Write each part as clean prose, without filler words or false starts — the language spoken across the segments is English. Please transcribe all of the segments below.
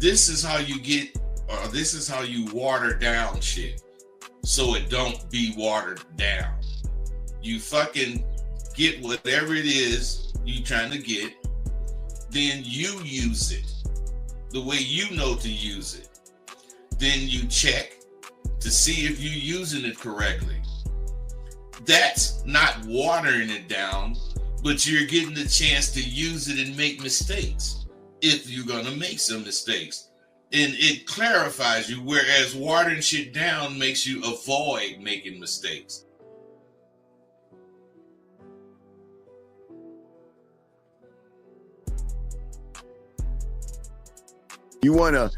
this is how you get, or this is how you water down shit so it don't be watered down. You fucking get whatever it is you trying to get, then you use it the way you know to use it. Then you check to see if you're using it correctly. That's not watering it down, but you're getting the chance to use it and make mistakes if you're going to make some mistakes. And it clarifies you, whereas watering shit down makes you avoid making mistakes. You wanna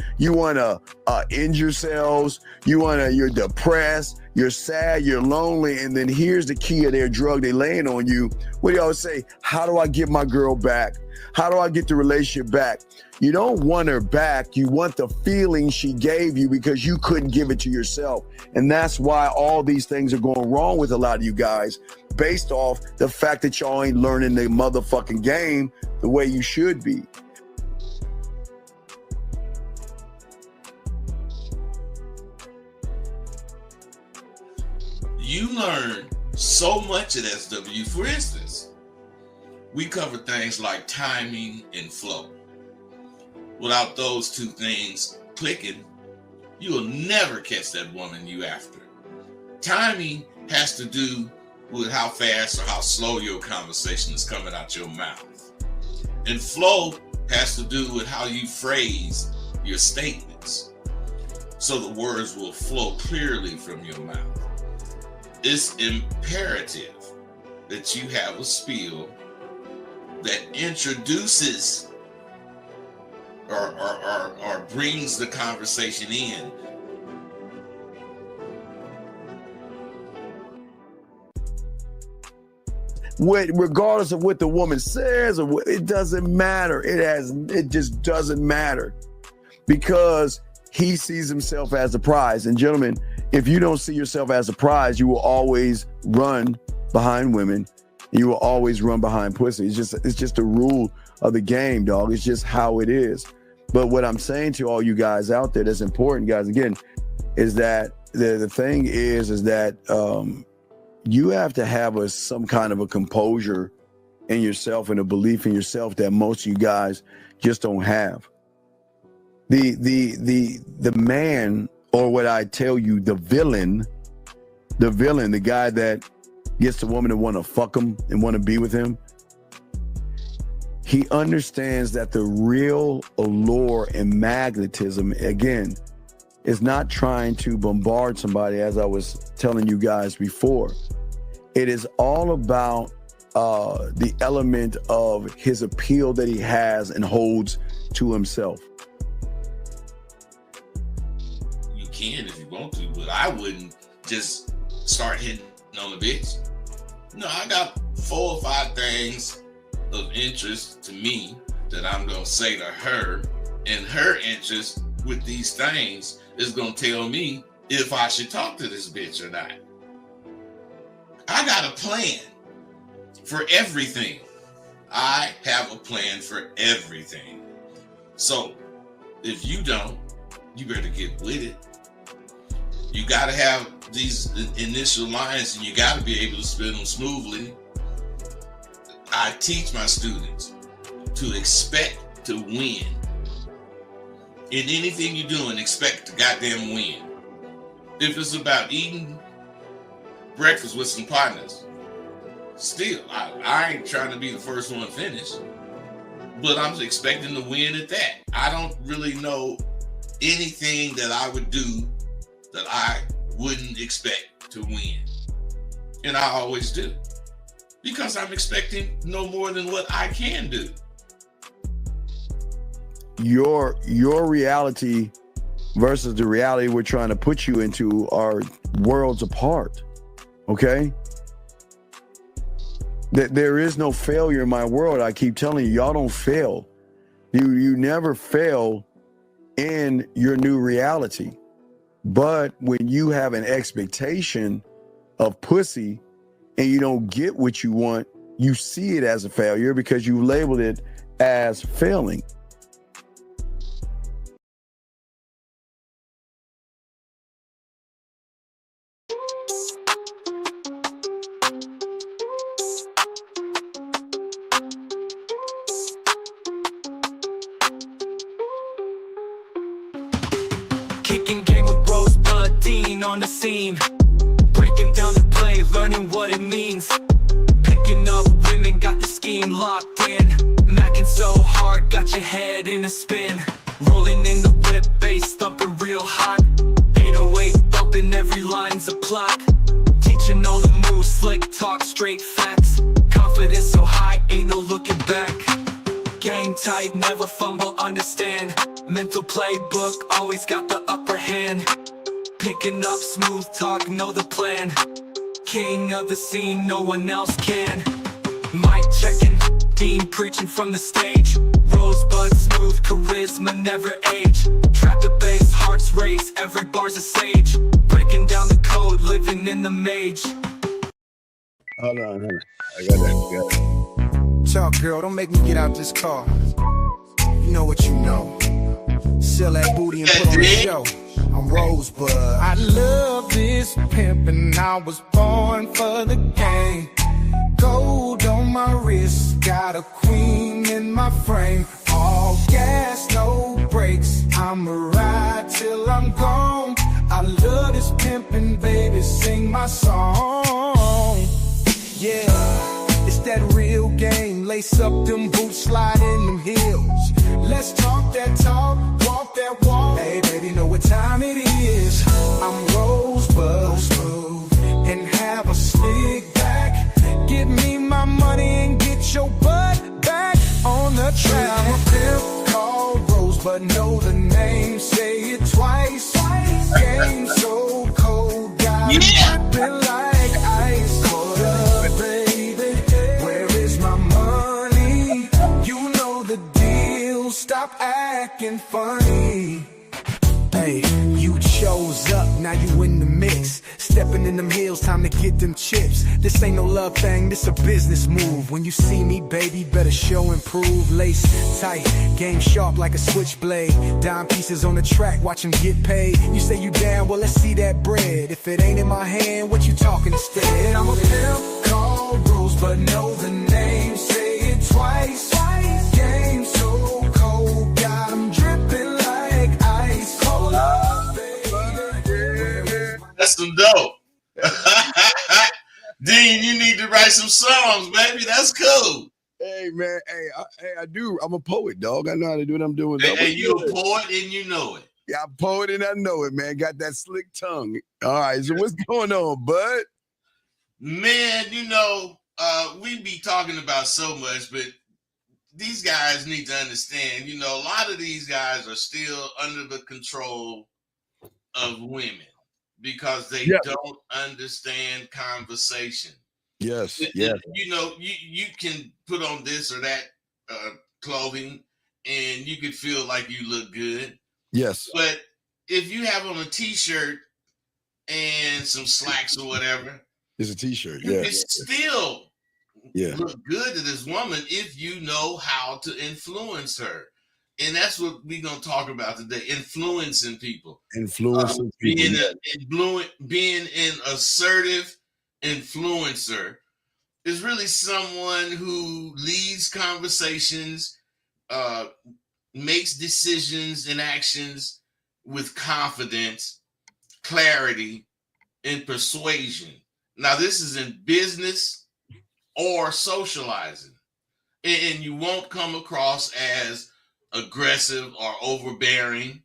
end yourselves. You're depressed, you're sad, you're lonely, and then here's the key of their drug they laying on you. What do y'all say? How do I get my girl back? How do I get the relationship back? You don't want her back. You want the feeling she gave you because you couldn't give it to yourself. And that's why all these things are going wrong with a lot of you guys, based off the fact that y'all ain't learning the motherfucking game the way you should be. You learn so much at SW. For instance, we cover things like timing and flow. Without those two things clicking, you will never catch that woman you after. Timing has to do with how fast or how slow your conversation is coming out your mouth. And flow has to do with how you phrase your statements, so the words will flow clearly from your mouth. It's imperative that you have a spiel that introduces or brings the conversation in. Regardless of what the woman says, or what, it doesn't matter. It just doesn't matter, because he sees himself as a prize. And gentlemen, if you don't see yourself as a prize, you will always run behind women. You will always run behind pussy. It's just a rule of the game, dog. It's just how it is. But what I'm saying to all you guys out there that's important, guys, again, is that the thing is that you have to have some kind of a composure in yourself and a belief in yourself that most of you guys just don't have. The man, or what I tell you, the villain, the guy that gets the woman to want to fuck him and want to be with him, he understands that the real allure and magnetism, again, is not trying to bombard somebody, as I was telling you guys before. It is all about the element of his appeal that he has and holds to himself. You can if you want to, but I wouldn't just start hitting on the bitch. No, I got 4 or 5 things of interest to me that I'm going to say to her, and her interest with these things is going to tell me if I should talk to this bitch or not. I got a plan for everything. I have a plan for everything. So if you don't, you better get with it. You got to have these initial lines, and you got to be able to spin them smoothly. I teach my students to expect to win. In anything you're doing, expect to goddamn win. If it's about eating breakfast with some partners, still, I ain't trying to be the first one finished, but I'm expecting to win at that. I don't really know anything that I would do that I wouldn't expect to win. And I always do, because I'm expecting no more than what I can do. Your reality versus the reality we're trying to put you into are worlds apart. Okay? There is no failure in my world. I keep telling you, y'all don't fail. You never fail in your new reality. But when you have an expectation of pussy and you don't get what you want, you see it as a failure because you labeled it as failing. Kicking game with Rosebud Dean on the scene. Breaking down the play, learning what it means. Picking up women, got the scheme locked in. Macking so hard, got your head in a spin. Rolling in the whip, bass thumping real hot. 808 bumping, every line's a plot. Teaching all the moves, slick talk, straight facts. Confidence so high, ain't no looking back. Game tight, never fumble, understand. Mental playbook, always got the upper hand. Picking up smooth talk, know the plan. King of the scene, no one else can. Mic checking, Dean preaching from the stage. Rosebud smooth, charisma never age. Trap the bass, hearts race, every bar's a sage. Breaking down the code, living in the mage. Hold on. I got that. Talk, girl, don't make me get out this car. You know what you know. Sell that booty and put on the show. I'm Rosebud. I love this pimp and I was born for the game. Gold on my wrist, got a queen in my frame. All gas, no brakes, I'ma ride till I'm gone. I love this pimpin', baby, sing my song. Yeah, it's that real game. Lace up them boots, slide in them heels. Let's talk that talk, walk that walk. Hey, baby, know what time it is. I'm Rosebud, and have a slick back. Give me my money and get your butt back on the track. I'm a pimp called Rosebud, know the name, say it twice. Game so cold, got me dripping like ice. Hold up, baby, where is my money? You know the deal, stop acting funny. Hey, you chose up, now you in the mix. Stepping in them hills, time to get them chips. This ain't no love thing, this a business move. When you see me, baby, better show and prove. Lace tight, game sharp like a switchblade. Dime pieces on the track, watch them get paid. You say you down, well let's see that bread. If it ain't in my hand, what you talking instead? I'm a pimp called Rosebud, know the name, say it twice. Game so cold, got 'em dripping like ice. Hold up, baby. That's some dope. Dean, you need to write some songs, baby. That's cool. Hey, man. I do. I'm a poet, dog. I know how to do what I'm doing. Hey, you a poet and you know it. Yeah, I'm a poet and I know it, man. Got that slick tongue. All right, so what's going on, bud? Man, we be talking about so much, but these guys need to understand, a lot of these guys are still under the control of women because they don't understand conversation. Yes. You can put on this or that clothing and you can feel like you look good. Yes. But if you have on a t-shirt and some slacks or whatever, it's a t-shirt. You can still look good to this woman if you know how to influence her. And that's what we're going to talk about today, influencing people. Influencing people. Being an assertive influencer is really someone who leads conversations, makes decisions and actions with confidence, clarity, and persuasion. Now, this is in business or socializing. And you won't come across as aggressive or overbearing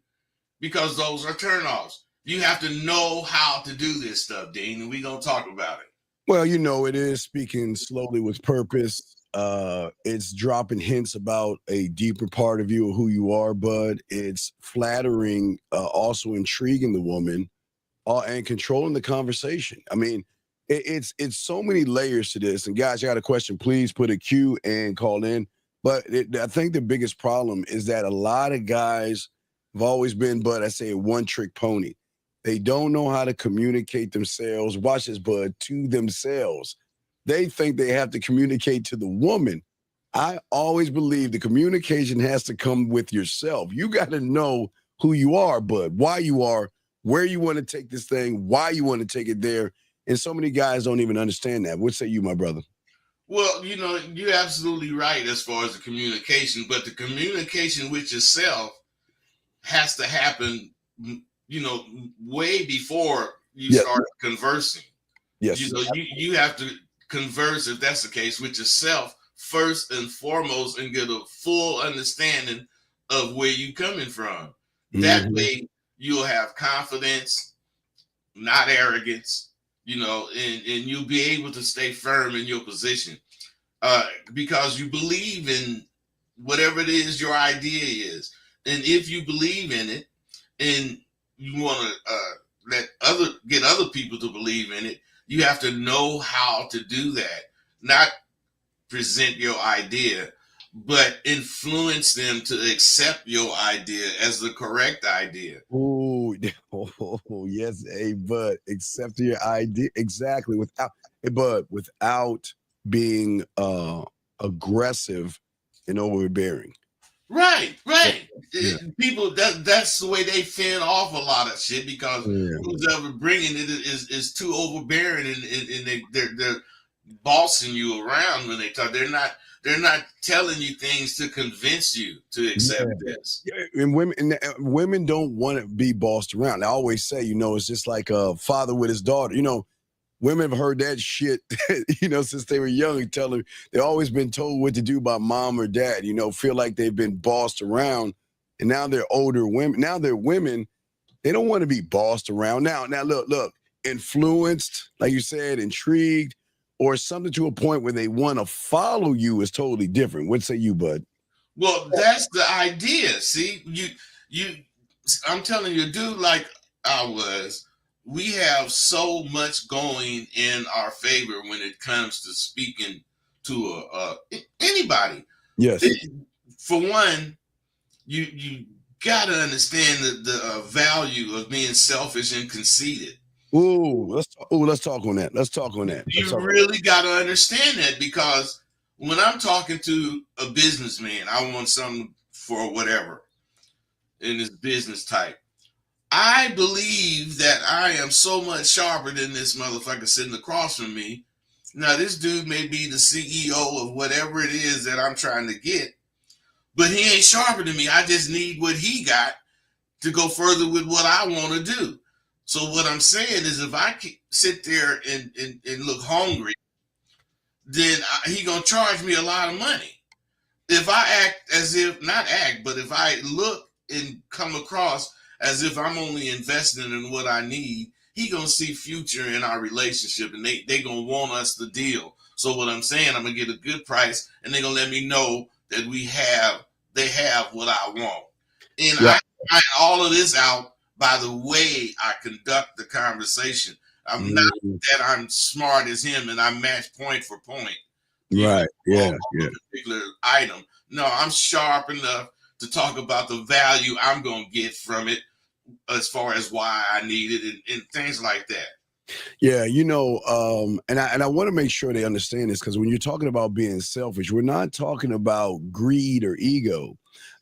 because those are turnoffs. You have to know how to do this stuff, Dean, and we're going to talk about it. Well, it is speaking slowly with purpose. It's dropping hints about a deeper part of you, of who you are, bud. It's flattering, also intriguing the woman, and controlling the conversation. I mean, it's so many layers to this. And guys, I got a question. Please put a Q and call in. But I think the biggest problem is that a lot of guys have always been, bud, I say, a one-trick pony. They don't know how to communicate themselves. Watch this, bud, to themselves. They think they have to communicate to the woman. I always believe the communication has to come with yourself. You got to know who you are, bud, why you are, where you want to take this thing, why you want to take it there. And so many guys don't even understand that. What say you, my brother? Well, you're absolutely right as far as the communication, but the communication with yourself has to happen, way before you Yes. start conversing. Yes. You have to converse, if that's the case, with yourself first and foremost, and get a full understanding of where you're coming from. That way you'll have confidence, not arrogance, and you'll be able to stay firm in your position, because you believe in whatever it is your idea is. And if you believe in it and you want to get other people to believe in it, you have to know how to do that. Not present your idea, but influence them to accept your idea as the correct idea. Oh, yes, hey, Bud, accept your idea exactly without being aggressive and overbearing. Right. Yeah. People, that's the way they fend off a lot of shit, because who's ever bringing it is too overbearing, and they're bossing you around when they talk. They're not telling you things to convince you to accept this. And women don't want to be bossed around. I always say, it's just like a father with his daughter. Women have heard that shit, since they were young. They've always been told what to do by mom or dad. Feel like they've been bossed around, and now they're older women. Now they're women. They don't want to be bossed around. Now look, influenced, like you said, intrigued, or something to a point where they want to follow you is totally different. What say you, Bud? Well, that's the idea. See, I'm telling you, dude, like I was, we have so much going in our favor when it comes to speaking to anybody. Yes. For one, you got to understand the value of being selfish and conceited. Let's talk on that. You really got to understand that, because when I'm talking to a businessman, I want something for whatever in this business type. I believe that I am so much sharper than this motherfucker sitting across from me. Now, this dude may be the CEO of whatever it is that I'm trying to get, but he ain't sharper than me. I just need what he got to go further with what I want to do. So what I'm saying is, if I sit there and look hungry, then he gonna charge me a lot of money. If I if I look and come across as if I'm only investing in what I need, he gonna see future in our relationship, and they gonna want us to deal. So what I'm saying, I'm gonna get a good price, and they gonna let me know that they have what I want. And I find all of this out by the way I conduct the conversation. I'm not that I'm smart as him and I match point for point. Right. Yeah. A particular item. No, I'm sharp enough to talk about the value I'm going to get from it, as far as why I need it and things like that. Yeah, and I want to make sure they understand this, because when you're talking about being selfish, we're not talking about greed or ego,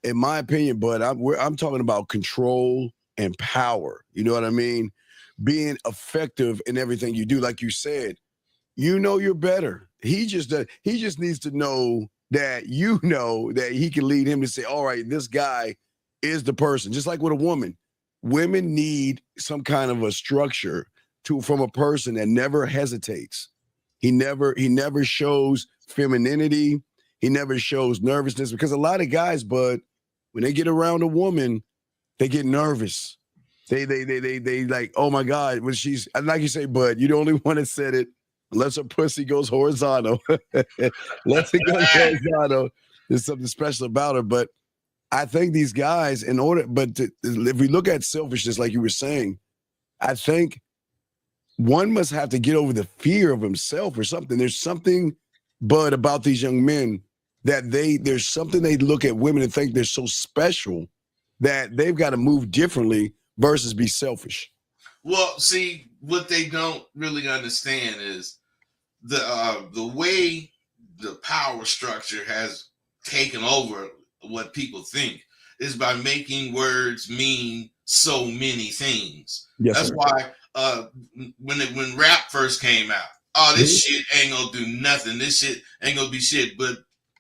in my opinion. But I'm talking about control and power. You know what I mean? Being effective in everything you do, like you said. You're better. He just needs to know that that he can lead him to say, all right, this guy is the person. Just like with a woman, women need some kind of a structure from a person that never hesitates. He never shows femininity. He never shows nervousness, because a lot of guys, Bud, when they get around a woman, they get nervous. They like, oh my God, when she's, like you say, Bud, you're the only one that said it. Unless her pussy goes horizontal. Unless it goes horizontal, there's something special about her. But I think these guys, if we look at selfishness, like you were saying, I think one must have to get over the fear of himself or something. There's something, Bud, about these young men that there's something they look at women and think they're so special that they've got to move differently versus be selfish. Well, see, what they don't really understand is the way the power structure has taken over what people think is by making words mean so many things. Yes, that's sir. Why when rap first came out, this shit ain't gonna do nothing. This shit ain't gonna be shit. But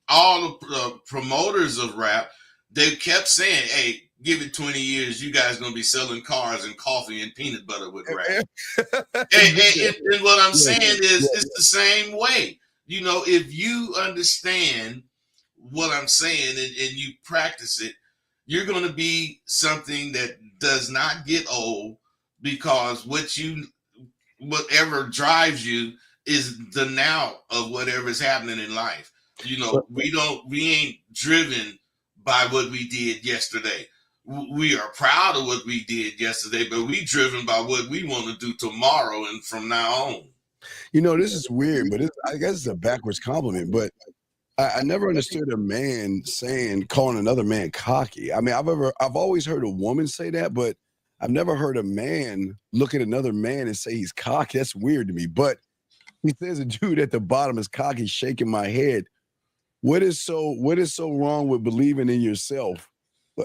all the promoters of rap, they kept saying, hey, give it 20 years, you guys gonna be selling cars and coffee and peanut butter with rice. And what I'm saying is, it's the same way. You know, if you understand what I'm saying and you practice it, you're going to be something that does not get old, because whatever drives you is the now of whatever is happening in life. You know, we ain't driven by what we did yesterday. We are proud of what we did yesterday, but we driven by what we want to do tomorrow and from now on. You know, this is weird, but I guess it's a backwards compliment, but I never understood a man calling another man cocky. I mean, I've always heard a woman say that, but I've never heard a man look at another man and say he's cocky. That's weird to me. But he says a dude at the bottom is cocky, shaking my head. What is so wrong with believing in yourself?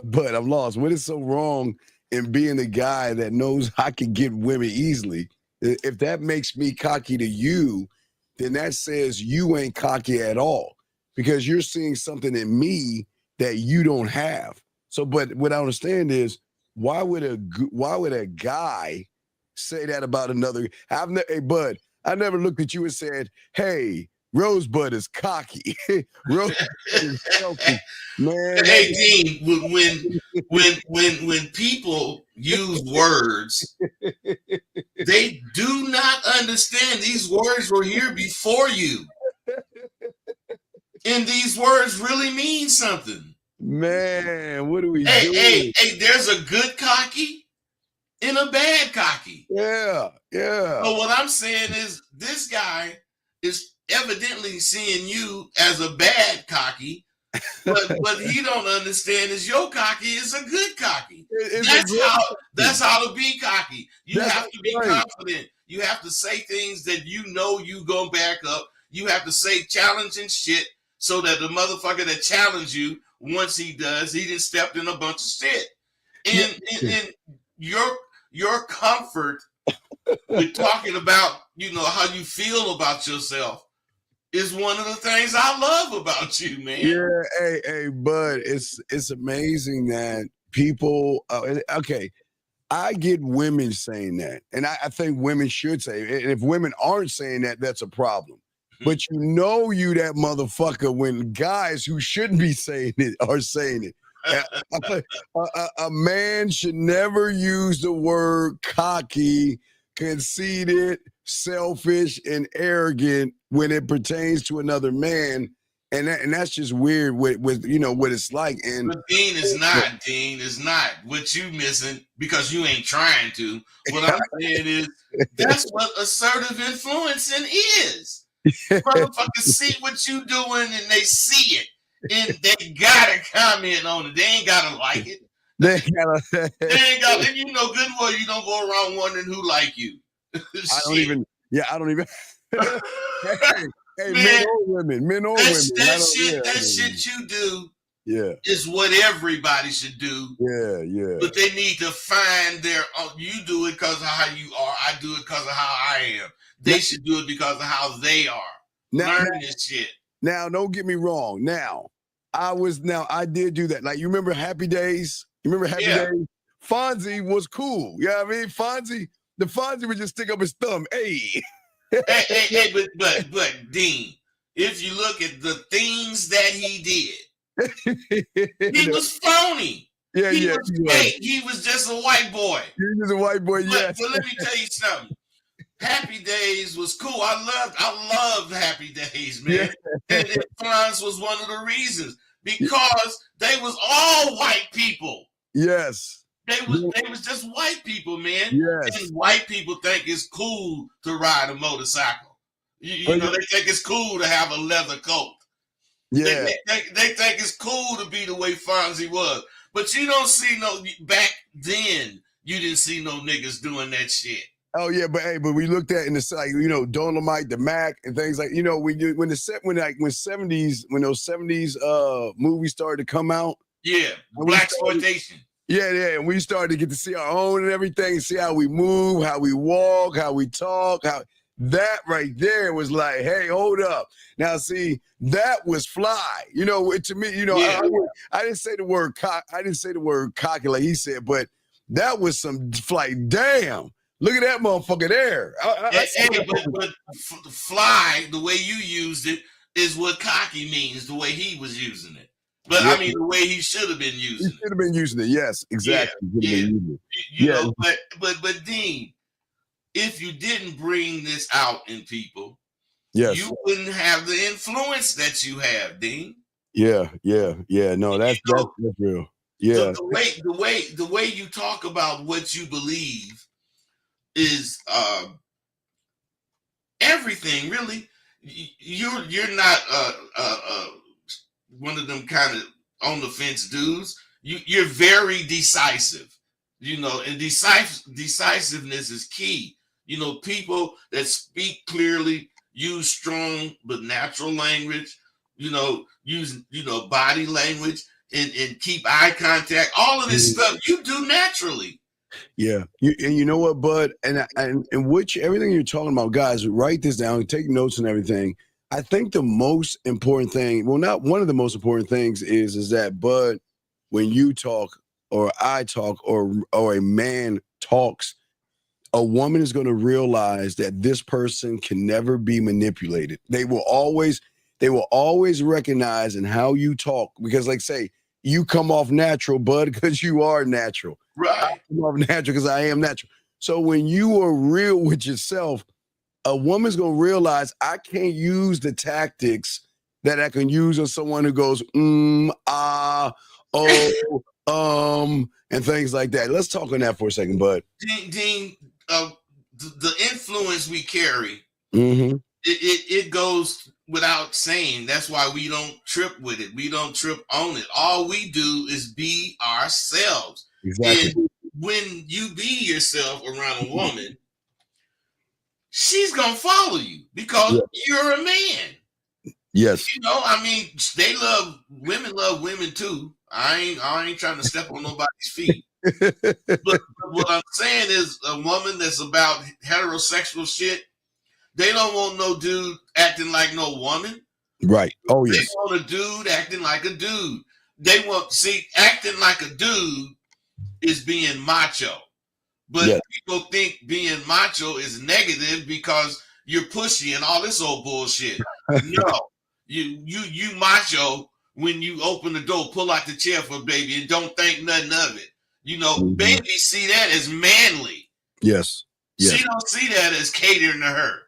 But I'm lost. What is so wrong in being the guy that knows I can get women easily? If that makes me cocky to you, then that says you ain't cocky at all, because you're seeing something in me that you don't have. So, but what I understand is, why would a guy say that about another? Hey, Bud, I never looked at you and said, hey, Rosebud is cocky. Rosebud is selfish. Man. Hey, Dean, when people use words, they do not understand these words were here before you. And these words really mean something. Man, what are we doing? Hey, there's a good cocky and a bad cocky. Yeah. So what I'm saying is, this guy is evidently seeing you as a bad cocky, but what he don't understand is your cocky is a good cocky. That's how to be cocky. You have to be confident. You have to say things that you know you go back up. You have to say challenging shit so that the motherfucker that challenged you, once he does, he just stepped in a bunch of shit. And your comfort with talking about, you know, how you feel about yourself is one of the things I love about you, man. Yeah, hey, Bud, it's amazing that people. Okay, I get women saying that, and I think women should say it. And if women aren't saying that, that's a problem. But you know, that motherfucker when guys who shouldn't be saying it are saying it. A man should never use the word cocky, conceited, selfish, and arrogant when it pertains to another man, and that's just weird with you know what it's like. And but Dean is not what you missing because you ain't trying to. What I'm saying is, that's what assertive influencing is. Motherfuckers see what you doing and they see it, and they gotta comment on it. They ain't gotta like it. They ain't gotta. And you know good and well you don't go around wondering who like you. I don't even. Hey, men or women. That shit you do is what everybody should do. Yeah. But they need to find their own. You do it because of how you are. I do it because of how I am. They should do it because of how they are. Learn this shit. Now, don't get me wrong. I did do that. Like, you remember Happy Days? You remember Happy Days? Fonzie was cool. You know what I mean? Fonzie would just stick up his thumb. Hey. But Dean, if you look at the things that he did, he was phony. He was just a white boy. He was a white boy, yes. But let me tell you something. Happy Days was cool. I loved Happy Days, man. And Fonz was one of the reasons, because they was all white people. Yes. They was just white people, man. Yes. And white people think it's cool to ride a motorcycle. You know, they think it's cool to have a leather coat. Yeah. They think it's cool to be the way Fonzie was. But you don't see back then, you didn't see no niggas doing that shit. Oh yeah, but we looked at in the, like, you know, Dolomite, the Mac, and things like, you know, when those 70s movies started to come out. Yeah, blaxploitation. Yeah, and we started to get to see our own and everything, see how we move, how we walk, how we talk, That right there was like, hey, hold up. Now, see, that was fly. You know, to me, you know, Yeah. I didn't say the word I didn't say the word cocky like he said, but that was some like, damn, look at that motherfucker there. But fly, the way you used it, is what cocky means, the way he was using it. But Yeah. I mean, the way he should have been He using should have been using it. Yes, exactly. Yeah. You Yeah. know, but Dean, if you didn't bring this out in people, Yes. you wouldn't have the influence that you have, Dean. Yeah. No, that's real. Yeah. The way you talk about what you believe is everything, really. You're not one of them kind of on the fence dudes. You're very decisive, you know, and decisiveness is key. You know, people that speak clearly, use strong but natural language, you know, use, you know, body language and keep eye contact. All of this stuff you do naturally. Yeah, and you know what, Bud, and which everything you're talking about, guys, write this down, take notes and everything. I think the most important thing, well, not one of the most important things, is that, Bud, when you talk or I talk or a man talks, a woman is going to realize that this person can never be manipulated. They will always recognize in how you talk, because, like, say, you come off natural, Bud, because you are natural. Right. I come off natural because I am natural. So when you are real with yourself, a woman's gonna realize I can't use the tactics that I can use on someone who goes and things like that. Let's talk on that for a second, Bud. Dean, the influence we carry, Mm-hmm. it goes without saying. That's why we don't trip with it. We don't trip on it. All we do is be ourselves. Exactly. And when you be yourself around a woman, she's gonna follow you because you're a man. Yes. You know, I mean, women love women too. I ain't trying to step on nobody's feet. But what I'm saying is, a woman that's about heterosexual shit, they don't want no dude acting like no woman. Right. Oh, yes. They want a dude acting like a dude. They want, acting like a dude is being macho. But people think being macho is negative because you're pushy and all this old bullshit. No, you macho when you open the door, pull out the chair for baby, and don't think nothing of it. You know, babies see that as manly. Yes. She don't see that as catering to her.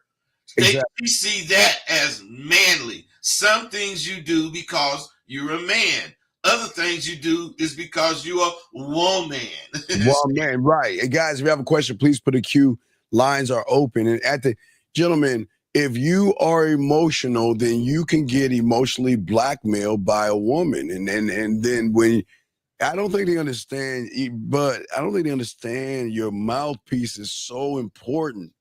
They see that as manly. Some things you do because you're a man. Other things you do is because you're a woman. Woman, right. And guys, if you have a question, please put a Q. Lines are open. And gentlemen, if you are emotional, then you can get emotionally blackmailed by a woman. And then when I don't think they understand, but I don't think they understand your mouthpiece is so important.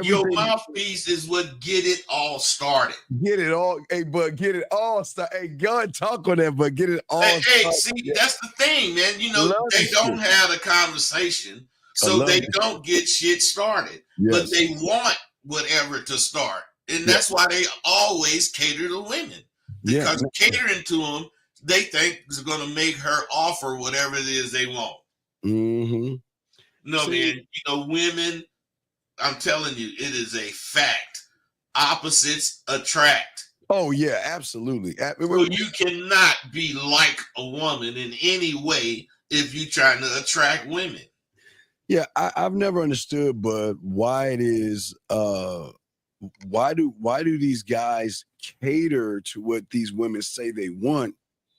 Your mouthpiece is what get it all started. Get it all, hey, but get it all started. Hey, God, talk on that, but get it all started. See, that's the thing, man. You know, they don't have a conversation, so they don't get shit started. Yes. But they want whatever to start. And that's why they always cater to women. Because catering to them, they think is going to make her offer whatever it is they want. Mm-hmm. No, man, you know, women, I'm telling you, it is a fact. Opposites attract. Oh, yeah, absolutely. So you cannot be like a woman in any way if you're trying to attract women. Yeah, I've never understood, but why it is, why do these guys cater to what these women say they want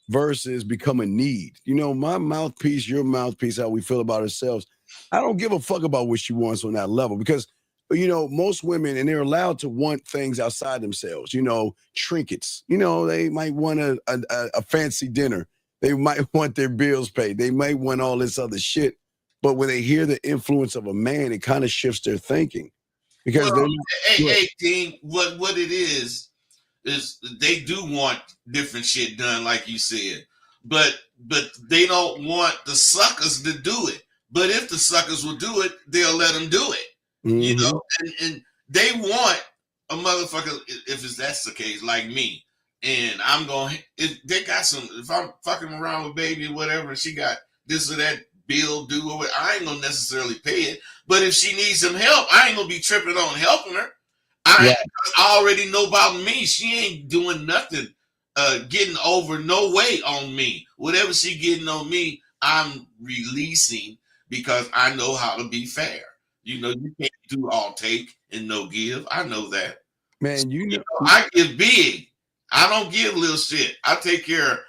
versus become a need? You know, my mouthpiece, your mouthpiece, how we feel about ourselves. I don't give a fuck about what she wants on that level because, you know, most women, and they're allowed to want things outside themselves, you know, trinkets. You know, they might want a fancy dinner. They might want their bills paid. They might want all this other shit. But when they hear the influence of a man, it kind of shifts their thinking. Because hey, Dean, what it is they do want different shit done, like you said. But they don't want the suckers to do it. But if the suckers will do it, they'll let them do it. Mm-hmm. You know, and they want a motherfucker, if that's the case, like me. And I'm going, if they got some, if I'm fucking around with baby or whatever, and she got this or that bill due, or I ain't gonna necessarily pay it. But if she needs some help, I ain't gonna be tripping on helping her. I already know about me. She ain't doing nothing, getting over no way on me. Whatever she getting on me, I'm releasing because I know how to be fair. You know, you can't do all take and no give. I know that. Man, you know I give big. I don't give little shit. I take care of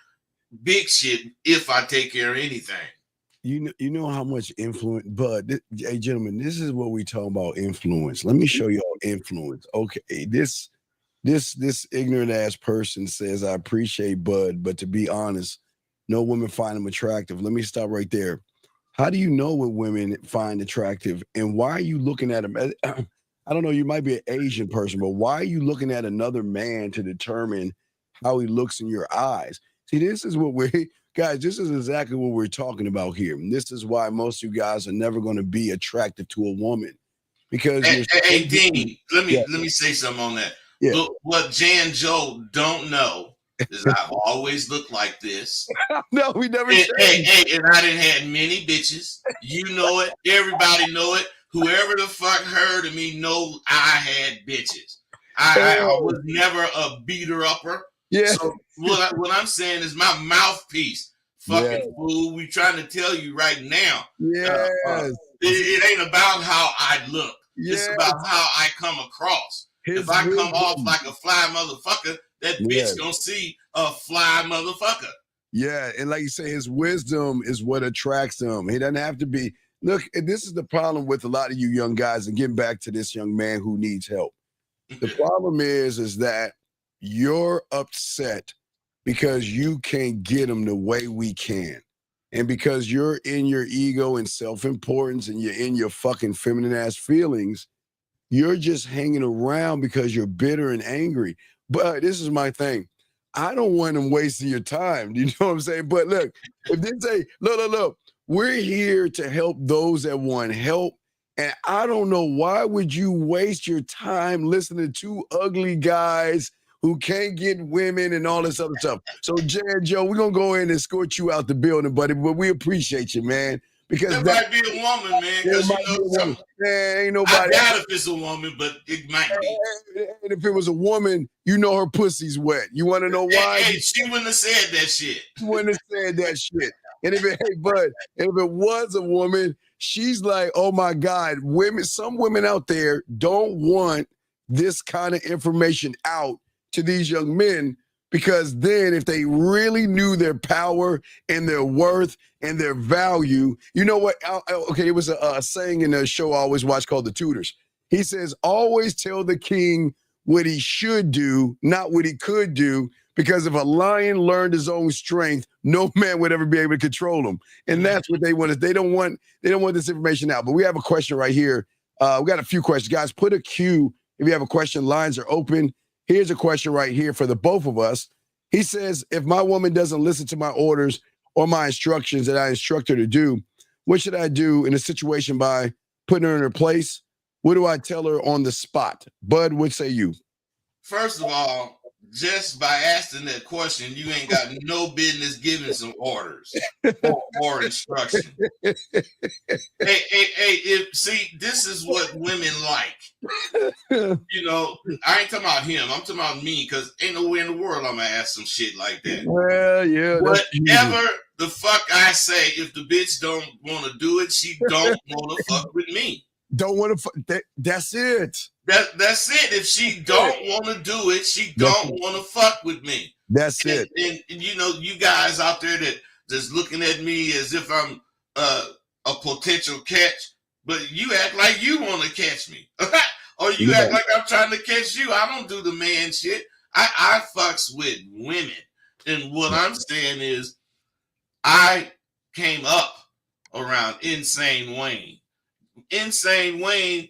big shit if I take care of anything. You know how much influence, but hey, gentlemen, this is what we talk about influence. Let me show y'all influence. Okay, this ignorant ass person says, I appreciate Bud, but to be honest, no women find him attractive. Let me stop right there. How do you know what women find attractive, and why are you looking at him? I don't know, you might be an Asian person, but why are you looking at another man to determine how he looks in your eyes? See, this is what guys, this is exactly what we're talking about here. And this is why most of you guys are never going to be attractive to a woman. Because hey Dean, let me say something on that. Yeah. Look, what Jan Joe don't know is I've always looked like this. No, we never and, said and I didn't had many bitches. You know it. Everybody know it. Whoever the fuck heard of me know I had bitches. I was never a beater upper. Yeah. So what I'm saying is my mouthpiece. Fucking fool. We trying to tell you right now. Yes. It ain't about how I look. Yes. It's about how I come across. If I come off like a fly motherfucker, that bitch gonna see a fly motherfucker. Yeah, and like you say, his wisdom is what attracts him. He doesn't have to be. Look, this is the problem with a lot of you young guys, and getting back to this young man who needs help. The problem is that you're upset because you can't get him the way we can. And because you're in your ego and self-importance and you're in your fucking feminine ass feelings, you're just hanging around because you're bitter and angry. But this is my thing. I don't want him wasting your time. You know what I'm saying? But look, if they say, look, we're here to help those that want help. And I don't know, why would you waste your time listening to two ugly guys who can't get women and all this other stuff? So, Jan Joe, we're going to go in and escort you out the building, buddy, but we appreciate you, man. Because that might be a woman, man. Because ain't nobody. I doubt if it's a woman, but it might be. And if it was a woman, you know her pussy's wet. You want to know why? Hey, she wouldn't have said that shit. She wouldn't have said that shit. And if it was a woman, she's like, oh my God, some women out there don't want this kind of information out to these young men, because then if they really knew their power and their worth and their value, you know what? Okay, it was a saying in a show I always watch called The Tudors. He says, always tell the king what he should do, not what he could do, because if a lion learned his own strength, no man would ever be able to control him. And that's what they want. They don't want this information out. But we have a question right here. We got a few questions. Guys, put a Q if you have a question. Lines are open. Here's a question right here for the both of us. He says, if my woman doesn't listen to my orders or my instructions that I instruct her to do, what should I do in a situation by putting her in her place? What do I tell her on the spot? Bud, what say you? First of all, just by asking that question, you ain't got no business giving some orders or instruction. See, this is what women like. You know, I ain't talking about him. I'm talking about me, because ain't nowhere in the world I'm gonna ask some shit like that. Well, yeah. Whatever the fuck I say, if the bitch don't want to do it, she don't want to fuck with me. Don't want to. That's it. That's it. If she don't want to do it, she don't want to fuck with me. That's it. And you know, you guys out there that's looking at me as if I'm a potential catch, but you act like you want to catch me, or you act like I'm trying to catch you. I don't do the man shit. I fucks with women, and what I'm saying is, I came up around Insane Wayne. Insane Wayne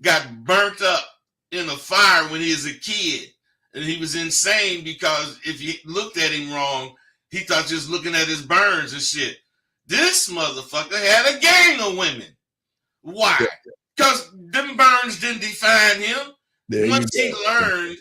got burnt up in a fire when he was a kid, and he was insane because if you looked at him wrong, he thought just looking at his burns and shit. This motherfucker had a gang of women. Why? Because them burns didn't define him. There Once you he go. learned,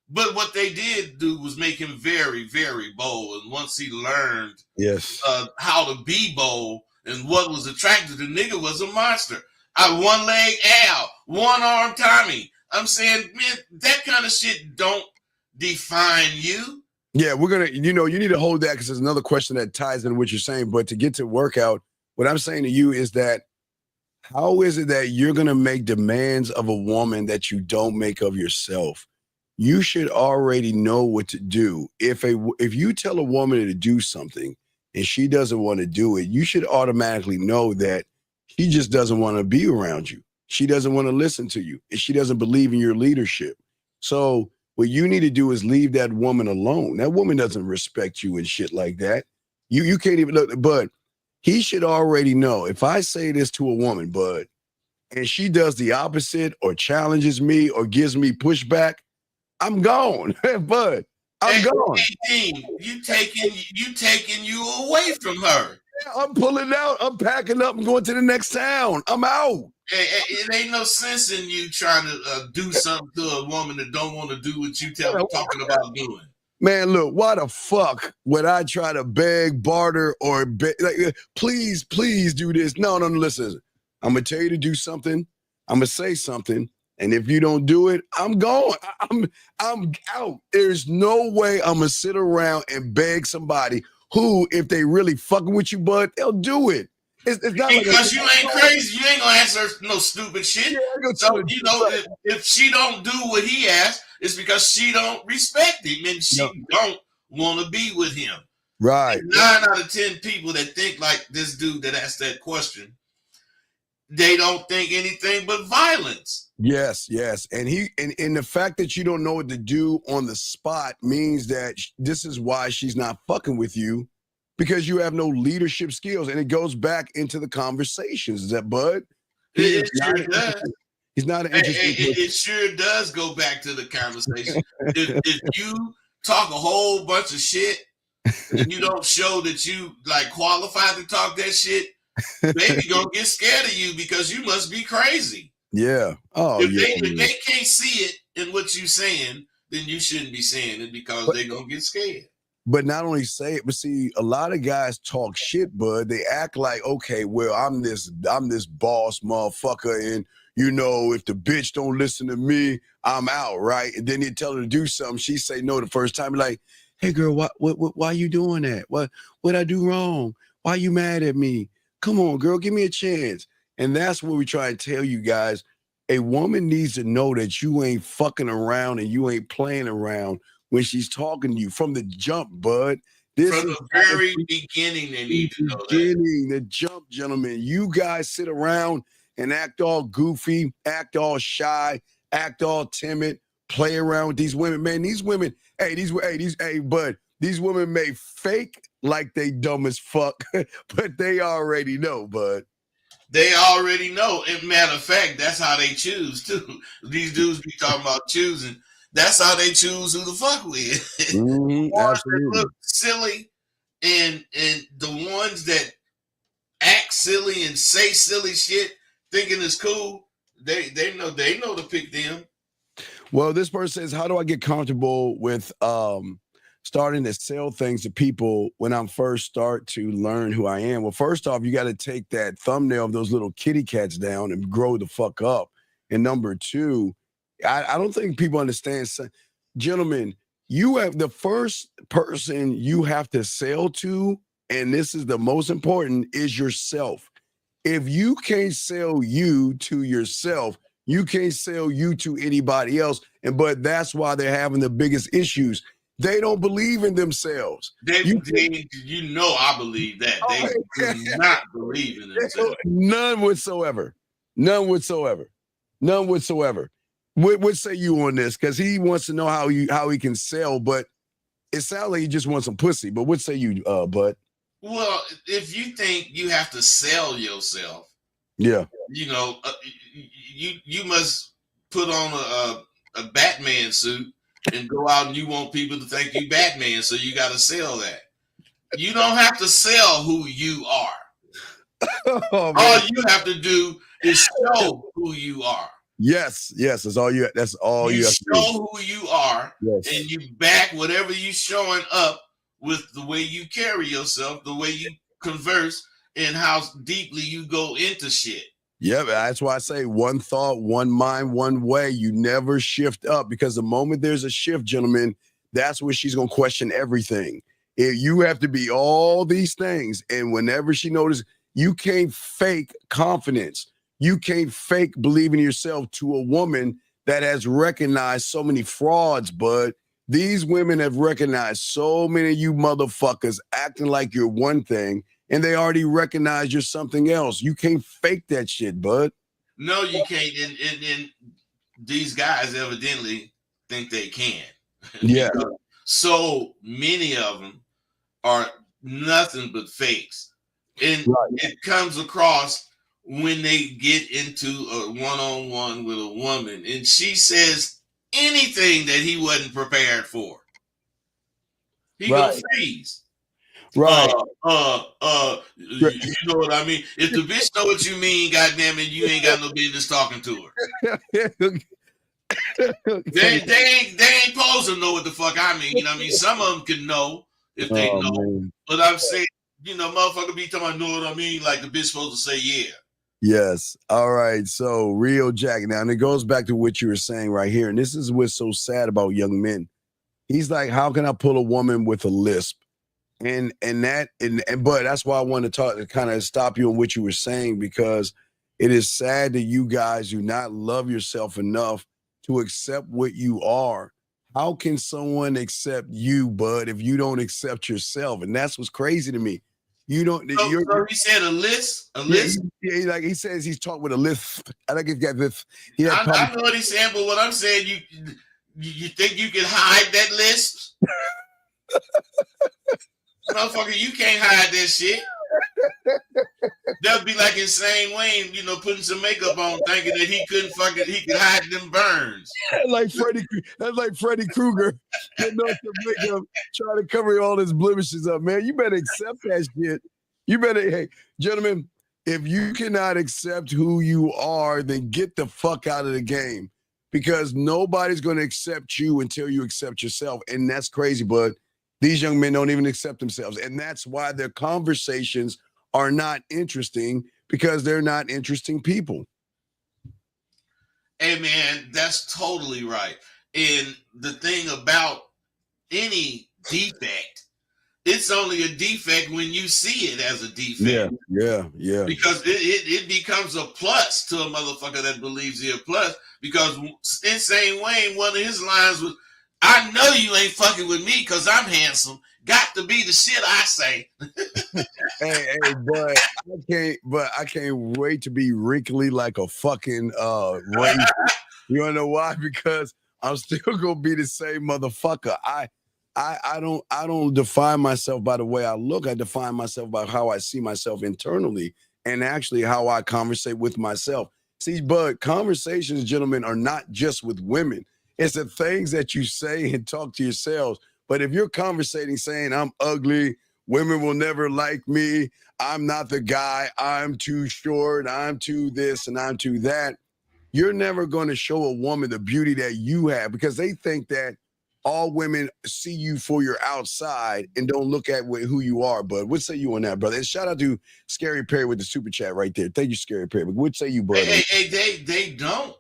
but what they did do was make him very, very bold. And once he learned Yes. how to be bold and what was attractive, the nigga was a monster. One leg Al, one arm Tommy. I'm saying, man, that kind of shit don't define you. Yeah, we're gonna, you need to hold that because there's another question that ties in what you're saying. But to get to workout, what I'm saying to you is that how is it that you're gonna make demands of a woman that you don't make of yourself? You should already know what to do. If you tell a woman to do something and she doesn't want to do it, you should automatically know that she just doesn't want to be around you. She doesn't want to listen to you, and she doesn't believe in your leadership. So what you need to do is leave that woman alone. That woman doesn't respect you and shit like that. You can't even look, but he should already know if I say this to a woman, Bud, and she does the opposite or challenges me or gives me pushback, I'm gone. Bud, I'm gone. You taking you away from her. I'm pulling out. I'm packing up and going to the next town. I'm out. It ain't no sense in you trying to do something to a woman that don't want to do what you talking about doing. Man, look, why the fuck would I try to beg, barter, or please do this? No, listen. I'm going to tell you to do something. I'm going to say something. And if you don't do it, I'm gone. I'm out. There's no way I'm going to sit around and beg somebody who, if they really fucking with you, Bud, they'll do it. It's not because you ain't crazy. You ain't gonna answer no stupid shit. Yeah, so if she don't do what he asked, it's because she don't respect him and she don't want to be with him. Right. And 9 out of 10 people that think like this dude that asked that question, they don't think anything but violence. Yes. And and the fact that you don't know what to do on the spot means that this is why she's not fucking with you, because you have no leadership skills. And it goes back into the conversations. Is that Bud? It sure does. He's not an interesting it sure does go back to the conversation. if you talk a whole bunch of shit and you don't show that you like qualified to talk that shit, baby gonna get scared of you because you must be crazy. Yeah. Oh, if they can't see it in what you're saying, then you shouldn't be saying it because they're gonna get scared. But not only say it, but see, a lot of guys talk shit, Bud. They act like, okay, well, I'm this boss motherfucker, and if the bitch don't listen to me, I'm out, right? And then you tell her to do something, she say no the first time. You're like, hey girl, why you doing that? What I do wrong? Why you mad at me? Come on, girl, give me a chance. And that's what we try to tell you guys. A woman needs to know that you ain't fucking around and you ain't playing around when she's talking to you from the jump, Bud. From the very beginning, they need to know that. The jump, gentlemen. You guys sit around and act all goofy, act all shy, act all timid, play around with these women. Man, these women, Bud, these women may fake like they dumb as fuck, but they already know, Bud. They already know. And matter of fact, that's how they choose too. These dudes be talking about choosing. That's how they choose who to fuck with. Mm-hmm, absolutely. That look silly and the ones that act silly and say silly shit, thinking it's cool, they know to pick them. Well, this person says, how do I get comfortable with starting to sell things to people when I'm first start to learn who I am? Well, first off, you got to take that thumbnail of those little kitty cats down and grow the fuck up. And number two, I don't think people understand. Gentlemen, you have the first person you have to sell to, and this is the most important, is yourself. If you can't sell you to yourself, you can't sell you to anybody else. But that's why they're having the biggest issues. They don't believe in themselves. I believe that. They do not believe in themselves. None whatsoever. What say you on this? Because he wants to know how he can sell, but it sounds like he just wants some pussy. But what say you, Bud? Well, if you think you have to sell yourself, yeah, you must put on a Batman suit and go out and you want people to think you Batman, so you got to sell that. You don't have to sell who you are. All you have to do is show who you are. Yes, that's all you. That's all you have to do. Show who you are, Yes. and you back whatever you showing up with the way you carry yourself, the way you converse, and how deeply you go into shit. Yeah, that's why I say one thought, one mind, one way. You never shift up, because the moment there's a shift, gentlemen, that's where she's gonna question everything. You have to be all these things, and whenever she notices, you can't fake confidence. You can't fake believing in yourself to a woman that has recognized so many frauds, bud. These women have recognized so many of you motherfuckers acting like you're one thing, and they already recognize you're something else. You can't fake that shit, bud. No, you can't. And these guys evidently think they can. Yeah. So many of them are nothing but fakes. And it comes across when they get into a one-on-one with a woman and she says anything that he wasn't prepared for. He gonna freeze. Right. You know what I mean? If the bitch know what you mean, goddamn it, you ain't got no business talking to her. they ain't supposed to know what the fuck I mean. You know what I mean? Some of them can know if they know. Man. But I'm saying, you know, motherfucker be talking about know what I mean, like the bitch supposed to say yeah. Yes. All right. So Real Jack. Now, and it goes back to what you were saying right here. And this is what's so sad about young men. He's like, how can I pull a woman with a lisp? But that's why I want to talk to kind of stop you on what you were saying, because it is sad that you guys do not love yourself enough to accept what you are. How can someone accept you, bud, if you don't accept yourself? And that's what's crazy to me. You don't. So he said a list. Yeah, like he says, he's talking with a lisp. I think he's got this. I know what he's saying, but what I'm saying, you think you can hide that lisp? Motherfucker, you can't hide that shit. That would be like Insane Wayne, you know, putting some makeup on, thinking that he could hide them burns. That's like Freddy Krueger getting on some makeup, trying to cover all his blemishes up. Man, you better accept that shit. Hey, gentlemen, if you cannot accept who you are, then get the fuck out of the game, because nobody's going to accept you until you accept yourself. And that's crazy, bud. These young men don't even accept themselves. And that's why their conversations are not interesting, because they're not interesting people. Hey, man, that's totally right. And the thing about any defect, it's only a defect when you see it as a defect. Yeah. Because it becomes a plus to a motherfucker that believes he's a plus. Because Insane Wayne, one of his lines was, I know you ain't fucking with me because I'm handsome. Got to be the shit I say. hey, but I can't wait to be wrinkly like a fucking race. You wanna know why? Because I'm still gonna be the same motherfucker. I don't define myself by the way I look. I define myself by how I see myself internally, and actually how I conversate with myself. See, but conversations, gentlemen, are not just with women. It's the things that you say and talk to yourselves. But if you're conversating saying, I'm ugly, women will never like me, I'm not the guy, I'm too short, I'm too this, and I'm too that, you're never going to show a woman the beauty that you have, because they think that all women see you for your outside and don't look at who you are. But what say you on that, brother? And shout out to Scary Perry with the super chat right there. Thank you, Scary Perry. But what say you, brother? They don't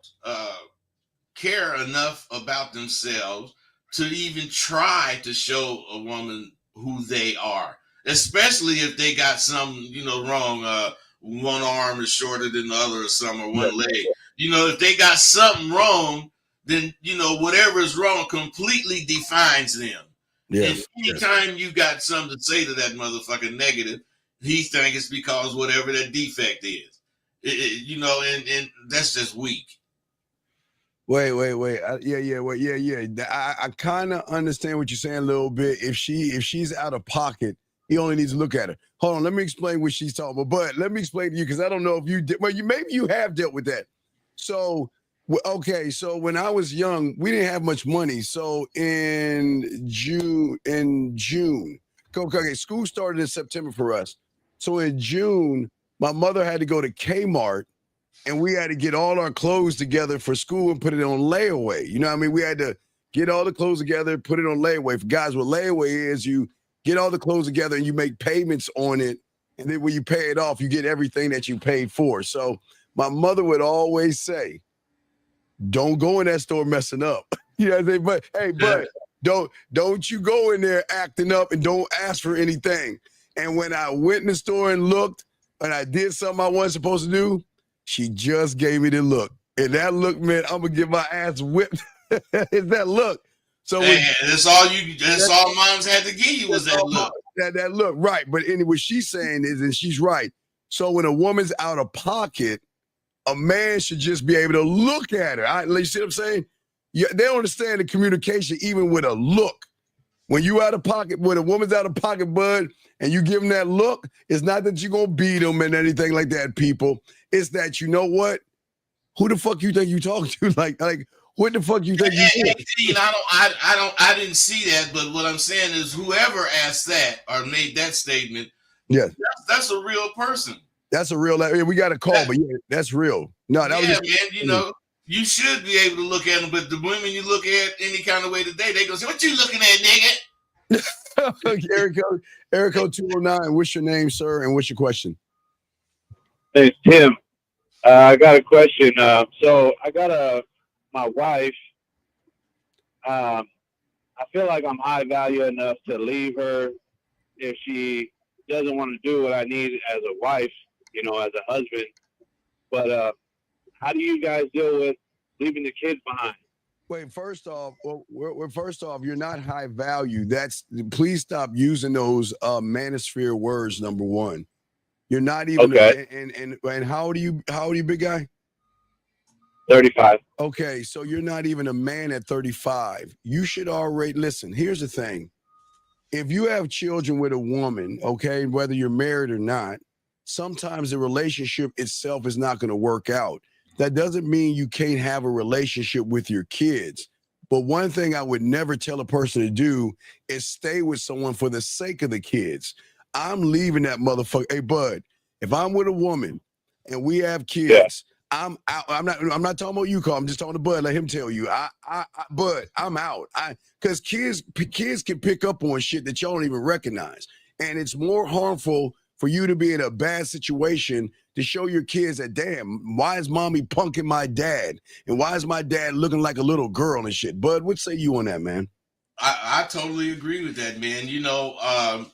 care enough about themselves to even try to show a woman who they are, especially if they got something, wrong. One arm is shorter than the other or something, or one leg. If they got something wrong, then, whatever is wrong completely defines them. Yes, and anytime you got something to say to that motherfucker negative, he thinks it's because whatever that defect is, and that's just weak. Wait. I kind of understand what you're saying a little bit. If she's out of pocket, he only needs to look at her. Hold on, let me explain what she's talking about. But let me explain to you, because I don't know if you did. Well, maybe you have dealt with that. So, okay. So when I was young, we didn't have much money. So in June, okay, school started in September for us. So in June, my mother had to go to Kmart and we had to get all our clothes together for school and put it on layaway. You know what I mean? We had to get all the clothes together, put it on layaway. For guys, what layaway is, you get all the clothes together and you make payments on it. And then when you pay it off, you get everything that you paid for. So my mother would always say, don't go in that store messing up. You know what I'm saying? But hey, but don't you go in there acting up and don't ask for anything. And when I went in the store and looked and I did something I wasn't supposed to do, she just gave me the look. And that look meant I'm gonna get my ass whipped. It's that look. So that's all moms had to give you was that look. That look, right. But anyway, what she's saying is, and she's right. So when a woman's out of pocket, a man should just be able to look at her. You see what I'm saying? Yeah, they don't understand the communication even with a look. When you out of pocket, when a woman's out of pocket, bud, and you give them that look, it's not that you're gonna beat them and anything like that, people. It's that, you know what? Who the fuck you think you talking to? Like what the fuck you think you doing? I didn't see that, but what I'm saying is whoever asked that or made that statement, yeah, that's a real person. That's a real, we got a call, but yeah, that's real. No, that was just, man, you know, you should be able to look at them, but the women you look at any kind of way today, they go say, what you looking at, nigga? Erico 209, what's your name, sir, and what's your question? It's Tim. I got a question. So I got my wife. I feel like I'm high value enough to leave her if she doesn't want to do what I need as a wife, you know, as a husband. But how do you guys deal with leaving the kids behind? Wait, first off, you're not high value. Please stop using those manosphere words. Number one, you're not even. Okay. And how old are you? How old are you, big guy? 35. Okay, so you're not even a man at 35. You should already listen. Here's the thing: if you have children with a woman, okay, whether you're married or not, sometimes the relationship itself is not going to work out. That doesn't mean you can't have a relationship with your kids. But one thing I would never tell a person to do is stay with someone for the sake of the kids. I'm leaving that motherfucker. Hey, bud, if I'm with a woman and we have kids, I'm out. I'm not talking about you, Carl. I'm just talking to Bud. Let him tell you. Bud, I'm out. Because kids can pick up on shit that y'all don't even recognize. And it's more harmful for you to be in a bad situation to show your kids that, damn, why is mommy punking my dad? And why is my dad looking like a little girl and shit? Bud, what say you on that, man? I totally agree with that, man. You know,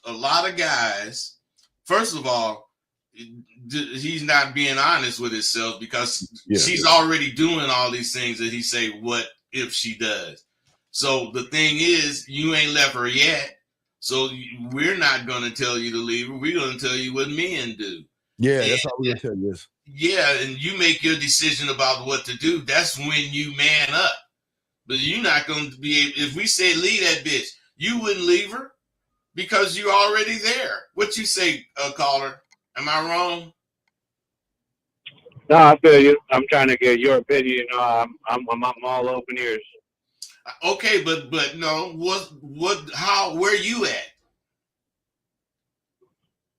a lot of guys, first of all, he's not being honest with himself because she's already doing all these things that he say, what if she does? So the thing is, you ain't left her yet. So we're not going to tell you to leave her. We're going to tell you what men do. Yeah, that's all we're going to tell you. Yeah, and you make your decision about what to do. That's when you man up. But you're not going to be able, if we say leave that bitch, you wouldn't leave her because you're already there. What you say, caller? Am I wrong? No, I feel you. I'm trying to get your opinion. You know, I'm all open ears. Okay, but no, where you at?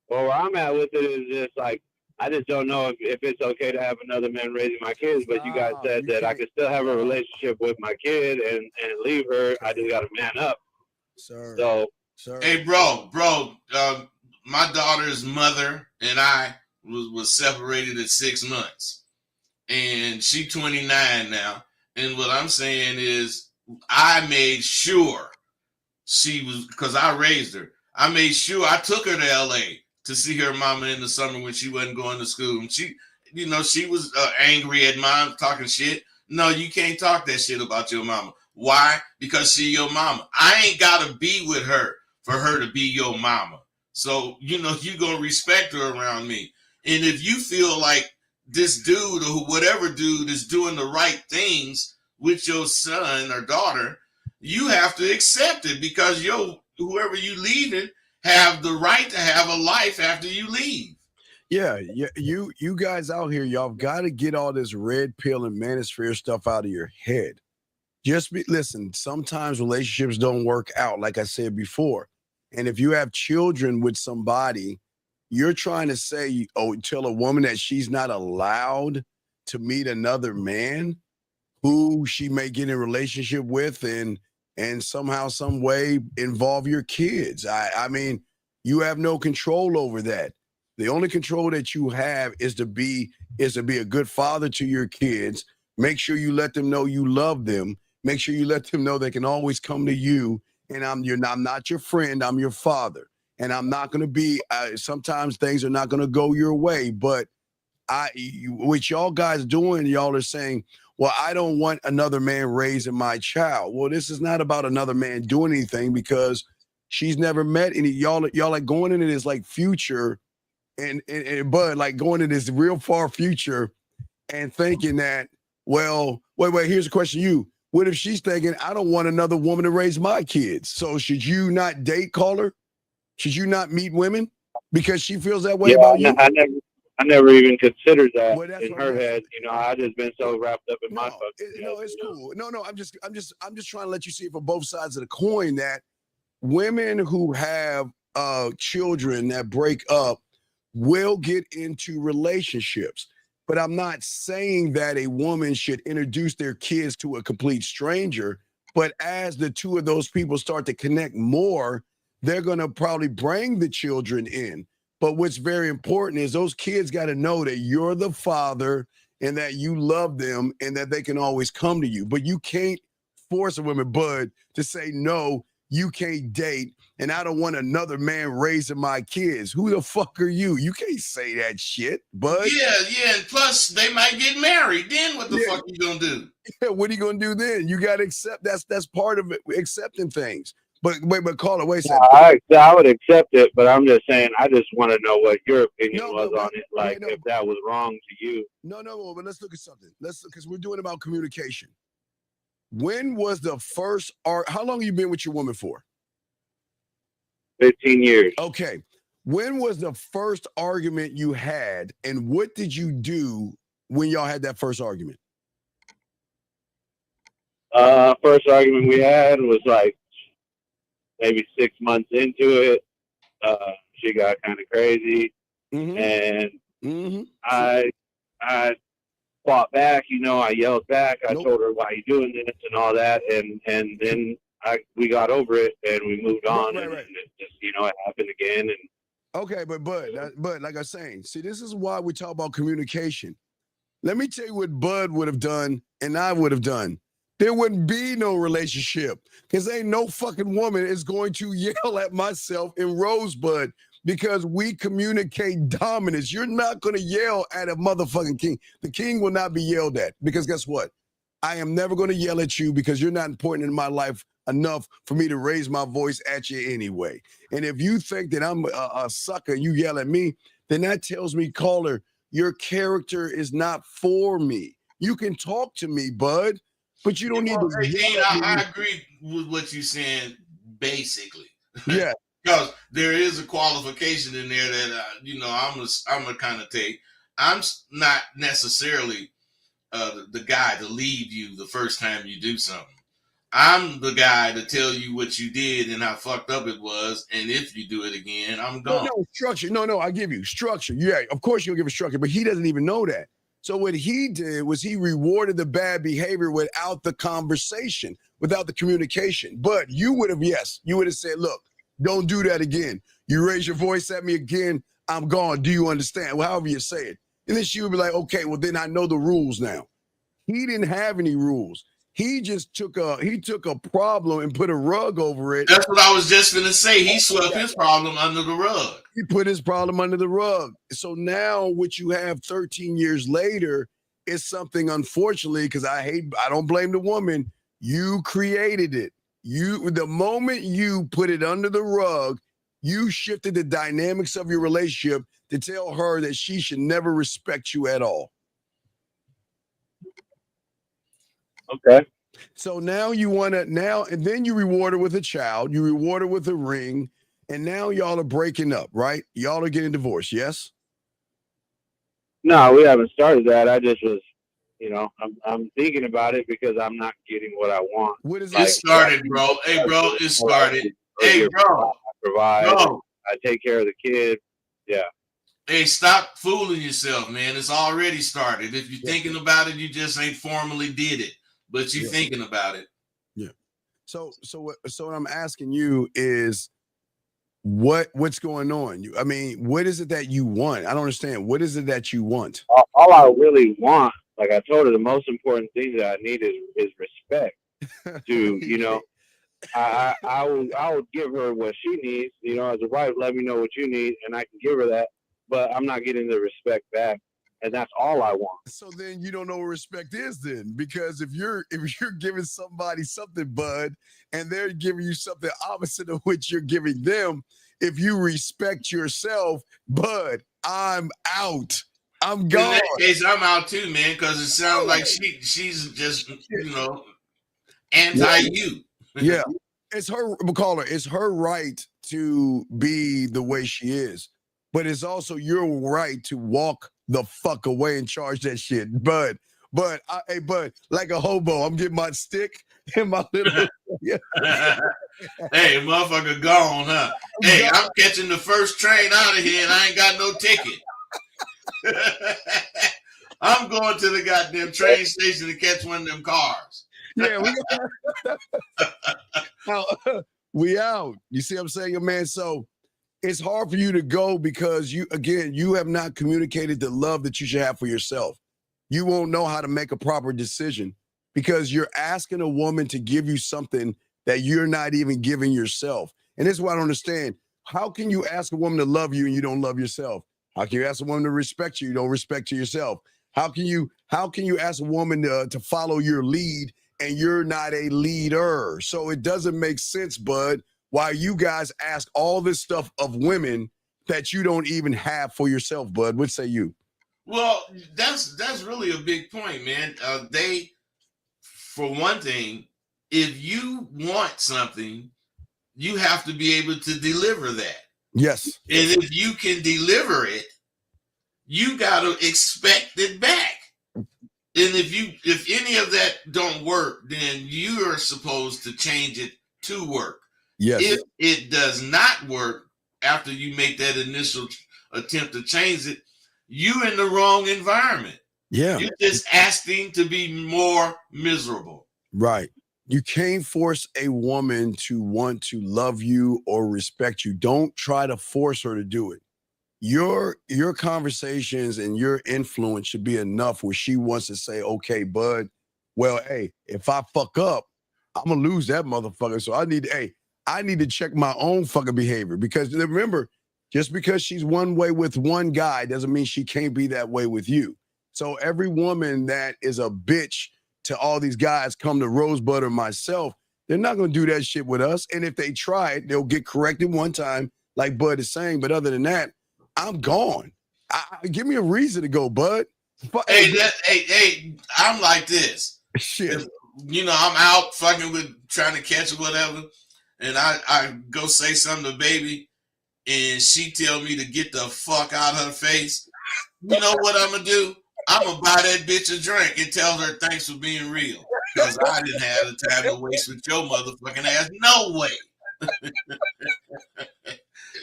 Well, where I'm at with it is just like, I just don't know if it's okay to have another man raising my kids, but you guys said that I could still have a relationship with my kid and leave her. I just got to man up. Sir. Hey, bro, my daughter's mother and I was separated at 6 months, and she's 29 now. And what I'm saying is, I made sure she was, because I raised her. I made sure I took her to LA to see her mama in the summer when she wasn't going to school. And she, you know, she was angry at mom talking shit. No, you can't talk that shit about your mama. Why? Because she your mama. I ain't got to be with her for her to be your mama. So, you know, you going to respect her around me. And if you feel like this dude or whatever dude is doing the right things with your son or daughter, you have to accept it because whoever you leaving have the right to have a life after you leave. Yeah, you guys out here, y'all got to get all this red pill and manosphere stuff out of your head. Listen, sometimes relationships don't work out, like I said before. And if you have children with somebody, you're trying to say, tell a woman that she's not allowed to meet another man who she may get in a relationship with and somehow, some way involve your kids. I mean, you have no control over that. The only control that you have is to be a good father to your kids. Make sure you let them know you love them. Make sure you let them know they can always come to you. And I'm not your friend. I'm your father. And I'm not going to be. Sometimes things are not going to go your way. But what y'all guys doing, y'all are saying, well, I don't want another man raising my child. Well, this is not about another man doing anything because she's never met any. Y'all like going into this like future. And Bud, like going into this real far future and thinking that, well, wait, here's a question to you. What if she's thinking, I don't want another woman to raise my kids? So should you not date caller? Should you not meet women? Because she feels that way about you? I never even considered that in her right. head. You know, I just been so wrapped up in my fucking No, it's cool. No, I'm just trying to let you see it from both sides of the coin that women who have children that break up will get into relationships. But I'm not saying that a woman should introduce their kids to a complete stranger. But as the two of those people start to connect more, they're going to probably bring the children in. But what's very important is those kids got to know that you're the father and that you love them and that they can always come to you. But you can't force a woman, Bud, to say, no, you can't date. And I don't want another man raising my kids. Who the fuck are you? You can't say that shit, Bud. Yeah. And plus, they might get married. Then what the fuck you gonna do? Yeah, what are you gonna do then? You gotta accept. That's part of it. Accepting things. But caller, wait a second. I would accept it, but I'm just saying, I just want to know what your opinion was on it. Like, if that was wrong to you. No, but let's look at something. Because we're doing about communication. When was the first how long have you been with your woman for? 15 years. Okay. When was the first argument you had, and what did you do when y'all had that first argument? First argument we had was like maybe 6 months into it. She got kind of crazy, and I fought back. You know, I yelled back. I told her, "Why are you doing this?" and all that, and then we got over it and we moved on, and it just, you know, it happened again. And okay, but like I was saying, see, this is why we talk about communication. Let me tell you what Bud would have done and I would have done. There wouldn't be no relationship because ain't no fucking woman is going to yell at myself in Rosebud because we communicate dominance. You're not going to yell at a motherfucking king. The king will not be yelled at because guess what? I am never going to yell at you because you're not important in my life enough for me to raise my voice at you anyway. And if you think that I'm a sucker and you yell at me, then that tells me, caller, your character is not for me. You can talk to me, Bud, but you don't need to. Dean, I agree with what you're saying, basically. Yeah. Because there is a qualification in there that, you know, I'm a kind of take. I'm not necessarily the guy to leave you the first time you do something. I'm the guy to tell you what you did and how fucked up it was. And if you do it again, I'm gone. No, structure. No, I give you structure. Yeah, of course you'll give a structure, but he doesn't even know that. So what he did was he rewarded the bad behavior without the conversation, without the communication. But you would have said, look, don't do that again. You raise your voice at me again, I'm gone. Do you understand? Well, however you say it. And then she would be like, okay, well, then I know the rules now. He didn't have any rules. He just took a problem and put a rug over it. That's what I was just going to say. He swept his problem under the rug. He put his problem under the rug. So now what you have 13 years later is something, unfortunately, because I don't blame the woman. You created it. The moment you put it under the rug, you shifted the dynamics of your relationship to tell her that she should never respect you at all. Okay. So now and then you reward her with a child, you reward her with a ring, and now y'all are breaking up, right? Y'all are getting divorced, yes? No, we haven't started that. I just was, you know, I'm thinking about it because I'm not getting what I want. What is it? It started, bro. Hey, bro, it started. Hey, bro. I provide. I take care of the kid. Yeah. Hey, stop fooling yourself, man. It's already started. If you're thinking about it, you just ain't formally did it, but you're thinking about it. Yeah. So what I'm asking you is what's going on? I mean, what is it that you want? I don't understand. What is it that you want? All I really want, like I told her, the most important thing that I need is respect. To, you know, I will give her what she needs. You know, as a wife, let me know what you need, and I can give her that. But I'm not getting the respect back, and that's all I want. So then you don't know what respect is, then, because if you're giving somebody something, bud, and they're giving you something opposite of what you're giving them, if you respect yourself, bud, I'm out. I'm gone. In that case, I'm out too, man, because it sounds like she's just, you know, anti-you. Yeah. It's her, McCullough, it's her right to be the way she is, but it's also your right to walk the fuck away and charge that shit. But like a hobo, I'm getting my stick and my little. Hey, motherfucker, gone, huh? Hey, I'm catching the first train out of here, and I ain't got no ticket. I'm going to the goddamn train station to catch one of them cars. Yeah, we out. You see what I'm saying, man? So it's hard for you to go because you have not communicated the love that you should have for yourself. You won't know how to make a proper decision because you're asking a woman to give you something that you're not even giving yourself. And this is what I don't understand. How can you ask a woman to love you and you don't love yourself? How can you ask a woman to respect you don't respect yourself? How can you ask a woman to follow your lead and you're not a leader? So it doesn't make sense, bud, why you guys ask all this stuff of women that you don't even have for yourself, bud. What say you? Well, that's really a big point, man. For one thing, if you want something, you have to be able to deliver that. Yes. And if you can deliver it, you got to expect it back. And if any of that don't work, then you are supposed to change it to work. Yes. If it does not work after you make that initial attempt to change it, you in the wrong environment. Yeah. You're just asking to be more miserable. Right. You can't force a woman to want to love you or respect you. Don't try to force her to do it. Your conversations and your influence should be enough where she wants to say, okay, bud, well, hey, if I fuck up, I'm gonna lose that motherfucker. So I need to check my own fucking behavior, because remember, just because she's one way with one guy doesn't mean she can't be that way with you. So every woman that is a bitch to all these guys come to Rosebud or myself, they're not gonna do that shit with us. And if they try it, they'll get corrected one time, like Bud is saying. But other than that, I'm gone. Give me a reason to go, Bud. Hey, I'm like this. Shit. If, you know, I'm out fucking with trying to catch or whatever, and I go say something to baby, and she tell me to get the fuck out of her face. You know what I'm gonna do? I'm gonna buy that bitch a drink and tell her thanks for being real, because I didn't have the time to waste with your motherfucking ass. No way.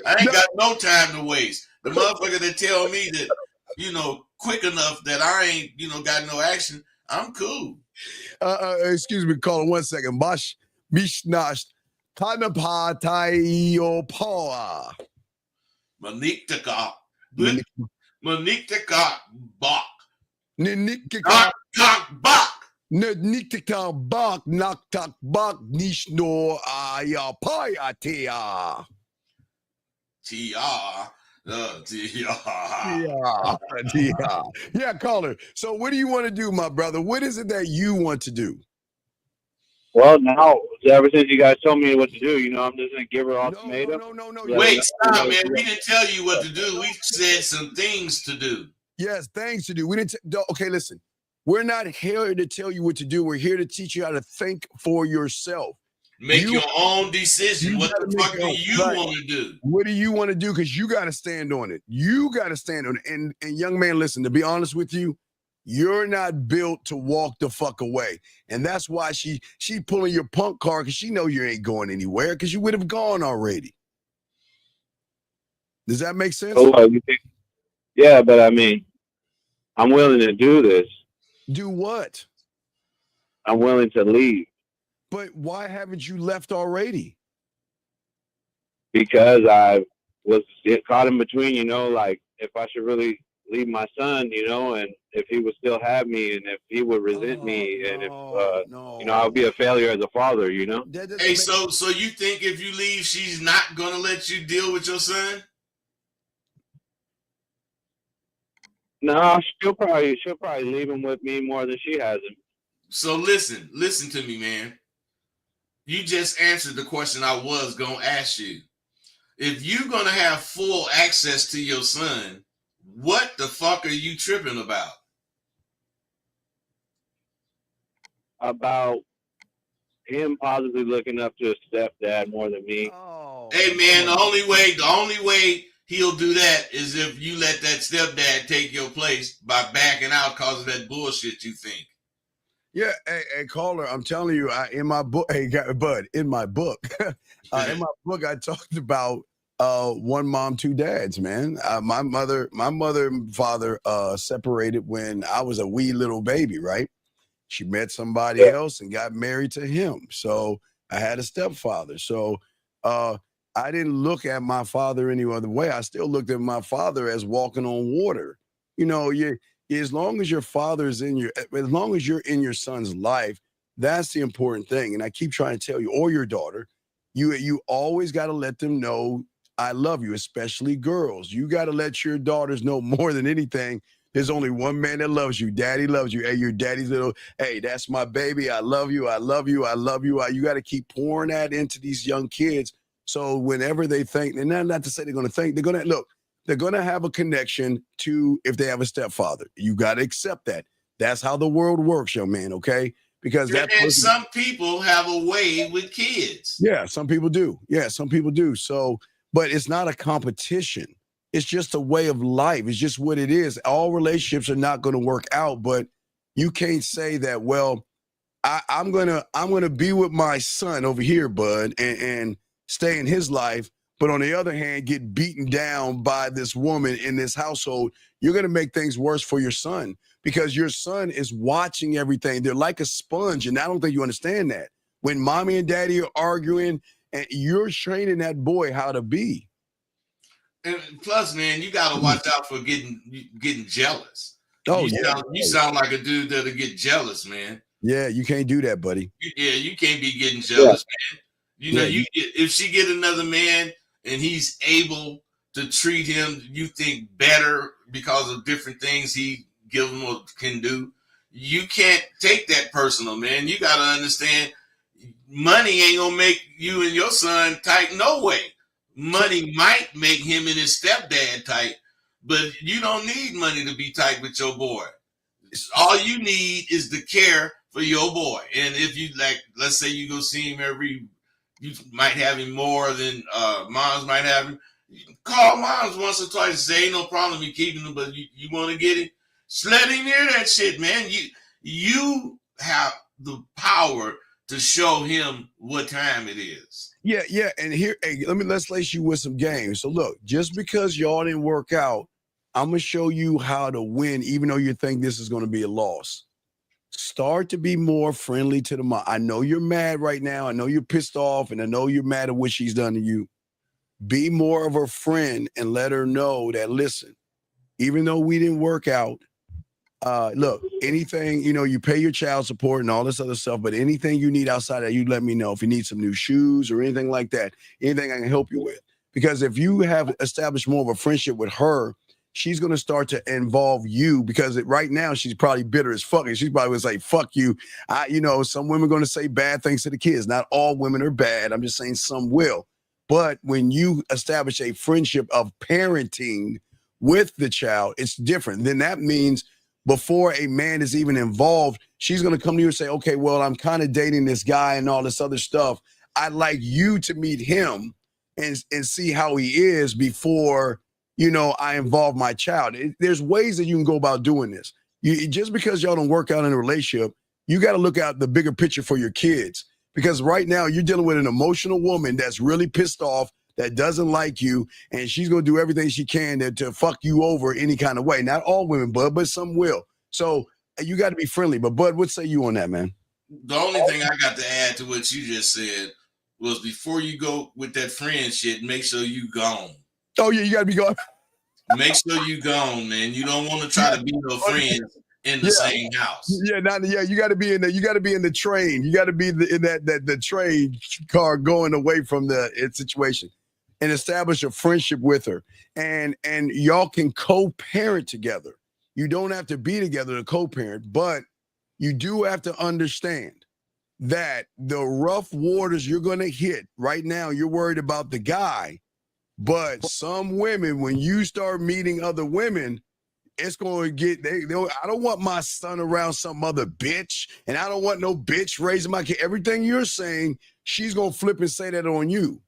I ain't got no time to waste. The motherfucker that tell me that, you know, quick enough that I ain't, you know, got no action, I'm cool. Excuse me, caller, 1 second. Bash Mishnash Tanapa Taio Pawa. Monique Taka Bach. Ninikika Bach. Niktika Bach Naktak Bach Nishno Ayapaya Tia. Yeah, caller. So what do you want to do, my brother? What is it that you want to do? Well, now, ever since you guys told me what to do, you know, I'm just going to give her ultimatum. No. Wait, stop, man. We didn't tell you what to do. We said some things to do. Yes, things to do. We didn't. Okay, listen. We're not here to tell you what to do. We're here to teach you how to think for yourself. Make your own decision. What the fuck do you want to do? What do you want to do? Because you got to stand on it. You got to stand on it. And young man, listen, to be honest with you, you're not built to walk the fuck away. And that's why she pulling your punk car, because she know you ain't going anywhere, because you would have gone already. Does that make sense? Oh, you think Yeah, but I mean, I'm willing to do this. Do what? I'm willing to leave But why haven't you left already? because I was caught in between, you know, like if I should really leave my son, you know, and if he would still have me and if he would resent me and if, you know, I'll be a failure as a father, you know? Hey, so you think if you leave, she's not going to let you deal with your son? No, she'll probably leave him with me more than she has him. So listen to me, man. You just answered the question I was going to ask you. If you're going to have full access to your son, what the fuck are you tripping about? About him possibly looking up to his stepdad more than me. Oh, hey man, the only way he'll do that is if you let that stepdad take your place by backing out because of that bullshit you think. Yeah, hey, caller, I'm telling you, in my book, Bud, in my book, I talked about one mom, two dads, man. My mother and father separated when I was a wee little baby, right? She met somebody else and got married to him. So I had a stepfather. So I didn't look at my father any other way. I still looked at my father as walking on water. You know, as long as your father's as long as you're in your son's life, that's the important thing. And I keep trying to tell you, or your daughter, you always got to let them know I love you, especially girls. You got to let your daughters know more than anything. There's only one man that loves you. Daddy loves you. Hey, your daddy's little, hey, that's my baby. I love you. I love you. I love you. You got to keep pouring that into these young kids. So whenever they think, and not to say they're going to think, they're going to have a connection to if they have a stepfather. You got to accept that. That's how the world works, young man, okay? Because some people have a way with kids. Yeah, some people do. Yeah, some people do. So, but it's not a competition. It's just a way of life. It's just what it is. All relationships are not going to work out, but you can't say that, well, I'm gonna be with my son over here, bud, and stay in his life. But on the other hand, get beaten down by this woman in this household. You're gonna make things worse for your son because your son is watching everything. They're like a sponge, and I don't think you understand that. When mommy and daddy are arguing, and you're training that boy how to be. And plus, man, you gotta watch out for getting jealous. Oh, you sound like a dude that'll get jealous, man. Yeah, you can't do that, buddy. You can't be getting jealous, man. You know, if she get another man and he's able to treat him, you think better because of different things he give him or can do. You can't take that personal, man. You gotta understand, money ain't gonna make you and your son tight no way. Money might make him and his stepdad tight, but you don't need money to be tight with your boy. All you need is the care for your boy. And if you like, let's say you go see him you might have him more than moms might have him. You can call moms once or twice and say, ain't no problem you keeping him, but you want to get him. Just let him hear that shit, man. You have the power to show him what time it is. Yeah. And here, hey, let's lace you with some games. So look, just because y'all didn't work out, I'm gonna show you how to win, even though you think this is gonna be a loss. Start to be more friendly to the mom. I know you're mad right now. I know you're pissed off, and I know you're mad at what she's done to you. Be more of her friend and let her know that, listen, even though we didn't work out, look, anything, you pay your child support and all this other stuff, but anything you need outside of that, you let me know. If you need some new shoes or anything like that, anything I can help you with. Because if you have established more of a friendship with her, she's going to start to involve you, because right now she's probably bitter as fuck. And she's probably going to say, fuck you. Some women are going to say bad things to the kids. Not all women are bad. I'm just saying some will. But when you establish a friendship of parenting with the child, it's different. Then that means before a man is even involved, she's going to come to you and say, okay, well, I'm kind of dating this guy and all this other stuff. I'd like you to meet him and see how he is before, I involve my child. There's ways that you can go about doing this. Just because y'all don't work out in a relationship, you got to look at the bigger picture for your kids. Because right now you're dealing with an emotional woman that's really pissed off, that doesn't like you, and she's gonna do everything she can to fuck you over any kind of way. Not all women, Bud, but some will. So you got to be friendly. But Bud, what say you on that, man? The only thing I got to add to what you just said was before you go with that friend shit, make sure you gone. Oh yeah, you got to be gone. Make sure you gone, man. You don't want to try to be no friends in the same house. Yeah, you got to be in the train. You got to be in the train car going away from the situation, and establish a friendship with her, and y'all can co-parent together. You don't have to be together to co-parent, but you do have to understand that the rough waters you're going to hit right now, you're worried about the guy, but some women, when you start meeting other women, it's going to get, I don't want my son around some other bitch, and I don't want no bitch raising my kid. Everything you're saying, she's going to flip and say that on you.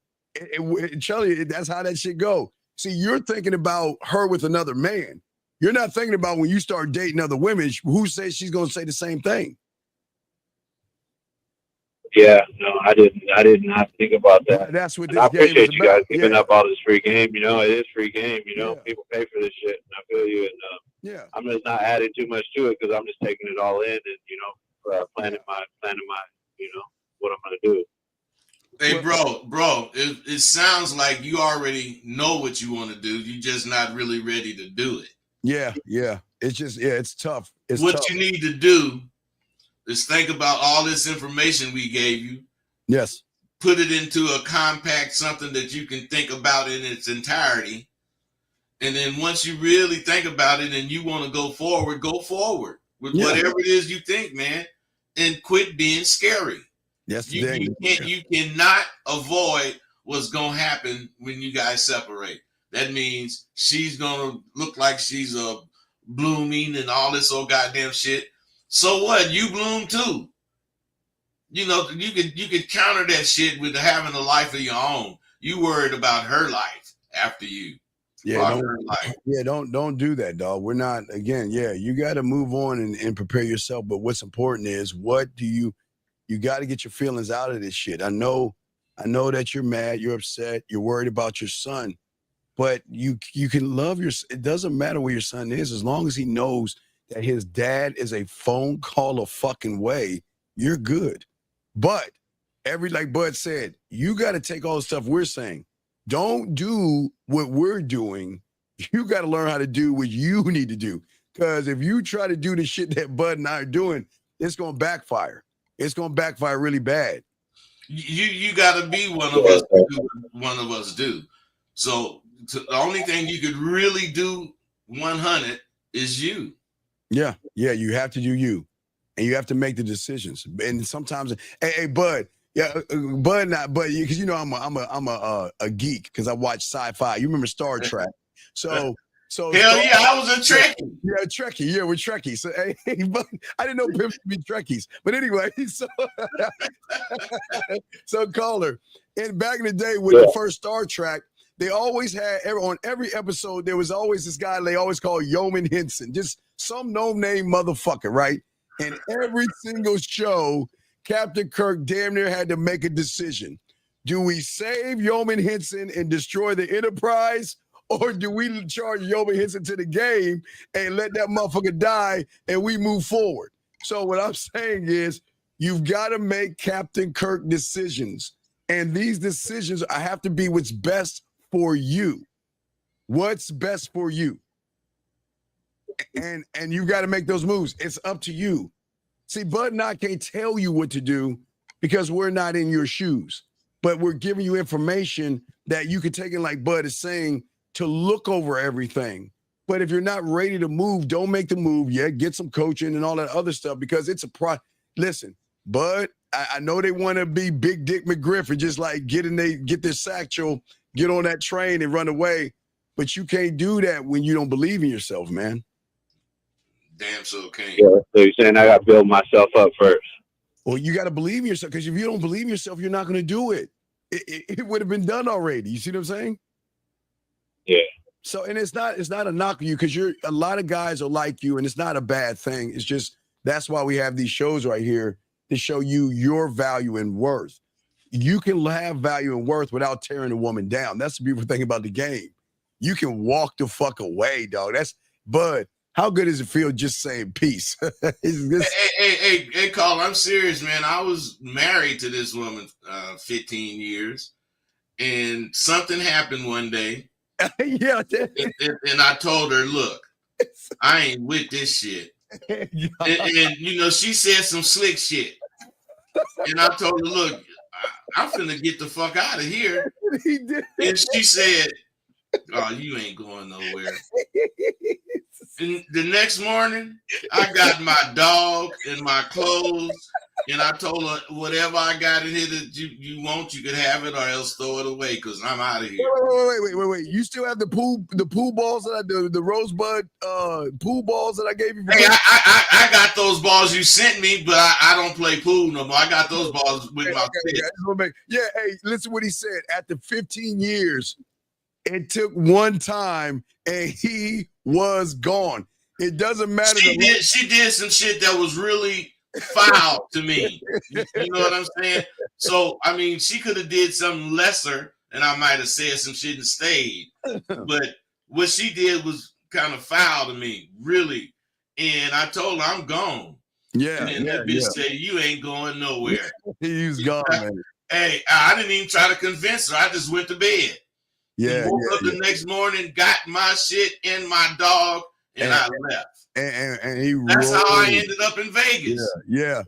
Charlie, that's how that shit go. See, you're thinking about her with another man. You're not thinking about when you start dating other women, who says she's going to say the same thing? Yeah, no, I did not think about that. That's what this I game appreciate is you guys about. giving up all this free game. You know, it is free game. You know, Yeah. people pay for this shit, and I feel you. And Yeah. I'm just not adding too much to it because I'm just taking it all in and planning my what I'm gonna do. Hey, bro, it sounds like you already know what you want to do. You're just not really ready to do it. Yeah. It's just, it's tough. It's what tough. you need to do is think about all this information we gave you. Yes. Put it into a compact, something that you can think about in its entirety. And then once you really think about it and you want to go forward with whatever it is you think, man, and quit being scary. Yes, you cannot avoid what's going to happen when you guys separate. That means she's going to look like she's blooming and all this old goddamn shit. So what? You bloom too. You know, you could counter that shit with having a life of your own. You worried about her life after you. Yeah, don't do that, dog. We're not, again, you got to move on and prepare yourself. But what's important is you got to get your feelings out of this shit. I know that you're mad, you're upset, you're worried about your son, but you can love it doesn't matter where your son is, as long as he knows that his dad is a phone call a fucking way, you're good. But like Bud said, you got to take all the stuff we're saying. Don't do what we're doing. You got to learn how to do what you need to do. Because if you try to do the shit that Bud and I are doing, it's going to backfire. It's going to backfire really bad. You got to be one of us to do what one of us do. So the only thing you could really do 100 is you. Yeah, you have to do you. And you have to make the decisions. And sometimes, hey, Bud, Bud, because you know I'm a geek because I watch sci-fi. You remember Star Trek? So hell yeah, I was a Trekkie. Yeah, Trekkie. Yeah, we're Trekkie. So hey, but I didn't know Pimp to be Trekkies. But anyway, so caller. And back in the day with the first Star Trek, they always had on every episode there was always this guy they always called Yeoman Henson, just some no-name motherfucker, right? And every single show, Captain Kirk damn near had to make a decision. Do we save Yeoman Henson and destroy the Enterprise? Or do we charge Yeoman Henson to the game and let that motherfucker die and we move forward? So what I'm saying is you've got to make Captain Kirk decisions. And these decisions have to be what's best for you. What's best for you? And you got to make those moves. It's up to you. See, Bud and I can't tell you what to do because we're not in your shoes. But we're giving you information that you can take in, like Bud is saying, to look over everything. But if you're not ready to move, don't make the move yet. Get some coaching and all that other stuff because it's a Listen, Bud, I know they want to be Big Dick McGriff and just like get their satchel, get on that train and run away. But you can't do that when you don't believe in yourself, man. Damn so can't. Yeah, so you're saying I got to build myself up first. Well, you got to believe in yourself because if you don't believe in yourself, you're not going to do it. It would have been done already. You see what I'm saying? Yeah. So, and it's not a knock on you because a lot of guys are like you and it's not a bad thing. It's just, that's why we have these shows right here to show you your value and worth. you can have value and worth without tearing a woman down. That's the beautiful thing about the game. You can walk the fuck away, dog. But how good does it feel just saying peace? Hey, Carl, I'm serious, man. I was married to this woman 15 years, and something happened one day. Yeah. And I told her, look, I ain't with this shit. And you know, she said some slick shit. And I told her, look, I'm finna get the fuck out of here. He did. And she said, oh, you ain't going nowhere. And the next morning, I got my dog and my clothes, and I told her, whatever I got in here that you want, you can have it, or else throw it away, because I'm out of here. Wait. You still have the pool balls that the rosebud pool balls that I gave you? Hey, I got those balls you sent me, but I don't play pool no more. I got those balls with my kid. Yeah, hey, listen what he said. After 15 years, it took one time, and he was gone. It doesn't matter. She did some shit that was really foul to me. You know what I'm saying? So, I mean, she could have did something lesser, and I might have said some shit and stayed. But what she did was kind of foul to me, really. And I told her, I'm gone. Yeah. And then that bitch said, you ain't going nowhere. He's gone, man. Hey, I didn't even try to convince her. I just went to bed. Yeah. Woke up the next morning, got my shit and my dog, and I left. And that's how I ended up in Vegas. Yeah.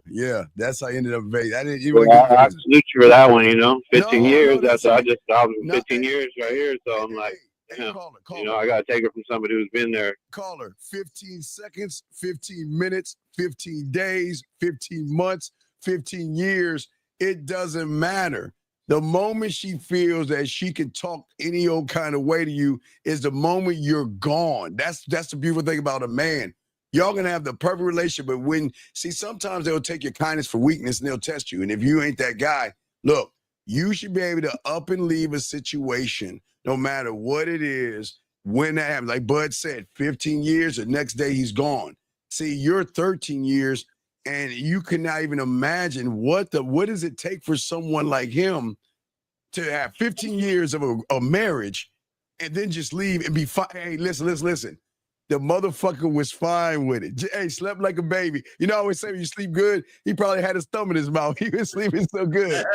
That's how I ended up in Vegas. I didn't even. Well, I salute you for that one. 15 years. That's I was 15 years right here. So I'm like, caller. I gotta take it from somebody who's been there. Caller, 15 seconds, 15 minutes, 15 days, 15 months, 15 years. It doesn't matter. The moment she feels that she can talk any old kind of way to you is the moment you're gone. That's the beautiful thing about a man. Y'all gonna have the perfect relationship, but sometimes they'll take your kindness for weakness and they'll test you. And if you ain't that guy, look, you should be able to up and leave a situation, no matter what it is, when that happens. Like Bud said, 15 years, the next day he's gone. See, you're 13 years, and you cannot even imagine what does it take for someone like him to have 15 years of a marriage and then just leave and be fine. Hey, listen. The motherfucker was fine with it. Hey, slept like a baby. You know, I always say when you sleep good, he probably had his thumb in his mouth. He was sleeping so good.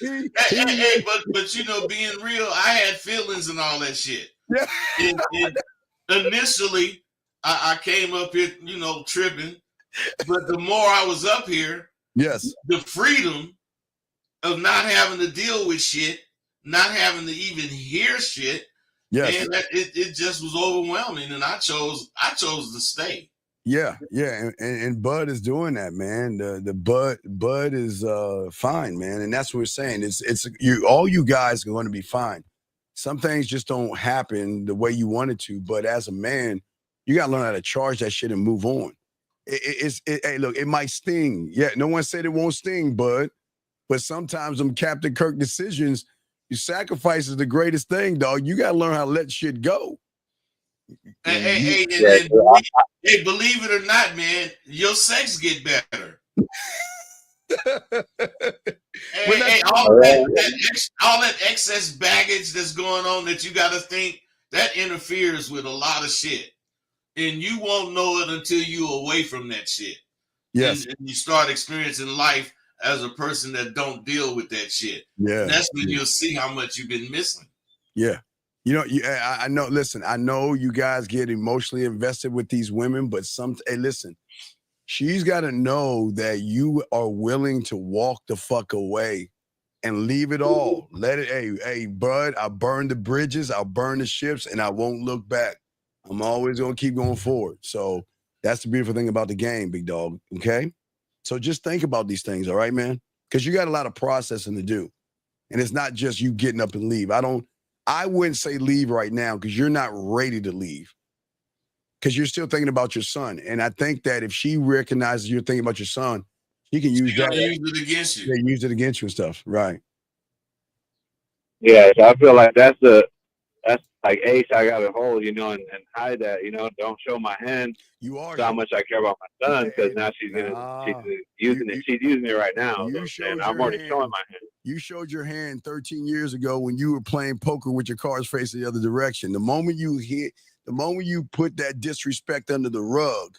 But you know, being real, I had feelings and all that shit. Yeah. And initially, I came up here, tripping. But the more I was up here, yes, the freedom of not having to deal with shit, not having to even hear shit. Yes. And it just was overwhelming, and I chose to stay. Yeah, and Bud is doing that, man. The Bud is fine, man, and that's what we're saying. It's all you guys are going to be fine. Some things just don't happen the way you want it to, but as a man, you got to learn how to charge that shit and move on. Hey, look, it might sting. Yeah, no one said it won't sting, Bud, but sometimes them Captain Kirk decisions. Your sacrifice is the greatest thing, dog. You got to learn how to let shit go. Hey, believe it or not, man, your sex get better. All that excess baggage that's going on that you got to think, that interferes with a lot of shit. And you won't know it until you're away from that shit. Yes. And you start experiencing life as a person that don't deal with that shit. Yeah. And that's when you'll see how much you've been missing. Yeah. I know, listen, I know you guys get emotionally invested with these women, but listen, she's got to know that you are willing to walk the fuck away and leave it all. Let it, hey, Bud, I'll burn the bridges, I'll burn the ships, and I won't look back. I'm always going to keep going forward. So that's the beautiful thing about the game, big dog. Okay? So just think about these things, all right, man? Because you got a lot of processing to do. And it's not just you getting up and leave. I wouldn't say leave right now because you're not ready to leave. Because you're still thinking about your son. And I think that if she recognizes you're thinking about your son, she can use that. Use it against you. They use it against you and stuff. Right. Yeah, so I feel like that's like Ace, I got to hold, and hide that, don't show my hand. You are how much I care about my son, because now she's using it. She's using it right now. You showed I'm already showing my hand. You showed your hand 13 years ago when you were playing poker with your cards facing the other direction. The moment you put that disrespect under the rug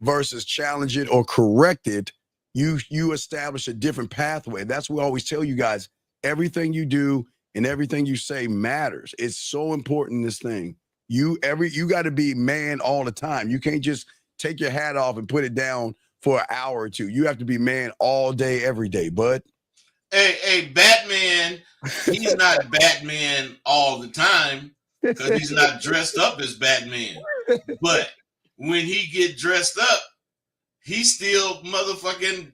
versus challenge it or correct it, you establish a different pathway. That's what I always tell you guys. Everything you do and everything you say matters. It's so important, this thing. You got to be man all the time. You can't just take your hat off and put it down for an hour or two. You have to be man all day, every day, bud. Hey, Batman, he's not Batman all the time because he's not dressed up as Batman. But when he get dressed up, he's still motherfucking,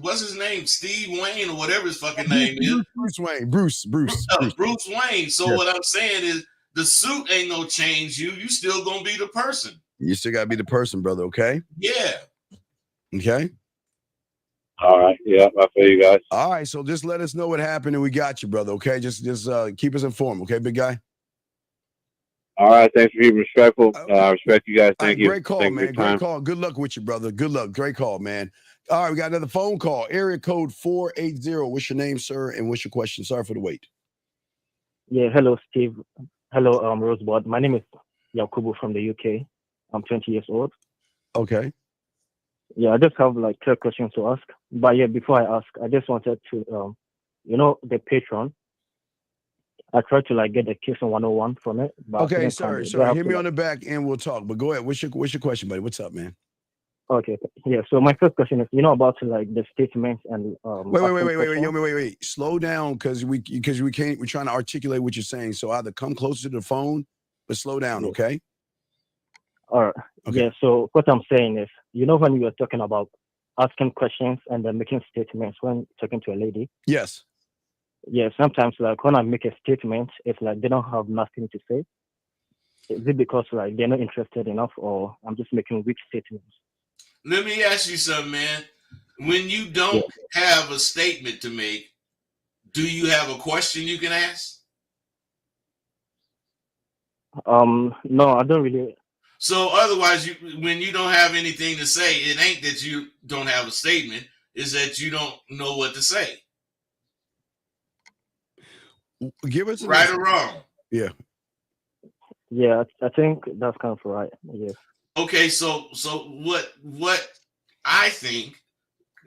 what's his name? Steve Wayne or whatever his fucking name is. Bruce Wayne. Bruce Wayne. So yes. what I'm saying is the suit ain't no change you still gonna be the person. You still gotta be the person, brother, okay? Yeah. Okay. All right. Yeah, I feel you guys. All right, so just let us know what happened and we got you, brother, okay? Just keep us informed, okay, big guy? All right, thanks for being respectful. I respect you guys. Thank you. Great call, man. Great call. Good luck with you, brother. Good luck. Great call, man. All right, we got another phone call. Area code 480. What's your name, sir? And what's your question? Sorry for the wait. Yeah, hello, Steve. Hello, Rosebud. My name is Yakubu from the UK. I'm 20 years old. Okay. Yeah, I just have like 3 questions to ask. But yeah, before I ask, I just wanted to, the Patreon. I tried to like get the Kiss 101 from it. But okay, sorry. Hit me on the back and we'll talk. But go ahead. What's your question, buddy? What's up, man? Okay. Yeah. So my first question is, about like the statements and wait. Slow down because we can't. We're trying to articulate what you're saying. So either come closer to the phone, but slow down. Yeah. Okay. All right. Okay. Yeah. So what I'm saying is, when you were talking about asking questions and then making statements when talking to a lady. Yes. Yeah, sometimes like when I make a statement, it's like they don't have nothing to say. Is it because like they're not interested enough, or I'm just making weak statements? Let me ask you something, man. When you don't have a statement to make, do you have a question you can ask? No, I don't really. So otherwise, when you don't have anything to say, it ain't that you don't have a statement, it's that you don't know what to say. Give us right or wrong. Yeah. Yeah, I think that's kind of right. Yeah. Okay, so what I think,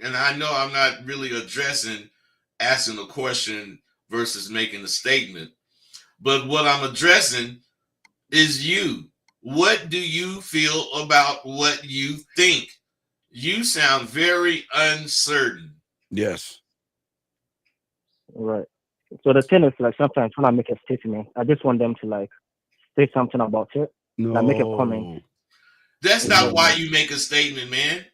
and I know I'm not really asking a question versus making a statement, but what I'm addressing is you. What do you feel about what you think? You sound very uncertain. Yes. Right. So the thing is, like, sometimes when I make a statement, I just want them to like say something about it. No. Like make a comment. That's not why you make a statement, man.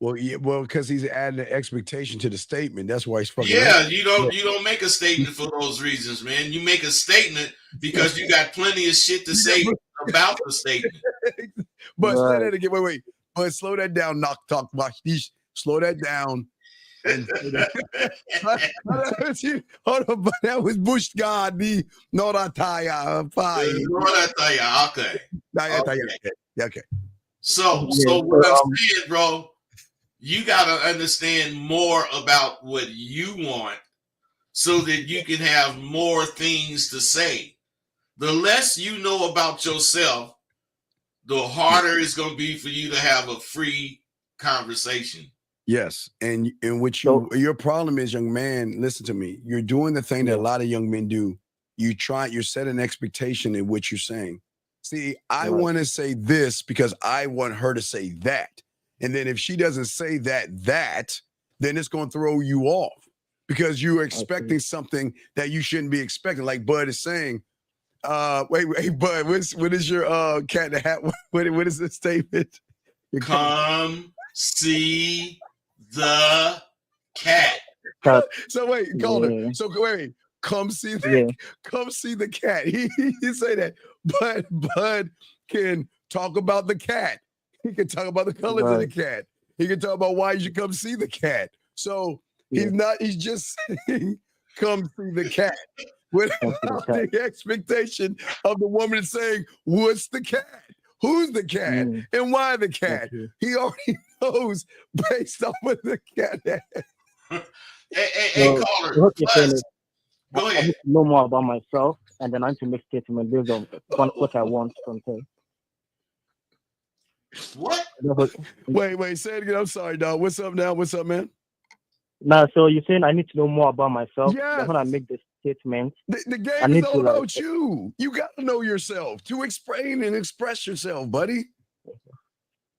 Well, yeah, because he's adding an expectation to the statement. That's why he's fucking. Yeah, you don't make a statement for those reasons, man. You make a statement because you got plenty of shit to say about the statement. But say that again. Wait. But slow that down. Talk. Slow that down. And hold on, but that was Bush God. The Norataya fire. Okay. So what I'm saying, bro, you gotta understand more about what you want so that you can have more things to say. The less you know about yourself, the harder it's gonna be for you to have a free conversation. Yes, and your problem is, young man, listen to me. You're doing the thing that a lot of young men do. You're setting an expectation in what you're saying. See, I want to say this because I want her to say that. And then if she doesn't say that, then it's going to throw you off because you're expecting something that you shouldn't be expecting. Like Bud is saying, wait, Bud, what is your cat in the hat? What is the statement? Come see the cat. So wait, Calder. So wait, come see the cat. He say that, but Bud can talk about the cat. He can talk about the colors of the cat. He can talk about why you should come see the cat. So he's just saying, come see the cat. without the expectation of the woman saying, what's the cat? Who's the cat? And why the cat? He already knows based on what the cat has. Hey, caller. Go ahead. I need to know more about myself, and then I need to make statement based on what I want from her. What? Wait, say it again. I'm sorry, dog. What's up now? What's up, man? Now, so you're saying I need to know more about myself. Yes. Then when I make this statement, the game is all about you. You got to know yourself to explain and express yourself, buddy.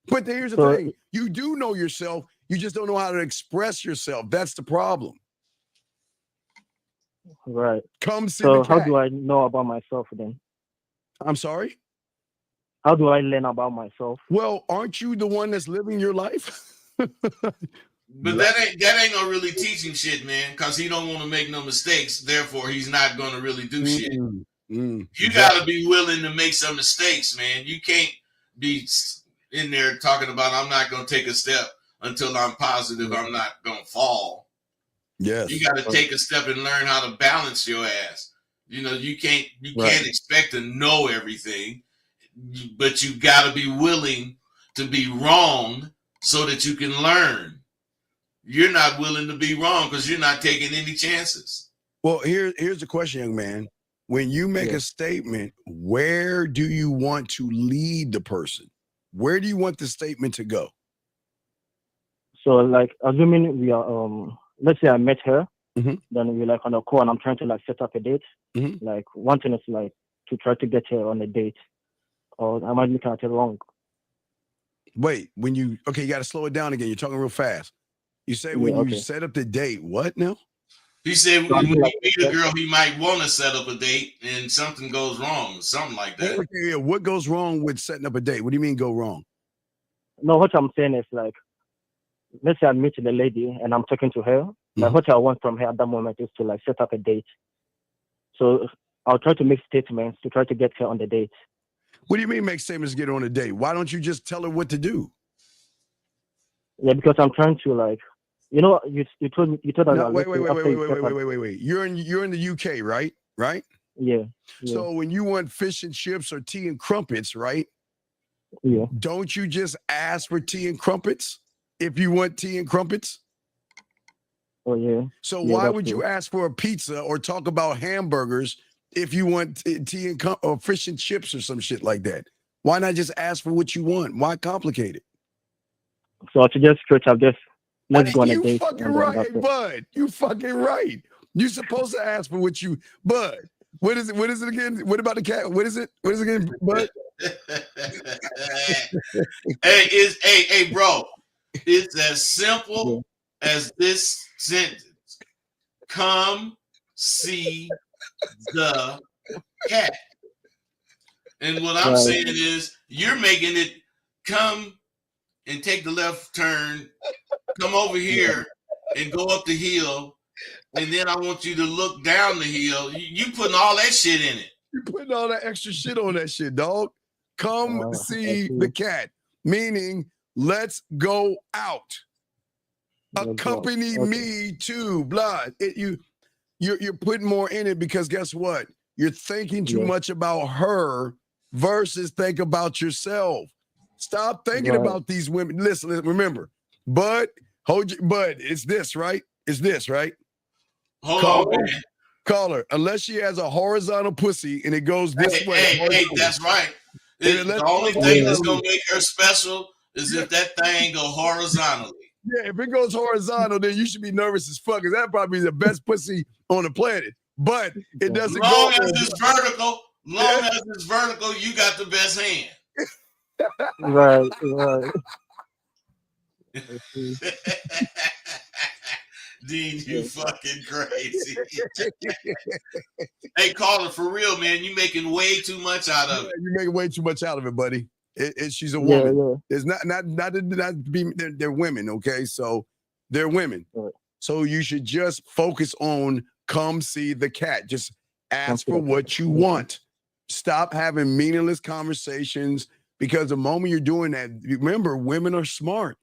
But here's the thing. You do know yourself. You just don't know how to express yourself. That's the problem. Right. Come see the cat. How do I know about myself then? I'm sorry? How do I learn about myself? Well, aren't you the one that's living your life? But that ain't gonna really teach him shit, man, because he don't want to make no mistakes. Therefore, he's not gonna really do shit. You gotta be willing to make some mistakes, man. You can't be in there talking about I'm not gonna take a step until I'm positive I'm not gonna fall. Yes. You gotta take a step and learn how to balance your ass. You know, you can't expect to know everything, but you gotta be willing to be wrong so that you can learn. You're not willing to be wrong because you're not taking any chances. Well, here's the question, young man. When you make a statement, where do you want to lead the person? Where do you want the statement to go? So, like, assuming we are, let's say I met her, then we're like on a call and I'm trying to like set up a date. Like, one thing is like to try to get her on a date, or am I looking at it wrong? Wait, you got to slow it down again. You're talking real fast. You say when you set up the date, what now? He said when you meet a girl, he might want to set up a date and something goes wrong, something like that. Okay, what goes wrong with setting up a date? What do you mean go wrong? No, what I'm saying is like, let's say I meet the lady and I'm talking to her. Like what I want from her at that moment is to like set up a date. So I'll try to make statements to try to get her on the date. What do you mean make statements to get her on a date? Why don't you just tell her what to do? Yeah, because I'm trying to like, you know, you told us. No, wait. You're in the UK, right? Right? Yeah. So when you want fish and chips or tea and crumpets, right? Yeah. Don't you just ask for tea and crumpets if you want tea and crumpets? Oh yeah. So why would you ask for a pizza or talk about hamburgers if you want tea and or fish and chips or some shit like that? Why not just ask for what you want? Why complicate it? So to just straight up, just let's go on a date. You fucking right, bud. You fucking right. You're supposed to ask for what you, bud. What is it? What is it again? What about the cat? What is it? What is it again, bud? hey, bro. It's as simple as this sentence. Come see the cat. And what I'm saying is you're making it come and take the left turn, come over here and go up the hill. And then I want you to look down the hill. You putting all that shit in it. You're putting all that extra shit on that shit, dog. Come see the cat. Meaning, let's go out. Accompany me to blah. You're putting more in it because guess what? You're thinking too much about her versus think about yourself. Stop thinking about these women. Listen, remember, Bud, it's this, right? It's this, right? Hold on, man. Call her. Unless she has a horizontal pussy and it goes this way. Hey, that's right. The only thing that's going to make her special is if that thing go horizontally. Yeah, if it goes horizontal, then you should be nervous as fuck, because that probably is the best pussy on the planet. But it doesn't long as it's vertical, you got the best hand. Right. Dean, you fucking crazy. Hey, caller, for real, man, you making way too much out of it. You're making way too much out of it, buddy. She's a woman. Yeah. It's they're women, okay? So they're women. Right. So you should just focus on come see the cat. Just ask for what you want. Stop having meaningless conversations, because the moment you're doing that, remember, women are smart.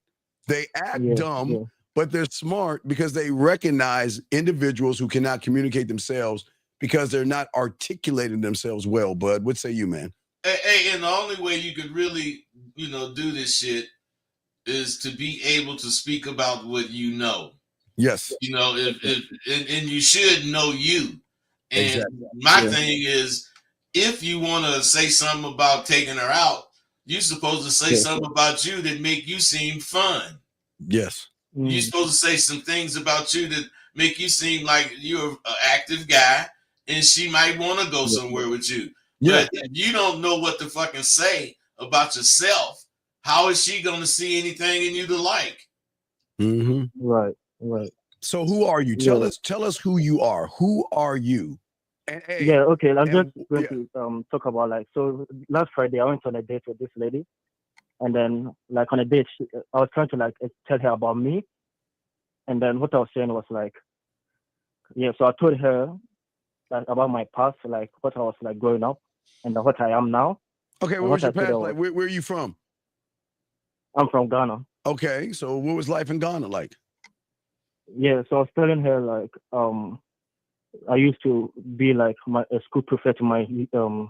They act dumb, but they're smart because they recognize individuals who cannot communicate themselves because they're not articulating themselves well. Bud, what say you, man? Hey, and the only way you could really, do this shit is to be able to speak about what you know. Yes. And you should know you. And exactly. my thing is, if you want to say something about taking her out, you're supposed to say something about you that make you seem fun. Yes. You're supposed to say some things about you that make you seem like you're an active guy and she might want to go somewhere with you. Yeah. But if you don't know what to fucking say about yourself, how is she going to see anything in you to like? Mm-hmm. Right. So who are you? Tell us who you are. Who are you? And, okay. I'm just going to talk about so last Friday I went on a date with this lady, and then on a date I was trying to tell her about me, and then what I was saying was so I told her about my past, what I was growing up, and what I am now. Okay, what was your past like? Where are you from? I'm from Ghana. Okay, so what was life in Ghana like? Yeah, so I was telling her I used to be a school prefect in my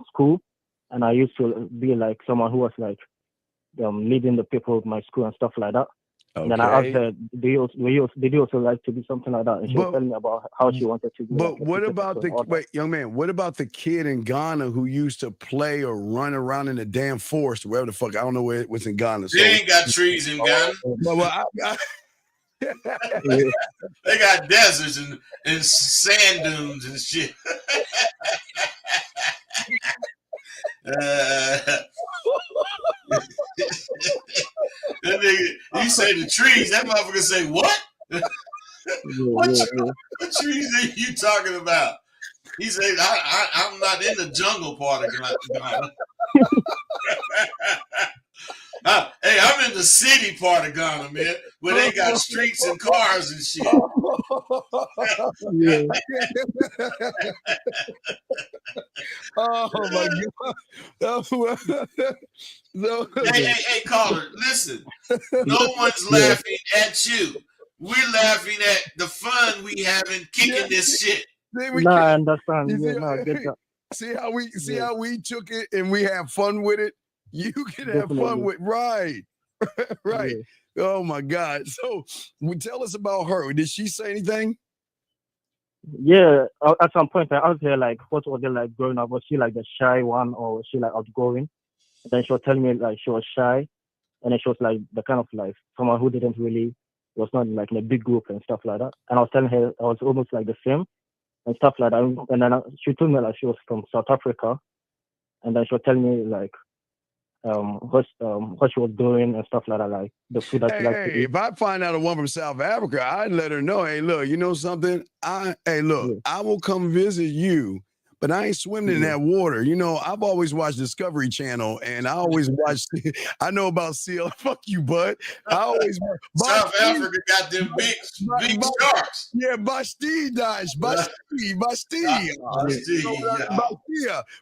school, and I used to be someone who was leading the people of my school and stuff like that. Okay. And then I asked her, did you also like to be something like that? And she was telling me about how she wanted to be. But what about young man, what about the kid in Ghana who used to play or run around in the damn forest, wherever the fuck, I don't know what's in Ghana. They ain't got trees in Ghana. They got deserts and sand dunes and shit. You say the trees, that motherfucker say what? What trees are you talking about? He said, I'm not in the jungle part of Ghana. Hey, I'm in the city part of Ghana, man, where they got streets and cars and shit. Oh my God. Hey, caller, listen. No one's laughing at you. We're laughing at the fun we have in kicking this shit. I understand. See how we took it and we have fun with it? You can have fun with right. Right. Yeah. Oh my God. So tell us about her. Did she say anything? Yeah, at some point I asked her what was it growing up? Was she the shy one, or was she outgoing? And then she was telling me she was shy, and then she was the kind of someone who didn't really was not in a big group and stuff like that. And I was telling her I was almost the same and stuff like that. And then she told me she was from South Africa, and then she was telling me what she was doing and stuff like that, the food that she likes to eat. If I find out a woman from South Africa, I'd let her know, hey, look, you know something? I will come visit you, but I ain't swimming in that water. I've always watched Discovery Channel, and I always watch, I know about seal. Fuck you, bud. I always South Africa got them big sharks. Yeah, Bastille.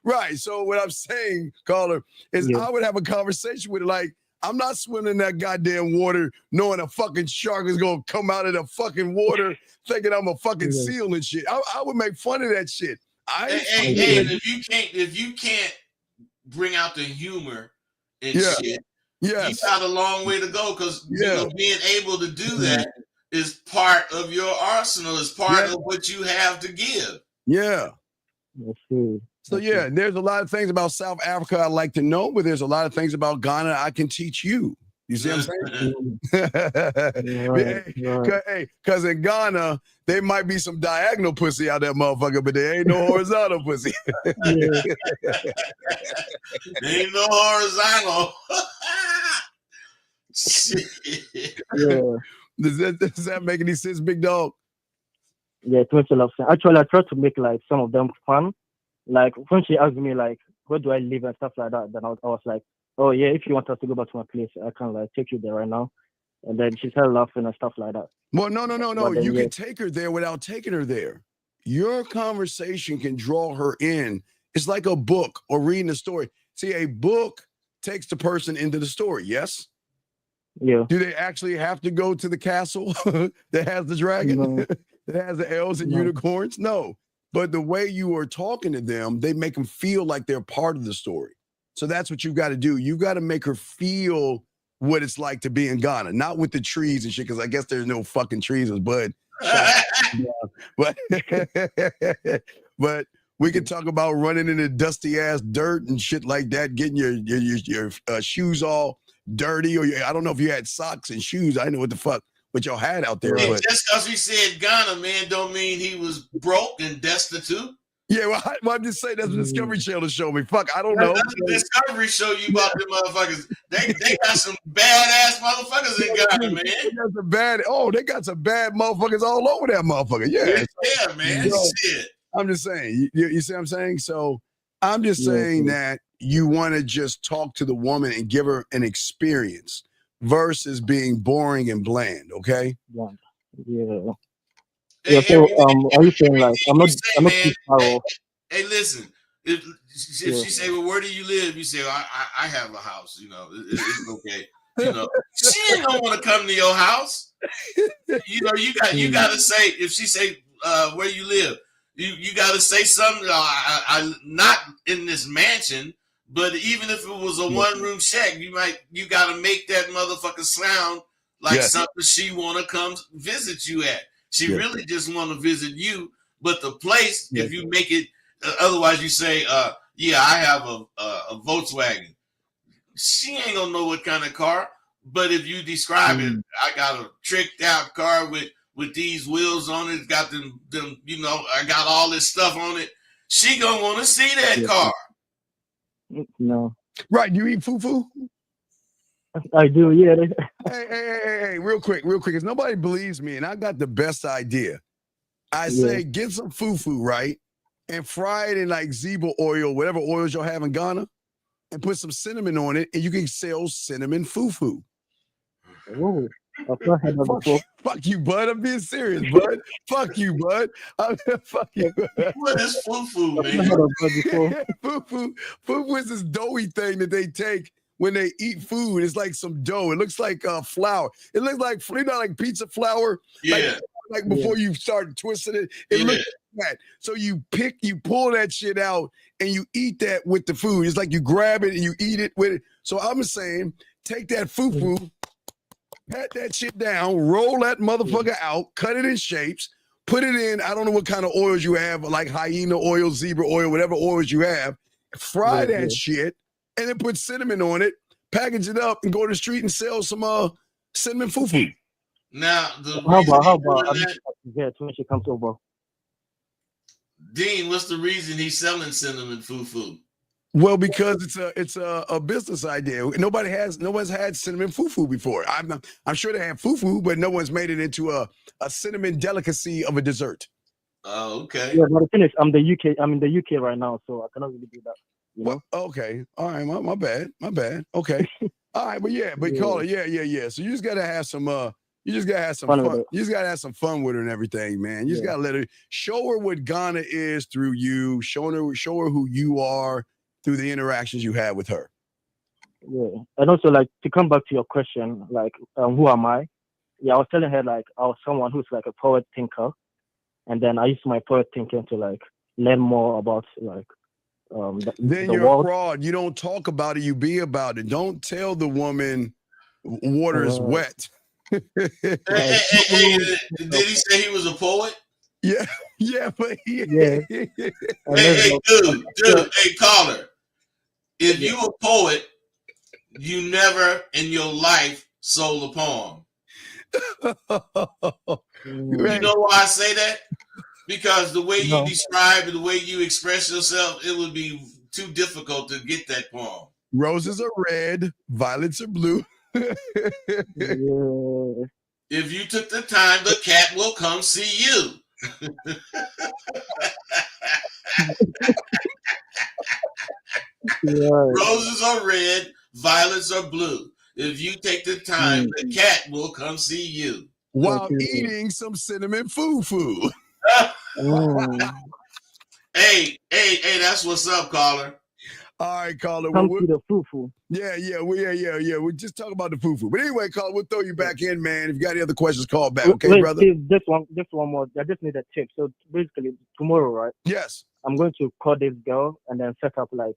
Right. So what I'm saying, caller, is I would have a conversation with her I'm not swimming in that goddamn water knowing a fucking shark is gonna come out of the fucking water thinking I'm a fucking seal and shit. I would make fun of that shit. And if you can't bring out the humor and shit, you got a long way to go, because being able to do that is part of your arsenal, is part of what you have to give. Yeah. So there's a lot of things about South Africa I'd like to know, but there's a lot of things about Ghana I can teach you. You see what I'm saying? Because in Ghana, there might be some diagonal pussy out there, motherfucker, but there ain't no horizontal pussy. There ain't no horizontal. Does that make any sense, big dog? Yeah, it makes a lot of sense. Actually, I tried to make some of them fun. When she asked me where do I live and stuff like that, then I was like, oh yeah, if you want us to go back to my place, I can take you there right now. And then she started laughing and stuff like that. Well, no. You can take her there without taking her there. Your conversation can draw her in. It's like a book or reading a story. See, a book takes the person into the story, yes? Yeah. Do they actually have to go to the castle that has the dragon, that has the elves and unicorns? No. But the way you are talking to them, they make them feel like they're part of the story. So that's what you got to do. You got to make her feel what it's like to be in Ghana, not with the trees and shit, because I guess there's no fucking trees, but but we can talk about running in the dusty ass dirt and shit like that, getting your shoes all dirty, or I don't know if you had socks and shoes. I know what the fuck what y'all had out there. But just because we said Ghana, man, don't mean he was broke and destitute. Yeah, well, I'm just saying that's what Discovery Channel showed me. Fuck, I don't know. That's what Discovery show you about them motherfuckers. They got some badass motherfuckers in Ghana, man. They got some bad motherfuckers all over that motherfucker. Yeah, man. Shit. I'm just saying. You see what I'm saying? So I'm just saying that you want to just talk to the woman and give her an experience versus being boring and bland. Okay. Yeah. Yeah, so are you saying like I'm not too far off? Hey, listen. If she say, "Well, where do you live?" You say, "I have a house." You know, it's okay. You know, she ain't gonna want to come to your house. You know, you got to say, if she say, "Where you live?" You got to say something. I'm not in this mansion, but even if it was a one-room shack, you got to make that motherfucker sound like something she want to come visit you at. She really just want to visit you, but the place, if you make it, otherwise you say, I have a Volkswagen. She ain't gonna know what kind of car, but if you describe it, I got a tricked out car with these wheels on it, got them, you know, I got all this stuff on it. She gonna want to see that car. No. Right, you eat fufu? I do, yeah. Hey, real quick, because nobody believes me, and I got the best idea. I say get some fufu, right? And fry it in like zebra oil, whatever oils y'all have in Ghana, and put some cinnamon on it, and you can sell cinnamon fufu. Whoa. Fuck you, bud. I'm being serious, bud. Fuck you, bud. Fuck you. What is fufu, man? Fufu is this doughy thing that they take when they eat food. It's like some dough. It looks like flour. It looks like, you know, like pizza flour. Yeah. Like before you start twisting it. It looks like that. So you pull that shit out and you eat that with the food. It's like you grab it and you eat it with it. So I'm saying, take that fufu, pat that shit down, roll that motherfucker out, cut it in shapes, put it in, I don't know what kind of oils you have, like hyena oil, zebra oil, whatever oils you have, fry that shit, and then put cinnamon on it, package it up, and go to the street and sell some cinnamon fufu. Now, how about when she comes over? Dean, what's the reason he's selling cinnamon fufu? Well, because it's a business idea. Nobody's had cinnamon fufu before. I'm sure they have fufu, but no one's made it into a cinnamon delicacy of a dessert. Oh, okay. Yeah, but the thing is, I'm in the UK right now, so I cannot really do that. You know? Well, okay. All right. My bad. Okay. All right. But call it. Yeah. So you just gotta have some. You just gotta have some fun. You just gotta have some fun with her and everything, man. You just gotta let her show her what Ghana is through you. Show her who you are through the interactions you had with her. Yeah, and also like to come back to your question, like who am I? Yeah, I was telling her like I was someone who's like a poet thinker, and then I used my poet thinking to like learn more about like. Then you're a fraud. You don't talk about it. You be about it. Don't tell the woman water is wet. Hey, did he say he was a poet? Yeah, but Hey, dude, hey, caller. If you a poet, you never in your life sold a poem. You know why I say that? Because the way you describe and the way you express yourself, it would be too difficult to get that poem. Roses are red, violets are blue. If you took the time, the cat will come see you. Roses are red, violets are blue. If you take the time, the cat will come see you. While eating some cinnamon fufu. Hey, that's what's up, caller. All right, caller. Come to the foo-foo. Yeah. We just talk about the foo-foo. But anyway, caller, we'll throw you back in, man. If you got any other questions, call back. Okay, Wait, brother? Steve, just one more. I just need a tip. So basically, tomorrow, right? Yes. I'm going to call this girl and then set up like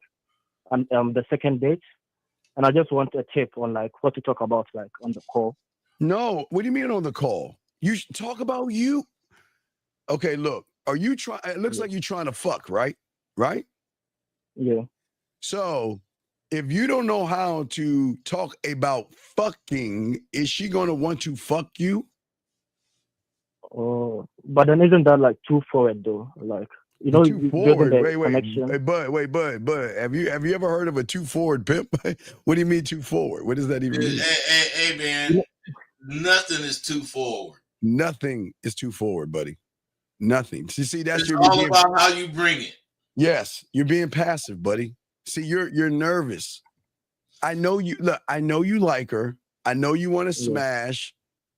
the second date. And I just want a tip on like what to talk about like on the call. No, what do you mean on the call? You should talk about you. Okay, look. Are you trying? It looks like you're trying to fuck, right? Right? Yeah. So if you don't know how to talk about fucking, is she going to want to fuck you? Oh, but then isn't that like too forward though? Like, you know, Too forward. connection. Hey, bud. Have you ever heard of a too forward pimp? What do you mean too forward? What does that even mean? Hey, man, nothing is too forward. Nothing is too forward, buddy. Nothing. See, that's it's all about how you bring it. Yes, you're being passive, buddy. See, you're nervous. I know you. Look, I know you like her. I know you want to smash,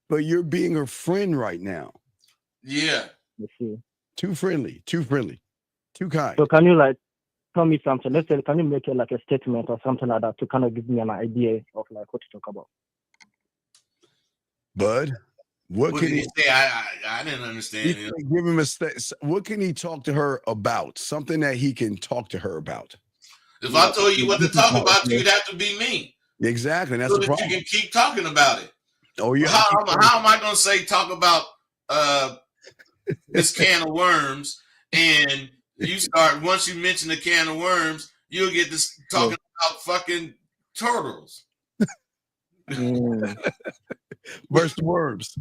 but you're being her friend right now. Yeah. Let's see. Too friendly, too kind. So can you like tell me something? Let's say, can you make it like a statement or something like that to kind of give me an idea of like what to talk about? Bud, what can he say? I didn't understand him. Give him what can he talk to her about? Something that he can talk to her about. If I told you what to talk about, you'd have to be me. Exactly. That's the problem. You can keep talking about it. Oh, yeah. How am I going to say talk about this can of worms? And you start, once you mention the can of worms, you'll get this talking about fucking turtles. Burst the worms.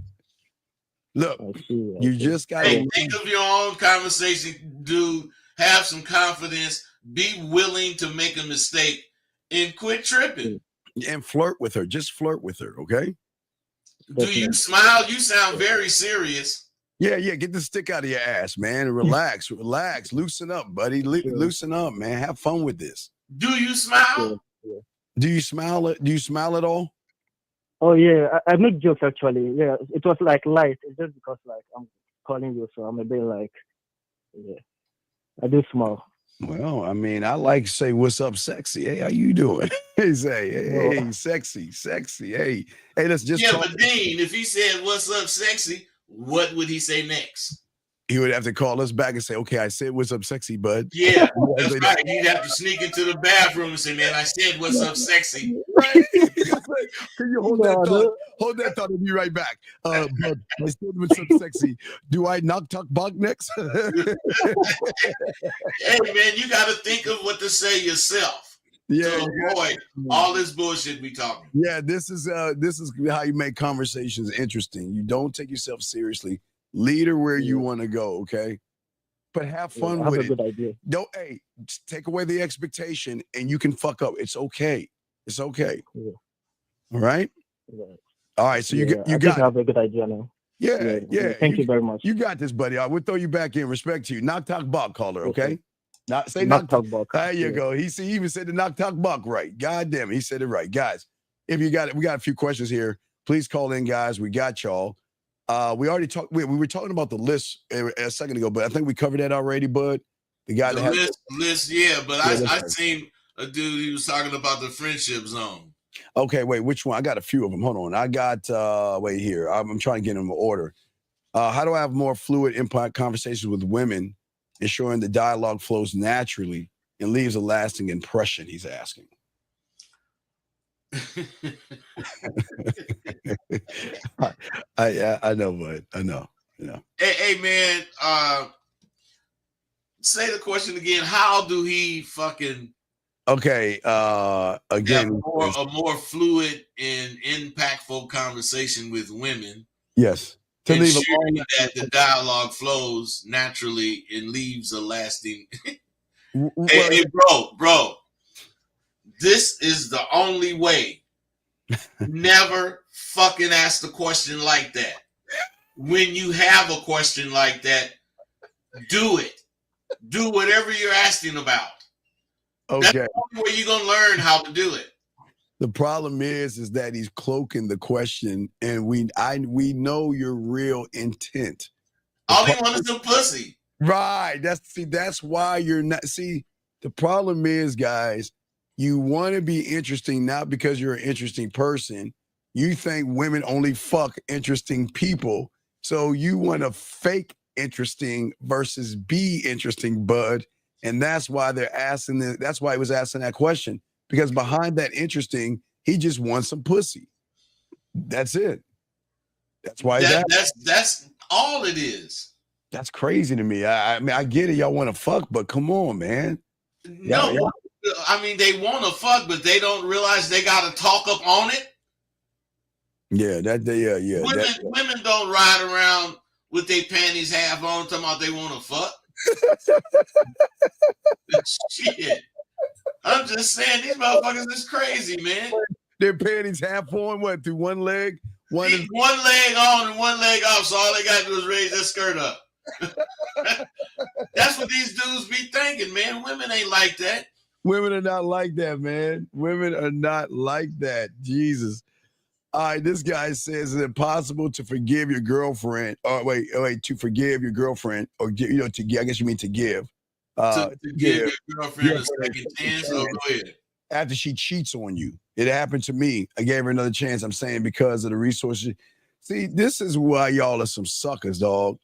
Look, you just got to think of your own conversation, dude. Have some confidence. Be willing to make a mistake and quit tripping. And flirt with her. Just flirt with her, okay? Do you smile? You sound very serious. Yeah. Get the stick out of your ass, man. Relax. Loosen up, buddy. Loosen up, man. Have fun with this. Do you smile? Do you smile? Do you smile at all? Oh yeah, I make jokes actually. Yeah, it was like light. It's just because like I'm calling you, so I'm a bit like, I do smile. Well, I mean, I like to say, "What's up, sexy? Hey, how you doing?" He say, "Hey, sexy. Hey, let's just talk." But Dean, if he said, "What's up, sexy?" what would he say next? He would have to call us back and say, "Okay, I said, what's up, sexy, bud?" Yeah, that's right. He'd have to sneak into the bathroom and say, "Man, I said, what's up, sexy?" Right? Can you hold that thought? Hold that thought and be right back. Bud, I said, what's up, sexy? Do I knock talk bug next? Hey, man, you got to think of what to say yourself. Yeah, to avoid all this bullshit we talking. Yeah, this is how you make conversations interesting. You don't take yourself seriously. Lead her where you want to go, okay? But have fun with it. That's a good idea. Don't take away the expectation, and you can fuck up. It's okay. It's okay. Yeah. All right. Yeah. All right. So you I got. have a good idea now. Yeah. Thank you very much. You got this, buddy. I will throw you back in. Respect to you. Knock talk buck caller, okay? Say knock talk buck. There you go. He even said the knock talk buck right. God damn it, he said it right, guys. If you got it, we got a few questions here. Please call in, guys. We got y'all. We already talked. We were talking about the list a second ago, but I think we covered that already. Bud, the guy that has list, yeah. But I seen a dude. He was talking about the friendship zone. Okay, wait. Which one? I got a few of them. Hold on. I got. Wait here. I'm trying to get them in order. How do I have more fluid impact conversations with women, ensuring the dialogue flows naturally and leaves a lasting impression? He's asking. I know, bud. I know. Hey, man. Say the question again. How do he fucking? Okay. Again, a more fluid and impactful conversation with women. Yes. To leave that the dialogue flows naturally and leaves a lasting. Hey, bro. This is the only way. Never fucking ask the question like that. When you have a question like that, do it. Do whatever you're asking about. Okay. That's the only way you're gonna learn how to do it. The problem is that he's cloaking the question, and we know your real intent. All he wants is some pussy. Right. That's why you're not. See, The problem is, guys, you want to be interesting not because you're an interesting person. You think women only fuck interesting people. So you want to fake interesting versus be interesting, bud. And that's why they're asking that's why he was asking that question. Because behind that interesting, he just wants some pussy. That's it. That's why that's all it is. That's crazy to me. I mean, I get it. Y'all want to fuck, but come on, man. No, I mean, they want to fuck, but they don't realize they got to talk up on it. Yeah, yeah. Women don't ride around with their panties half on talking about they want to fuck. Shit. I'm just saying, these motherfuckers is crazy, man. Their panties half on, what, through one leg? One leg on and one leg off, so all they got to do is raise their skirt up. That's what these dudes be thinking, man. Women ain't like that. Women are not like that, man. Women are not like that. Jesus. All right, this guy says it's impossible to forgive your girlfriend. Oh, wait, to forgive your girlfriend, or I guess you mean to give. To give your girlfriend a second chance. Oh, go ahead. After she cheats on you. It happened to me. I gave her another chance. I'm saying because of the resources. See, this is why y'all are some suckers, dog.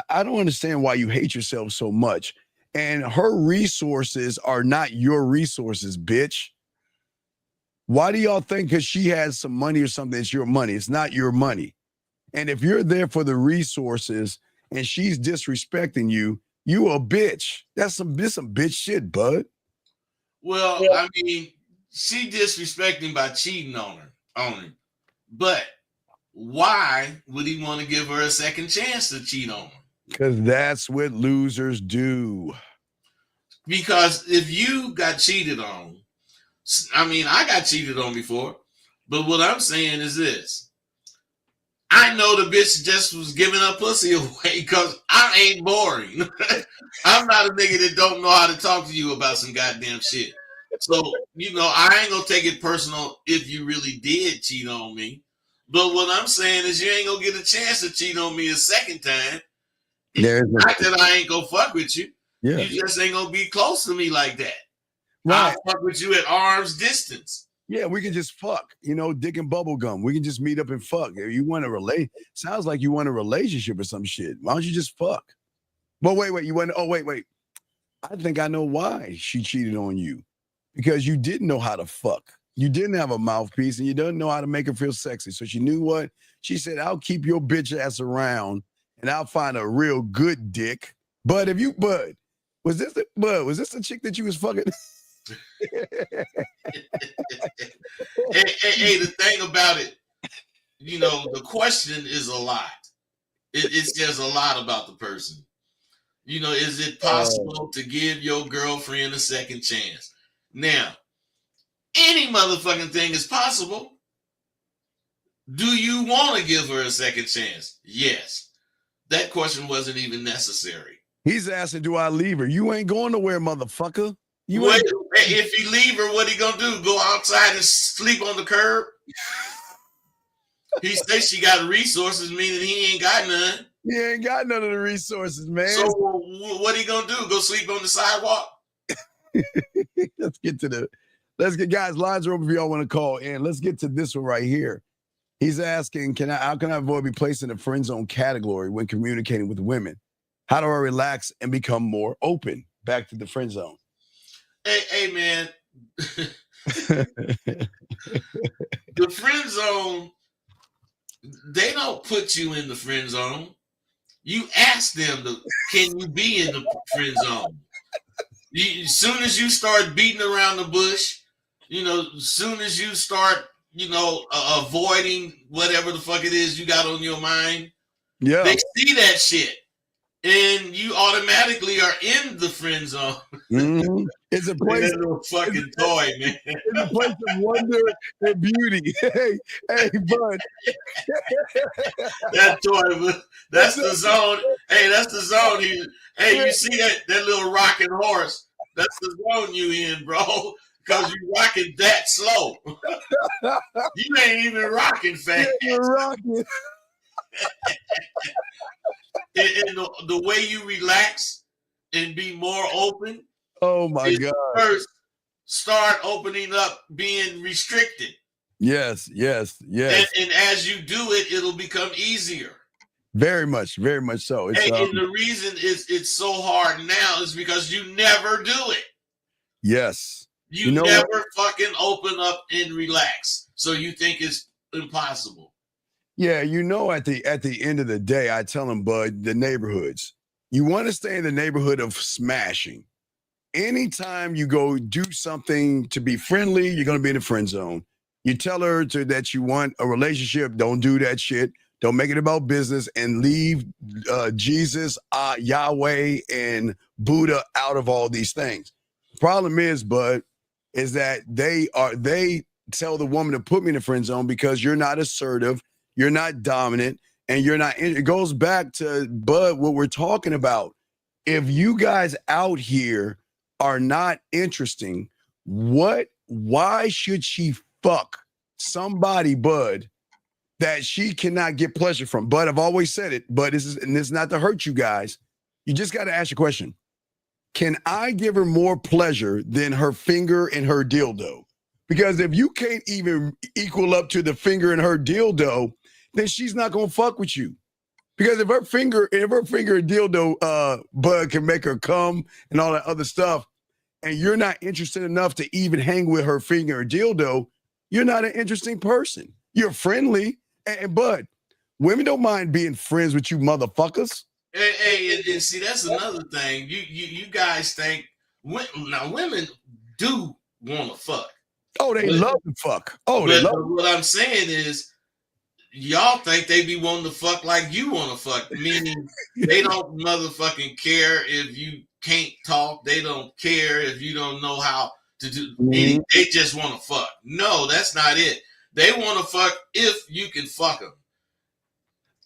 I don't understand why you hate yourself so much. And her resources are not your resources, bitch. Why do y'all think because she has some money or something, it's your money? It's not your money. And if you're there for the resources and she's disrespecting you, you a bitch. This some bitch shit, bud. Well, I mean, she disrespecting by cheating on him. But why would he want to give her a second chance to cheat on him? Because that's what losers do. Because if you got cheated on, I mean, I got cheated on before, but what I'm saying is this. I know the bitch just was giving her pussy away because I ain't boring. I'm not a nigga that don't know how to talk to you about some goddamn shit. So, I ain't gonna take it personal if you really did cheat on me. But what I'm saying is you ain't gonna get a chance to cheat on me a second time. Not that I ain't gonna fuck with you. Yeah. You just ain't gonna be close to me like that. Right. I'll fuck with you at arm's distance. Yeah, we can just fuck, dick and bubble gum. We can just meet up and fuck. If you want to sounds like you want a relationship or some shit. Why don't you just fuck? But wait, wait. I think I know why she cheated on you. Because you didn't know how to fuck. You didn't have a mouthpiece and you didn't know how to make her feel sexy. So she knew what? She said, I'll keep your bitch ass around and I'll find a real good dick. But was this the chick that you was fucking? Hey, the thing about it, the question is a lot. It says a lot about the person. Is it possible to give your girlfriend a second chance? Now, any motherfucking thing is possible. Do you want to give her a second chance? Yes. That question wasn't even necessary. He's asking, do I leave her? You ain't going nowhere, motherfucker. If he leave her, what he gonna do? Go outside and sleep on the curb? He says she got resources, meaning he ain't got none. He ain't got none of the resources, man. So what he gonna do? Go sleep on the sidewalk? Let's get guys, lines are open if y'all want to call in. Let's get to this one right here. He's asking, how can I avoid being placed in the friend zone category when communicating with women? How do I relax and become more open? Back to the friend zone. Hey man. The friend zone, they don't put you in the friend zone. You ask them, can you be in the friend zone? As soon as you start beating around the bush, as soon as you start, avoiding whatever the fuck it is you got on your mind, they see that shit. And you automatically are in the friend zone. Mm-hmm. It's a place. That little fucking toy, man. It's a place of wonder and beauty. Hey, bud. That toy, that's the zone. Hey, that's the zone. You see that little rocking horse? That's the zone you in, bro. Because you rocking that slow. You ain't even rocking fast. You're rocking. And the way you relax and be more open Oh my God. First, start opening up, being restricted. Yes. And as you do it, it'll become easier. Very much so. It's, and the reason it's so hard now is because you never do it. Yes. You never fucking open up and relax. So you think it's impossible. Yeah, at the end of the day, I tell them, bud, the neighborhoods. You want to stay in the neighborhood of smashing. Anytime you go do something to be friendly, you're going to be in the friend zone. You tell her that you want a relationship, don't do that shit. Don't make it about business and leave Jesus, Yahweh, and Buddha out of all these things. Problem is, bud, is that they tell the woman to put me in the friend zone because you're not assertive, you're not dominant, and you're not. It goes back to, bud, what we're talking about. If you guys out here are not interesting, why should she fuck somebody, bud, that she cannot get pleasure from? But I've always said it, but this is not to hurt you guys. You just got to ask your question. Can I give her more pleasure than her finger and her dildo? Because if you can't even equal up to the finger and her dildo, then she's not going to fuck with you. Because if her finger and dildo, bud, can make her come and all that other stuff, and you're not interested enough to even hang with her finger or dildo, you're not an interesting person. You're friendly, but women don't mind being friends with you motherfuckers. Hey, and see, that's another thing. You guys think, now women do want to fuck. Oh, they love to fuck. Oh, they love. What I'm saying is, y'all think they be wanting to fuck like you want to fuck, meaning they don't motherfucking care if you can't talk. They don't care if you don't know how to do anything. They just want to fuck. No, that's not it. They want to fuck if you can fuck them.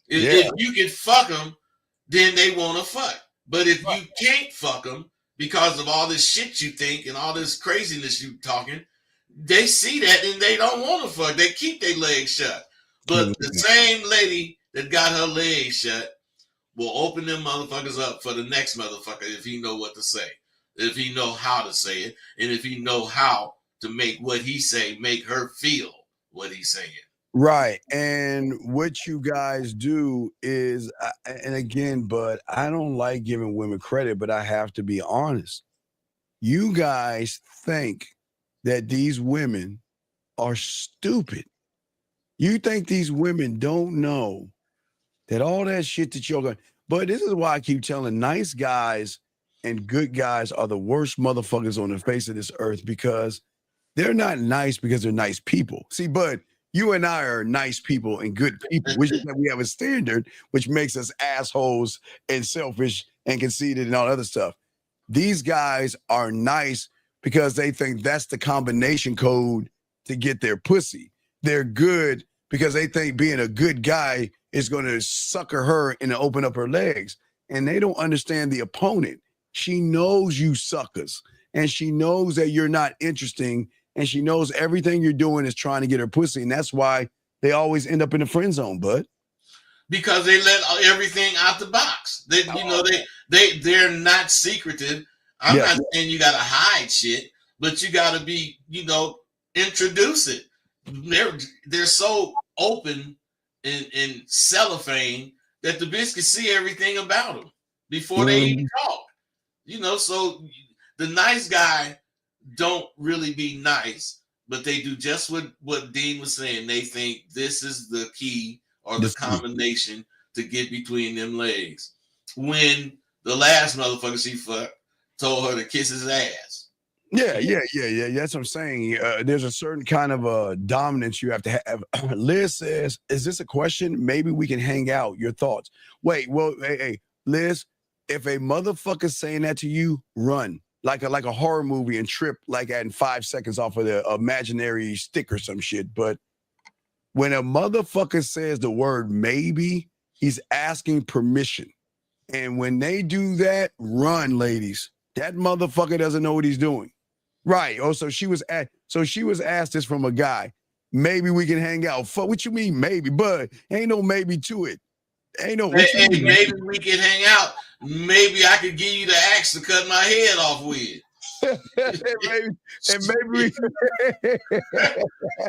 If you can fuck them, then they want to fuck. But if you can't fuck them because of all this shit you think and all this craziness you talking, they see that and they don't want to fuck. They keep their legs shut. But the same lady that got her legs shut will open them motherfuckers up for the next motherfucker if he know what to say, if he know how to say it, and if he know how to make what he say make her feel what he's saying. Right. And what you guys do is, and again, bud, I don't like giving women credit, but I have to be honest. You guys think that these women are stupid. You think these women don't know that all that shit that you're going, but this is why I keep telling nice guys and good guys are the worst motherfuckers on the face of this earth, because they're not nice because they're nice people. See, bud, you and I are nice people and good people, which is that we have a standard, which makes us assholes and selfish and conceited and all other stuff. These guys are nice because they think that's the combination code to get their pussy. They're good because they think being a good guy is going to sucker her and open up her legs. And they don't understand the opponent. She knows you suckers, and she knows that you're not interesting, and she knows everything you're doing is trying to get her pussy. And that's why they always end up in the friend zone, bud. Because they let everything out the box. They're not secretive. I'm not saying you got to hide shit, but you got to be, introduce it. They're so open in cellophane that the bitch can see everything about them before they even talk. So the nice guy don't really be nice, but they do just what Dean was saying. They think this is the key or the combination to get between them legs. When the last motherfucker she fucked told her to kiss his ass. Yeah. That's what I'm saying. There's a certain kind of dominance you have to have. Liz says, is this a question? Maybe we can hang out. Your thoughts. Wait, well, hey, Liz, if a motherfucker's saying that to you, run. Like a horror movie and trip like in 5 seconds off of the imaginary stick or some shit. But when a motherfucker says the word maybe, he's asking permission. And when they do that, run, ladies. That motherfucker doesn't know what he's doing. Right. Oh, so she was asked this from a guy. Maybe we can hang out. Fuck, what you mean maybe? But ain't no maybe to it. Ain't no. Maybe we can hang out. Maybe I could give you the axe to cut my head off with. and maybe we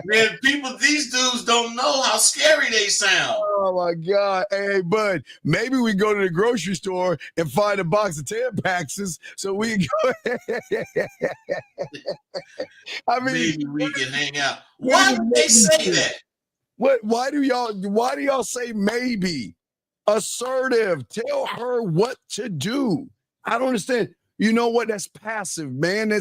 Man, these dudes don't know how scary they sound. Oh my God. Hey, bud, maybe we go to the grocery store and find a box of Tampaxes so we can go. I mean, maybe we can hang out. Why would they say that? Why do y'all say maybe? Assertive. Tell her what to do. I don't understand. You know what? That's passive, man.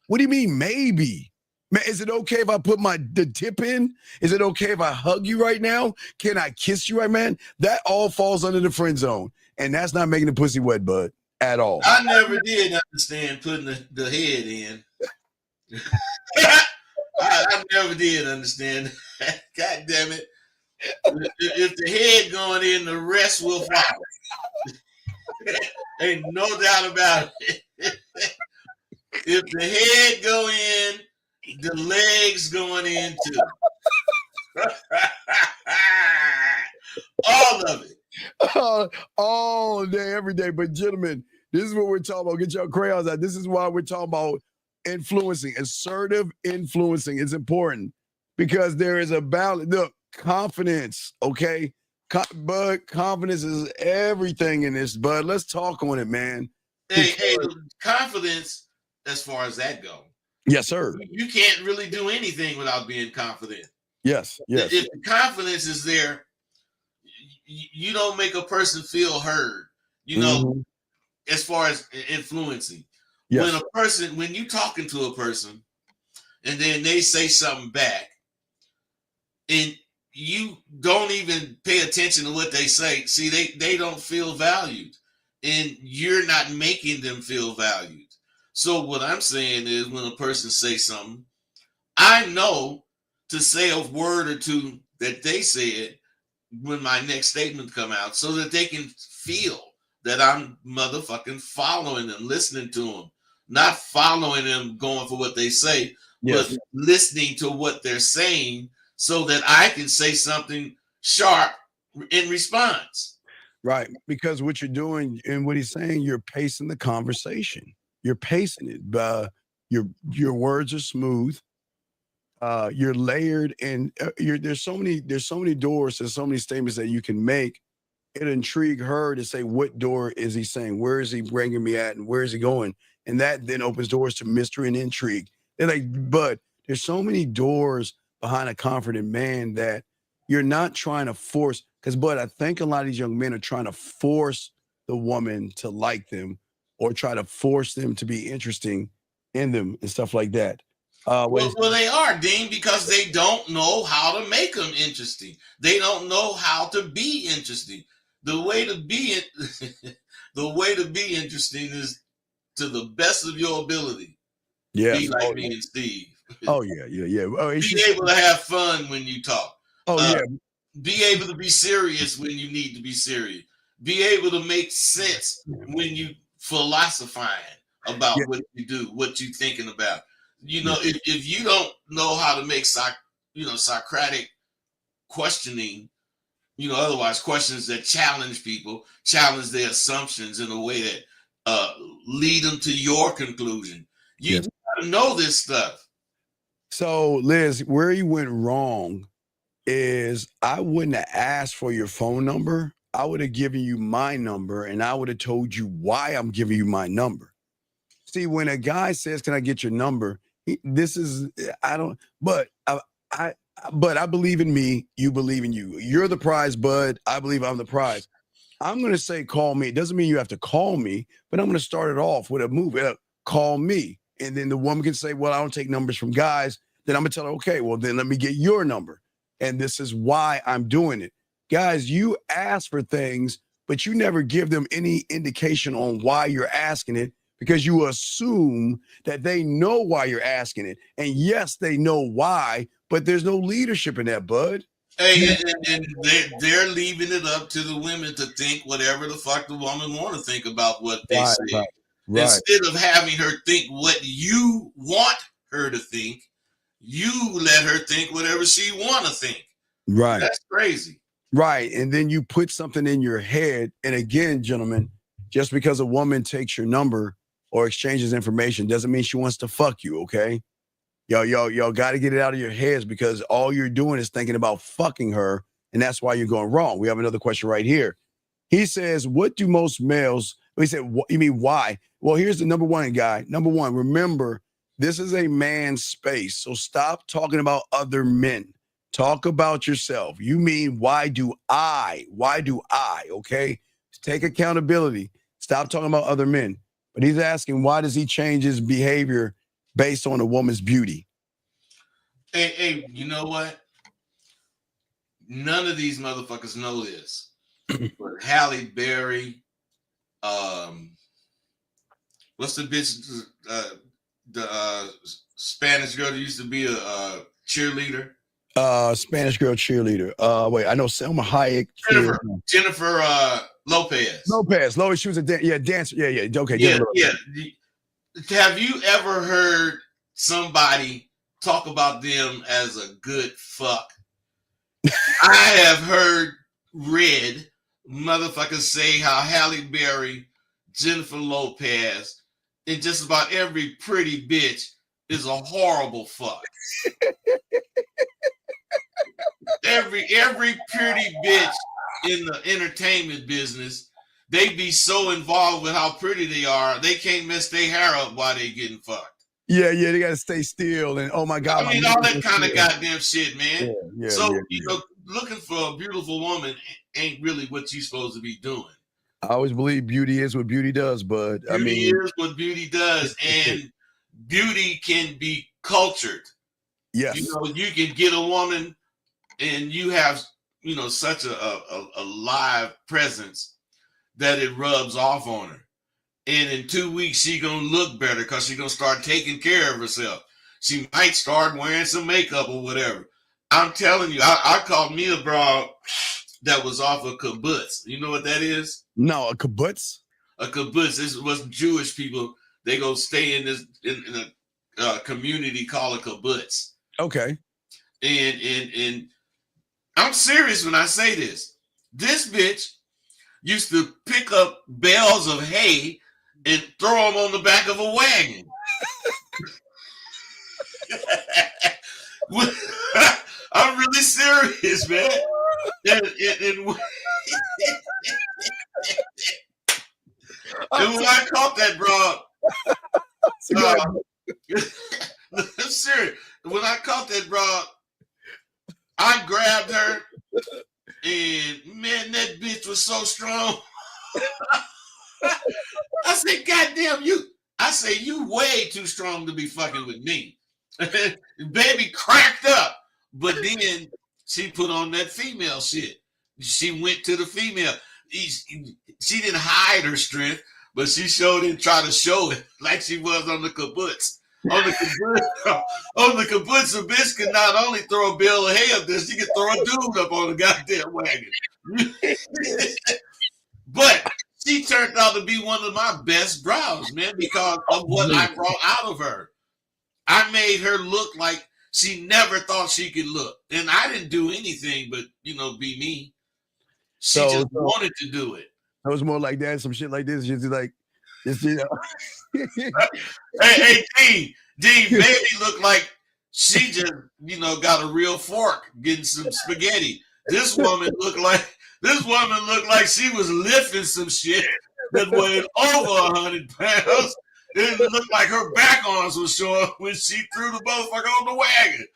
What do you mean maybe? Man, is it okay if I put the tip in? Is it okay if I hug you right now? Can I kiss you right, man? That all falls under the friend zone. And that's not making the pussy wet, bud, at all. I never did understand putting the head in. I never did understand that. God damn it. If the head going in, the rest will follow. Ain't no doubt about it. If the head go in, the legs going in too. All of it. All day, every day. But gentlemen, this is what we're talking about. Get your crayons out. This is why we're talking about influencing. Assertive influencing is important because there is a balance. Look, confidence, okay? Bud, confidence is everything in this, bud. Let's talk on it, man. Hey, confidence, as far as that goes. Yes, sir. You can't really do anything without being confident. Yes. If the confidence is there, you don't make a person feel heard, you know, as far as influencing. Yes. When you talking to a person and then they say something back and you don't even pay attention to what they say, see, they don't feel valued and you're not making them feel valued. So what I'm saying is when a person says something, I know to say a word or two that they said when my next statement come out so that they can feel that I'm motherfucking following them, listening to them, not following them going for what they say, but listening to what they're saying so that I can say something sharp in response. Right. Because what you're doing and what he's saying, you're pacing the conversation. You're pacing it. Your words are smooth. You're layered, and there's so many doors and so many statements that you can make. It intrigue her to say, what door is he saying? Where is he bringing me at, and where is he going? And that then opens doors to mystery and intrigue. They're like, but there's so many doors behind a confident man that you're not trying to force. Because, but I think a lot of these young men are trying to force the woman to like them or try to force them to be interesting in them and stuff like that. Well, they are, Dean, because they don't know how to make them interesting. They don't know how to be interesting. The way to be interesting is to the best of your ability. Yeah, be like me and Steve. Oh yeah. Be able to have fun when you talk. Yeah. Be able to be serious when you need to be serious. Be able to make sense when you philosophizing about what you do, what you thinking about. You know, if you don't know how to make Socratic questioning, otherwise questions that challenge people, challenge their assumptions in a way that lead them to your conclusion. You gotta know this stuff. So, Liz, where you went wrong is I wouldn't have asked for your phone number. I would have given you my number, and I would have told you why I'm giving you my number. See, when a guy says, "Can I get your number?" But I believe in me. You believe in you. You're the prize, bud. I believe I'm the prize. I'm going to say, call me. It doesn't mean you have to call me, but I'm going to start it off with a move. Call me. And then the woman can say, well, I don't take numbers from guys. Then I'm going to tell her, okay, well, then let me get your number. And this is why I'm doing it. Guys, you ask for things, but you never give them any indication on why you're asking it, because you assume that they know why you're asking it. And yes, they know why, but there's no leadership in that, bud. Hey, and they're leaving it up to the women to think whatever the fuck the woman want to think about what they say. Right. Instead of having her think what you want her to think, you let her think whatever she want to think. Right. That's crazy. Right. And then you put something in your head. And again, gentlemen, just because a woman takes your number, or exchanges information doesn't mean she wants to fuck you, okay? Y'all got to get it out of your heads because all you're doing is thinking about fucking her, and that's why you're going wrong. We have another question right here. He says, what do most males, he said, you mean why? Well, here's the number one guy. Number one, remember, this is a man's space, so stop talking about other men. Talk about yourself. You mean, why do I, okay? Take accountability. Stop talking about other men. But he's asking, why does he change his behavior based on a woman's beauty? Hey, you know what? None of these motherfuckers know this. But Halle Berry, what's the bitch, the Spanish girl that used to be a cheerleader? Spanish girl cheerleader. Wait, I know Selma Hayek. Jennifer Lopez. Lopez, she was a dancer. Yeah. Okay. Yeah. Have you ever heard somebody talk about them as a good fuck? I have read motherfuckers say how Halle Berry, Jennifer Lopez, and just about every pretty bitch is a horrible fuck. Every pretty bitch in the entertainment business, they be so involved with how pretty they are, they can't mess their hair up while they getting fucked. Yeah, they gotta stay still, and oh my god, I mean all that kind of goddamn shit, man. You know, looking for a beautiful woman ain't really what you're supposed to be doing. I always believe beauty is what beauty does, but beauty is what beauty does, and beauty can be cultured. Yes, you know, you can get a woman, and you have such a live presence that it rubs off on her. And in 2 weeks, she gonna look better because she gonna start taking care of herself. She might start wearing some makeup or whatever. I'm telling you, I called me a broad that was off a kibbutz. You know what that is? No, a kibbutz? A kibbutz. This was Jewish people. They go stay in a community called a kibbutz. Okay. And I'm serious when I say this. This bitch used to pick up bales of hay and throw them on the back of a wagon. I'm really serious, man. And when I caught that broad, I'm serious. When I caught that broad, I grabbed her, and man, that bitch was so strong. I said, "Goddamn you!" I say, "You way too strong to be fucking with me." Baby cracked up, but then she put on that female shit. She went to the female. She didn't hide her strength, but she showed it, tried to show it like she was on the kibbutz. On the kibbutz, a bitch can not only throw a bale of hay up there, she can throw a dude up on the goddamn wagon. But she turned out to be one of my best brows, man, because of what I brought out of her. I made her look like she never thought she could look. And I didn't do anything but, be me. She just wanted to do it. It was more like that, some shit like this. She's like, Hey, D, baby looked like she just, got a real fork getting some spaghetti. This woman looked like she was lifting some shit that weighed over 100 pounds. It looked like her back arms was showing when she threw the motherfucker on the wagon.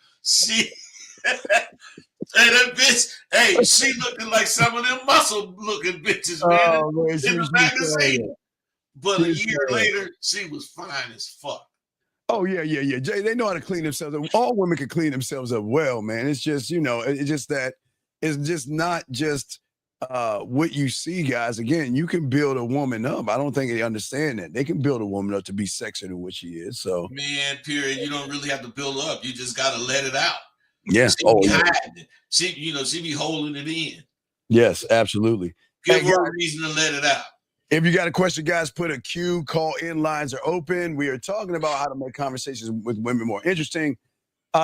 Hey, that bitch, she looking like some of them muscle-looking bitches, man, in the magazine. But a year later, she was fine as fuck. Oh, yeah. Jay, they know how to clean themselves up. All women can clean themselves up well, man. It's just, it's just that it's just not just what you see, guys. Again, you can build a woman up. I don't think they understand that. They can build a woman up to be sexier than what she is. So, man, period. You don't really have to build her up. You just got to let it out. Yes. She be holding it in. Yes, absolutely. Give her a reason to let it out. If you got a question, guys, put a Q. Call-in lines are open. We are talking about how to make conversations with women more interesting.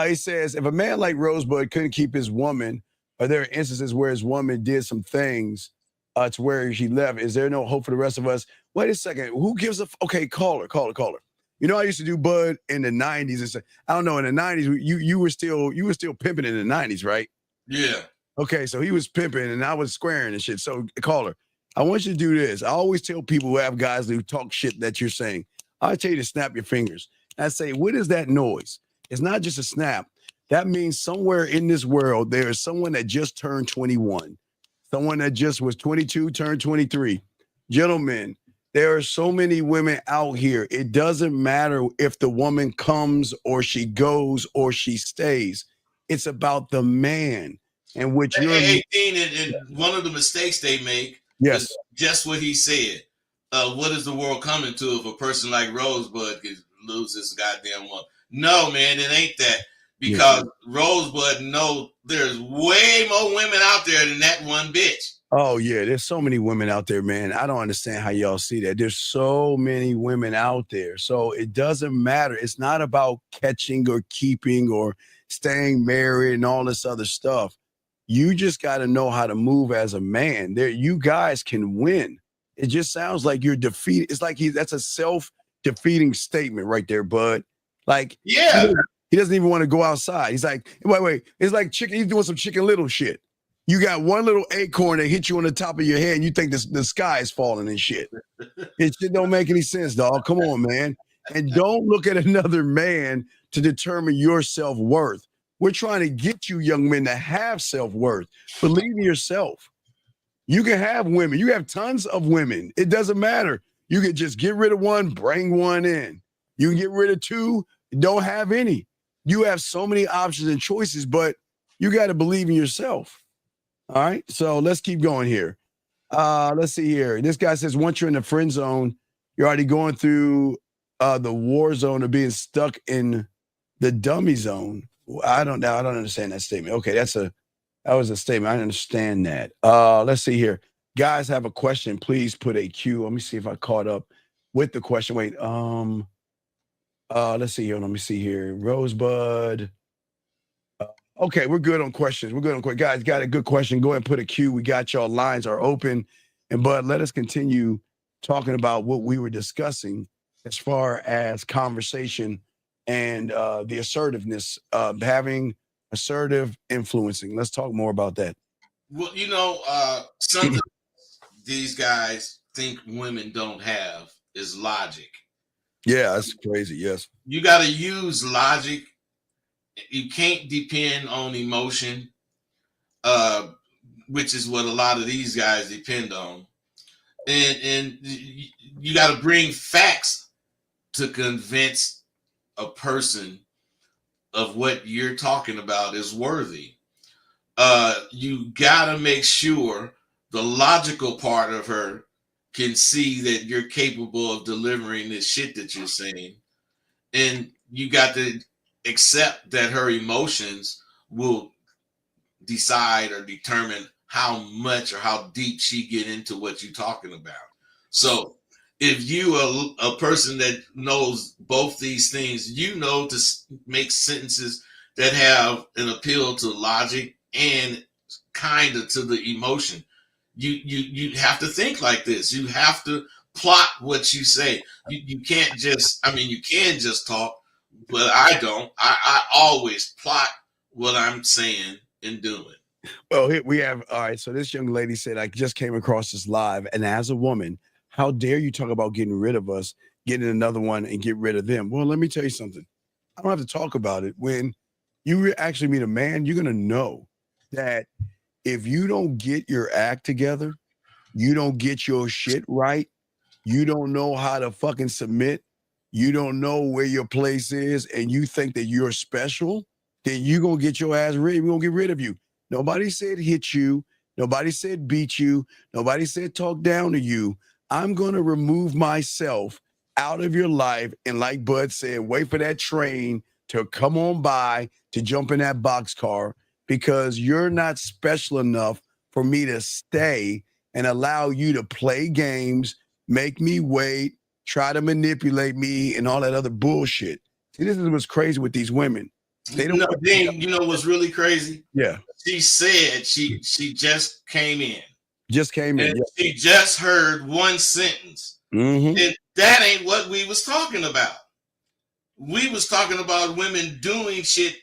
He says, if a man like Rosebud couldn't keep his woman, are there instances where his woman did some things to where she left. Is there no hope for the rest of us? Wait a second. Who gives a okay? Caller. You know, I used to do Bud in the 90s and say, I don't know, in the 90s, you were still pimping in the 90s, right? Yeah. Okay, so he was pimping and I was squaring and shit. So caller, I want you to do this. I always tell people who have guys who talk shit that you're saying, I tell you to snap your fingers. I say, what is that noise? It's not just a snap. That means somewhere in this world, there is someone that just turned 21. Someone that just was 22, turned 23. Gentlemen, there are so many women out here. It doesn't matter if the woman comes or she goes or she stays. It's about the man and which you're. 18, and one of the mistakes they make is just what he said. What is the world coming to if a person like Rosebud could lose this goddamn one? No, man, it ain't that. Because Rosebud knows there's way more women out there than that one bitch. Oh, yeah. There's so many women out there, man. I don't understand how y'all see that. There's so many women out there. So it doesn't matter. It's not about catching or keeping or staying married and all this other stuff. You just got to know how to move as a man. There, you guys can win. It just sounds like you're defeated. It's like that's a self-defeating statement right there, Bud. Like, yeah. He doesn't even want to go outside. He's like, wait. It's like chicken. He's doing some Chicken Little shit. You got one little acorn that hit you on the top of your head and you think the sky is falling and shit. It shit don't make any sense, dog. Come on, man. And don't look at another man to determine your self-worth. We're trying to get you young men to have self-worth. Believe in yourself. You can have women. You have tons of women. It doesn't matter. You can just get rid of one, bring one in. You can get rid of two, don't have any. You have so many options and choices, but you got to believe in yourself. All right. So let's keep going here. Let's see here. This guy says, once you're in the friend zone, you're already going through the war zone of being stuck in the dummy zone. I don't understand that statement. Okay. That was a statement. I understand that. Let's see here. Guys have a question. Please put a Q. Let me see if I caught up with the question. Wait, let's see here. Let me see here. Rosebud. Okay, we're good on questions. We're good on questions. Guys, got a good question. Go ahead and put a Q. We got y'all. Lines are open. And Bud, let us continue talking about what we were discussing as far as conversation and the assertiveness of having assertive influencing. Let's talk more about that. Well, you know, something these guys think women don't have is logic. Yeah, that's crazy. Yes. You got to use logic. You can't depend on emotion, which is what a lot of these guys depend on. And you got to bring facts to convince a person of what you're talking about is worthy. You got to make sure the logical part of her can see that you're capable of delivering this shit that you're saying. And you got to accept that her emotions will decide or determine how much or how deep she get into what you're talking about. So if you are a person that knows both these things, you know to make sentences that have an appeal to logic and kind of to the emotion. You have to think like this. You have to plot what you say. You can't just, I mean, you can just talk, but I don't. I always plot what I'm saying and doing. Well, here we have, all right, so this young lady said, I just came across this live, and as a woman, how dare you talk about getting rid of us, getting another one and get rid of them? Well, let me tell you something. I don't have to talk about it. When you actually meet a man, you're going to know that if you don't get your act together, you don't get your shit right, you don't know how to fucking submit, you don't know where your place is, and you think that you're special, then you're going to get your ass rid. We're going to get rid of you. Nobody said hit you. Nobody said beat you. Nobody said talk down to you. I'm going to remove myself out of your life. And like Bud said, wait for that train to come on by to jump in that boxcar, because you're not special enough for me to stay and allow you to play games, make me wait, try to manipulate me and all that other bullshit. See, this is what's crazy with these women. They don't you know what's really crazy? Yeah. She said she just came in. Just came in. And she just heard one sentence. Mm-hmm. And that ain't what we was talking about. We was talking about women doing shit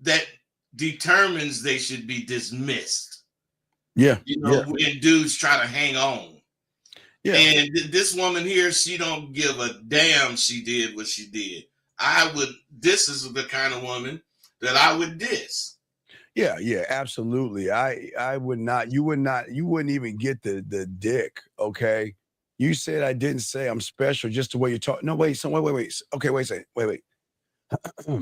that determines they should be dismissed. Yeah. You know, when dudes try to hang on. Yeah. And this woman here, she don't give a damn she did what she did. This is the kind of woman that I would diss. Yeah, absolutely. I would not, you wouldn't even get the dick, okay? You said I didn't say I'm special, just the way you talk. No, wait. Okay, wait a second. Wait. All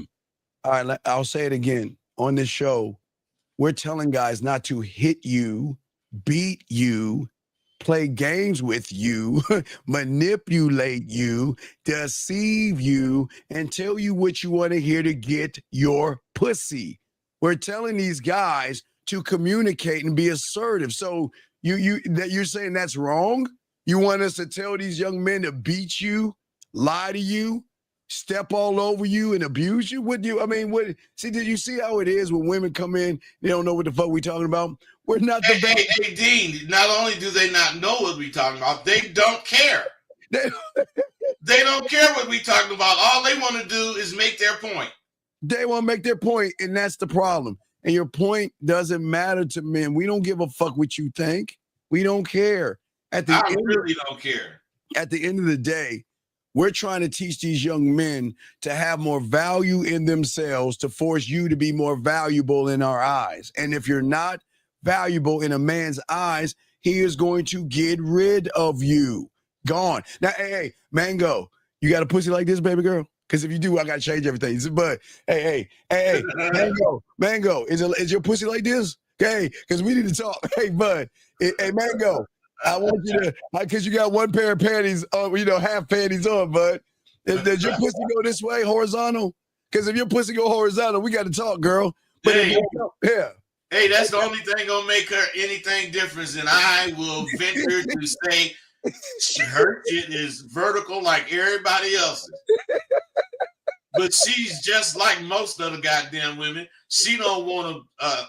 right, I'll say it again. On this show, we're telling guys not to hit you, beat you, play games with you, manipulate you, deceive you, and tell you what you want to hear to get your pussy. We're telling these guys to communicate and be assertive. So you're saying that's wrong? You want us to tell these young men to beat you, lie to you, step all over you, and abuse you? Did you see how it is when women come in, they don't know what the fuck we talking about? We're not the best. Hey, Dean, not only do they not know what we talking about, they don't care. They don't care what we talking about. All they want to do is make their point. They want to make their point, and that's the problem. And your point doesn't matter to men. We don't give a fuck what you think. We don't care. Really don't care. At the end of the day, we're trying to teach these young men to have more value in themselves, to force you to be more valuable in our eyes. And if you're not valuable in a man's eyes, he is going to get rid of you. Gone. Now, hey, Mango, you got a pussy like this, baby girl? Because if you do, I got to change everything. But hey, Mango, is your pussy like this? Okay, because we need to talk. Hey, bud, hey, Mango, I want you to, because you got one pair of panties on, half panties on, bud. Does your pussy go this way, horizontal? Because if your pussy go horizontal, we got to talk, girl. But hey, that's the only thing gonna make her anything different. And I will venture to say her shit is vertical like everybody else's. But she's just like most of the goddamn women. She don't want to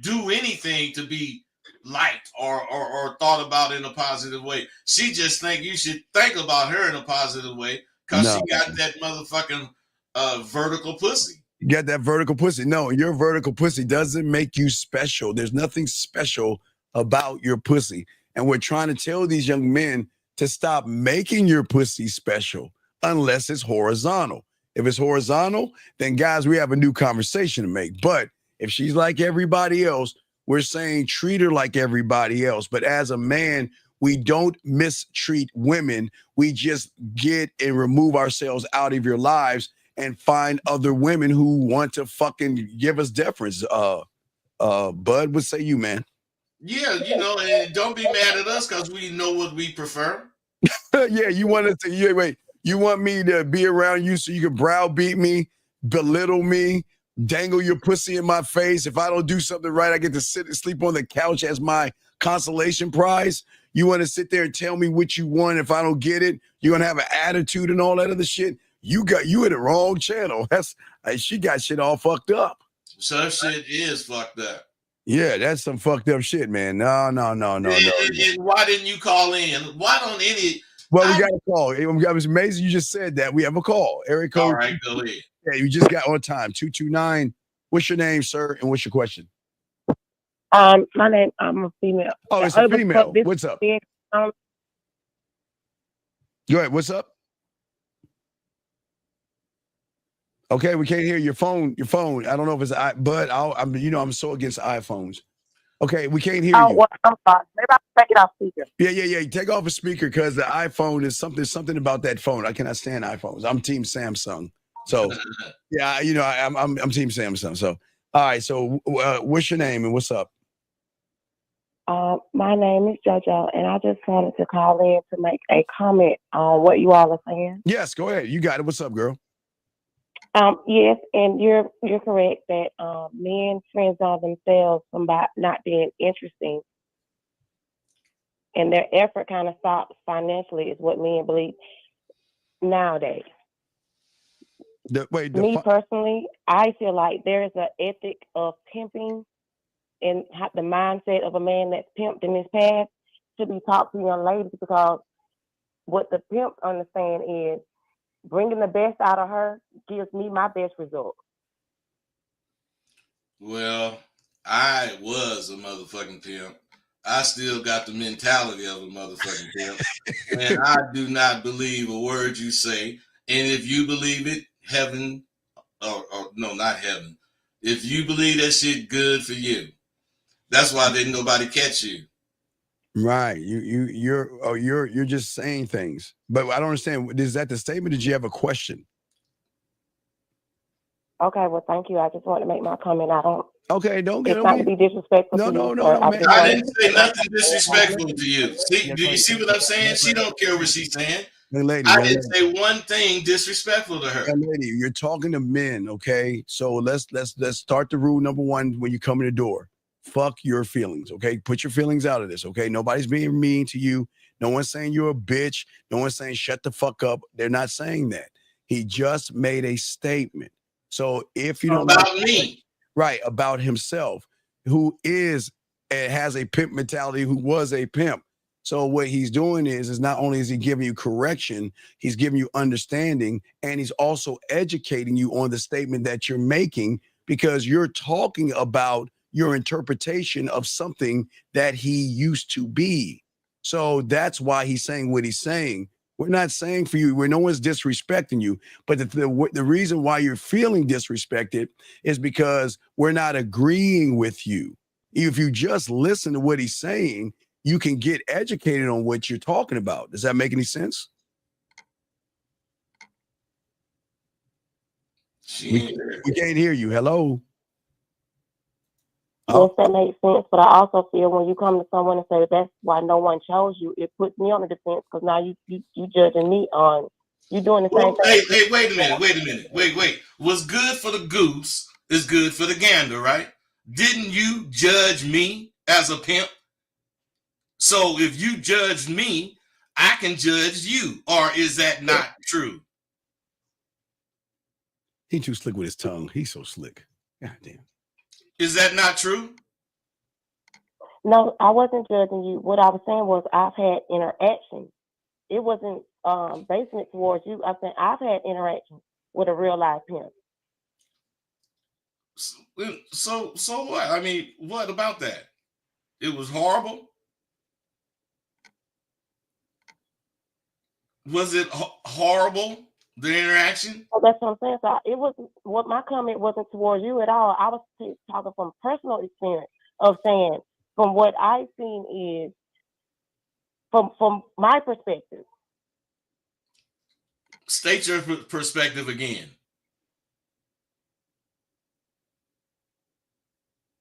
do anything to be liked or thought about in a positive way. She just think you should think about her in a positive way because she got that motherfucking vertical pussy. You got that vertical pussy. No, your vertical pussy doesn't make you special. There's nothing special about your pussy. And we're trying to tell these young men to stop making your pussy special unless it's horizontal. If it's horizontal, then guys, we have a new conversation to make. But if she's like everybody else, we're saying treat her like everybody else. But as a man, we don't mistreat women. We just get and remove ourselves out of your lives and find other women who want to fucking give us deference. Bud, what say you, man? Yeah, and don't be mad at us because we know what we prefer. Yeah, you want us to wait. You want me to be around you so you can browbeat me, belittle me, dangle your pussy in my face. If I don't do something right, I get to sit and sleep on the couch as my consolation prize. You want to sit there and tell me what you want. If I don't get it, you're going to have an attitude and all that other shit. You in the wrong channel. She got shit all fucked up. So shit is fucked up. Yeah, that's some fucked up shit, man. No. And why didn't you call in? Why don't any... Well, we got a call. It was amazing you just said that. We have a call. Eric code. All right, go ahead. Yeah, you just got on time. 229. What's your name, sir? And what's your question? My name, I'm a female. Oh, it's a female. What's up? Go ahead. What's up? Okay, we can't hear your phone. I don't know if it's but I'm so against iPhones. Okay, we can't hear you. Well, I'm sorry. Maybe I'll take it off speaker. Yeah. Take off a speaker because the iPhone is something about that phone. I cannot stand iPhones. I'm Team Samsung. So yeah, I'm Team Samsung. So all right. So what's your name and what's up? My name is JoJo, and I just wanted to call in to make a comment on what you all are saying. Yes, go ahead. You got it. What's up, girl? Yes, and you're correct that men friends on themselves about not being interesting, and their effort kind of stops financially, is what men believe nowadays. Me personally, I feel like there is an ethic of pimping and the mindset of a man that's pimped in his past, should be taught to young ladies, because what the pimp understand is bringing the best out of her gives me my best result. Well, I was a motherfucking pimp. I still got the mentality of a motherfucking pimp. And I do not believe a word you say. And if you believe it, heaven, or no, not heaven. If you believe that shit, good for you. That's why didn't nobody catch you. Right. You're just saying things. But I don't understand. Is that the statement? Did you have a question? Okay, well, thank you. I just want to make my comment. I don't. Okay, don't get It's not to be disrespectful. No. I didn't say nothing disrespectful to you. See, do you see what I'm saying? She don't care what she's saying. Lady, I didn't say one thing disrespectful to her. Lady, you're talking to men, okay? So let's start the rule number one when you come in the door. Fuck your feelings, okay? Put your feelings out of this, okay? Nobody's being mean to you. No one's saying you're a bitch. No one's saying shut the fuck up. They're not saying that. He just made a statement. So if you don't about me, right, about himself, who is and has a pimp mentality, who was a pimp. So what he's doing is not only is he giving you correction, he's giving you understanding, and he's also educating you on the statement that you're making, because you're talking about your interpretation of something that he used to be. So that's why he's saying what he's saying. We're not saying for you where no one's disrespecting you, but the reason why you're feeling disrespected is because we're not agreeing with you. If you just listen to what he's saying, you can get educated on what you're talking about. Does that make any sense? We can't hear you. Hello? Yes, that makes sense. But I also feel when you come to someone and say that's why no one chose you, it puts me on the defense, because now you judging me on you doing the same thing. Hey, wait a minute. Wait. What's good for the goose is good for the gander, right? Didn't you judge me as a pimp? So if you judge me, I can judge you. Or is that not true? He's too slick with his tongue. He's so slick. God damn. Is that not true? No, I wasn't judging you. What I was saying was I've had interaction. It wasn't basing it towards you. I said I've had interaction with a real life pimp. So what? I mean, what about that? It was horrible. Was it horrible, the interaction? Well, that's what I'm saying. So it was what my comment wasn't towards you at all. I was talking from personal experience of saying from what I've seen is from my perspective. State your perspective again.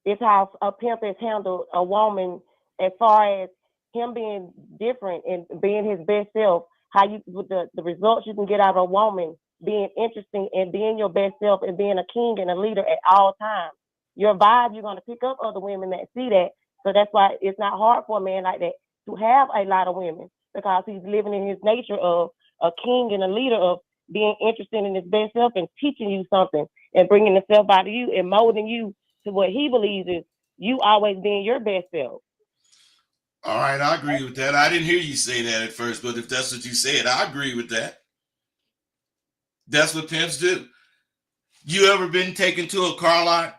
It's how a pimp has handled a woman as far as him being different and being his best self. How you with the results you can get out of a woman being interesting and being your best self and being a king and a leader at all times. Your vibe, you're going to pick up other women that see that. So that's why it's not hard for a man like that to have a lot of women, because he's living in his nature of a king and a leader, of being interested in his best self and teaching you something and bringing himself out of you and molding you to what he believes is you always being your best self. All right, I agree with that. I didn't hear you say that at first, but if that's what you said, I agree with that. That's what pimps do. You ever been taken to a car lot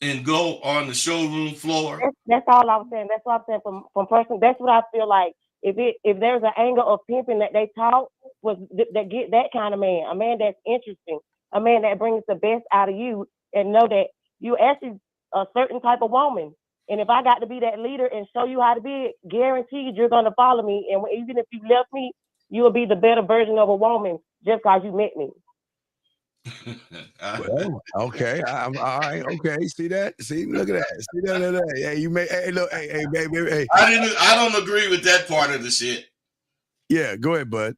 and go on the showroom floor? That's all I was saying. That's what I'm saying from person. That's what I feel like. If there's an angle of pimping that they taught was that get that kind of man, a man that's interesting, a man that brings the best out of you and know that you actually a certain type of woman. And if I got to be that leader and show you how to be it, guaranteed you're going to follow me. And even if you left me, you will be the better version of a woman just because you met me. Well, okay. I'm all right. Okay. See that? See, look at that. See that? Hey, you may. Hey, look. Hey, baby. Hey. I don't agree with that part of the shit. Yeah, go ahead, bud.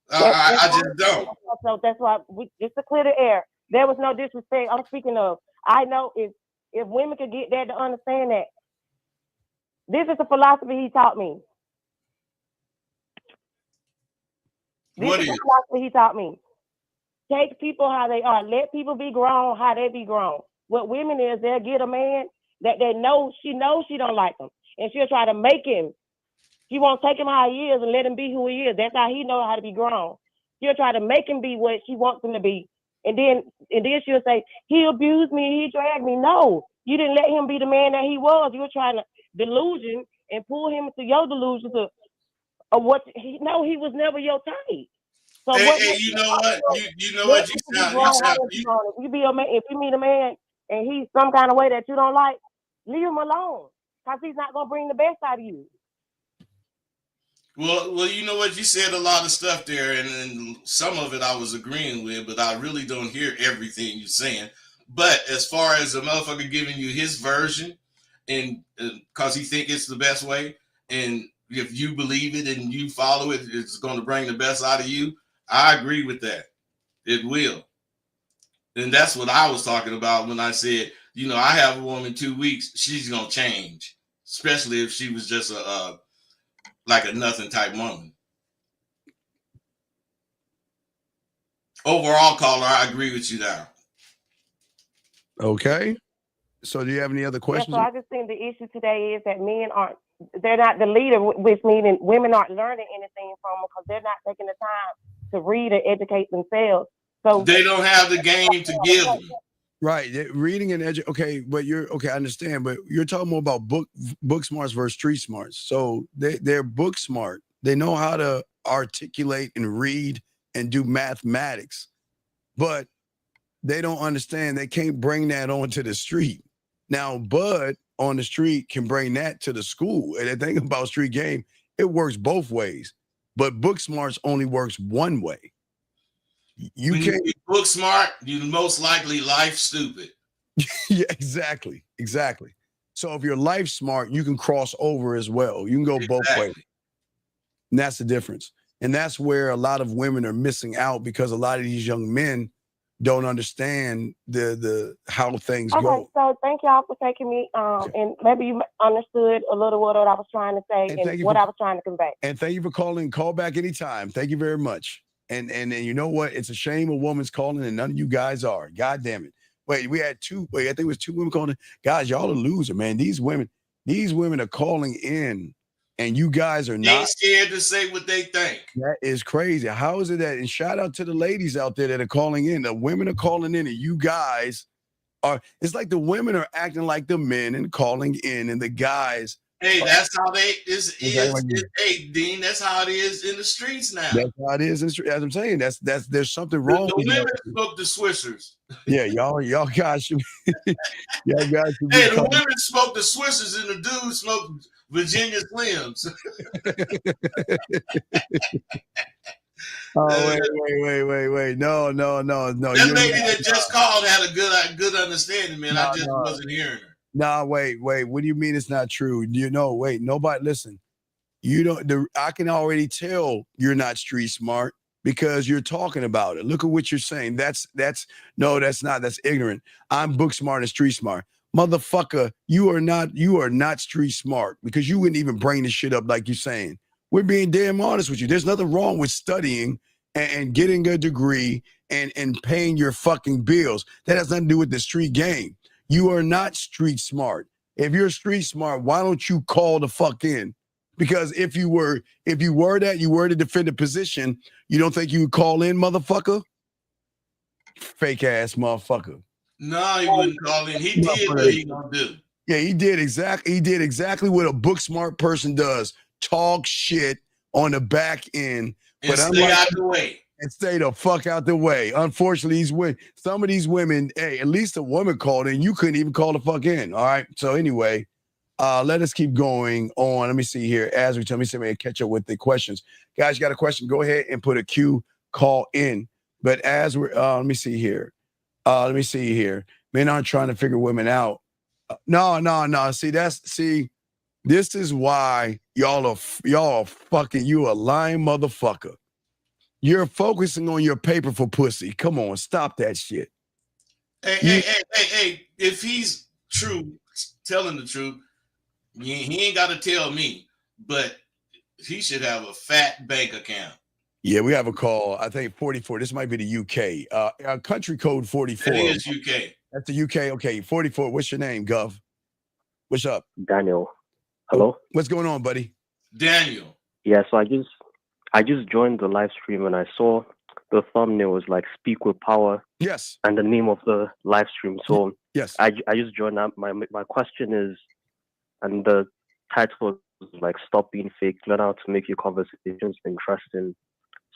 I just don't. So that's why just to clear the air. There was no disrespect. I'm speaking of. I know if women could get that to understand that this is the philosophy he taught me. This is the philosophy he taught me. Take people how they are. Let people be grown how they be grown. What women is, they'll get a man that she knows she don't like him, and she'll try to make him She won't take him how he is and let him be who he is. That's how he knows how to be grown. She'll try to make him be what she wants him to be. And then she'll say, he abused me, he dragged me. No, you didn't let him be the man that he was. You were trying to delusion and pull him into your delusions of what he was never your type. So hey, you know what? You know what? You be a man, if you meet a man and he's some kind of way that you don't like, leave him alone. Because he's not gonna bring the best out of you. Well, you know what? You said a lot of stuff there, and some of it I was agreeing with, but I really don't hear everything you're saying. But as far as a motherfucker giving you his version, and because he think it's the best way, and if you believe it and you follow it, it's going to bring the best out of you. I agree with that. It will. And that's what I was talking about when I said, you know, I have a woman 2 weeks, she's going to change, especially if she was just like a nothing type woman. Overall, caller, I agree with you there. Okay. So do you have any other questions? Yeah, so I just think the issue today is that they're not the leader, which meaning women aren't learning anything from them because they're not taking the time to read and educate themselves. So they don't have the game to give them. Right. Reading and okay, but I understand, but you're talking more about book smarts versus street smarts. So they're book smart. They know how to articulate and read and do mathematics, but they don't understand. They can't bring that onto the street. Now, Bud on the street can bring that to the school. And the thing about street game, it works both ways, but book smarts only works one way. You when can't you book smart, you're most likely life stupid. Yeah, exactly. So if you're life smart, you can cross over as well. You can go both ways. And that's the difference. And that's where a lot of women are missing out because a lot of these young men don't understand the how things go. Okay, so thank y'all for taking me. And maybe you understood a little what I was trying to say and what I was trying to convey. And thank you for calling. Call back anytime. Thank you very much. And you know what? It's a shame a woman's calling and none of you guys are. God damn it. Wait, we had two. Wait, I think it was two women calling. Guys, y'all are loser, man. These women are calling in, and you guys are not scared to say what they think. That is crazy. How is it that? And shout out to the ladies out there that are calling in. The women are calling in, and you guys are. It's like the women are acting like the men and calling in, and the guys. Hey, that's how they is. Hey, Dean, that's how it is in the streets now. That's how it is. As I'm saying, there's something wrong. The women smoke the Swishers. Yeah, y'all guys should. Y'all guys should. Hey, the women smoke the Swishers and the dudes smoke Virginia Slims. Oh wait! No! That lady that just called had a good understanding, man. I just wasn't hearing her. Nah, wait. What do you mean it's not true? Wait, nobody listen. You don't I can already tell you're not street smart because you're talking about it. Look at what you're saying. That's not. That's ignorant. I'm book smart and street smart. Motherfucker, you are not street smart because you wouldn't even bring this shit up like you're saying. We're being damn honest with you. There's nothing wrong with studying and getting a degree and paying your fucking bills. That has nothing to do with the street game. You are not street smart. If you're street smart, why don't you call the fuck in? Because if you were to defend a position, you don't think you would call in, motherfucker? Fake ass motherfucker. No, he wouldn't call in. He did what he gonna do. Yeah, he did exactly what a book smart person does. Talk shit on the back end. And stay out the way. And stay the fuck out the way. Unfortunately, some of these women, hey, at least a woman called in. You couldn't even call the fuck in. All right. So anyway, let us keep going on. Let me see here. As we tell me somebody catch up with the questions. Guys, you got a question? Go ahead and put a Q call in. But as we're let me see here. Men aren't trying to figure women out. No. See, this is why y'all are fucking you a lying motherfucker. You're focusing on your paper for pussy. Come on, stop that shit. Hey, if he's telling the truth, he ain't got to tell me, but he should have a fat bank account. Yeah, we have a call. I think 44. This might be the UK. Country code 44. That is UK. That's the UK. Okay, 44. What's your name, Gov? What's up? Daniel. Hello. What's going on, buddy? Daniel. Yeah, so I just joined the live stream and I saw the thumbnail was like "Speak with Power." Yes. And the name of the live stream. So yes, I just joined that. My question is, and the title is like "Stop Being Fake, Learn How to Make Your Conversations Interesting."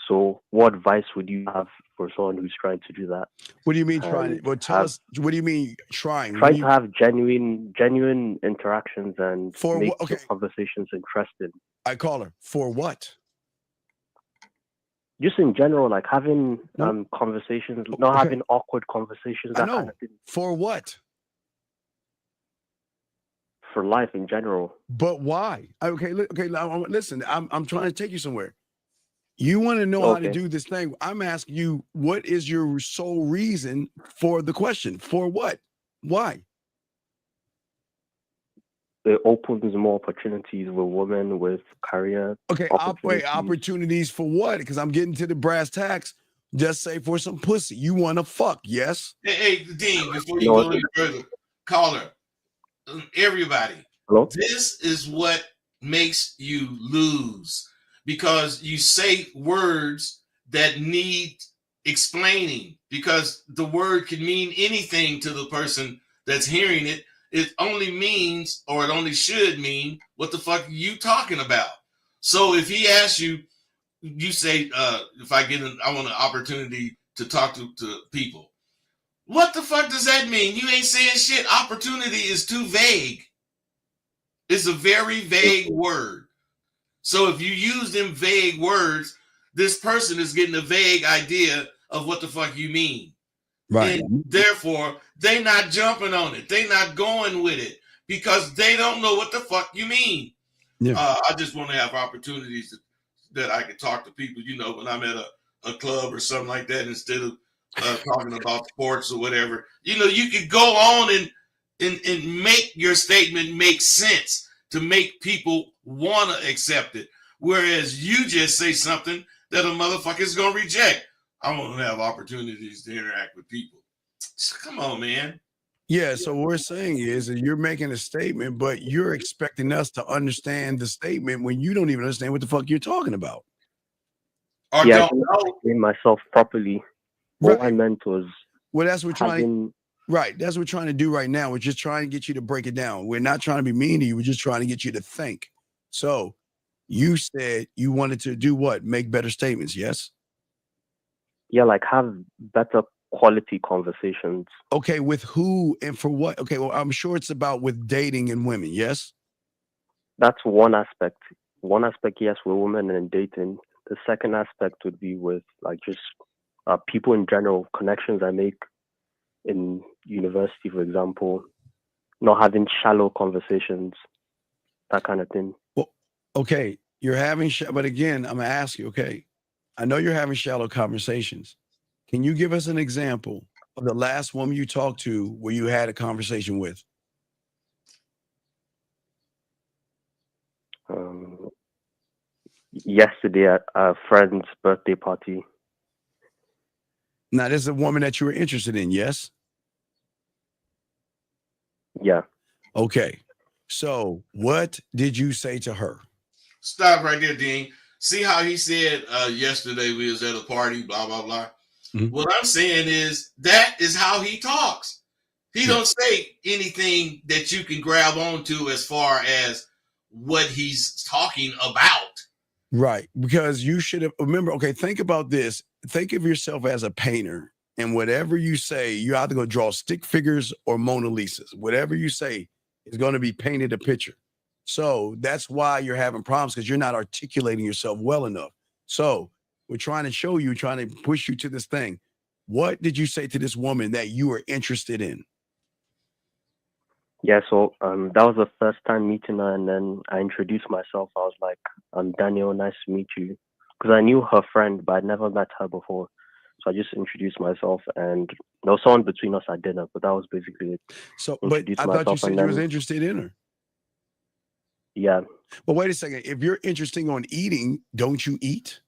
So what advice would you have for someone who's trying to do that? What do you mean trying? Well, tell us. What do you mean trying? Trying to have genuine interactions and for make okay. conversations interesting. I call her for what? Just in general, like having conversations, not having awkward conversations. That kind of thing. For what? For life in general. But why? Okay, listen. I'm trying to take you somewhere. You want to know how to do this thing. I'm asking you, what is your sole reason for the question? For what? Why? It opens more opportunities with women, with career. Okay, opportunities for what? Because I'm getting to the brass tacks. Just say for some pussy. You want to fuck, yes? Hey, Dean, before you go any further, caller, everybody. Hello? This is what makes you lose. Because you say words that need explaining, because the word can mean anything to the person that's hearing it. It only means, or it only should mean, what the fuck are you talking about? So if he asks you, you say, if I want an opportunity to talk to people. What the fuck does that mean? You ain't saying shit. Opportunity is too vague. It's a very vague word. So if you use them vague words, this person is getting a vague idea of what the fuck you mean. Right. And therefore, they not jumping on it. They not going with it because they don't know what the fuck you mean. Yeah. I just want to have opportunities that I can talk to people, when I'm at a club or something like that, instead of talking about sports or whatever. You could go on and make your statement make sense to make people want to accept it. Whereas you just say something that a motherfucker is going to reject. I want to have opportunities to interact with people. Come on, man. Yeah, so what we're saying is that you're making a statement, but you're expecting us to understand the statement when you don't even understand what the fuck you're talking about. I can explain myself properly. What I meant was... Well, that's what we're trying... Right. That's what we're trying to do right now. We're just trying to get you to break it down. We're not trying to be mean to you. We're just trying to get you to think. So you said you wanted to do what? Make better statements, yes? Yeah, like have better quality conversations. Okay, with who and for what? Okay, well, I'm sure it's about with dating and women, yes? That's one aspect. One aspect, yes, with women and dating. The second aspect would be with like just people in general, connections I make in university, for example, not having shallow conversations, that kind of thing. Well, okay, you're having, but again, I'm gonna ask you, okay, I know you're having shallow conversations. Can you give us an example of the last woman you talked to where you had a conversation with? Yesterday at a friend's birthday party. Now, this is a woman that you were interested in, yes? Yeah. Okay. So what did you say to her? Stop right there, Dean. See how he said yesterday we was at a party, blah, blah, blah. Mm-hmm. What I'm saying is that is how he talks. He don't say anything that you can grab onto as far as what he's talking about. Right. Because you should have, remember, okay, think about this. Think of yourself as a painter. And whatever you say, you either going to draw stick figures or Mona Lisas. Whatever you say is going to be painted a picture. So that's why you're having problems, because you're not articulating yourself well enough. So we're trying to show you, trying to push you to this thing. What did you say to this woman that you were interested in? Yeah, so that was the first time meeting her, and then I introduced myself. I was like, I'm Daniel, nice to meet you. Because I knew her friend, but I'd never met her before. So I just introduced myself, and there was someone between us at dinner, but that was basically it. So, but I thought you said you was interested in her. Yeah. But wait a second. If you're interested on eating, don't you eat?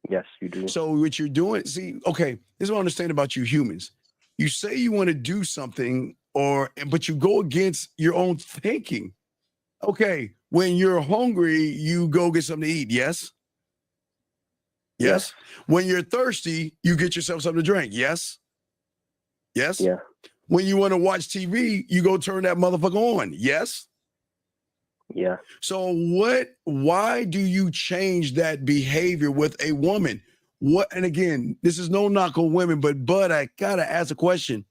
Yes, you do. So what you're doing, see, okay, this is what I understand about you humans. You say you want to do something, but you go against your own thinking. Okay, When you're hungry, you go get something to eat. Yes. Yes. When you're thirsty, you get yourself something to drink. Yes. Yes. Yeah. When you want to watch TV, you go turn that motherfucker on. Yes. Yeah. So why do you change that behavior with a woman? What, and again, this is no knock on women, but I gotta ask a question.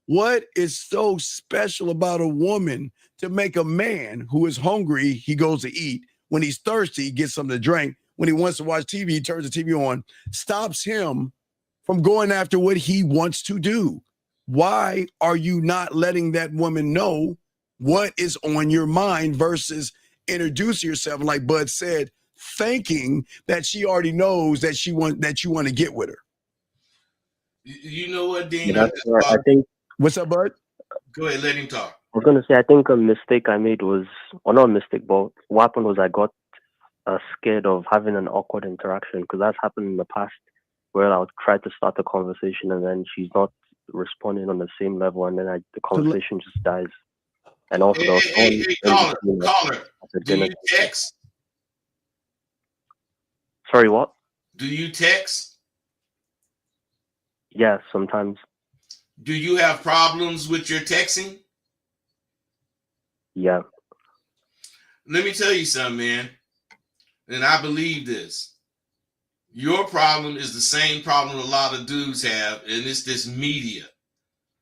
What is so special about a woman to make a man who is hungry, he goes to eat. When he's thirsty, he gets something to drink. When he wants to watch TV, he turns the TV on, stops him from going after what he wants to do. Why are you not letting that woman know what is on your mind versus introduce yourself, like Bud said, thinking that she already knows that you want to get with her? You know what, Dean? Yeah, I think. What's up, Bud? Go ahead, let him talk. I was gonna say, I think a mistake I made was, or not a mistake, but what happened was I got scared of having an awkward interaction, because that's happened in the past where I would try to start a conversation and then she's not responding on the same level, and then the conversation just dies. And also, caller, do you text? Sorry, what? Do you text? Yeah, sometimes. Do you have problems with your texting? Yeah. Let me tell you something, man. And I believe this. Your problem is the same problem a lot of dudes have, and it's this media.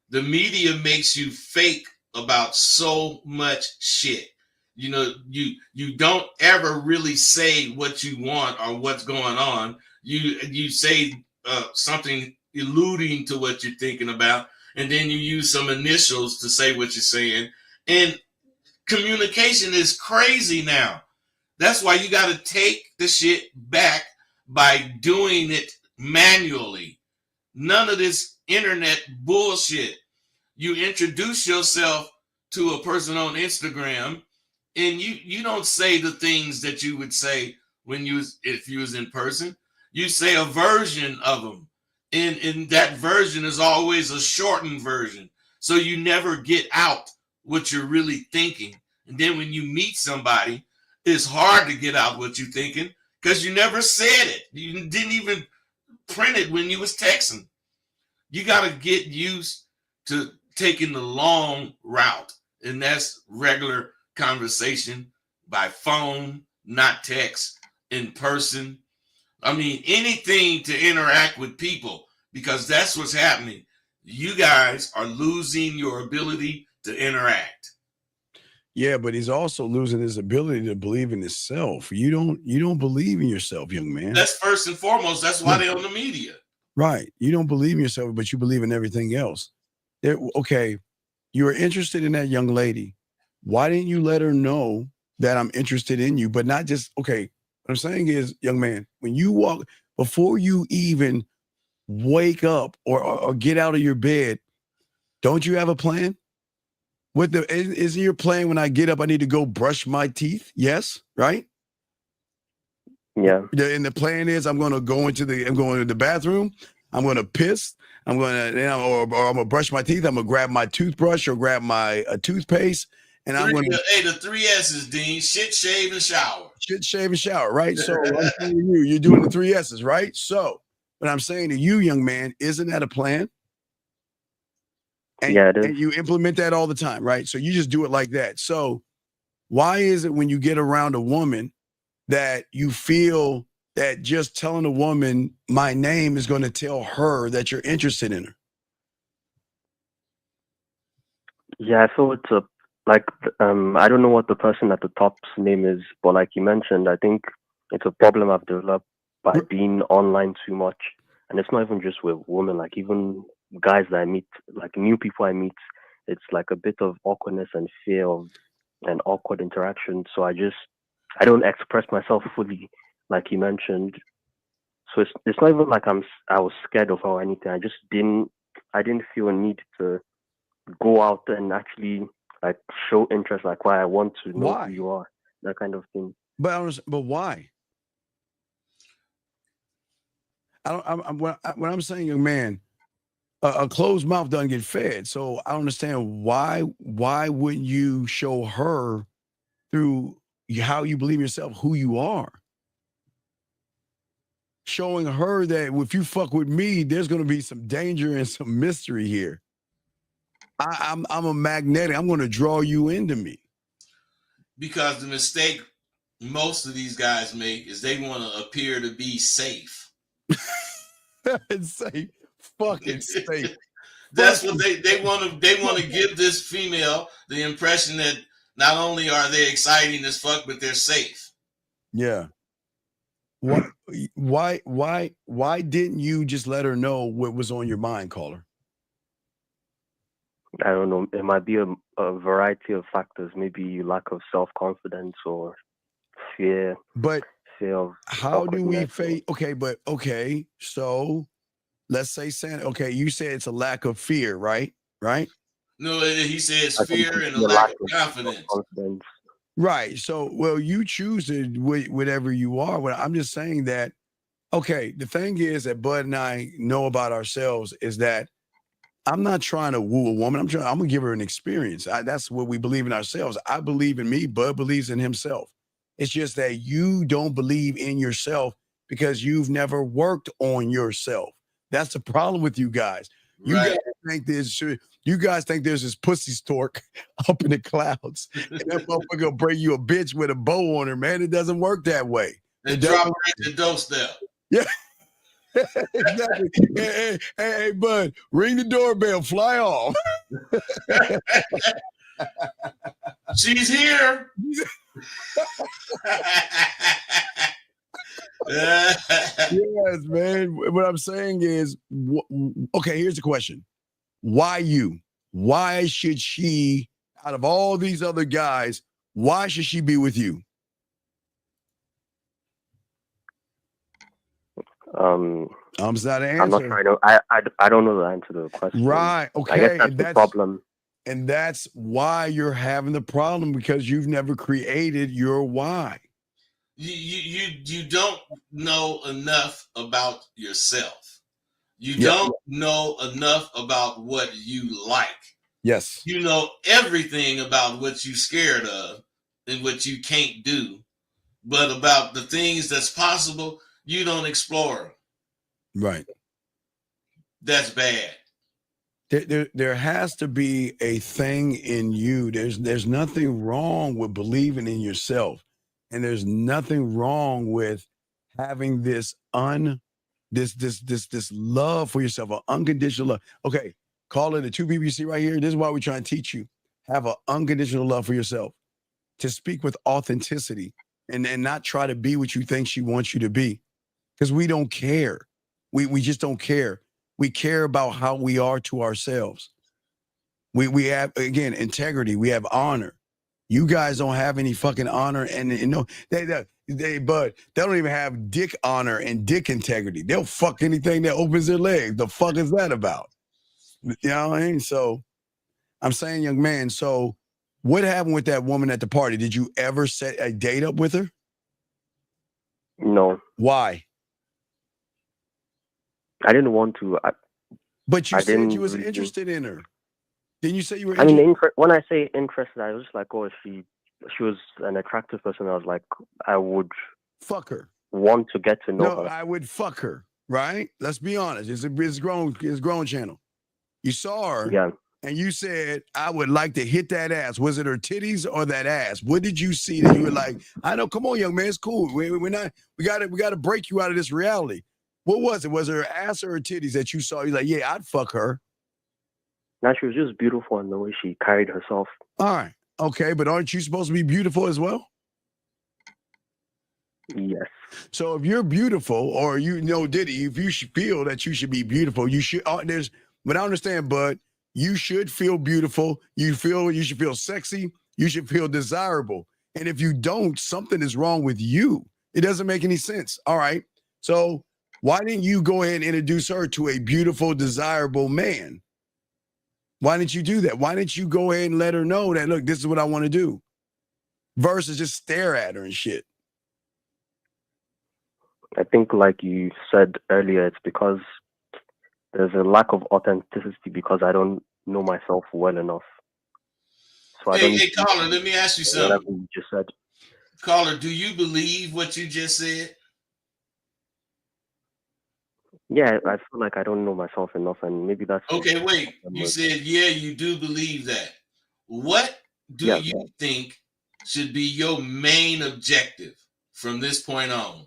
The media makes you fake about so much shit. You know, you don't ever really say what you want or what's going on. You say something alluding to what you're thinking about, and then you use some initials to say what you're saying. And communication is crazy now. That's why you got to take the shit back by doing it manually. None of this internet bullshit. You introduce yourself to a person on Instagram, and you don't say the things that you would say if you was in person. You say a version of them, and that version is always a shortened version, so you never get out what you're really thinking. And then when you meet somebody, it's hard to get out what you're thinking because you never said it. You didn't even print it when you was texting. You got to get used to taking the long route, and that's regular conversation by phone, not text, in person. I mean, anything to interact with people, because that's what's happening. You guys are losing your ability to interact. Yeah, but he's also losing his ability to believe in himself. You don't believe in yourself, young man. That's first and foremost. That's why they're on the media. Right. You don't believe in yourself, but you believe in everything else. Okay, you were interested in that young lady. Why didn't you let her know that I'm interested in you? But not just, okay, what I'm saying is, young man, when you walk, before you even wake up or get out of your bed, don't you have a plan? Isn't your plan when I get up, I need to go brush my teeth? Yes, right? Yeah. And the plan is I'm going to go into the bathroom. I'm going to piss. I'm going to, or I'm going to brush my teeth. I'm going to grab my toothbrush or grab my toothpaste. And I'm going to. Hey, the 3 S's, Dean. Shit, shave, and shower. Shit, shave, and shower, right? So I'm saying to you're doing the 3 S's, right? So what I'm saying to you, young man, isn't that a plan? And, yeah, it is. And you implement that all the time, right? So you just do it like that. So why is it when you get around a woman that you feel that just telling a woman my name is going to tell her that you're interested in her? Yeah, I feel it's I don't know what the person at the top's name is, but like you mentioned, I think it's a problem I've developed by being online too much. And it's not even just with women, like even guys that I meet, like new people I meet, it's like a bit of awkwardness and fear of an awkward interaction. So I don't express myself fully, like you mentioned. So it's not even like I was scared of her or anything. I didn't feel a need to go out and actually like show interest, like why I want to know who you are, that kind of thing. But why? What I'm saying, young man, a closed mouth doesn't get fed. So I don't understand why wouldn't you show her through how you believe in yourself, who you are. Showing her that if you fuck with me, there's going to be some danger and some mystery here. I'm a magnetic. I'm going to draw you into me. Because the mistake most of these guys make is they want to appear to be safe. Safe. Fucking safe. That's what they want to give this female the impression that not only are they exciting as fuck, but they're safe. Yeah. Why didn't you just let her know what was on your mind, caller? I don't know. It might be a variety of factors. Maybe lack of self-confidence or fear. But fear of how do we face? Okay. So let's say, okay, you said it's a lack of fear, right? Right? No, he says fear and a lack of confidence. Right. So, well, you choose to whatever you are. Well, I'm just saying that, okay, the thing is that Bud and I know about ourselves is that I'm not trying to woo a woman. I'm going to give her an experience. That's what we believe in ourselves. I believe in me. Bud believes in himself. It's just that you don't believe in yourself because you've never worked on yourself. That's the problem with you guys. You right. guys think there's this pussy stork up in the clouds. And that motherfucker will bring you a bitch with a bow on her, man. It doesn't work that way. And drop her at the doorstep. Yeah. Exactly. Hey, Bud, ring the doorbell, fly off. She's here. Yes, man. What I'm saying is, okay, here's the question. Why you? Why should she, out of all these other guys, why should she be with you? I'm not an answer. I'm not trying to. I don't know the answer to the question. Right. Okay. I guess that's the problem. And that's why you're having the problem, because you've never created your why. You don't know enough about yourself. You don't know enough about what you like. Yes. You know everything about what you're scared of and what you can't do, but about the things that's possible, you don't explore. Right. That's bad. There has to be a thing in you. There's nothing wrong with believing in yourself, and there's nothing wrong with having this love for yourself, an unconditional love. Okay, call it the two people you see right here. This is why we're trying to teach you. Have an unconditional love for yourself, to speak with authenticity and not try to be what you think she wants you to be, because we don't care. We just don't care. We care about how we are to ourselves. We have, again, integrity. We have honor. You guys don't have any fucking honor, and no, they don't even have dick honor and dick integrity. They'll fuck anything that opens their legs. The fuck is that about? You know what I mean? So I'm saying, young man, so what happened with that woman at the party? Did you ever set a date up with her? No. Why? I didn't want to. But you said you was interested in her. Didn't you say you were interested? I mean, when I say interested, I was just like, oh, she was an attractive person. I was like, I would fuck her. Want to get to know her. I would fuck her, right? Let's be honest. It's grown channel. You saw her, yeah, and you said, I would like to hit that ass. Was it her titties or that ass? What did you see that you were like, I know, come on, young man, it's cool. We got to break you out of this reality. What was it? Was it her ass or her titties that you saw? You're like, yeah, I'd fuck her. Now, she was just beautiful in the way she carried herself. All right. Okay, but aren't you supposed to be beautiful as well? Yes. So if you're beautiful, or Diddy, if you feel that you should be beautiful, you should. But I understand, Bud, you should feel beautiful. You should feel sexy. You should feel desirable. And if you don't, something is wrong with you. It doesn't make any sense. All right. So why didn't you go ahead and introduce her to a beautiful, desirable man? Why didn't you do that? Why didn't you go ahead and let her know that, look, this is what I want to do, versus just stare at her and shit? I think, like you said earlier, it's because there's a lack of authenticity because I don't know myself well enough. So hey, caller, let me ask you something. You just said. Caller, do you believe what you just said? Yeah, I feel like I don't know myself enough, and maybe that's okay. Wait, you said yeah, you do believe that. What do you think should be your main objective from this point on?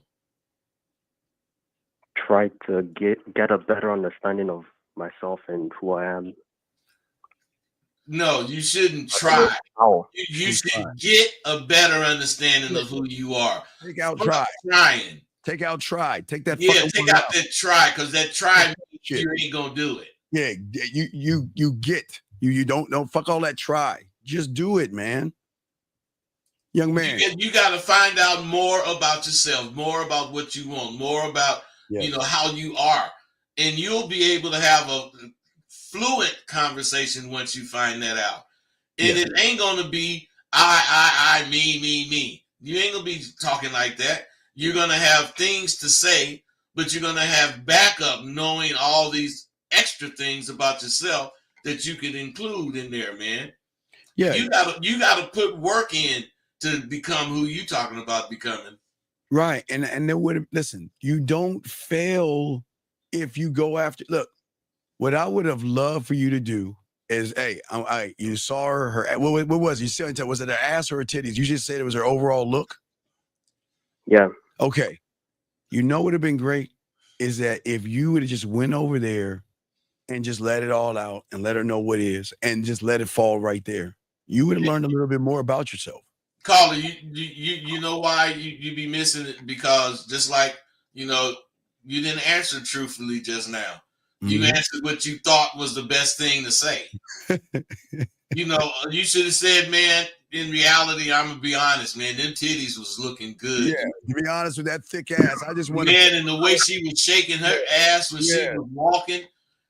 Try to get a better understanding of myself and who I am. No, you shouldn't try. You should get a better understanding of who you are. Take out try. Trying. Take out try. Take that. Yeah, take out that try, because that try you ain't gonna do it. Yeah, you don't fuck all that try. Just do it, man. Young man. You got to find out more about yourself, more about what you want, more about how you are, and you'll be able to have a fluent conversation once you find that out. And it ain't gonna be I, me. You ain't gonna be talking like that. You're gonna have things to say, but you're gonna have backup, knowing all these extra things about yourself that you can include in there, man. Yeah, you gotta put work in to become who you talking about becoming. Right, and then listen, you don't fail if you go after. Look, what I would have loved for you to do is, hey, you saw her. What was it? Was it her ass or her titties? You just said it was her overall look. Yeah. Okay. You know what would have been great is that if you would have just went over there and just let it all out and let her know what is and just let it fall right there. You would have learned a little bit more about yourself. Caller, you know why you be missing it? Because just like, you didn't answer truthfully just now. You answered what you thought was the best thing to say. You should have said, man, in reality, I'm gonna be honest, man, them titties was looking good. Yeah, to be honest with that thick ass, I just want and the way she was shaking her ass when she was walking,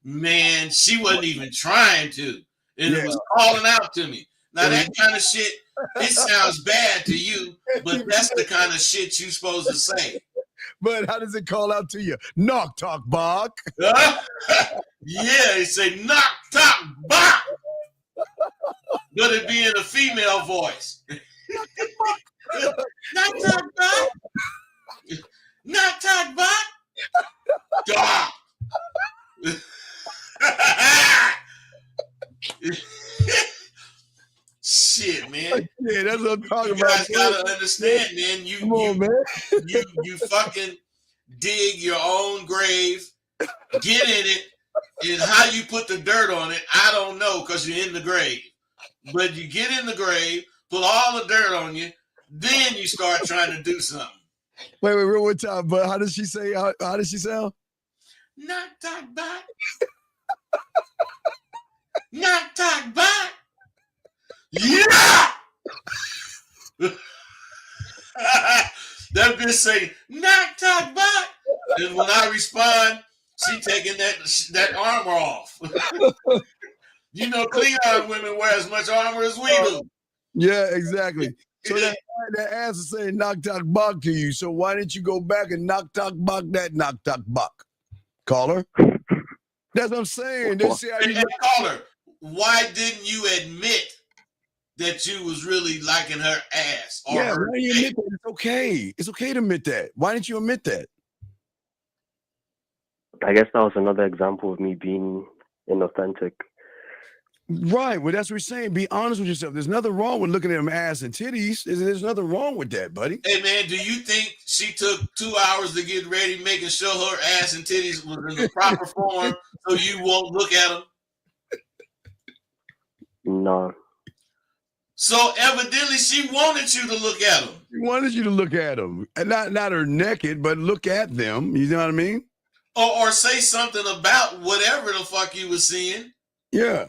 man, she wasn't even trying to. And it was calling out to me. Now that kind of shit, it sounds bad to you, but that's the kind of shit you're supposed to say. But how does it call out to you? Knock talk bok. Yeah, he say knock talk bok. But it be in a female voice. Knock talk bok. Knock talk bok. Dog. Shit, man. Yeah, that's what I'm talking about. You guys gotta understand, man. You fucking dig your own grave, get in it, and how you put the dirt on it, I don't know, because you're in the grave. But you get in the grave, put all the dirt on you, then you start trying to do something. Wait, real one time. But how does she say? How does she sound? Knock talk back. Knock talk back. Yeah. That bitch say knock talk back, and when I respond, she taking that armor off. Klingon women wear as much armor as we do. Yeah, exactly. So that ass is saying knock talk bok to you. So why didn't you go back and knock talk bok that knock talk bok? Caller. That's what I'm saying. Caller, why didn't you admit that you was really liking her ass? Why do you admit that? It's okay. It's okay to admit that. Why didn't you admit that? I guess that was another example of me being inauthentic. Right. Well, that's what we're saying. Be honest with yourself. There's nothing wrong with looking at them ass and titties. There's nothing wrong with that, buddy. Hey, man, do you think she took 2 hours to get ready, making sure her ass and titties was in the proper form so you won't look at them? No. So evidently she wanted you to look at them. She wanted you to look at them. And not her naked, but look at them. You know what I mean? Or say something about whatever the fuck you was seeing. Yeah.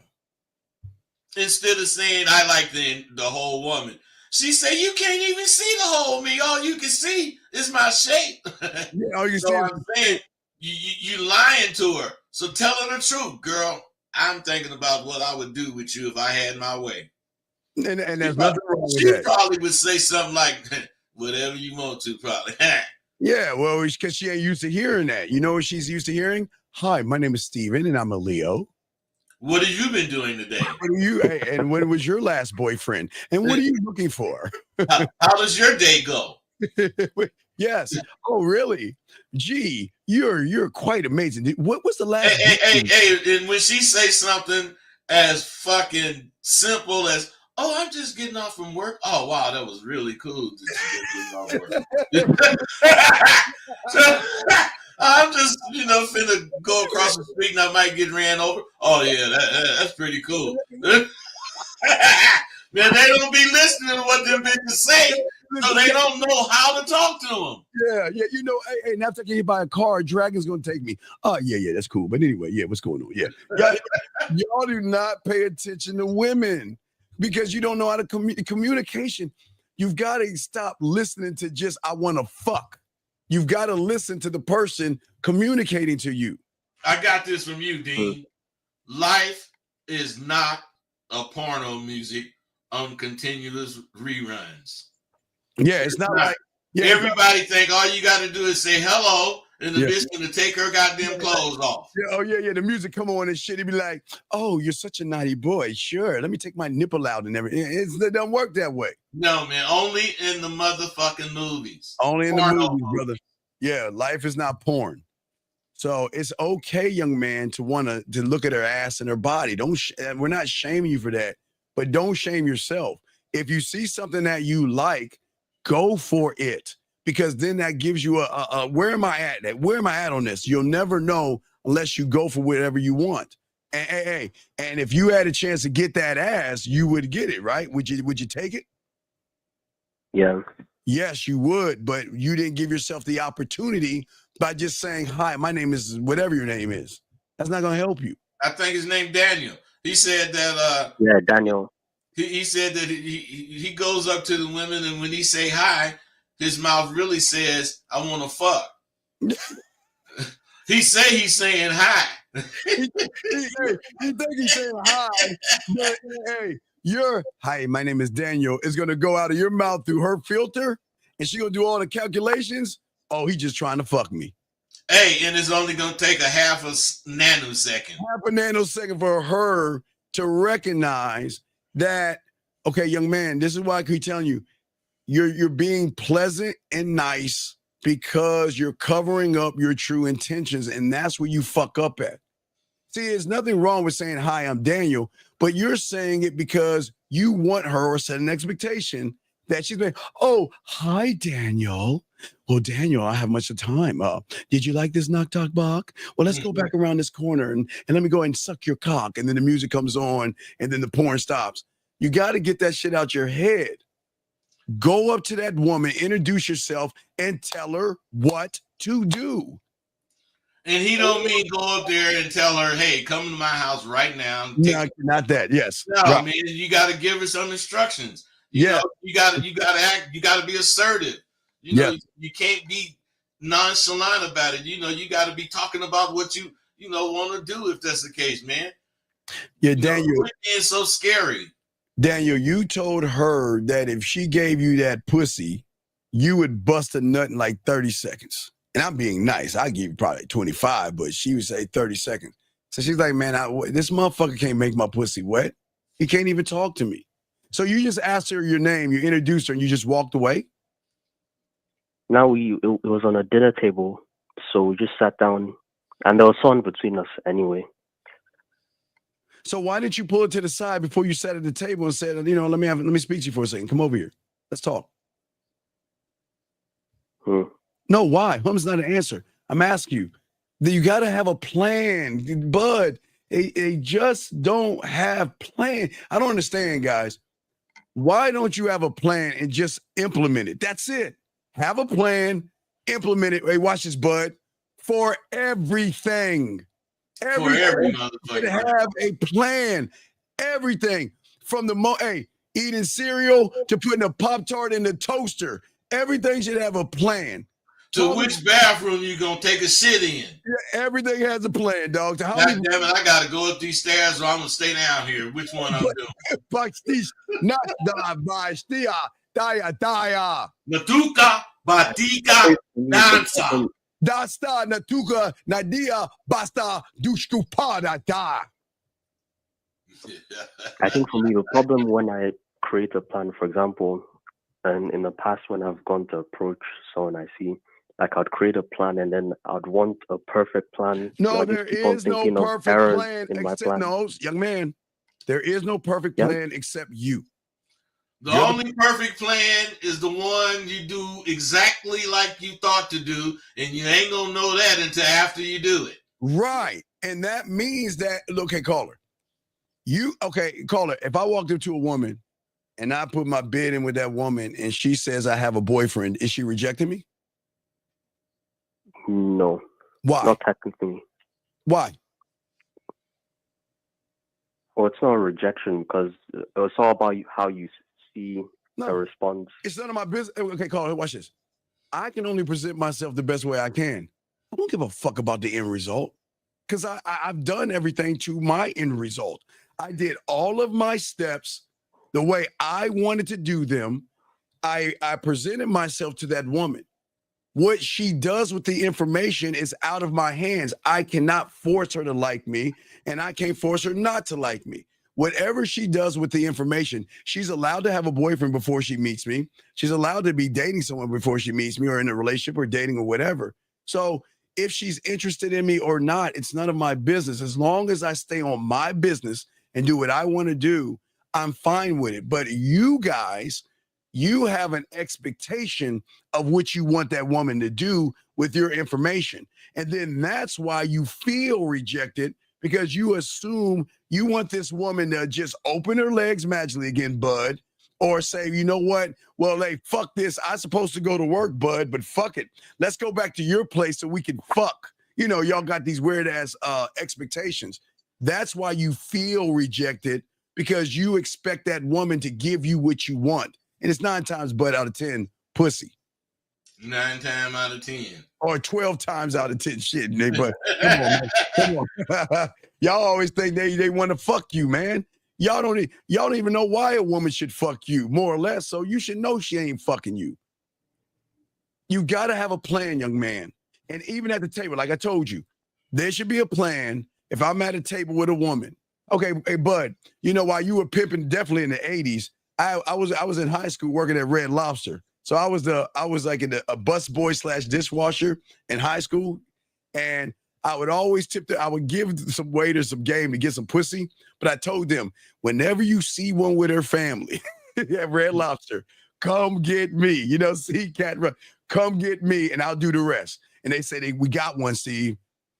Instead of saying, I like the whole woman. She say, you can't even see the whole me. All you can see is my shape. Yeah, all you so I'm saying, you lying to her. So tell her the truth, girl. I'm thinking about what I would do with you if I had my way. And there's nothing wrong with that. She probably would say something like, whatever you want to, probably. Yeah, well, because she ain't used to hearing that. You know what she's used to hearing? Hi, my name is Steven, and I'm a Leo. What have you been doing today? And when was your last boyfriend? And what are you looking for? How does your day go? Yes. Oh, really? Gee, you're quite amazing. What was the last? Hey, and when she say something as fucking simple as, "Oh, I'm just getting off from work." Oh, wow, that was really cool. So, I'm just, finna go across the street and I might get ran over. Oh yeah, that's pretty cool. Man, they don't be listening to what them bitches say, so they don't know how to talk to them. Yeah. Hey, not taking you by a car. Dragon's gonna take me. Oh, yeah, that's cool. But anyway, yeah, what's going on? Yeah, y'all do not pay attention to women because you don't know how to communication. You've got to stop listening to just "I want to fuck." You've got to listen to the person communicating to you. I got this from you, Dean. Life is not a porno music on continuous reruns. Yeah, it's not like everybody think all you got to do is say hello, and the bitch gonna take her goddamn clothes off. Yeah. The music come on and shit. He'd be like, "Oh, you're such a naughty boy. Sure, let me take my nipple out and everything." It doesn't work that way. No, man. Only in the motherfucking movies. Only in the movies, brother. Yeah, life is not porn. So it's okay, young man, to want to look at her ass and her body. We're not shaming you for that, but don't shame yourself. If you see something that you like, go for it, because then that gives you a where am I at? Where am I at on this? You'll never know unless you go for whatever you want. And if you had a chance to get that ass, you would get it, right? Would you take it? Yeah. Yes, you would, but you didn't give yourself the opportunity by just saying, "Hi, my name is," whatever your name is. That's not going to help you. I think his name Daniel. He said that. Yeah, Daniel. He said that he goes up to the women, and when he say hi, his mouth really says, "I want to fuck." He's saying hi. he think he's saying hi. But, hey, "Hi, my name is Daniel" is going to go out of your mouth through her filter, and she going to do all the calculations. Oh, he just trying to fuck me. Hey, and it's only going to take a half a nanosecond. Half a nanosecond for her to recognize that, okay, young man, this is why I keep telling you, you're being pleasant and nice because you're covering up your true intentions, and that's where you fuck up at. See, there's nothing wrong with saying, "Hi, I'm Daniel," but you're saying it because you want her or set an expectation that she's like, "Oh, hi, Daniel. Well, Daniel, I have much of time. Did you like this knock talk bach? Well, let's go back around this corner and let me go and suck your cock." And then the music comes on and then the porn stops. You got to get that shit out your head. Go up to that woman, introduce yourself, and tell her what to do. And he don't mean go up there and tell her, "Hey, come to my house right now." Not that. Yes. No, right. Man, you got to give her some instructions. You got to act. You got to be assertive. You can't be nonchalant about it. You got to be talking about what you want to do if that's the case, man. Yeah, Daniel. It's so scary. Daniel, you told her that if she gave you that pussy, you would bust a nut in like 30 seconds. And I'm being nice. I give you probably 25, but she would say 30 seconds. So she's like, "Man, this motherfucker can't make my pussy wet. He can't even talk to me." So you just asked her your name, you introduced her, and you just walked away? Now it was on a dinner table, so we just sat down, and there was someone between us anyway. So why didn't you pull it to the side before you sat at the table and said, let me speak to you for a second. Come over here. Let's talk. No, why? Hum's not an answer. I'm asking you. You got to have a plan, bud. They just don't have plan. I don't understand, guys. Why don't you have a plan and just implement it? That's it. Have a plan, implement it. Hey, watch this, bud. For everything. Everything should have a plan. Everything from the eating cereal to putting a Pop-Tart in the toaster. Everything should have a plan. To which bathroom you gonna take a shit in? Yeah, everything has a plan, dog. God damn it, I gotta go up these stairs or I'm gonna stay down here. Which one I'm doing? Natuka batika dansa. Dasta natuka nadia basta dushkupada da. I think for me, the problem when I create a plan, for example, and in the past when I've gone to approach someone I see, like I'd create a plan and then I'd want a perfect plan. No, I just there keep on is no thinking of perfect errors plan in my except plan. no, young man. There is no perfect Yeah. plan except you. The only perfect plan is the one you do exactly like you thought to do, and you ain't gonna know that until after you do it. Right. And that means that, okay, caller. Caller, if I walked up to a woman and I put my bid in with that woman and she says I have a boyfriend, is she rejecting me? No. Why? Not technically. Why? Well, it's not a rejection because it's all about how you see a response. It's none of my business. Okay, caller, watch this. I can only present myself the best way I can. I don't give a fuck about the end result because I've done everything to my end result. I did all of my steps the way I wanted to do them. I presented myself to that woman. What she does with the information is out of my hands. I cannot force her to like me, and I can't force her not to like me. Whatever she does with the information, she's allowed to have a boyfriend before she meets me. She's allowed to be dating someone before she meets me or in a relationship or dating or whatever. So if she's interested in me or not, it's none of my business. As long as I stay on my business and do what I want to do, I'm fine with it. But you guys, you have an expectation of what you want that woman to do with your information. And then that's why you feel rejected, because you assume you want this woman to just open her legs magically again, bud, or say, you know what? Well, hey, fuck this. I'm supposed to go to work, bud, but fuck it. Let's go back to your place so we can fuck. You know, y'all got these weird ass expectations. That's why you feel rejected, because you expect that woman to give you what you want. And it's 9 times but out of 10 pussy. 9 times out of 10. Or 12 times out of 10 shit. But come on, man. Come on. Y'all always think they want to fuck you, man. Y'all don't even know why a woman should fuck you, more or less. So you should know she ain't fucking you. You got to have a plan, young man. And even at the table, like I told you, there should be a plan. If I'm at a table with a woman, okay, hey, bud, you know, while you were pimping definitely in the 80s, I was in high school working at Red Lobster. So I was like a bus boy / dishwasher in high school, and I would always I would give some waiters some game to get some pussy. But I told them, whenever you see one with her family at Red Lobster, come get me. You know, see cat, come get me, and I'll do the rest. And they say, we got one, Steve,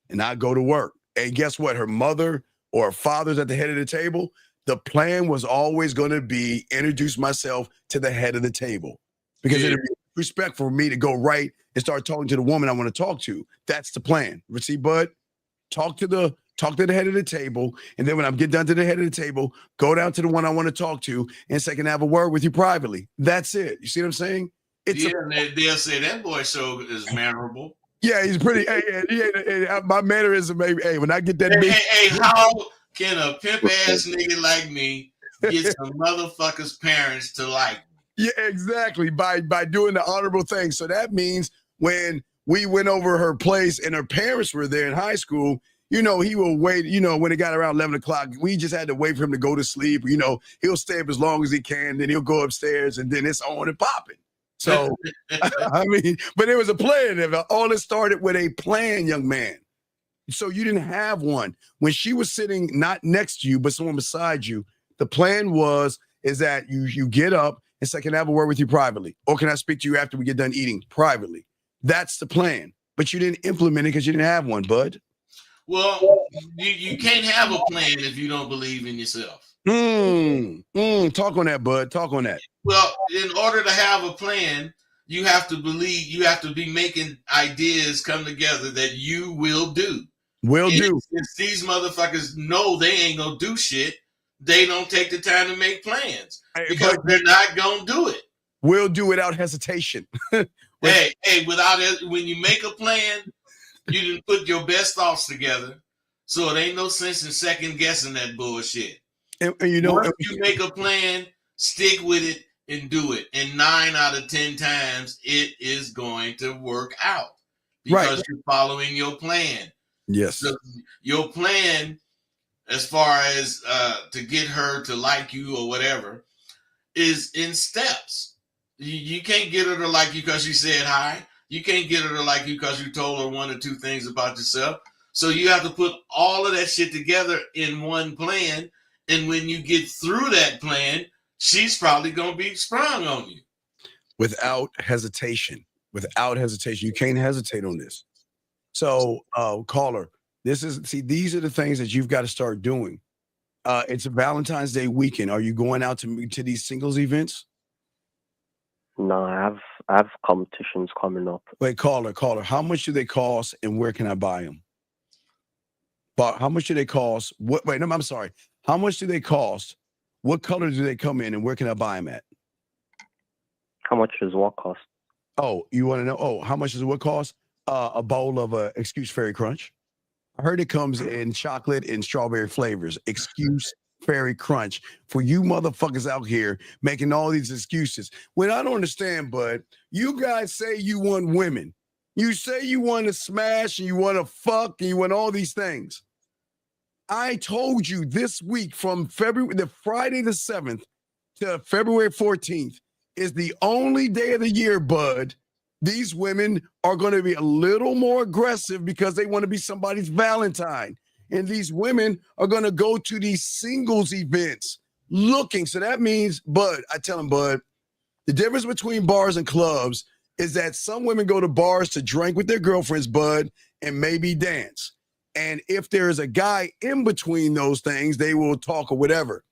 and I go to work. And guess what? Her mother or her father's at the head of the table. The plan was always going to be introduce myself to the head of the table, because it'd be respect for me to go right and start talking to the woman I want to talk to. That's the plan. See, bud, talk to the head of the table, and then when I get down to the head of the table, go down to the one I want to talk to, and say, can I have a word with you privately? That's it. You see what I'm saying? They'll say that boy show is mannerable. Yeah, he's pretty. My mannerism, baby. Hey, when I get that hey, how can a pimp ass nigga like me get some motherfuckers' parents to like me? Yeah, exactly. By doing the honorable thing. So that means when we went over her place and her parents were there in high school, you know, he will wait, you know, when it got around 11 o'clock, we just had to wait for him to go to sleep. You know, he'll stay up as long as he can, then he'll go upstairs, and then it's on and popping. So, I mean, but it was a plan. All it started with a plan, young man. So you didn't have one. When she was sitting not next to you, but someone beside you, the plan is that you get up and say, can I have a word with you privately? Or can I speak to you after we get done eating privately? That's the plan. But you didn't implement it because you didn't have one, bud. Well, you can't have a plan if you don't believe in yourself. Talk on that, bud. Talk on that. Well, in order to have a plan, you have to believe, you have to be making ideas come together that you will do. Since these motherfuckers know they ain't gonna do shit, they don't take the time to make plans because they're not gonna do it. We'll do without hesitation. Hey, when you make a plan, you didn't put your best thoughts together, so it ain't no sense in second guessing that bullshit. And you know, once you make a plan, stick with it and do it. And 9 out of 10 times, it is going to work out because you're following your plan. Yes. So your plan as far as to get her to like you or whatever, is in steps. You can't get her to like you because you said hi. You can't get her to like you because you told her one or two things about yourself. So you have to put all of that shit together in one plan. And when you get through that plan, she's probably going to be sprung on you. Without hesitation. Without hesitation. You can't hesitate on this. So, caller, these are the things that you've got to start doing. It's a Valentine's Day weekend. Are you going out to these singles events? No, I have competitions coming up. Wait, caller, how much do they cost and where can I buy them? But how much do they cost? I'm sorry. How much do they cost? What color do they come in and where can I buy them at? How much does what cost? Oh, you want to know? Oh, how much does what cost? A bowl of Excuse Fairy Crunch. I heard it comes in chocolate and strawberry flavors. Excuse Fairy Crunch for you motherfuckers out here making all these excuses. What I don't understand, bud, you guys say you want women. You say you want to smash and you want to fuck and you want all these things. I told you this week from the Friday the 7th to February 14th is the only day of the year, bud. These women are going to be a little more aggressive because they want to be somebody's Valentine. And these women are going to go to these singles events looking. So that means, bud, I tell them, bud, the difference between bars and clubs is that some women go to bars to drink with their girlfriends, bud, and maybe dance. And if there is a guy in between those things, they will talk or whatever.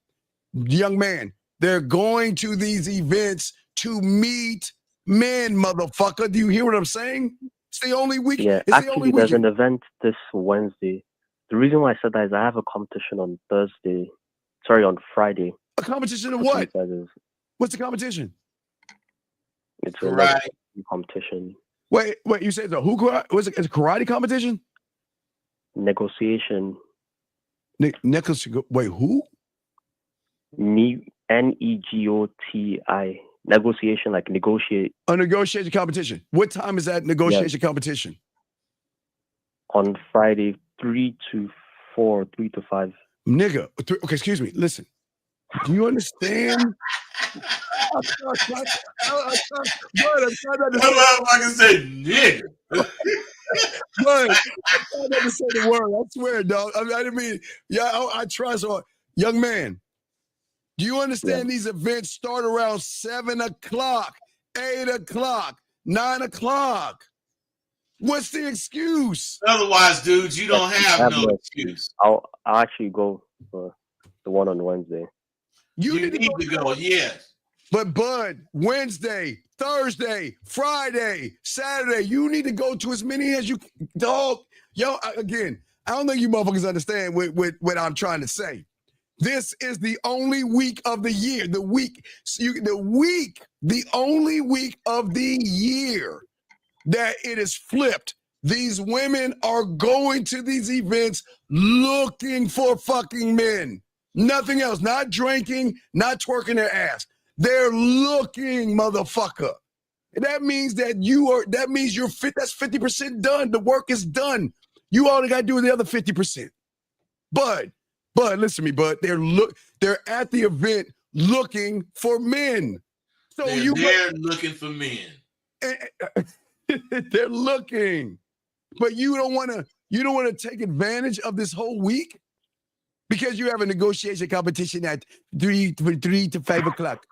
Young man, they're going to these events to meet men, motherfucker. Do you hear what I'm saying? It's the only week. Yeah, it's actually, the only there's weekend. an event this Wednesday. The reason why I said that is I have a competition on on Friday. A competition of what? Is, What's the competition? It's a karate competition. Wait, you said the who? Was it a karate competition? Negotiation. Wait, who? NEGOTI. Negotiation, like negotiate. A negotiation competition. What time is that negotiation competition? On Friday, 3 to 4, 3 to 5. Nigga. Okay, excuse me. Listen. Do you understand? I'm trying not to say nigga. But I'm trying not to say the word. I swear, dog. I didn't mean, I try so hard. Young man, do you understand these events start around 7 o'clock, 8 o'clock, 9 o'clock? What's the excuse? Otherwise, dudes, you don't have no excuse. I'll actually go for the one on Wednesday. You need to go, yes. But bud, Wednesday, Thursday, Friday, Saturday, you need to go to as many as you dog. Yo, again, I don't think you motherfuckers understand what I'm trying to say. This is the only week of the year. The only week of the year that it is flipped. These women are going to these events looking for fucking men. Nothing else. Not drinking, not twerking their ass. They're looking, motherfucker. And that means you're fit. That's 50% done. The work is done. You all got to do the other 50%. Bud, listen to me, bud. They're at the event looking for men. So they're looking for men. They're looking. But you don't want to take advantage of this whole week because you have a negotiation competition at 3 to 5 o'clock.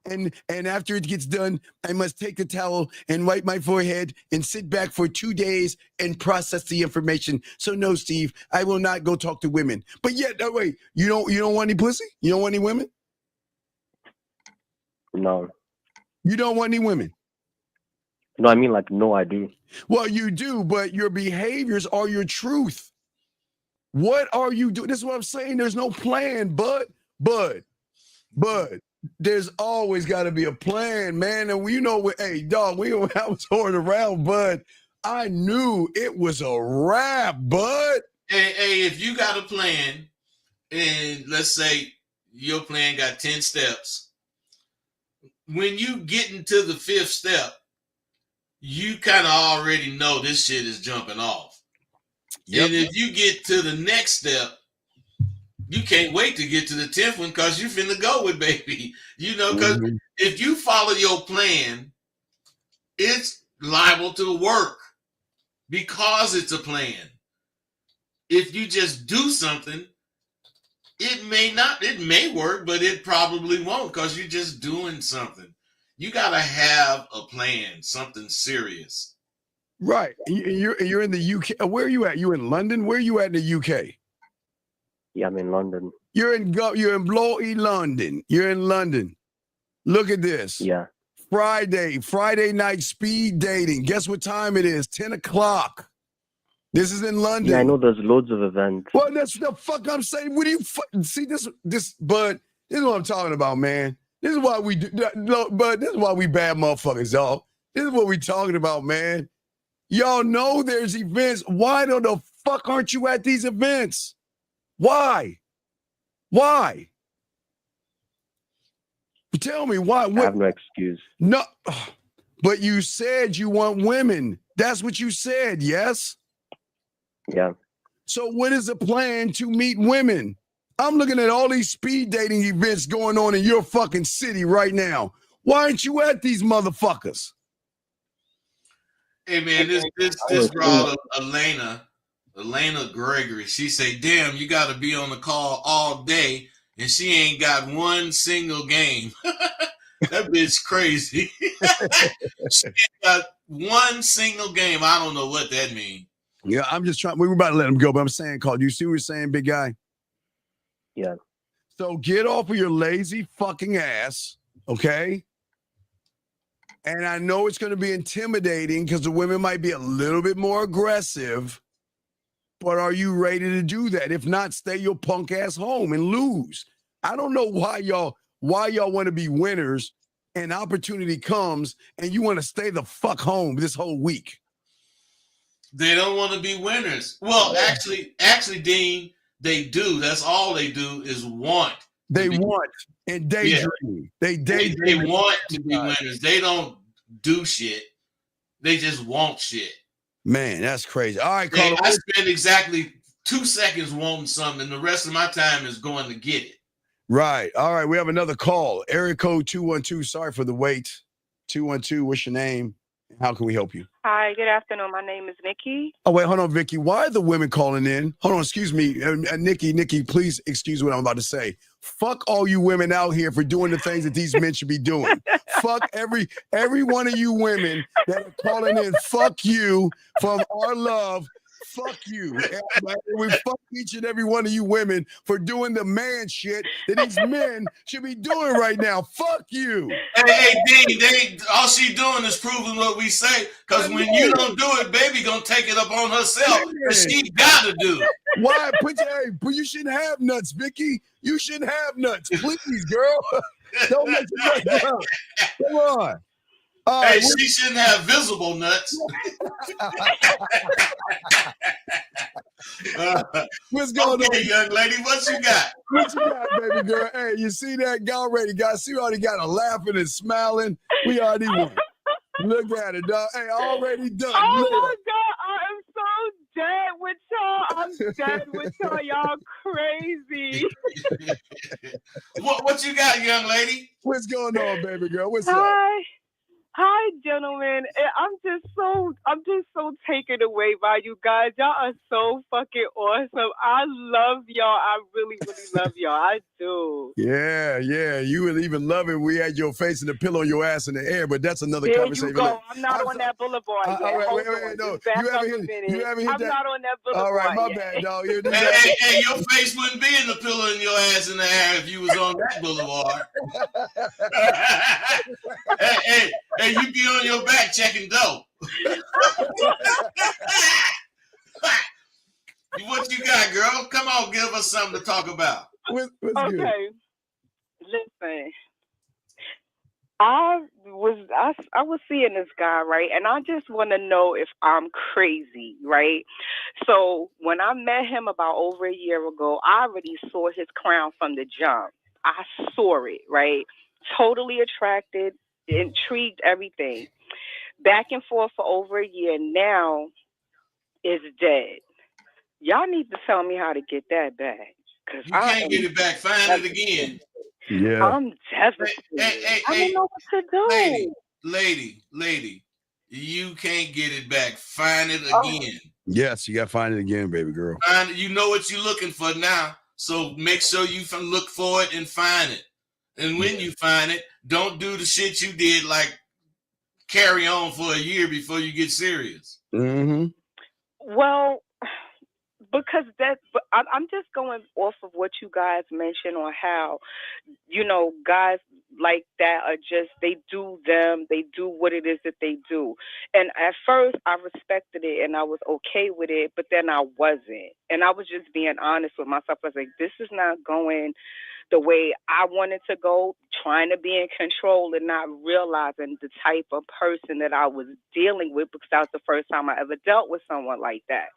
And after it gets done, I must take the towel and wipe my forehead and sit back for 2 days and process the information. So no, Steve, I will not go talk to women. But yet, wait, you don't want any pussy? You don't want any women? No. You don't want any women? No, I mean no, I do. Well, you do, but your behaviors are your truth. What are you doing? This is what I'm saying. There's no plan, bud. There's always got to be a plan, man. And hey, dog, I was holding around, bud. I knew it was a wrap, bud. Hey, if you got a plan, and let's say your plan got 10 steps, when you get into the 5th step, you kind of already know this shit is jumping off. Yep. And if you get to the next step, you can't wait to get to the 10th one because you finna go with baby. You know, because if you follow your plan, it's liable to work because it's a plan. If you just do something, it may work, but it probably won't because you're just doing something. You gotta have a plan, something serious. Right. You're in the UK. Where are you at? You in London? Where are you at in the UK? Yeah, I'm in London. You're in Blowy, London. You're in London. Look at this. Yeah. Friday night speed dating. Guess what time it is? 10 o'clock. This is in London. Yeah, I know there's loads of events. Well, that's the fuck I'm saying. What do you see this? But this is what I'm talking about, man. This is why we do. But this is why we bad motherfuckers, y'all. This is what we talking about, man. Y'all know there's events. Why the fuck aren't you at these events? Why? Tell me why. I have no excuse. No, but you said you want women. That's what you said, yes? Yeah. So what is the plan to meet women? I'm looking at all these speed dating events going on in your fucking city right now. Why aren't you at these motherfuckers? Hey man, this brought Elena Gregory. She say, "Damn, you got to be on the call all day, and she ain't got one single game." That bitch crazy. She ain't got one single game. I don't know what that means. Yeah, I'm just trying. We were about to let him go, but I'm saying, Carl, you see what we're saying, big guy? Yeah. So get off of your lazy fucking ass, okay? And I know it's going to be intimidating because the women might be a little bit more aggressive, but are you ready to do that? If not, stay your punk ass home and lose. I don't know why y'all want to be winners and opportunity comes and you want to stay the fuck home this whole week. They don't want to be winners. Well, actually, Dean, they do. That's all they do is want. They want and daydream. Yeah. They daydream. They want to be winners. They don't do shit. They just want shit. Man, that's crazy. All right, Carl. I spend exactly 2 seconds wanting something, and the rest of my time is going to get it. Right. All right. We have another call. Area code 212. Sorry for the wait. 212. What's your name? How can we help you? Hi, good afternoon. My name is Nikki. Oh, wait, hold on, Vicky. Why are the women calling in? Hold on, excuse me. Nikki, please excuse what I'm about to say. Fuck all you women out here for doing the things that these men should be doing. Fuck every one of you women that are calling in. Fuck you from our love. Fuck you. We fuck each and every one of you women for doing the man shit that these men should be doing right now. Fuck you. Hey, Dean, all she doing is proving what we say. Because when you don't do it, baby gonna take it up on herself. But she gotta do it. Why? You shouldn't have nuts, Vicky. You shouldn't have nuts. Please, girl. Don't let your nuts out. Come on. Hey, she shouldn't have visible nuts. What's going on, young lady? What you got? What you got, baby girl? Hey, you see that? See, we already got her laughing and smiling. We already won. Look at it, dog. Hey, already done. Oh Look. my God, I am so dead with y'all. I'm dead with y'all. Y'all crazy. What you got, young lady? What's going on, baby girl? What's up? Hi, gentlemen. I'm just so taken away by you guys. Y'all are so fucking awesome. I love y'all. I really, really love y'all. I do. Yeah. You would even love it. We had your face and the pillow, your ass in the air, but that's another there conversation. You go. I'm not on that boulevard yet. Wait, no. You haven't hit that. I'm not on that boulevard. All right, my yet. bad, dog. Hey, your face wouldn't be in the pillow and your ass in the air if you was on that boulevard. Hey, you be on your back checking dope. What you got, girl? Come on, give us something to talk about. What's okay. Good? Listen. I was seeing this guy, right? And I just want to know if I'm crazy, right? So when I met him about over a year ago, I already saw his crown from the jump. I saw it, right? Totally attracted, intrigued, everything. Back and forth for over a year. Now it's dead. Y'all need to tell me how to get that back. Because You can't get it back. Find it again. Yeah. I'm devastated. I don't know what to do. Lady, you can't get it back. Find it again. Yes, you got to find it again, baby girl. Find it. You know what you're looking for now. So make sure you look for it and find it. And when you find it, don't do the shit you did, like carry on for a year before you get serious. Mm-hmm. Well, because I'm just going off of what you guys mentioned on how, guys like that are just, they do what it is that they do. And at first I respected it and I was okay with it, but then I wasn't. And I was just being honest with myself. I was like, this is not going the way I wanted to go, trying to be in control and not realizing the type of person that I was dealing with, because that was the first time I ever dealt with someone like that.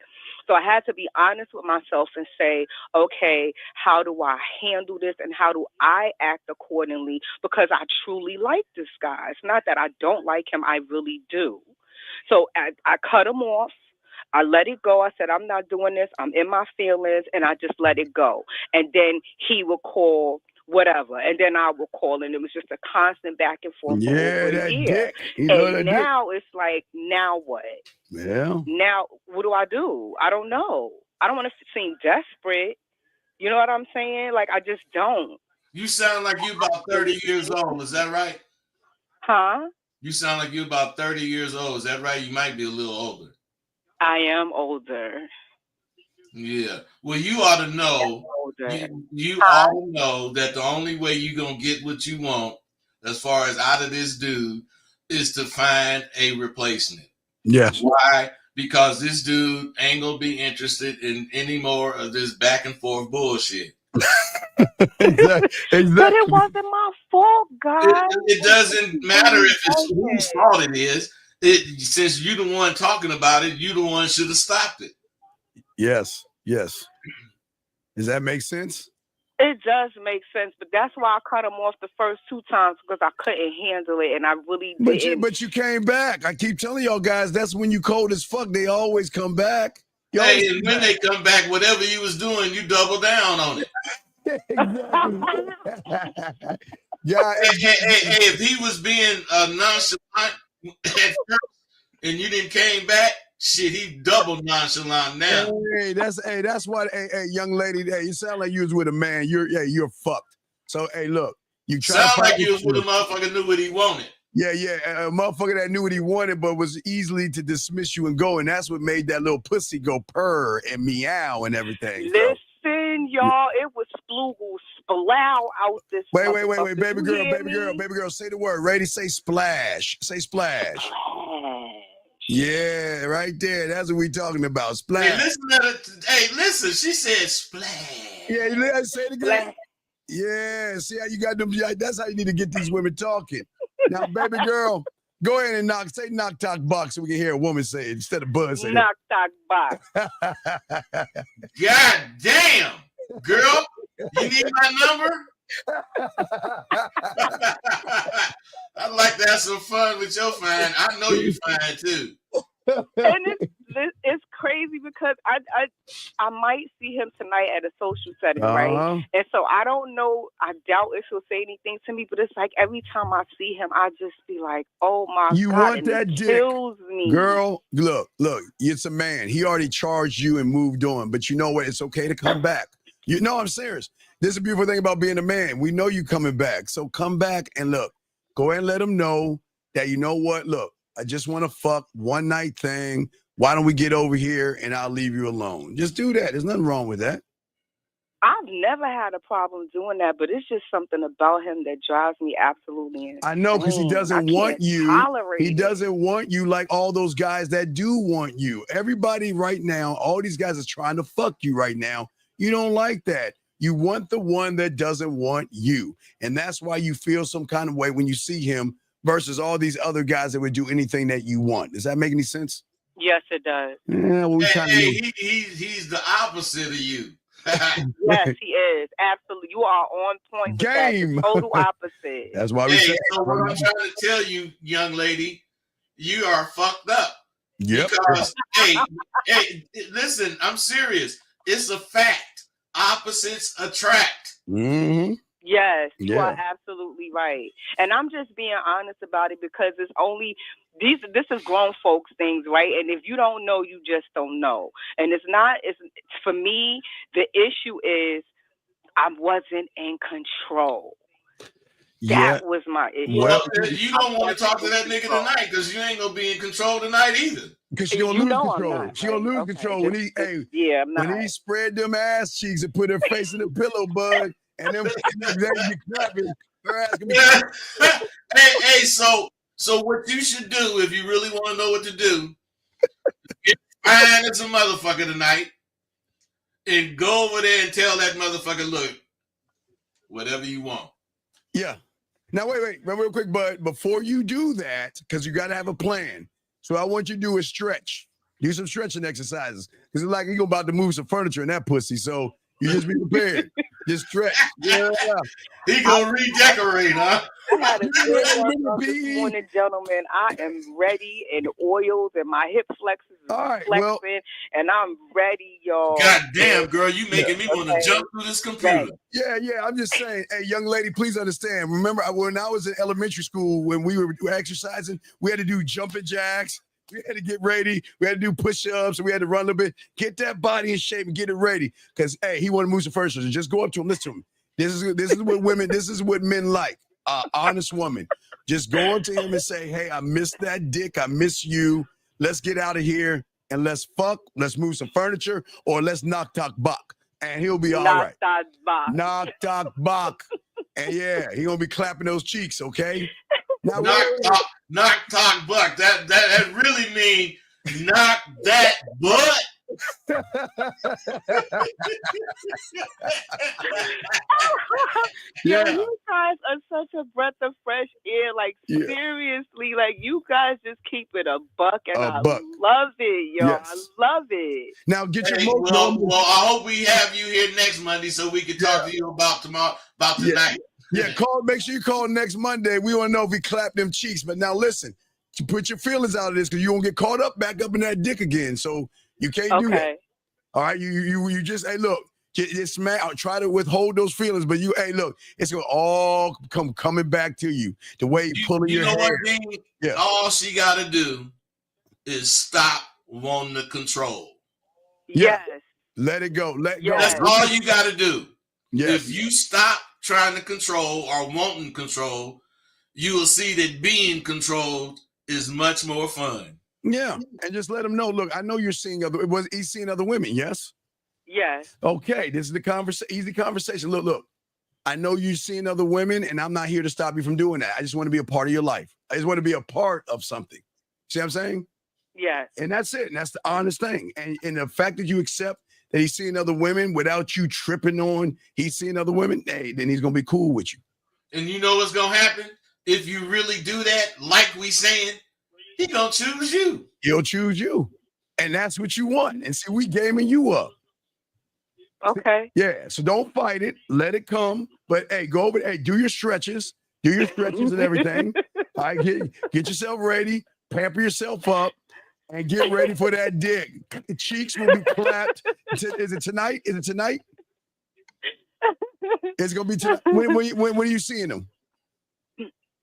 So I had to be honest with myself and say, okay, how do I handle this and how do I act accordingly? Because I truly like this guy. It's not that I don't like him. I really do. So I cut him off. I let it go. I said, I'm not doing this. I'm in my feelings, and I just let it go. And then he would call whatever, and then I would call, and it was just a constant back and forth for over a year. And now it's like, now what? Yeah. Now, what do? I don't know. I don't want to seem desperate. You know what I'm saying? Like, I just don't. You sound like you're about 30 years old. Is that right? Huh? You sound like you're about 30 years old. Is that right? You might be a little older. I am older. Yeah. Well, you ought to know. You ought to know that the only way you're going to get what you want, as far as out of this dude, is to find a replacement. Yes. Why? Because this dude ain't going to be interested in any more of this back and forth bullshit. Exactly. But it wasn't my fault, guys. It doesn't matter if it's whose fault it is. Since you're the one talking about it, you the one should have stopped it. Yes. Does that make sense? It does make sense, but that's why I cut him off the first 2 times, because I couldn't handle it, and I really didn't. But you came back. I keep telling y'all guys, that's when you cold as fuck. They always come back. Hey, and when they come back, whatever you was doing, you double down on it. Exactly. Yeah. Hey, if he was being nonchalant at first and you didn't came back, shit, he double nonchalant now. Hey, that's why. Hey, young lady, hey, you sound like you was with a man. You're fucked. So, hey, look, you try sound to like you was with a motherfucker knew what he wanted. Yeah, a motherfucker that knew what he wanted, but was easily to dismiss you and go, and that's what made that little pussy go purr and meow and everything. Listen, y'all, it was sploogle splow out this. Wait, baby girl, say the word. Ready? Say splash. Say splash. Yeah, right there. That's what we talking about. Splash. Hey, listen, she said splash. Yeah, say it again. Splash. Yeah, see how you got them. That's how you need to get these women talking. Now, baby girl, go ahead and say knock talk box so we can hear a woman say it instead of Buzz saying knock talk box. God damn, girl, you need my number? I'd like to have some fun with your fine. I know you fine too. And it's crazy because I might see him tonight at a social setting, right? And so I don't know. I doubt if he'll say anything to me, but it's like every time I see him, I just be like, "Oh my God!" You want that dick? Kills me, girl. Look, it's a man. He already charged you and moved on, but you know what? It's okay to come back. You know, I'm serious. This is the beautiful thing about being a man. We know you coming back, so come back and look. Go ahead and let him know that you know what. Look, I just want to fuck one night thing. Why don't we get over here and I'll leave you alone? Just do that. There's nothing wrong with that. I've never had a problem doing that, but it's just something about him that drives me absolutely insane. I know, because he doesn't want you. He doesn't want you like all those guys that do want you. Everybody right now, all these guys are trying to fuck you right now. You don't like that. You want the one that doesn't want you. And that's why you feel some kind of way when you see him versus all these other guys that would do anything that you want. Does that make any sense? Yes, it does. Yeah, well, he's the opposite of you. Yes, he is. Absolutely. You are on point. Game. With that. Total opposite. That's why we say. So what I'm trying to tell you, young lady, you are fucked up. Yep. Because, hey, listen, I'm serious. It's a fact. opposites attract. Mm-hmm. Yes, you are absolutely right. And I'm just being honest about it because it's only this is grown folks things, right? And if you don't know, you just don't know. And it's for me, the issue is I wasn't in control. That was my issue. Well, you don't want to talk to that nigga tonight because you ain't gonna be in control tonight either. Because she gonna lose control. She gonna lose control when he spread them ass cheeks and put her face in the pillow, bud, and them be clapping. Her ass can be hey, so what you should do if you really want to know what to do, get fine as a motherfucker tonight, and go over there and tell that motherfucker, look, whatever you want. Yeah. Now, wait, real quick, bud. Before you do that, because you got to have a plan. So I want you to do is stretch. Do some stretching exercises. Because it's like you're about to move some furniture in that pussy. So you just be prepared. Just stretch. Yeah. He gonna redecorate, huh? I had a good this morning, gentlemen. I am ready and oiled and my hip flexors is flexing and I'm ready, y'all. God damn, girl, you making me want to jump through this computer. Yeah. I'm just saying, hey, young lady, please understand. Remember, when I was in elementary school, when we were exercising, we had to do jumping jacks. We had to get ready. We had to do push-ups. We had to run a little bit. Get that body in shape and get it ready. Because, hey, he wanted to move some furniture. And just go up to him. Listen to him. This is what women, this is what men like. Honest woman. Just go up to him and say, hey, I miss that dick. I miss you. Let's get out of here and let's fuck. Let's move some furniture or let's knock talk buck. And he'll be all right. Knock talk buck. And yeah, he gonna be clapping those cheeks, okay? Now, knock talk buck. That really mean knock that butt. Yeah, you guys are such a breath of fresh air. Like seriously, like you guys just keep it a buck, and I love it, yo. Yes. I love it. Now get your well, I hope we have you here next Monday so we can talk to you about tonight. Yeah, make sure you call next Monday. We want to know if he clapped them cheeks. But now listen, you put your feelings out of this because you won't get caught back up in that dick again. So you can't do that. All right, you just, hey, look, just smack. I'll try to withhold those feelings, but hey, look, it's gonna all coming back to you. The way you pulling your hair. What, Dean? Yeah. All she got to do is stop wanting to control. Yes. Let it go. Let go. That's all you got to do. Yes. If you stop trying to control or wanting control, you will see that being controlled is much more fun. Yeah, and just let him know. Look, I know you're seeing he's seeing other women. Yes. Yes. Okay, this is the easy conversation. Look. I know you're seeing other women, and I'm not here to stop you from doing that. I just want to be a part of your life. I just want to be a part of something. See what I'm saying? Yes. And that's it. And that's the honest thing. And the fact that you accept that he's seeing other women without you tripping on he's seeing other women, hey, then he's gonna be cool with you. And you know what's gonna happen if you really do that, like we saying. He gonna choose you. He'll choose you. And that's what you want. And see, we gaming you up. Okay. Yeah. So don't fight it. Let it come. But hey, go over. Hey, do your stretches. Do your stretches and everything. All right, get yourself ready. Pamper yourself up. And get ready for that dick. The cheeks will be clapped. Is it tonight? Is it tonight? It's gonna be tonight. When are you seeing him?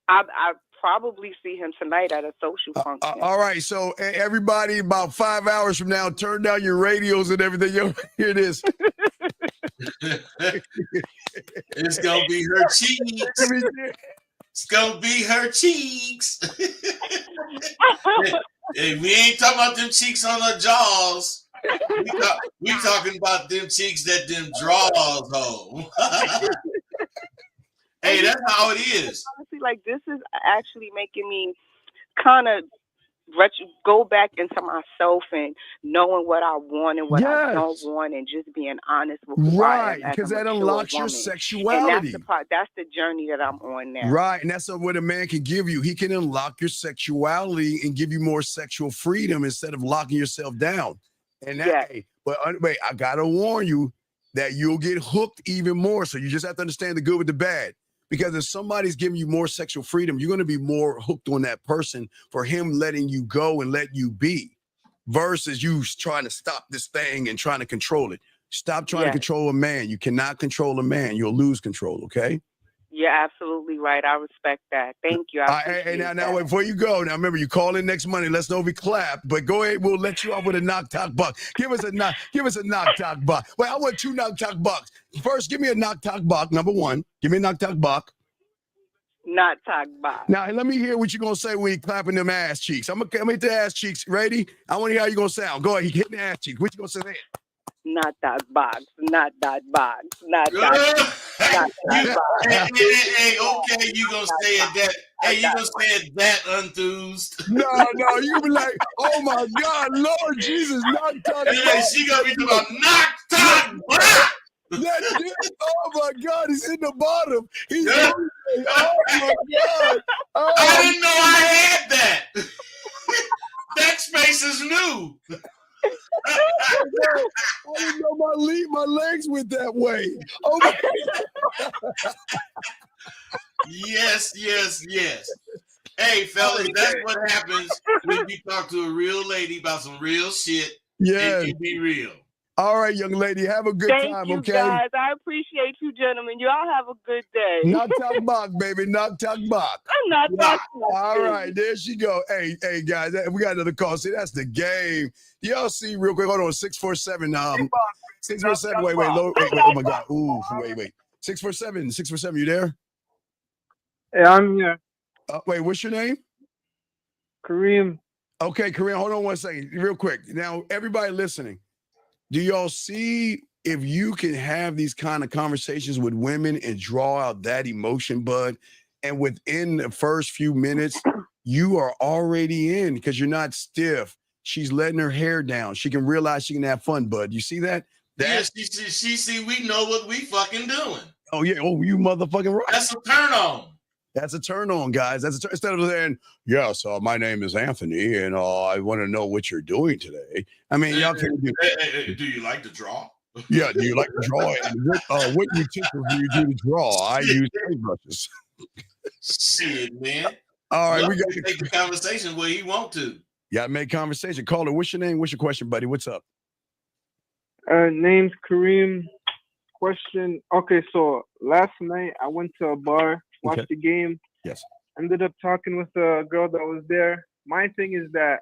I probably see him tonight at a social function. All right, so everybody, about 5 hours from now, turn down your radios and everything. You'll hear this. It's gonna be her cheeks. It's gonna be her cheeks. Hey, we ain't talking about them cheeks on her jaws. We talking about them cheeks that them draws home. Hey, that's how it is. Honestly, like this is actually making me kind of go back into myself and knowing what I want and what I don't want, and just being honest with who I am. Right, because that unlocks your sexuality. And that's the journey that I'm on now. Right, and that's what a man can give you. He can unlock your sexuality and give you more sexual freedom instead of locking yourself down. And that, but wait, I gotta warn you that you'll get hooked even more. So you just have to understand the good with the bad. Because if somebody's giving you more sexual freedom, you're going to be more hooked on that person for him letting you go and let you be versus you trying to stop this thing and trying to control it. Stop trying to control a man. You cannot control a man. You'll lose control, okay? You're absolutely right. I respect that. Thank you. I appreciate now, before you go, now remember, you call in next Monday. Let's know if we clap. But go ahead, we'll let you off with a knock talk buck. Give us a knock talk buck. Wait, I want 2 knock talk bucks. First, give me a knock talk buck. Number 1, give me a knock talk buck. Not talk buck. Now, let me hear what you're gonna say when you're clapping them ass cheeks. I'm gonna hit the ass cheeks. Ready? I want to hear how you're gonna sound. Go ahead, hit the ass cheeks. What you gonna say there? Not that box, not that box, not that. Hey, okay, you gonna say it that? Hey, you gonna say it that enthused? No, you gonna be like, oh my God, Lord Jesus, knock talk. Hey, she gonna be talking about knock talk block. Oh my God, he's in the bottom. He's oh my God. Oh, I didn't know I had that. That space is new. I didn't know my legs went that way. Oh my Yes. Hey, fellas, that's what happens when you talk to a real lady about some real shit. Yeah. And you be real. All right, young lady, have a good time, Thank you, okay? guys. I appreciate you, gentlemen. You all have a good day. Knock talk bach, baby. Knock talk bach. I'm not talking. All right, there she go. Hey, guys, we got another call. See, that's the game. Y'all see real quick. Hold on, 647. 647. Wait. Oh my God. Ooh, wait. 647. You there? Yeah, I'm here. Wait, what's your name? Kareem. Okay, Kareem. Hold on one second, real quick. Now, everybody listening. Do y'all see if you can have these kind of conversations with women and draw out that emotion, bud? And within the first few minutes, you are already in because you're not stiff. She's letting her hair down. She can realize she can have fun, bud. You see that? Yes, she see we know what we fucking doing. Oh, yeah. Oh, you motherfucking right. That's a turn on. That's a turn on, guys. Instead of saying, yes, my name is Anthony, and I want to know what you're doing today. I mean, y'all can do. Hey, do you like to draw? Yeah, do you like to draw? And what utensils do you do to draw? I use paintbrushes. Shit, man. All right, we got to take the conversation where you want to. Yeah, make conversation. Caller, what's your name? What's your question, buddy? What's up? Name's Kareem. Question. Okay, so last night I went to a bar, watched the game. Yes. Ended up talking with a girl that was there. My thing is that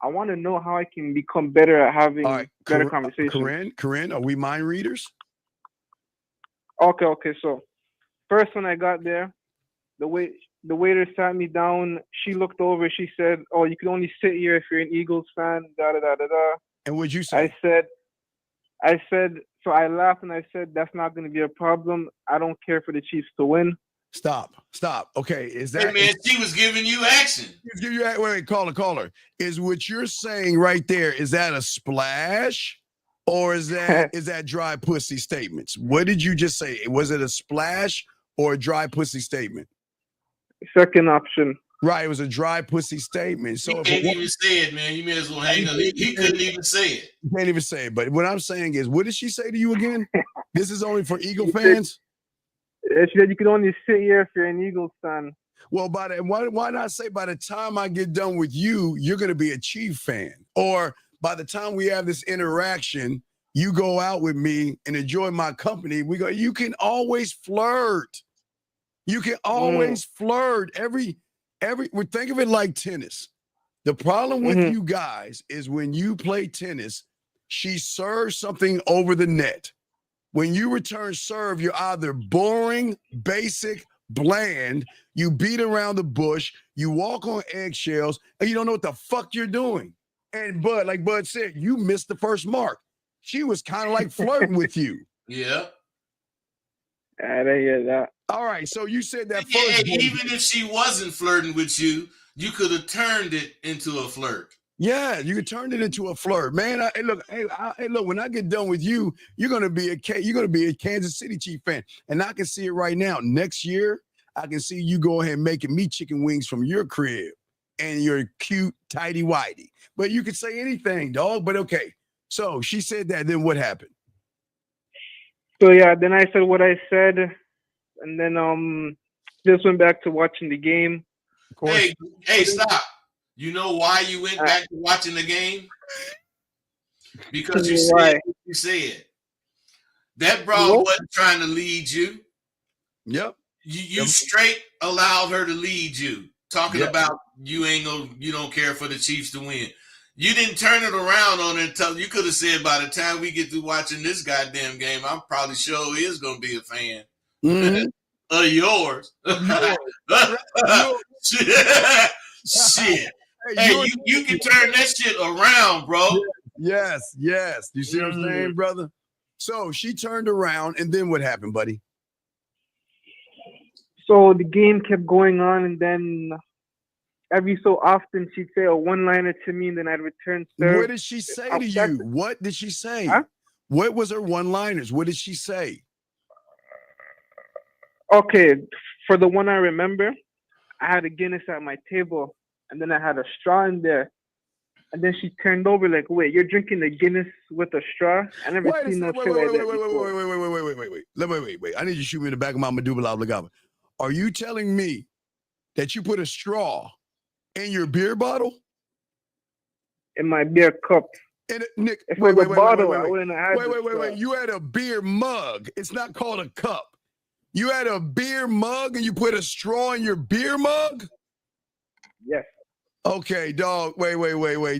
I want to know how I can become better at having better conversations. Corinne, are we mind readers? Okay. So first when I got there, the waiter sat me down. She looked over. She said, "Oh, you can only sit here if you're an Eagles fan." Da da da da da. And what'd you say? I said. So I laughed and I said, "That's not going to be a problem. I don't care for the Chiefs to win." Stop. Okay, is that? Hey man, she was giving you action. Wait, caller. Is what you're saying right there? Is that a splash, or is that dry pussy statements? What did you just say? Was it a splash or a dry pussy statement? Second option. Right, it was a dry pussy statement. So he can't even say it, man. You may as well hang up. He couldn't even say it. He can't even say it. But what I'm saying is, what did she say to you again? This is only for Eagle fans. She said you can only sit here if you're an Eagles fan. Well, why not say by the time I get done with you, you're going to be a Chief fan? Or by the time we have this interaction, you go out with me and enjoy my company. You can always flirt. You can always flirt. Think of it like tennis. The problem with you guys is when you play tennis, she serves something over the net. When you return serve, you're either boring, basic, bland, you beat around the bush, you walk on eggshells, and you don't know what the fuck you're doing. And Bud, like Bud said, you missed the first mark. She was kind of like flirting with you. Yeah. I didn't hear that. All right, so you said that Yeah, first. even if she wasn't flirting with you, you could have turned it into a flirt. Yeah, you could turn it into a flirt, man. Look, when I get done with you, you're gonna be a Kansas City Chief fan, and I can see it right now. Next year, I can see you go ahead and making me chicken wings from your crib and your cute tidy whitey. But you could say anything, dog. But okay, so she said that. Then what happened? So yeah, then I said what I said, and then just went back to watching the game. Hey, stop. You know why you went back to watching the game? Because you said what you said. That broad wasn't trying to lead you. Yep. You straight allowed her to lead you, talking about you don't care for the Chiefs to win. You didn't turn it around on it until you could have said, by the time we get through watching this goddamn game, I'm probably sure he is going to be a fan of yours. Shit. Hey, you can turn that shit around, bro. Yes. You see what I'm saying, brother? So she turned around, and then what happened, buddy? So the game kept going on, and then every so often she'd say a one-liner to me, and then I'd return serve. What did she say to you? What did she say? Huh? What was her one-liners? What did she say? Okay, for the one I remember, I had a Guinness at my table, and then I had a straw in there. And then she turned over like, wait, you're drinking the Guinness with a straw? I never seen no shit like that before. Wait. I need you to shoot me in the back of my medulla oblongata. Are you telling me that you put a straw in your beer bottle? In my beer cup. Nick, if it was a bottle, I wouldn't have had Wait. You had a beer mug. It's not called a cup. You had a beer mug and you put a straw in your beer mug? Yes. Okay, dog. Wait.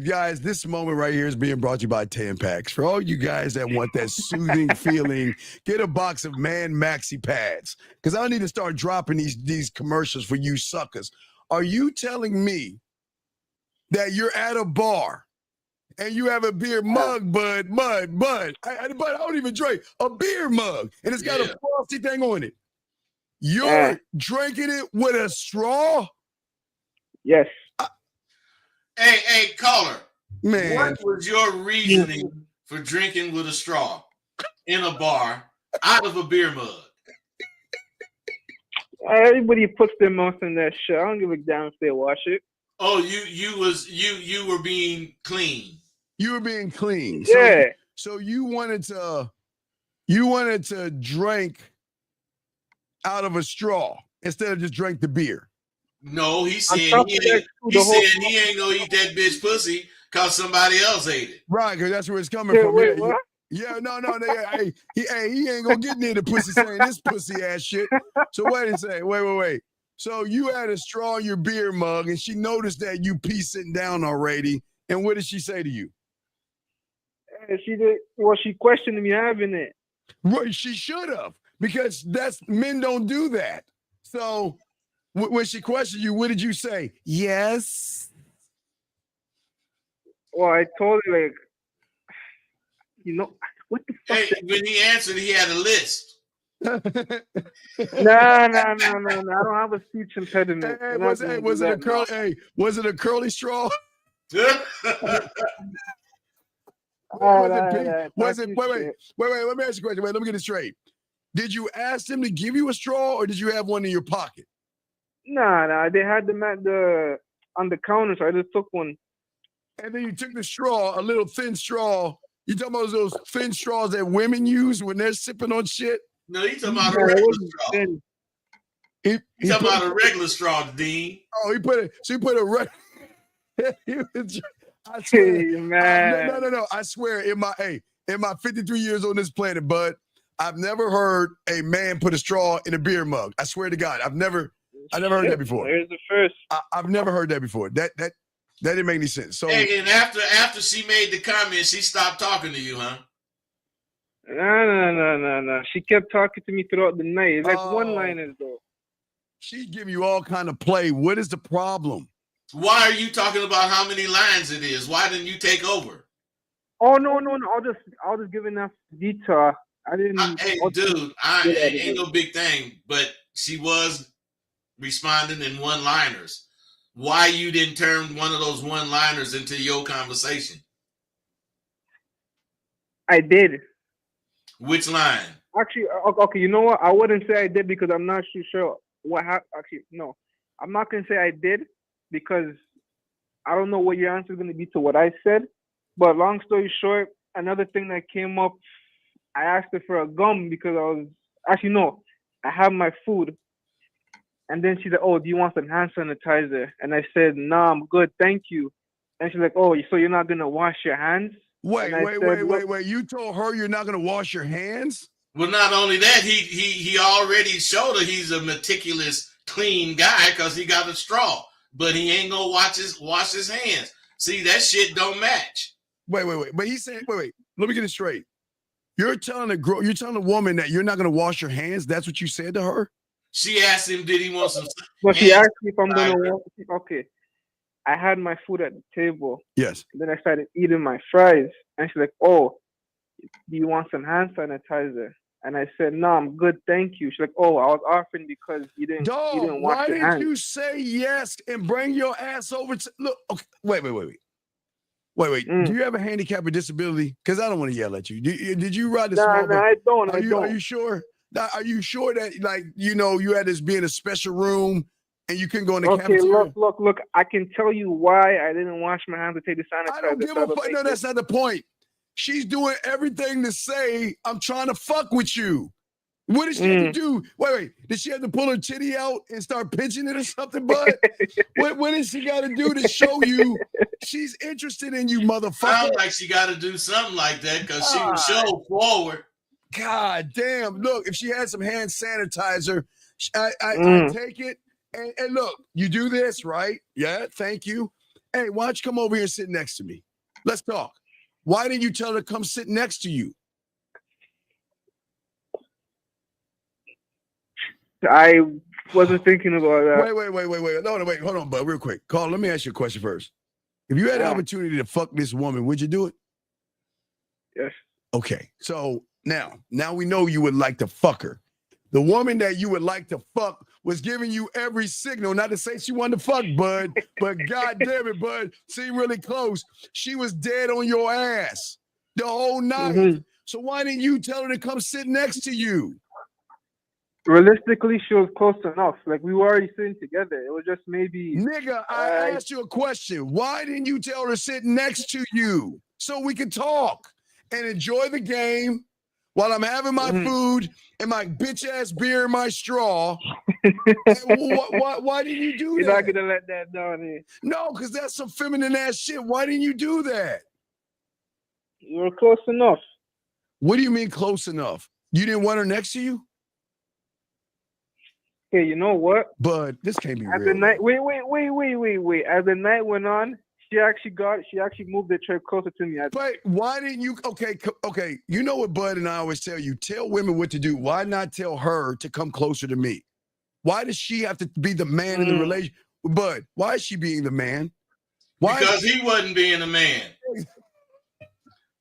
Guys, this moment right here is being brought to you by Tampax. For all you guys that want that soothing feeling, get a box of Man Maxi Pads. Because I need to start dropping these commercials for you suckers. Are you telling me that you're at a bar and you have a beer mug, bud? I don't even drink. A beer mug. And it's got a frosty thing on it. You're drinking it with a straw? Yes. Hey, caller. Man. What was your reasoning for drinking with a straw in a bar out of a beer mug? Everybody puts their mouth in that shit. I don't give a damn if they wash it. Oh, you were being clean. You were being clean. Yeah. So you wanted to drink out of a straw instead of just drink the beer. No, he said he ain't gonna eat that bitch pussy because somebody else ate it. Right, because that's where it's coming from. Wait, what? Yeah, no. He ain't gonna get near the pussy saying this pussy ass shit. So wait. So you had a straw in your beer mug, and she noticed that you pee sitting down already. And what did she say to you? She did. Well, she questioned me having it. Right, she should have, because men don't do that. So when she questioned you, what did you say? Yes. Well, I told her, like, what the fuck? Hey, when he answered, he had a list. No. I don't have a speech impediment. Hey, was it a curly straw? Wait, let me ask you a question. Wait, let me get it straight. Did you ask him to give you a straw, or did you have one in your pocket? Nah, they had them on the counter, so I just took one. And then you took the straw, a little thin straw. You talking about those thin straws that women use when they're sipping on shit? No, you talking about a regular straw. You talking about a regular straw, Dean. Oh, he put a regular. I swear, man. No. I swear, in my 53 years on this planet, bud, I've never heard a man put a straw in a beer mug. I swear to God, I've never heard that before. Here's the first. I've never heard that before. That didn't make any sense. So, hey, and after she made the comment, she stopped talking to you, huh? No. She kept talking to me throughout the night. It's like one-liners, though. She's giving you all kind of play. What is the problem? Why are you talking about how many lines it is? Why didn't you take over? Oh no. I'll just give enough detail. I didn't. Ain't no big thing, but she was responding in one-liners. Why you didn't turn one of those one-liners into your conversation? I did. Which line? Actually, okay. You know what? I wouldn't say I did because I'm not too sure what happened. Actually, no. I'm not gonna say I did because I don't know what your answer is gonna be to what I said. But long story short, another thing that came up, I asked her for a gum because I have my food. And then she's like, oh, do you want some hand sanitizer? And I said, nah, I'm good, thank you. And she's like, oh, so you're not going to wash your hands? Wait. You told her you're not going to wash your hands? Well, not only that, he already showed her he's a meticulous, clean guy because he got a straw, but he ain't gonna wash his hands. See, that shit don't match. Wait. But he's saying, wait. Let me get it straight. You're telling a woman that you're not gonna wash your hands. That's what you said to her. She asked him, did he want some? But she asked me if I'm gonna wash. Okay. I had my food at the table. Yes. Then I started eating my fries, and she's like, "Oh, do you want some hand sanitizer?" And I said, "No, I'm good, thank you." She's like, "Oh, I was offering because you didn't wash your hands." Why did you say yes and bring your ass over to look? Okay, wait. Do you have a handicap or disability? Because I don't want to yell at you. Did you ride the small? No, I don't. Are you sure? Are you sure that, like, you had this being a special room and you couldn't go in the cafeteria? Okay, look. I can tell you why I didn't wash my hands to take the sanitizer. I don't give a fuck. No, that's not the point. She's doing everything to say, I'm trying to fuck with you. What did she have to do? Wait. Did she have to pull her titty out and start pinching it or something, bud? What did she got to do to show you she's interested in you, motherfucker? Sounds like she got to do something like that because she was so forward. God damn. Look, if she had some hand sanitizer, I take it. And look, you do this, right? Yeah, thank you. Hey, why don't you come over here and sit next to me? Let's talk. Why didn't you tell her to come sit next to you? I wasn't thinking about that. Wait. No, wait. Hold on, bud. Real quick. Carl, let me ask you a question first. If you had the opportunity to fuck this woman, would you do it? Yes. Okay. So now we know you would like to fuck her. The woman that you would like to fuck was giving you every signal, not to say she wanted to fuck, bud, but God damn it, bud, seemed really close. She was dead on your ass the whole night. Mm-hmm. So why didn't you tell her to come sit next to you? Realistically, she was close enough. Like, we were already sitting together. It was just maybe... Nigga, I asked you a question. Why didn't you tell her to sit next to you so we could talk and enjoy the game while I'm having my food and my bitch-ass beer in my straw? Why didn't you do that? You're not going to let that down here. No, because that's some feminine-ass shit. Why didn't you do that? You were close enough. What do you mean close enough? You didn't want her next to you? Hey, you know what? But this can't be real. The night, wait. As the night went on, she actually moved the chair closer to me. But why didn't you? Okay. You know what Bud and I always tell you? Tell women what to do. Why not tell her to come closer to me? Why does she have to be the man in the relationship? Bud, why is she being the man? Why? Because he wasn't being the man.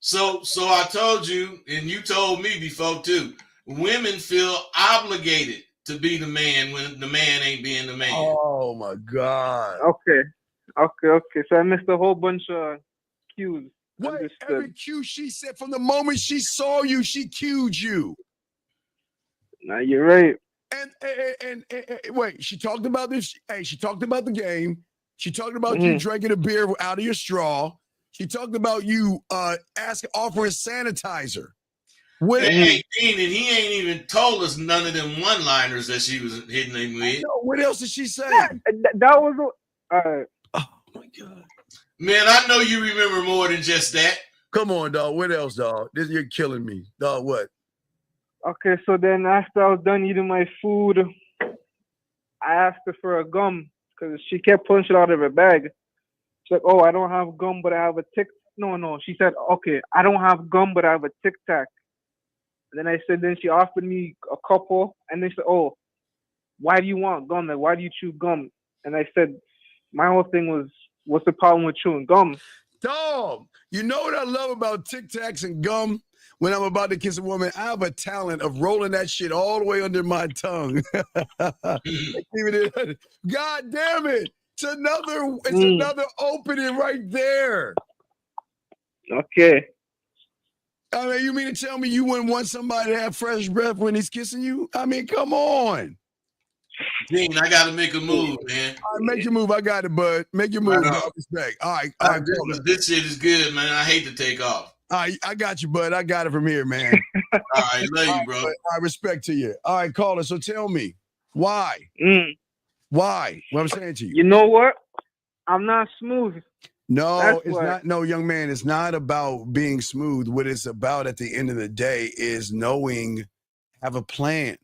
So I told you, and you told me before too, women feel obligated to be the man when the man ain't being the man. Oh my God. Okay. So I missed a whole bunch of cues. What? Every cue she said from the moment she saw you, she cued you. Nah, you're right. And wait, she talked about this. Hey, she talked about the game. She talked about you drinking a beer out of your straw. She talked about you offering sanitizer. He ain't even told us none of them one-liners that she was hitting him with. What else did she say? That was oh my God. Man, I know you remember more than just that. Come on, dog. What else, dog? You're killing me. Dog, what? Okay, so then after I was done eating my food, I asked her for a gum because she kept pulling it out of her bag. She's like, "Oh, I don't have gum, but I have a tic." No. She said, "Okay, I don't have gum, but I have a Tic Tac." And then I said, then she offered me a couple, and then she said, "Oh, why do you want gum? Like, why do you chew gum?" And I said, my whole thing was, what's the problem with chewing gum? Dog, you know what I love about Tic Tacs and gum? When I'm about to kiss a woman, I have a talent of rolling that shit all the way under my tongue. God damn it. It's another opening right there. Okay. I mean, you mean to tell me you wouldn't want somebody to have fresh breath when he's kissing you? I mean, come on. Dean, I got to make a move, man. All right, make your move. I got it, bud. Make your move. Respect. All right. This shit is good, man. I hate to take off. All right, I got you, bud. I got it from here, man. All right, love you, bro. I respect to you. All right, caller. So tell me, why? Why? What I'm saying to you. You know what? I'm not smooth. No, it's not. No, young man, it's not about being smooth. What it's about at the end of the day is knowing Have a plan.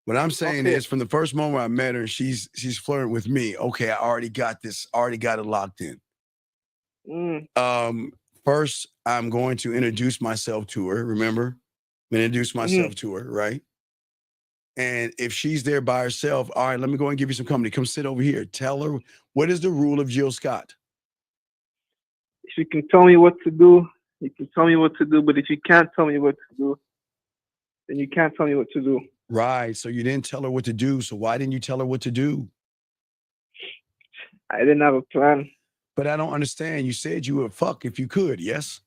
What I'm saying is, from the first moment I met her, she's flirting with me. Okay, I already got this. Already got it locked in. First, I'm going to introduce myself to her. Remember, I'm going to introduce myself to her, right? And if she's there by herself, all right, let me go and give you some company. Come sit over here. Tell her, what is the rule of Jill Scott? If you can tell me what to do, you can tell me what to do. But if you can't tell me what to do, then you can't tell me what to do. Right. So you didn't tell her what to do. So why didn't you tell her what to do? I didn't have a plan. But I don't understand. You said you would fuck if you could, yes?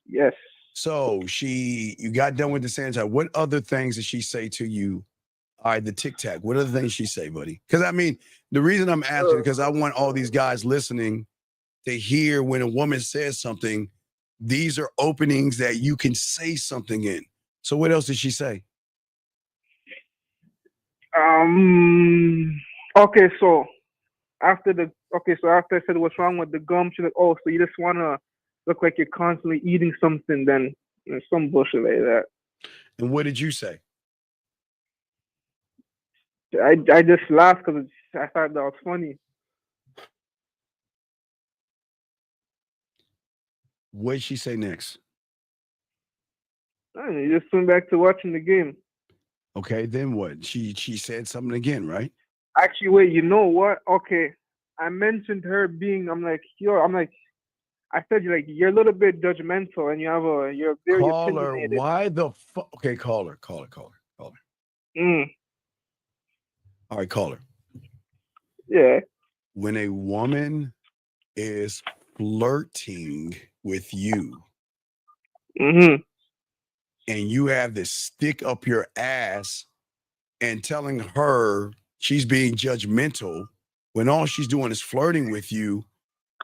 Yes. So you got done with the sanitizer. What other things did she say to you? All right, the tic tac. What other things she say, buddy? Because I mean, the reason I'm asking, because I want all these guys listening to hear when a woman says something, these are openings that you can say something in. So what else did she say? Okay, so after I said what's wrong with the gum, she's like, oh, so you just wanna look like you're constantly eating something, then some bullshit like that. And what did you say? I just laughed because I thought that was funny. What did she say next? You just went back to watching the game. Okay, then what? She said something again, right? Actually, wait, you know what? Okay, I mentioned her being. I said you're a little bit judgmental, and you're very opinionated. Why the fuck? Okay, call her. All right, call her. Yeah. When a woman is flirting with you, and you have this stick up your ass and telling her she's being judgmental when all she's doing is flirting with you.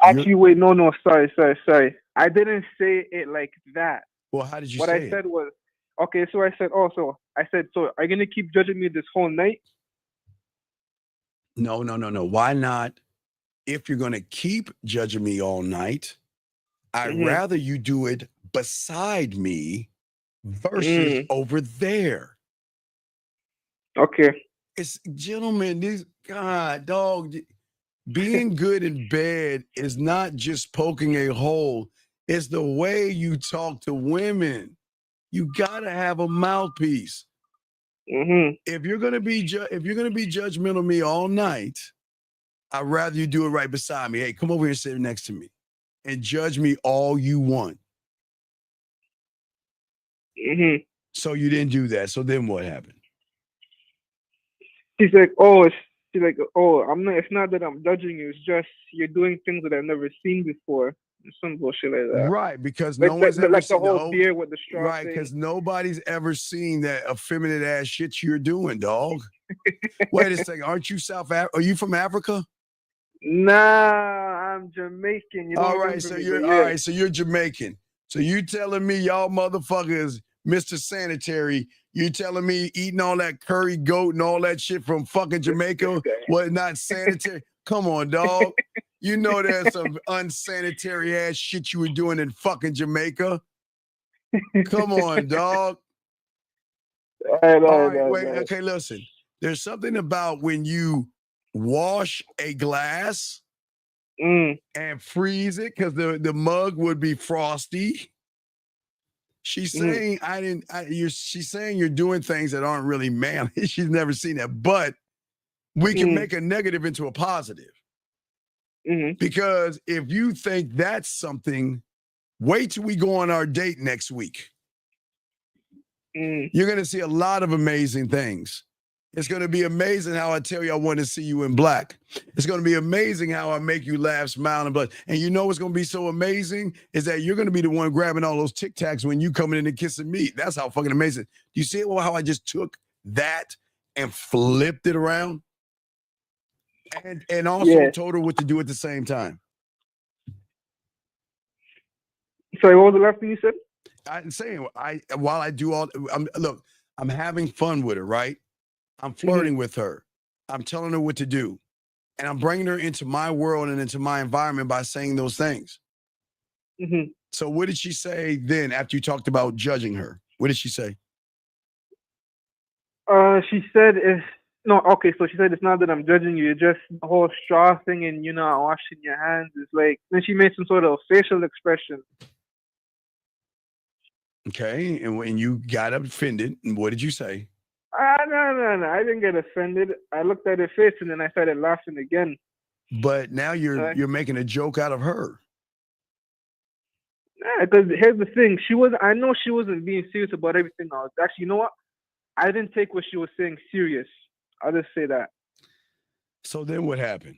Actually, wait, no, sorry. I didn't say it like that. Well, how did you say it? What I said was, okay, so I said, so are you going to keep judging me this whole night? No. Why not? If you're going to keep judging me all night, I'd rather you do it beside me versus over there. Okay. It's, gentlemen, dog, being good in bed is not just poking a hole. It's the way you talk to women. You got to have a mouthpiece. If you're gonna be judgmental of me all night, I'd rather you do it right beside me. Hey, come over here and sit next to me and judge me all you want. So you didn't do that. So then what happened? She's like, oh, I'm not. It's not that I'm judging you. It's just you're doing things that I've never seen before. Some bullshit like that. Right, because no one's ever seen the whole beer with the straw. Right, because nobody's ever seen that effeminate ass shit you're doing, dog. Wait a second, aren't you Are you from Africa? Nah, I'm Jamaican. All right, so you're Jamaican. So you telling me y'all motherfuckers, Mr. Sanitary, you telling me eating all that curry goat and all that shit from fucking Jamaica was not sanitary? Come on, dog. You know there's some unsanitary ass shit you were doing in fucking Jamaica. Come on, dog. All right, wait. Okay, listen. There's something about when you wash a glass and freeze it because the mug would be frosty. She's saying she's saying you're doing things that aren't really manly. She's never seen that, but we can make a negative into a positive. Because if you think that's something, wait till we go on our date next week. You're going to see a lot of amazing things. It's going to be amazing how I tell you I want to see you in black. It's going to be amazing how I make you laugh, smile, and blush. And you know what's going to be so amazing is that you're going to be the one grabbing all those Tic Tacs when you coming in and kissing me. That's how fucking amazing. Do you see how I just took that and flipped it around? And also told her what to do at the same time. Sorry, what was the last thing you said? I'm saying while I do all, I'm having fun with her, right? I'm flirting with her. I'm telling her what to do, and I'm bringing her into my world and into my environment by saying those things. So what did she say then after you talked about judging her? What did she say? She said so she said it's not that I'm judging you, it's just the whole straw thing and not washing your hands is like, then she made some sort of facial expression. Okay, and when you got offended, and what did you say? No, I didn't get offended. I looked at her face and then I started laughing again. But now you're making a joke out of her. Yeah, because here's the thing. I know she wasn't being serious about everything else. Actually, you know what? I didn't take what she was saying serious. I'll just say that. So then what happened?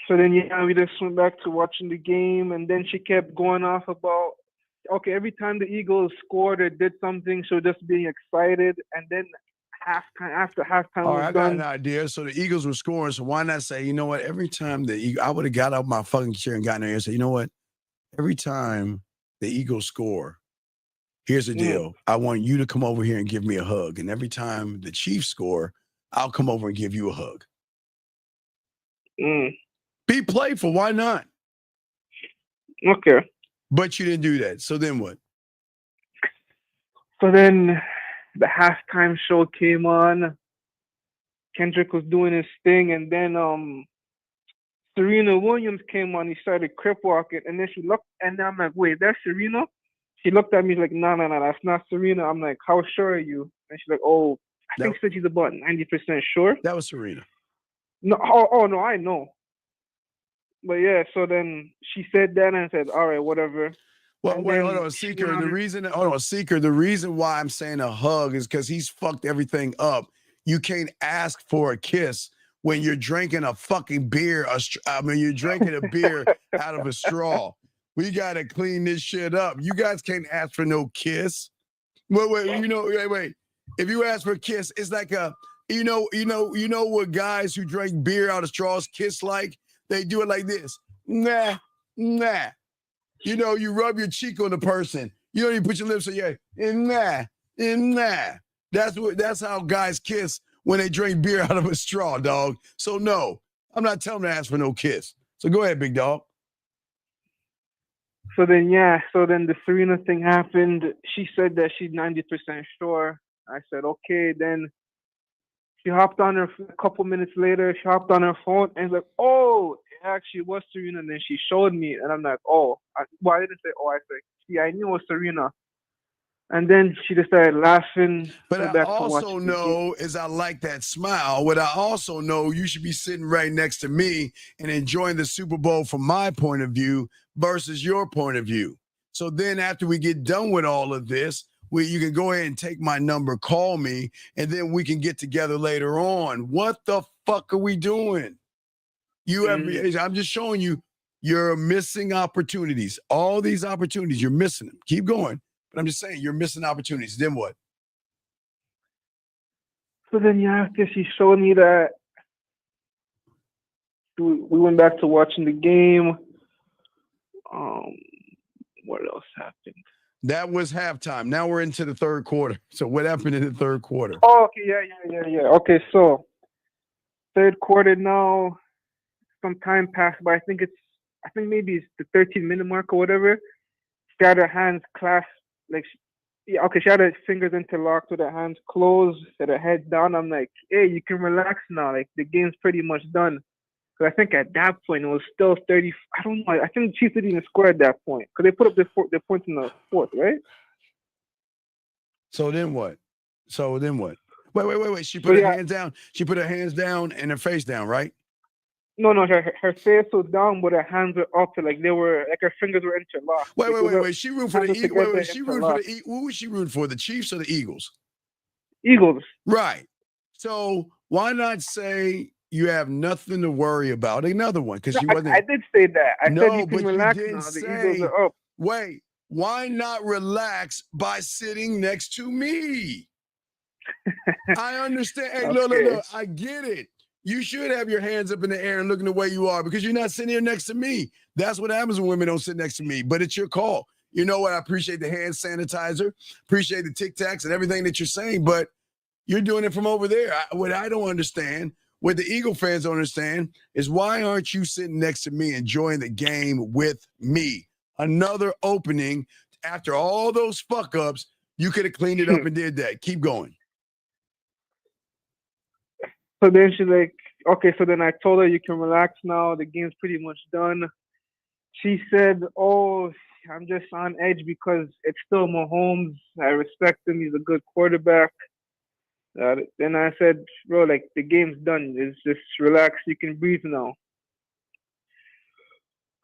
So then, we just went back to watching the game, and then she kept going off about, okay, every time the Eagles scored or did something, she was just being excited, and then after halftime All was right, I got an idea. So the Eagles were scoring, so why not say, you know what, every time I would have got out my fucking chair and gotten there and said, you know what, every time the Eagles score, here's the deal. I want you to come over here and give me a hug. And every time the Chiefs score, I'll come over and give you a hug. Be playful. Why not? Okay. But you didn't do that. So then what? So then the halftime show came on. Kendrick was doing his thing. And then Serena Williams came on. He started crip walking. And then she looked. And then I'm like, wait, that's Serena? She looked at me like, no, that's not Serena. I'm like, how sure are you? And she's like, oh, I think she said she's about 90% sure. That was Serena. No, no, I know. But yeah, so then she said that and I said, all right, whatever. Well, wait, hold on, Seeker. The reason why I'm saying a hug is because he's fucked everything up. You can't ask for a kiss when you're drinking a fucking beer. You're drinking a beer out of a straw. We got to clean this shit up. You guys can't ask for no kiss. Wait. If you ask for a kiss, it's like you know what guys who drink beer out of straws kiss like? They do it like this. Nah. You rub your cheek on the person. You don't even put your lips on nah. That's how guys kiss when they drink beer out of a straw, dog. So no, I'm not telling them to ask for no kiss. So go ahead, big dog. So then the Serena thing happened. She said that she's 90% sure. I said, okay. Then she hopped on her a couple minutes later. She hopped on her phone and was like, oh, it actually was Serena. And then she showed me. And I'm like, oh. I didn't say, oh. I said, yeah, I knew it was Serena. And then she just started laughing. But I also know is I like that smile. What I also know, you should be sitting right next to me and enjoying the Super Bowl from my point of view versus your point of view. So then after we get done with all of this, you can go ahead and take my number, call me, and then we can get together later on. What the fuck are we doing? I'm just showing you you're missing opportunities. All these opportunities, you're missing them. Keep going. But I'm just saying, you're missing opportunities. Then what? So then, after she showed me that, we went back to watching the game. What else happened? That was halftime. Now we're into the third quarter. So what happened in the third quarter? Oh, okay, yeah. Okay, so third quarter now. Some time passed by. I think maybe it's the 13-minute mark or whatever. She had her hands clasped. She had her fingers interlocked with her hands closed, had her head down. I'm like, hey, you can relax now. Like, the game's pretty much done. Because I think at that point, it was still 30. I don't know. I think the Chiefs didn't even score at that point. Because they put up their points in the fourth, right? So then what? Wait. She put her hands down. She put her hands down and her face down, right? No, her face was down, but her hands were up, like they were, like her fingers were interlocked. Wait. She rooted for the Eagles. Who was she rooting for? The Chiefs or the Eagles? Eagles. Right. So why not say you have nothing to worry about? Another one, because she wasn't. I did say that. I said you can relax now. The Eagles are up. Wait, why not relax by sitting next to me? I understand. Hey, look, I get it. You should have your hands up in the air and looking the way you are because you're not sitting here next to me. That's what happens when women don't sit next to me, but it's your call. You know what? I appreciate the hand sanitizer, appreciate the Tic Tacs and everything that you're saying, but you're doing it from over there. What I don't understand, what the Eagle fans don't understand, is why aren't you sitting next to me enjoying the game with me? Another opening after all those fuck-ups, you could have cleaned it up and did that. Keep going. So then she's like, okay, so then I told her you can relax now. The game's pretty much done. She said, oh, I'm just on edge because it's still Mahomes. I respect him. He's a good quarterback. Then I said, bro, like the game's done. It's just relax. You can breathe now.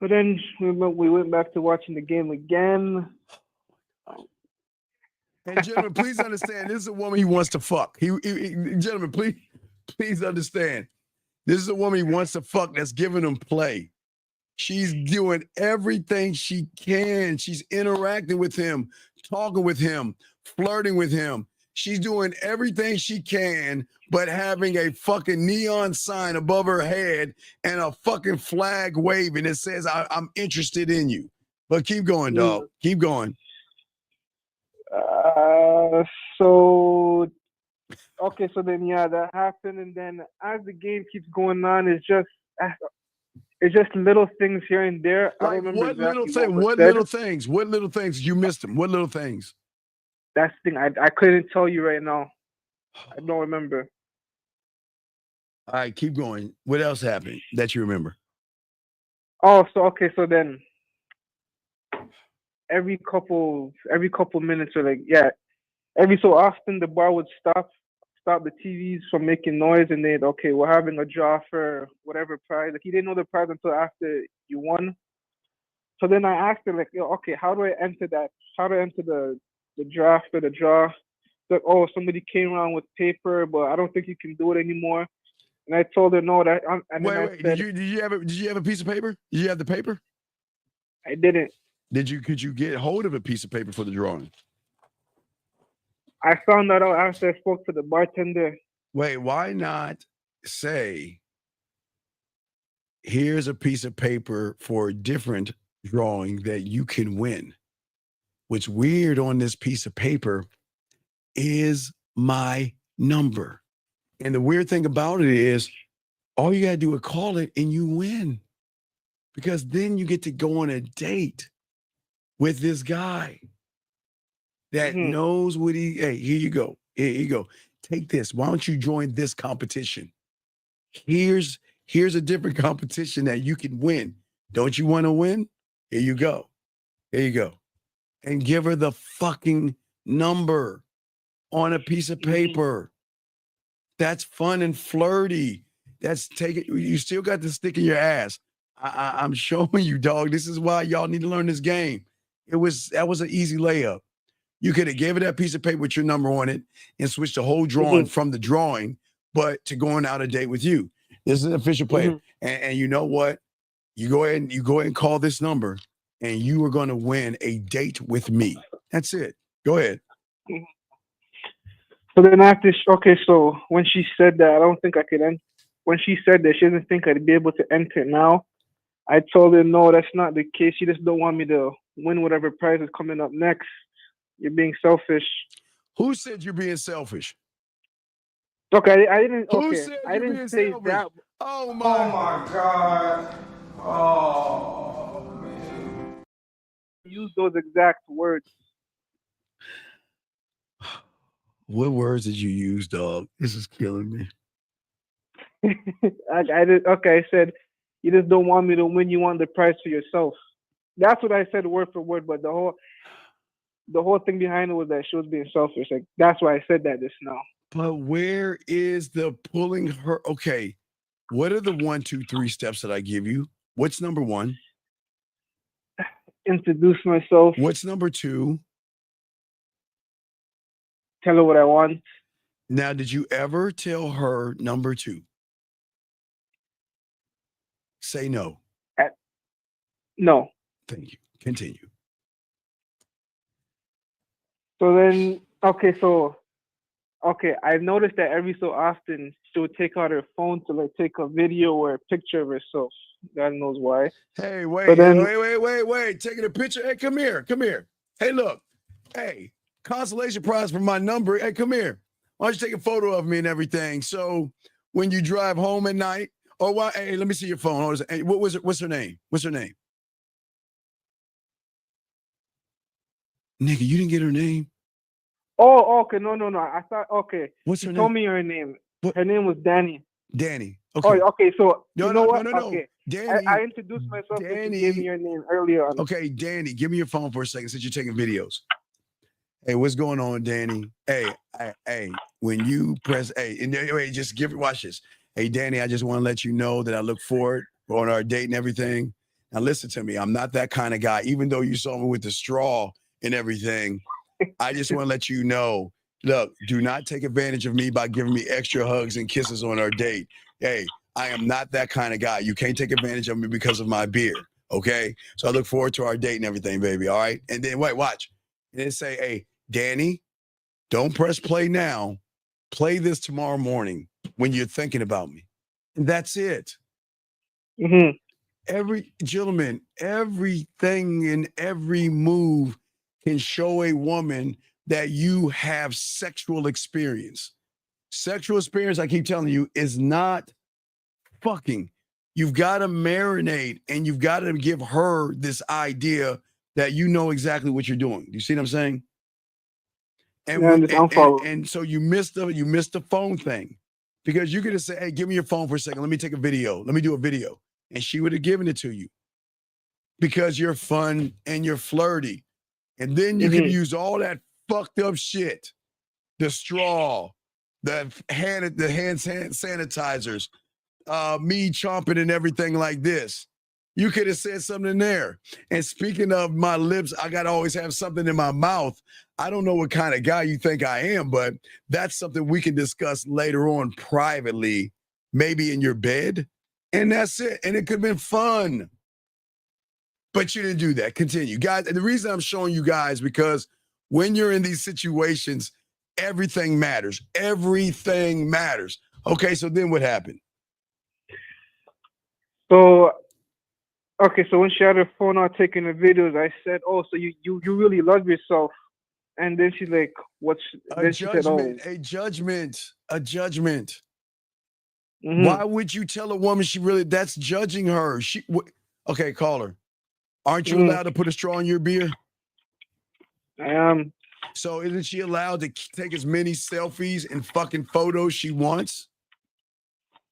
So then we went back to watching the game again. And gentlemen, please understand, this is a woman he wants to fuck. Gentlemen, please understand. This is a woman he wants to fuck that's giving him play. She's doing everything she can. She's interacting with him, talking with him, flirting with him. She's doing everything she can, but having a fucking neon sign above her head and a fucking flag waving that says, I'm interested in you. But keep going, dog. Keep going. So then that happened, and then as the game keeps going on, it's just little things here and there. Like, I don't remember what little things? What little things? You missed them. What little things? That's the thing. I couldn't tell you right now. I don't remember. All right, keep going. What else happened that you remember? Oh, so then every couple minutes, or every so often the bar would stop the TVs from making noise, and they'd, okay, we're having a draw for whatever prize. Like, he didn't know the prize until after you won. So then I asked her, like, okay, how do I enter that? How do I enter the draft or the draw? Like, oh, somebody came around with paper, but I don't think you can do it anymore. And I told her no. Wait. Did you have a piece of paper? Did you have the paper? I didn't. Could you get hold of a piece of paper for the drawing? I found that out after I spoke to the bartender. Wait, why not say, here's a piece of paper for a different drawing that you can win? What's weird on this piece of paper is my number. And the weird thing about it is, all you got to do is call it and you win. Because then you get to go on a date with this guy that knows what hey, here you go. Here you go. Take this. Why don't you join this competition? Here's a different competition that you can win. Don't you want to win? Here you go. Here you go. And give her the fucking number on a piece of paper. That's fun and flirty. That's you still got the stick in your ass. I'm showing you, dog. This is why y'all need to learn this game. That was an easy layup. You could have gave her that piece of paper with your number on it and switched the whole drawing from the drawing, but to going out a date with you. This is an official player. And you know what? You go ahead and call this number, and you are going to win a date with me. That's it. Go ahead. So then so when she said that, I don't think I could enter. When she said that she doesn't think I'd be able to enter now, I told her, no, that's not the case. She just don't want me to win whatever prize is coming up next. You're being selfish. Who said you're being selfish? Okay, I didn't. Who Okay, said I you're didn't being say selfish? that. Oh my God. Oh, man. Use those exact words. What words did you use, dog? This is killing me. I did. Okay, I said, you just don't want me to win. You want the prize for yourself. That's what I said word for word. But the whole thing behind it was that she was being selfish. Like, that's why I said that just now. But where is the pulling her? Okay, what are the 1, 2, 3 steps that I give you? What's number 1? Introduce myself. What's number 2? Tell her what I want. Now, did you ever tell her number 2? Say no. No. Thank you. Continue. So then, I've noticed that every so often she would take out her phone to like take a video or a picture of herself. God knows why. Hey, wait. Taking a picture. Hey, come here. Hey, look. Hey, consolation prize for my number. Hey, come here. Why don't you take a photo of me and everything? So when you drive home at night, hey, let me see your phone. Hey, what's her name? What's her name? Nigga, you didn't get her name? Oh, okay. No. I thought, okay. What's her name? Told me her name. Her name was Danny. Danny. Okay. Oh, okay. So no, you know what? No. Okay. Danny. I introduced myself Danny, and you gave me your name earlier on. Okay, Danny, give me your phone for a second since you're taking videos. Hey, what's going on, Danny? Hey, when you press, wait, just watch this. Hey, Danny, I just want to let you know that I look forward on our date and everything. Now, listen to me. I'm not that kind of guy. Even though you saw me with the straw and everything, I just want to let you know, look, do not take advantage of me by giving me extra hugs and kisses on our date. Hey, I am not that kind of guy. You can't take advantage of me because of my beard, okay? So I look forward to our date and everything, baby, all right? And then, wait, watch. And then say, hey, Danny, don't press play now. Play this tomorrow morning when you're thinking about me. And that's it. Gentlemen, everything and every move can show a woman that you have sexual experience. Sexual experience, I keep telling you, is not fucking. You've got to marinate and you've got to give her this idea that you know exactly what you're doing. You see what I'm saying? And so you missed the phone thing, because you could have said, hey, give me your phone for a second. Let me take a video. Let me do a video. And she would have given it to you because you're fun and you're flirty. And then you can use all that fucked up shit, the straw, the hand sanitizers, me chomping and everything like this. You could have said something in there. And speaking of my lips, I got to always have something in my mouth. I don't know what kind of guy you think I am, but that's something we can discuss later on privately, maybe in your bed. And that's it. And it could have been fun. But you didn't do that. Continue. Guys, and the reason I'm showing you guys, because when you're in these situations, everything matters. Everything matters. Okay, so then what happened? So when she had her phone out taking the videos, I said, oh, so you really love yourself. And then she's like, what's a judgment? A judgment. Why would you tell a woman that's judging her? Okay, call her. Aren't you allowed to put a straw in your beer? I am. So isn't she allowed to take as many selfies and fucking photos she wants?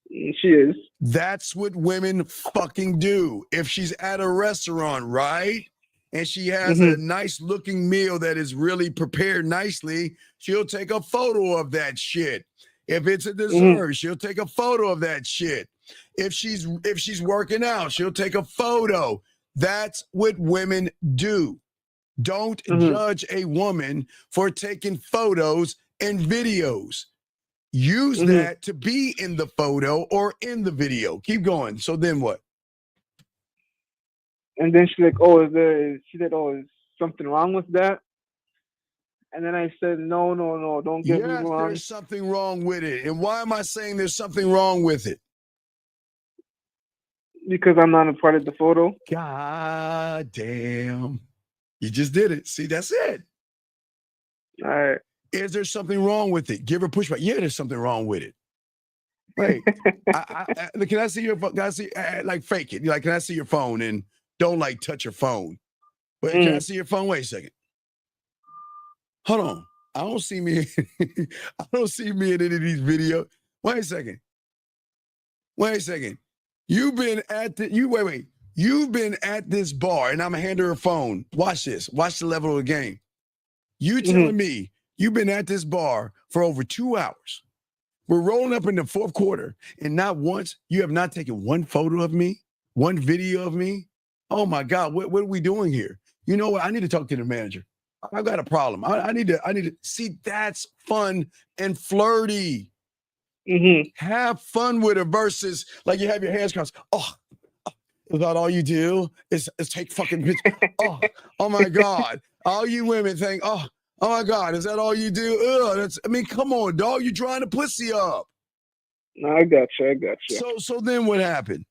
She is. That's what women fucking do. If she's at a restaurant, right? And she has a nice looking meal that is really prepared nicely, she'll take a photo of that shit. If it's a dessert, she'll take a photo of that shit. If she's working out, she'll take a photo. That's what women do. Don't judge a woman for taking photos and videos. Use that to be in the photo or in the video. Keep going. So then what? And then she's like, oh, is something wrong with that? And then I said, no, don't get me wrong. There's something wrong with it. And why am I saying there's something wrong with it? Because I'm not a part of the photo. God damn. You just did it. See, that's it. All right. Is there something wrong with it? Give her pushback. Yeah, there's something wrong with it. Wait, can I see your phone? Can I see, like, fake it? Like, can I see your phone? And don't, like, touch your phone. Wait, can I see your phone? Wait a second. Hold on. I don't see me. I don't see me in any of these videos. Wait a second. You've been at You've been at this bar, and I'm gonna hand her a phone. Watch this. Watch the level of the game. You telling me you've been at this bar for over 2 hours. We're rolling up in the fourth quarter, and not once you have not taken one photo of me, one video of me. Oh my God, what are we doing here? You know what? I need to talk to the manager. I've got a problem. I need to see. That's fun and flirty. Have fun with it versus like you have your hands crossed. Oh, is that all you do? Is take fucking pictures? Oh my God. All you women think, oh my God, is that all you do? Come on, dog. You're trying to pussy up. No, I got you. So then what happened?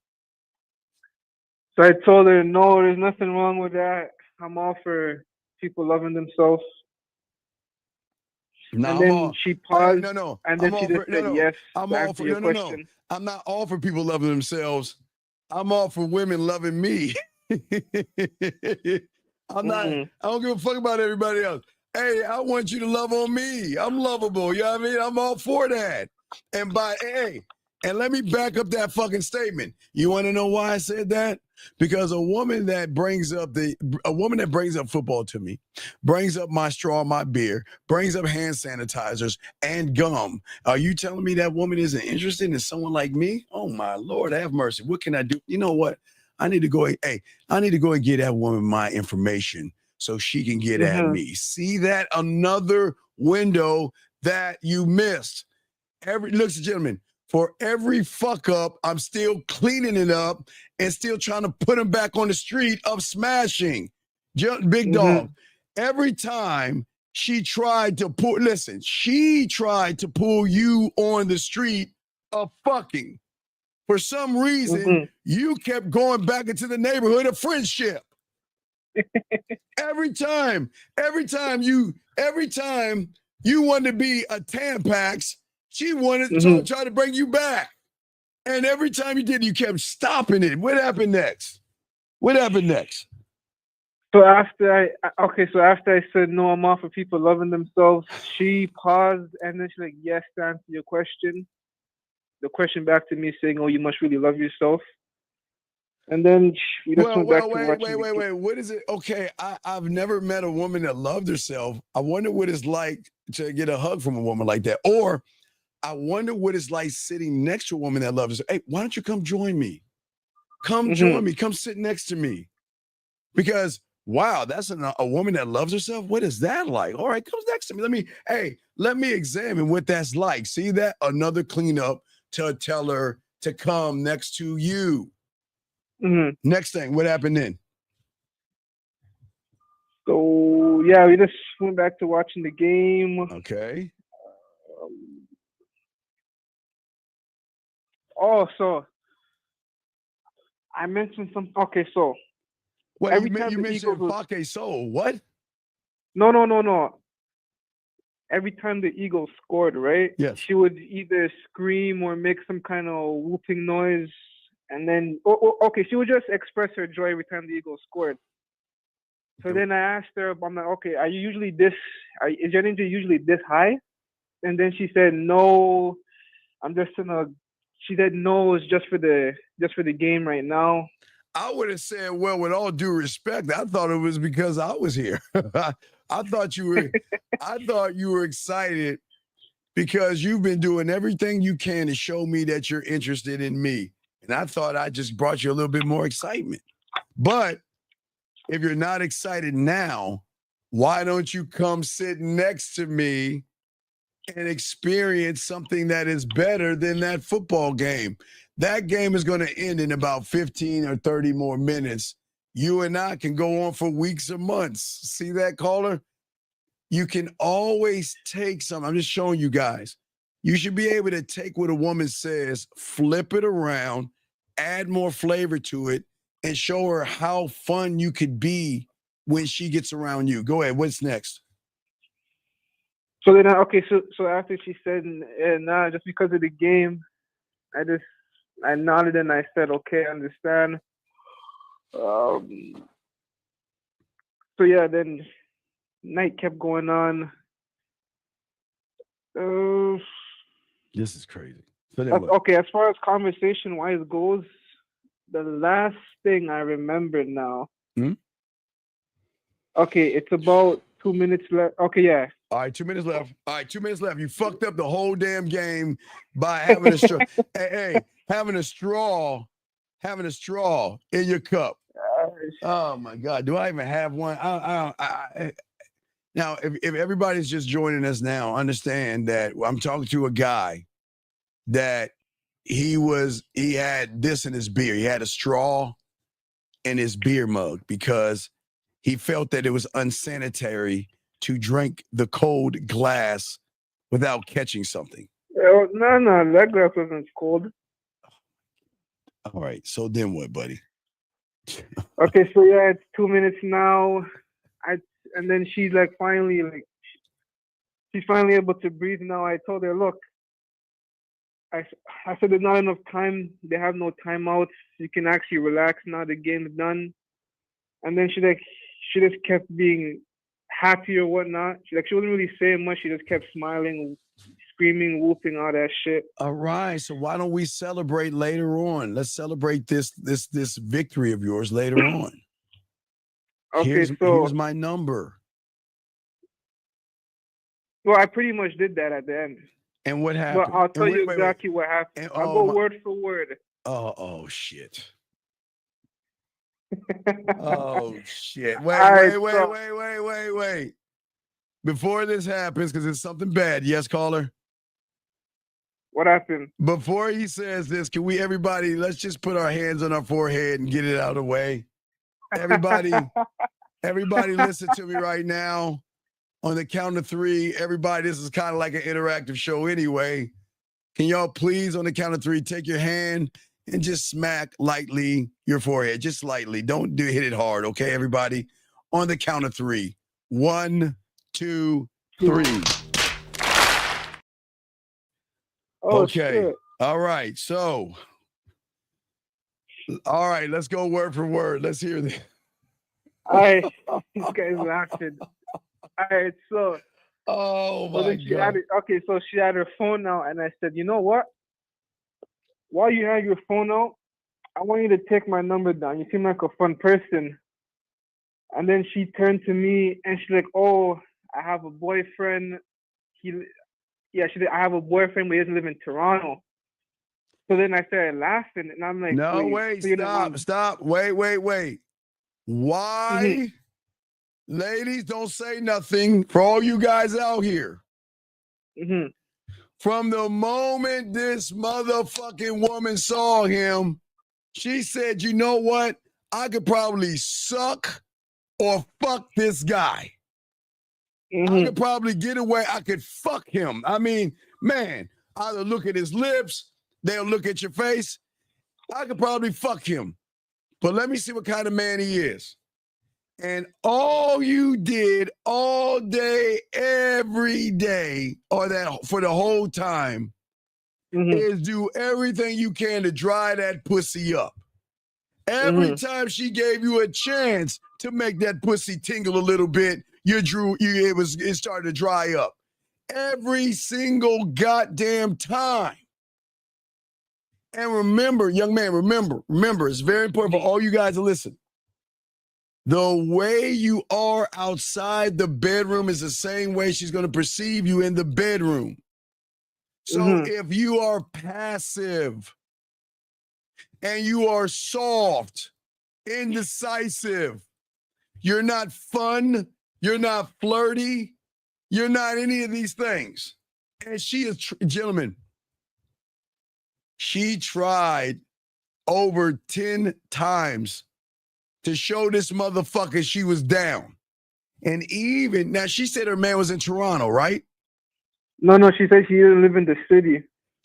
So I told her, no, there's nothing wrong with that. I'm all for people loving themselves. No, and then she paused. And then she just said yes. I'm all for no. I'm not all for people loving themselves. I'm all for women loving me. I'm not. I don't give a fuck about everybody else. Hey, I want you to love on me. I'm lovable. You know what I mean? I'm all for that. And let me back up that fucking statement. You want to know why I said that? Because a woman that brings up football to me, brings up my straw, my beer, brings up hand sanitizers and gum. Are you telling me that woman isn't interested in someone like me? Oh my Lord, have mercy. What can I do? You know what? I need to go and get that woman my information so she can get at me. See that? Another window that you missed. Ladies and gentlemen, for every fuck up, I'm still cleaning it up and still trying to put him back on the street of smashing. Big dog. Every time she tried to pull you on the street of fucking. For some reason, you kept going back into the neighborhood of friendship. Every time you wanted to be a Tampax, she wanted to try to bring you back. And every time you did, you kept stopping it. What happened next? So after I said no, I'm all for people loving themselves, she paused and then she's like, yes, to answer your question. The question back to me saying, oh, you must really love yourself. And then we just went back to watching. Wait. What is it? Okay, I've never met a woman that loved herself. I wonder what it's like to get a hug from a woman like that. Or I wonder what it's like sitting next to a woman that loves herself. Hey, why don't you come join me? Come join me. Come sit next to me. Because, wow, that's a woman that loves herself? What is that like? All right, come next to me. Let me examine what that's like. See that? Another cleanup to tell her to come next to you. Next thing, what happened then? So, yeah, we just went back to watching the game. Okay. So I mentioned something. Okay, so Well, you mentioned Fake Soul. What? No. Every time the Eagles scored, right? Yes. She would either scream or make some kind of whooping noise. And then, she would just express her joy every time the Eagles scored. So then I asked her, I'm like, okay, are you usually is your energy usually this high? And then she said, no, she said, no, it's just for the game right now. I would have said, well, with all due respect, I thought it was because I was here. I thought you were excited because you've been doing everything you can to show me that you're interested in me. And I thought I just brought you a little bit more excitement. But if you're not excited now, why don't you come sit next to me and experience something that is better than that football game? That game is going to end in about 15 or 30 more minutes. You and I can go on for weeks or months. See that, caller? You can always take some. I'm just showing you guys. You should be able to take what a woman says, flip it around, add more flavor to it, and show her how fun you could be when she gets around you. Go ahead. What's next? So then, so after she said, nah, just because of the game, I nodded and I said, okay, I understand. So yeah, then night kept going on. This is crazy. Okay, as far as conversation-wise goes, the last thing I remember now. Okay, it's about 2 minutes left. Okay, yeah. All right, 2 minutes left. You fucked up the whole damn game by having a straw. Having a straw in your cup. Oh my God, do I even have one? Now, if everybody's just joining us now, understand that I'm talking to a guy that he had this in his beer. He had a straw in his beer mug because he felt that it was unsanitary to drink the cold glass without catching something. No, that glass wasn't cold. All right, so then what, buddy? Okay, so yeah, it's 2 minutes now. And then she's finally able to breathe now. I told her, look, I said there's not enough time. They have no timeouts. You can actually relax now. The game's done. And then she just kept being happy or whatnot. She wasn't really saying much. She just kept smiling, screaming, whooping, all that shit. All right. So why don't we celebrate later on? Let's celebrate this victory of yours later on. Okay, Here's my number. Well, I pretty much did that at the end. And what happened? But I'll tell you exactly what happened. I'll go word for word. Oh shit. Oh shit. Wait. Before this happens, because it's something bad. Yes, caller? What happened? Before he says this, can we let's just put our hands on our forehead and get it out of the way. Everybody listen to me right now. On the count of 3, everybody, this is kind of like an interactive show anyway. Can y'all please, on the count of 3, take your hand and just smack lightly your forehead, just lightly. Don't hit it hard, okay, everybody? On the count of 3. 1, 2, 3. Oh, okay. Shit. All right. So, all right, let's go word for word. Let's hear this. This guy's laughing. All right, so. Oh my God. So she had her phone out, and I said, you know what? While you have your phone out, I want you to take my number down. You seem like a fun person. And then she turned to me, and she's like, oh, I have a boyfriend. I have a boyfriend, but he doesn't live in Toronto. So then I started laughing, and I'm like, no, wait, stop. Wait. Why? Mm-hmm. Ladies, don't say nothing for all you guys out here. Mm-hmm. From the moment this motherfucking woman saw him, she said, you know what? I could probably suck or fuck this guy. Mm-hmm. I could probably get away. I could fuck him. I mean, man, either look at his lips, they'll look at your face. I could probably fuck him. But let me see what kind of man he is. And all you did all day, every day, or that for the whole time, is do everything you can to dry that pussy up. Every time she gave you a chance to make that pussy tingle a little bit, it started to dry up. Every single goddamn time. And remember, young man, remember, it's very important for all you guys to listen. The way you are outside the bedroom is the same way she's going to perceive you in the bedroom. So if you are passive and you are soft, indecisive, you're not fun, you're not flirty, you're not any of these things. And she is, gentlemen, she tried over 10 times to show this motherfucker she was down. And even, now she said her man was in Toronto, right? No, she said she doesn't live in the city.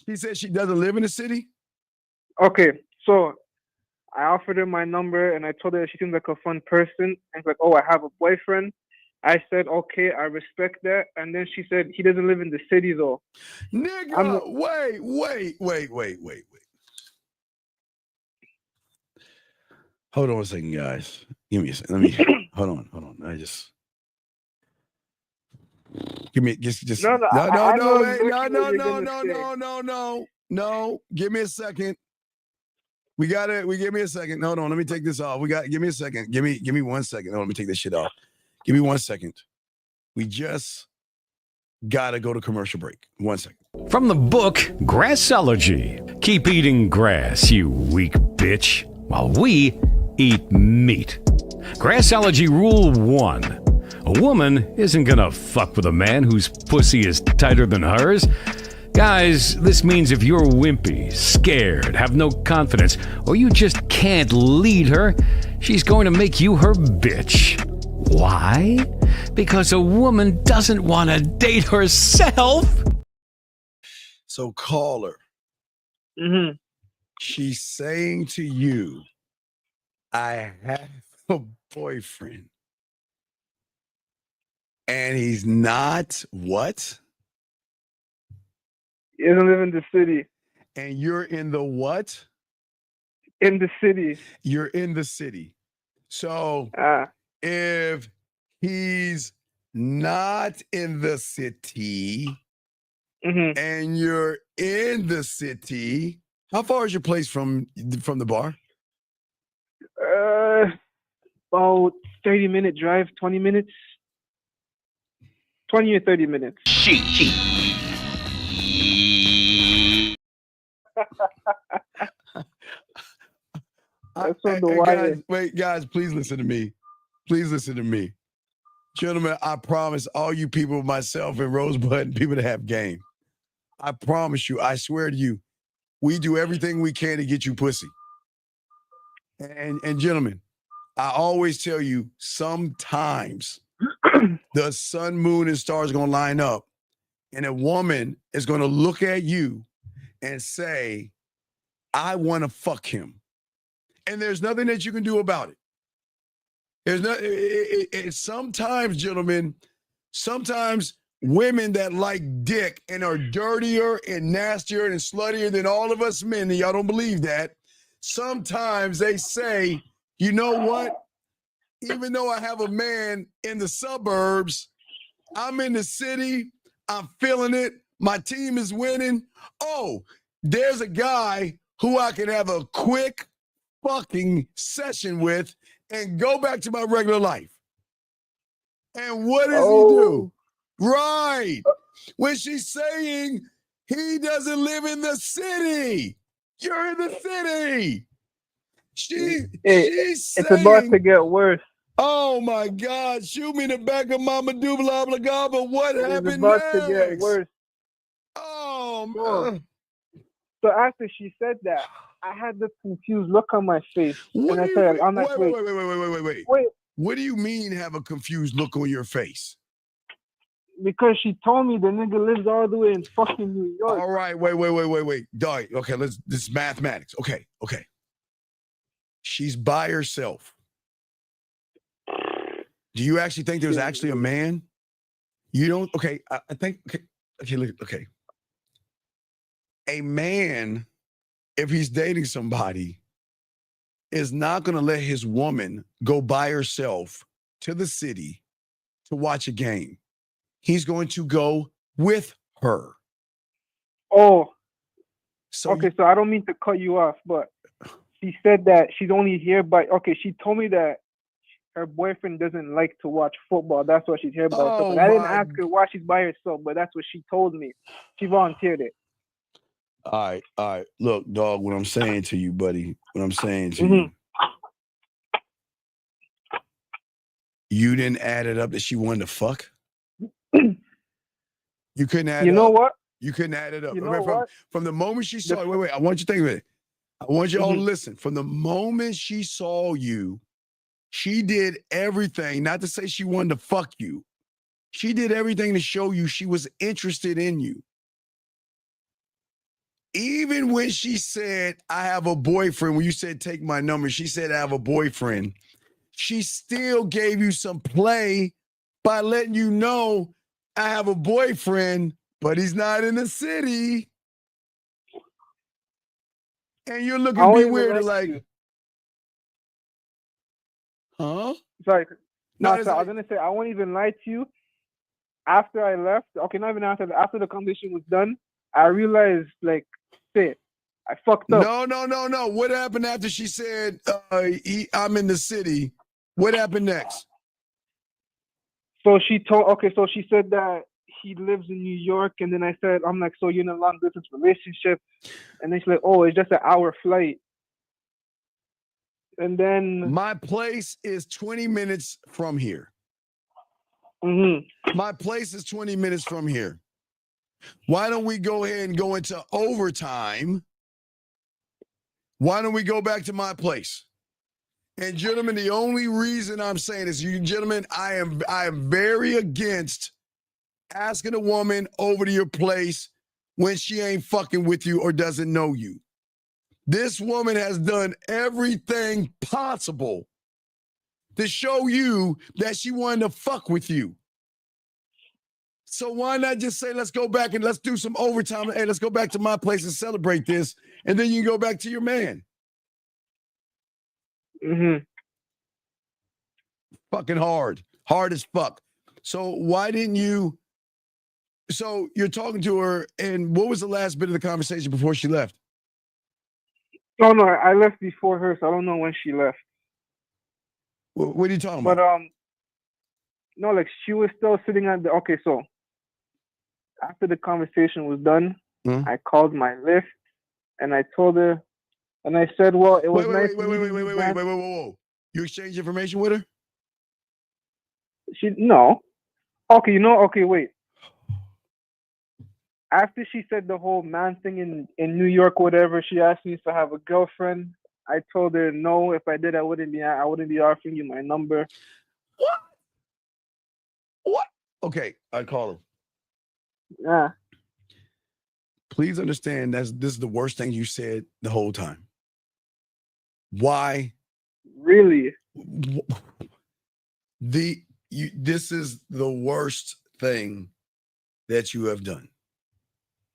She said she doesn't live in the city? Okay, so I offered her my number and I told her she seems like a fun person. And she's like, oh, I have a boyfriend. I said, okay, I respect that. And then she said, he doesn't live in the city though. Nigga, wait. Hold on a second, guys. Give me a second. Let me hold on. Give me just no. Give me a second. Give me a second. Hold on. Let me take this off. Give me a second. Give me 1 second. Hold on, let me take this shit off. Give me 1 second. We just gotta go to commercial break. 1 second. From the book Grassology. Keep eating grass, you weak bitch, while we eat meat. Grassology Rule 1. A woman isn't gonna fuck with a man whose pussy is tighter than hers. Guys, this means if you're wimpy, scared, have no confidence, or you just can't lead her, she's going to make you her bitch. Why? Because a woman doesn't want to date herself. So call her. She's saying to you, I have a boyfriend. And he's not what? He doesn't live in the city. And you're in the what? In the city. You're in the city. So if he's not in the city, and you're in the city. How far is your place from the bar? About 30-minute drive, 20 minutes. 20 or 30 minutes. That's on the wire. Guys, please listen to me. Please listen to me. Gentlemen, I promise all you people, myself and Rosebud, and people that have game, I promise you, I swear to you, we do everything we can to get you pussy. And gentlemen, I always tell you, sometimes the sun, moon, and stars are going to line up, and a woman is going to look at you and say, I want to fuck him. And there's nothing that you can do about it. There's no. Sometimes, gentlemen, sometimes women that like dick and are dirtier and nastier and sluttier than all of us men, and y'all don't believe that, sometimes they say, you know what? Even though I have a man in the suburbs, I'm in the city, I'm feeling it, my team is winning. Oh, there's a guy who I can have a quick fucking session with and go back to my regular life. And what does he do? Right. When she's saying he doesn't live in the city. You're in the city. She's It's saying, about to get worse. oh my God, shoot me in the back of Mama Dubla Obligaba. But what happened about next? to get worse. Oh, man. So after she said that, I had this confused look on my face. What and do I you said, I'm like, wait. Wait. What do you mean have a confused look on your face? Because she told me the nigga lives all the way in fucking New York. All right, wait. Dog, okay, this is mathematics. Okay. She's by herself. Do you actually think there's actually a man? You don't? Okay, I think, okay. A man, if he's dating somebody, is not going to let his woman go by herself to the city to watch a game. He's going to go with her. Oh. So okay, so I don't mean to cut you off, but she said that she's only here she told me that her boyfriend doesn't like to watch football. That's why she's here by herself. And I didn't ask her why she's by herself, but that's what she told me. She volunteered it. All right. Look, dog, what I'm saying to you, buddy, you, you didn't add it up that she wanted to fuck? You couldn't add it up. You know what? You couldn't add it up. You know from the moment she saw you, wait, I want you to think of it. I want you all to listen. From the moment she saw you, she did everything, not to say she wanted to fuck you. She did everything to show you she was interested in you. Even when she said, I have a boyfriend, when you said, take my number, she said, I have a boyfriend. She still gave you some play by letting you know, I have a boyfriend, but he's not in the city. And you're looking at me weird, like, huh? Sorry. No, I was going to say, I won't even lie to you. After I left, okay, not even after the conversation was done, I realized, like, shit, I fucked up. No. What happened after she said, I'm in the city? What happened next? So she said that he lives in New York, and then I said, I'm like, so you're in a long distance relationship? And then she's like, oh, it's just an hour flight. And then my place is 20 minutes from here. My place is 20 minutes from here. Why don't we go ahead and go into overtime? Why don't we go back to my place? And gentlemen, the only reason I'm saying is, you gentlemen, I am very against asking a woman over to your place when she ain't fucking with you or doesn't know you. This woman has done everything possible to show you that she wanted to fuck with you. So why not just say, let's go back and let's do some overtime. Hey, let's go back to my place and celebrate this. And then you can go back to your man. Fucking hard as fuck. So why didn't you So you're talking to her, and what was the last bit of the conversation before she left? Oh no, I left before her, so I don't know when she left. What are you talking But about? no, like she was still sitting at the. Okay, so after the conversation was done, I called my Lyft, and I told her, and I said, "Well, it was nice meeting you." Whoa. You exchanged information with her? No. Okay, okay, wait. After she said the whole man thing in New York, whatever, she asked me if I have a girlfriend. I told her no. If I did, I wouldn't be offering you my number. What? Okay, I call her. Yeah. Please understand this is the worst thing you said the whole time. Why? Really? This is the worst thing that you have done,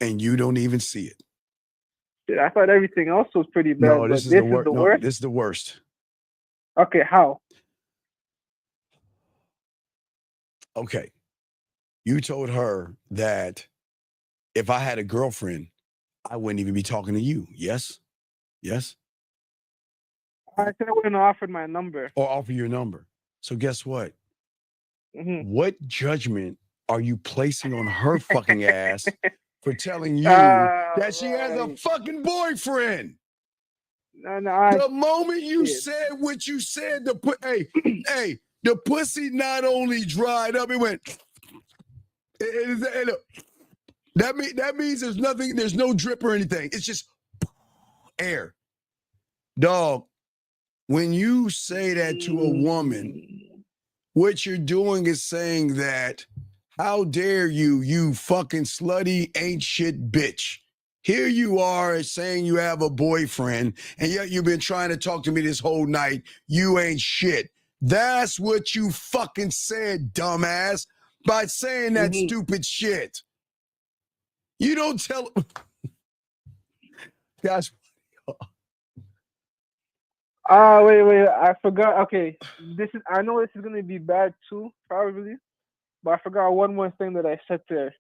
and you don't even see it. Dude, I thought everything else was pretty bad. No, this is the worst. No, this is the worst. Okay, how? Okay, you told her that if I had a girlfriend, I wouldn't even be talking to you. Yes? Yes? I said I wouldn't have offered my number. Or offer your number. So guess what? Mm-hmm. What judgment are you placing on her fucking ass for telling you that she has a fucking boyfriend? The moment you said what you said, the pussy not only dried up, it went. That means there's nothing, there's no drip or anything. It's just air. Dog, when you say that to a woman, what you're doing is saying that, how dare you, you fucking slutty ain't shit bitch. Here you are saying you have a boyfriend, and yet you've been trying to talk to me this whole night. You ain't shit. That's what you fucking said, dumbass, by saying that stupid shit. You don't tell. Guys. Wait. I forgot. Okay, I know this is gonna be bad too, probably, but I forgot one more thing that I said there.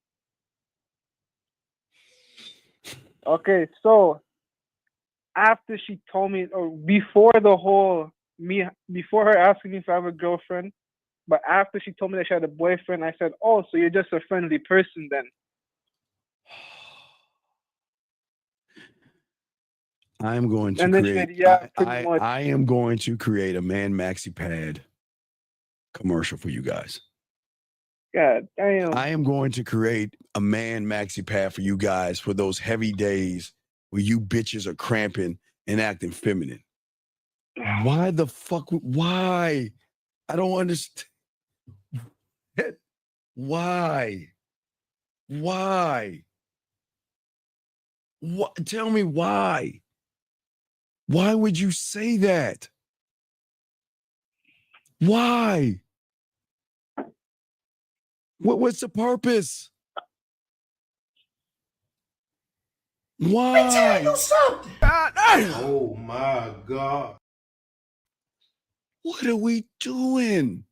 Okay, so after she told me, or before her asking me if I have a girlfriend, but after she told me that she had a boyfriend, I said, "Oh, so you're just a friendly person then?" I am going to create. I am going to create a man maxi pad commercial for you guys. God damn. I am going to create a man maxi pad for you guys for those heavy days where you bitches are cramping and acting feminine. Why the fuck? Why? I don't understand. Why? Why? What? Tell me why. Why would you say that? Why? What's the purpose? Why? I'm telling you something. Oh my God. What are we doing?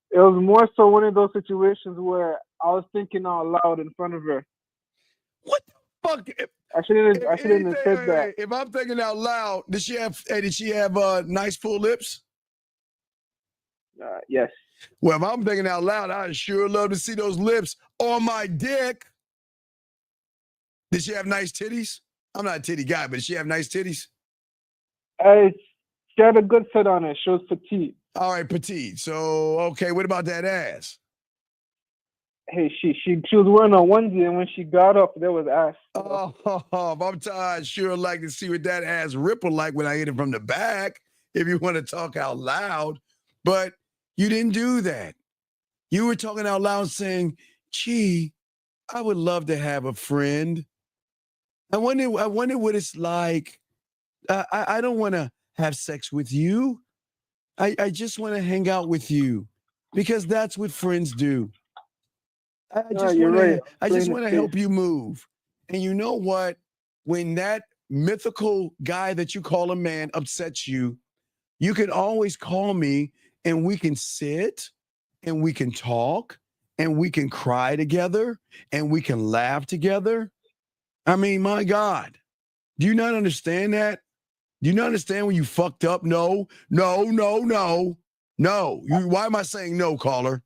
It was more so one of those situations where I was thinking out loud in front of her. What the fuck? I shouldn't have said that. If I'm thinking out loud, did she have nice full lips? Yes. Well, if I'm thinking out loud, I'd sure love to see those lips on my dick. Did she have nice titties? I'm not a titty guy, but did she have nice titties? She had a good fit on her. She was petite. All right, petite. So, okay, what about that ass? Hey, she was wearing a onesie, and when she got up, there was ass. Oh, if I'm tired, I'd sure like to see what that ass ripple like when I hit it from the back, if you want to talk out loud. But you didn't do that. You were talking out loud saying, gee, I would love to have a friend. I wonder what it's like. I don't want to have sex with you. I just want to hang out with you because that's what friends do. I just want to help you move. And you know what? When that mythical guy that you call a man upsets you, you can always call me and we can sit and we can talk and we can cry together and we can laugh together. I mean, my God, do you not understand that? Do you not understand when you fucked up? No. Why am I saying no, caller?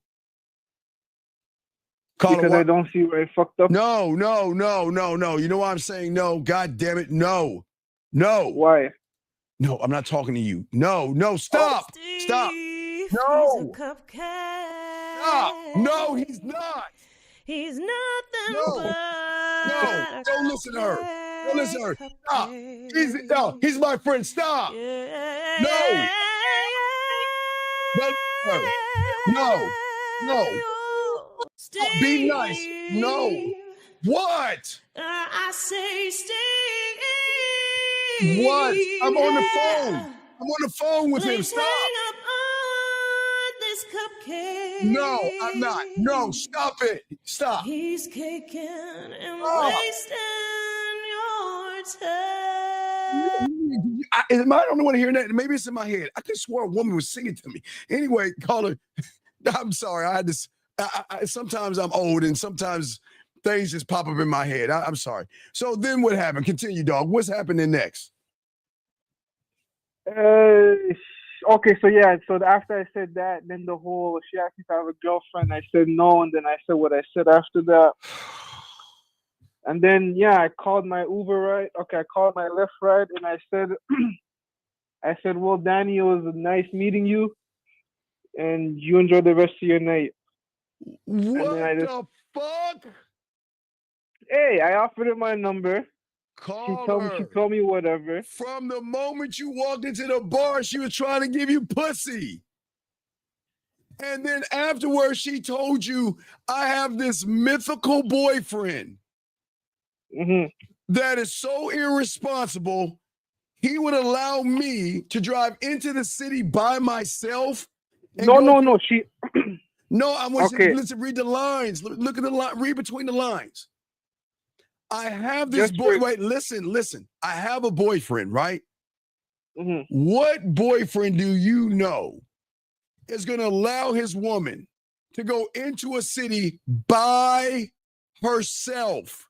Because I don't see where I fucked up. No. You know why I'm saying no? God damn it, no. Why? No, I'm not talking to you. No, stop. Stop. No. Stop. No, he's not. He's nothing No. Don't listen to her. Don't listen to her. Stop. He's my friend. Stop. No. No. Be nice. No. What? I say stay. What? I'm on the phone with him. Stop. Hang up on this cupcake. No, I'm not. No, stop it. Stop. He's caking and wasting your time. I don't want to hear that. Maybe it's in my head. I could swear a woman was singing to me. Anyway, caller, I'm sorry. I had this. Sometimes I'm old and sometimes things just pop up in my head. I'm sorry. So then what happened? Continue, dog. What's happening next? Okay, so yeah, so after I said that, then she asked me if I have a girlfriend. I said no, and then I said what I said after that. And then, yeah, I called my Uber ride. Okay, I called my Lyft ride, and I said, well, Danny, it was nice meeting you, and you enjoy the rest of your night. What the fuck? Hey, I offered her my number. She told me whatever. From the moment you walked into the bar, she was trying to give you pussy. And then afterwards, she told you, I have this mythical boyfriend that is so irresponsible, he would allow me to drive into the city by myself. No. No, I want you to listen, read the lines. Look at the line, read between the lines. I have this boy. Wait, listen. I have a boyfriend, right? What boyfriend do you know is going to allow his woman to go into a city by herself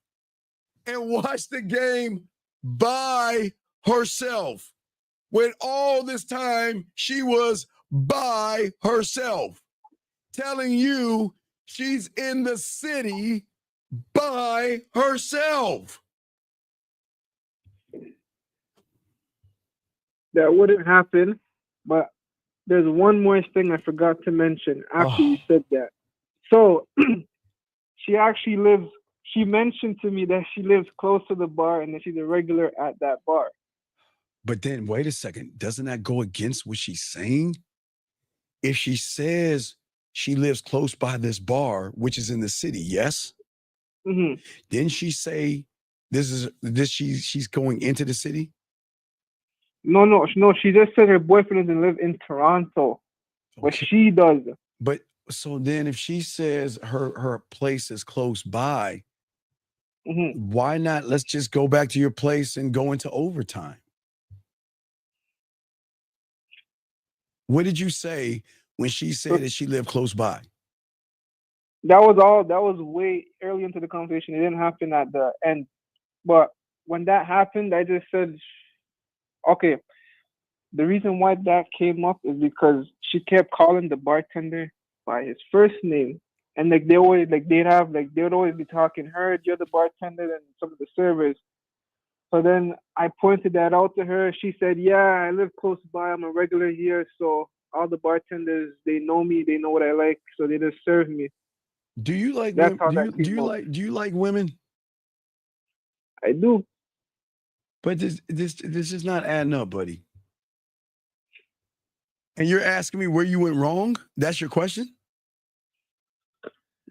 and watch the game by herself when all this time she was by herself, telling you she's in the city by herself? That wouldn't happen, but there's one more thing I forgot to mention after you said that. So she mentioned to me that she lives close to the bar and that she's a regular at that bar. But then wait a second, doesn't that go against what she's saying? If she says she lives close by this bar, which is in the city, yes? Didn't she say she's going into the city? No. She just said her boyfriend doesn't live in Toronto, but she does. But so then, if she says her place is close by, why not? Let's just go back to your place and go into overtime. What did you say when she said that she lived close by? That was way early into the conversation. It didn't happen at the end. But when that happened, I just said, okay, the reason why that came up is because she kept calling the bartender by his first name. And they would always be talking, her, you're the bartender, and some of the servers. So then I pointed that out to her. She said, yeah, I live close by. I'm a regular here. So all the bartenders, they know me. They know what I like. So they just serve me. Do you like women? Do you like women? I do. But this is not adding up, buddy. And you're asking me where you went wrong? That's your question?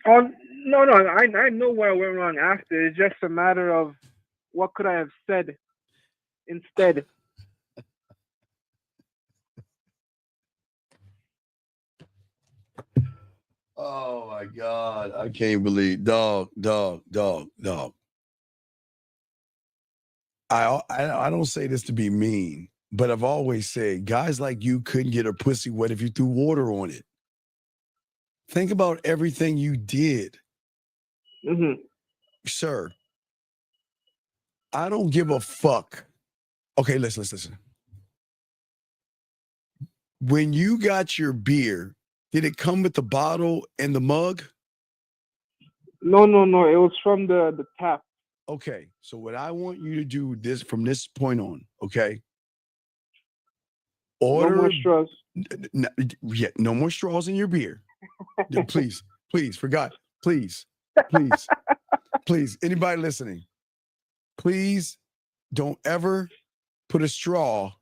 No. I know where I went wrong after. It's just a matter of what could I have said instead. Oh my God. I can't believe dog. I don't say this to be mean, but I've always said guys like you couldn't get a pussy wet if you threw water on it. Think about everything you did. Mm-hmm. Sir, I don't give a fuck. Okay, listen. When you got your beer, did it come with the bottle and the mug? No. It was from the tap. Okay, so what I want you to do this from this point on, okay? Order No more straws. No more straws in your beer. Please, forgot. Please. Anybody listening, please don't ever put a straw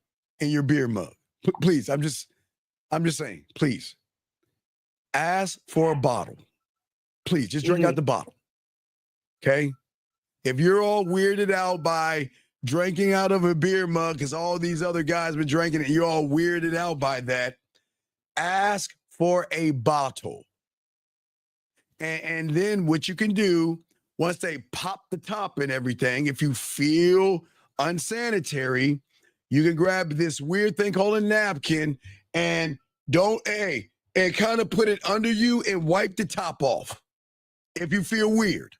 in your beer mug. Please, I'm just saying, please. Ask for a bottle. Please, just drink out the bottle. Okay? If you're all weirded out by drinking out of a beer mug because all these other guys been drinking it, you're all weirded out by that, ask for a bottle. And then what you can do, once they pop the top and everything, if you feel unsanitary, you can grab this weird thing called a napkin and and kind of put it under you and wipe the top off. If you feel weird,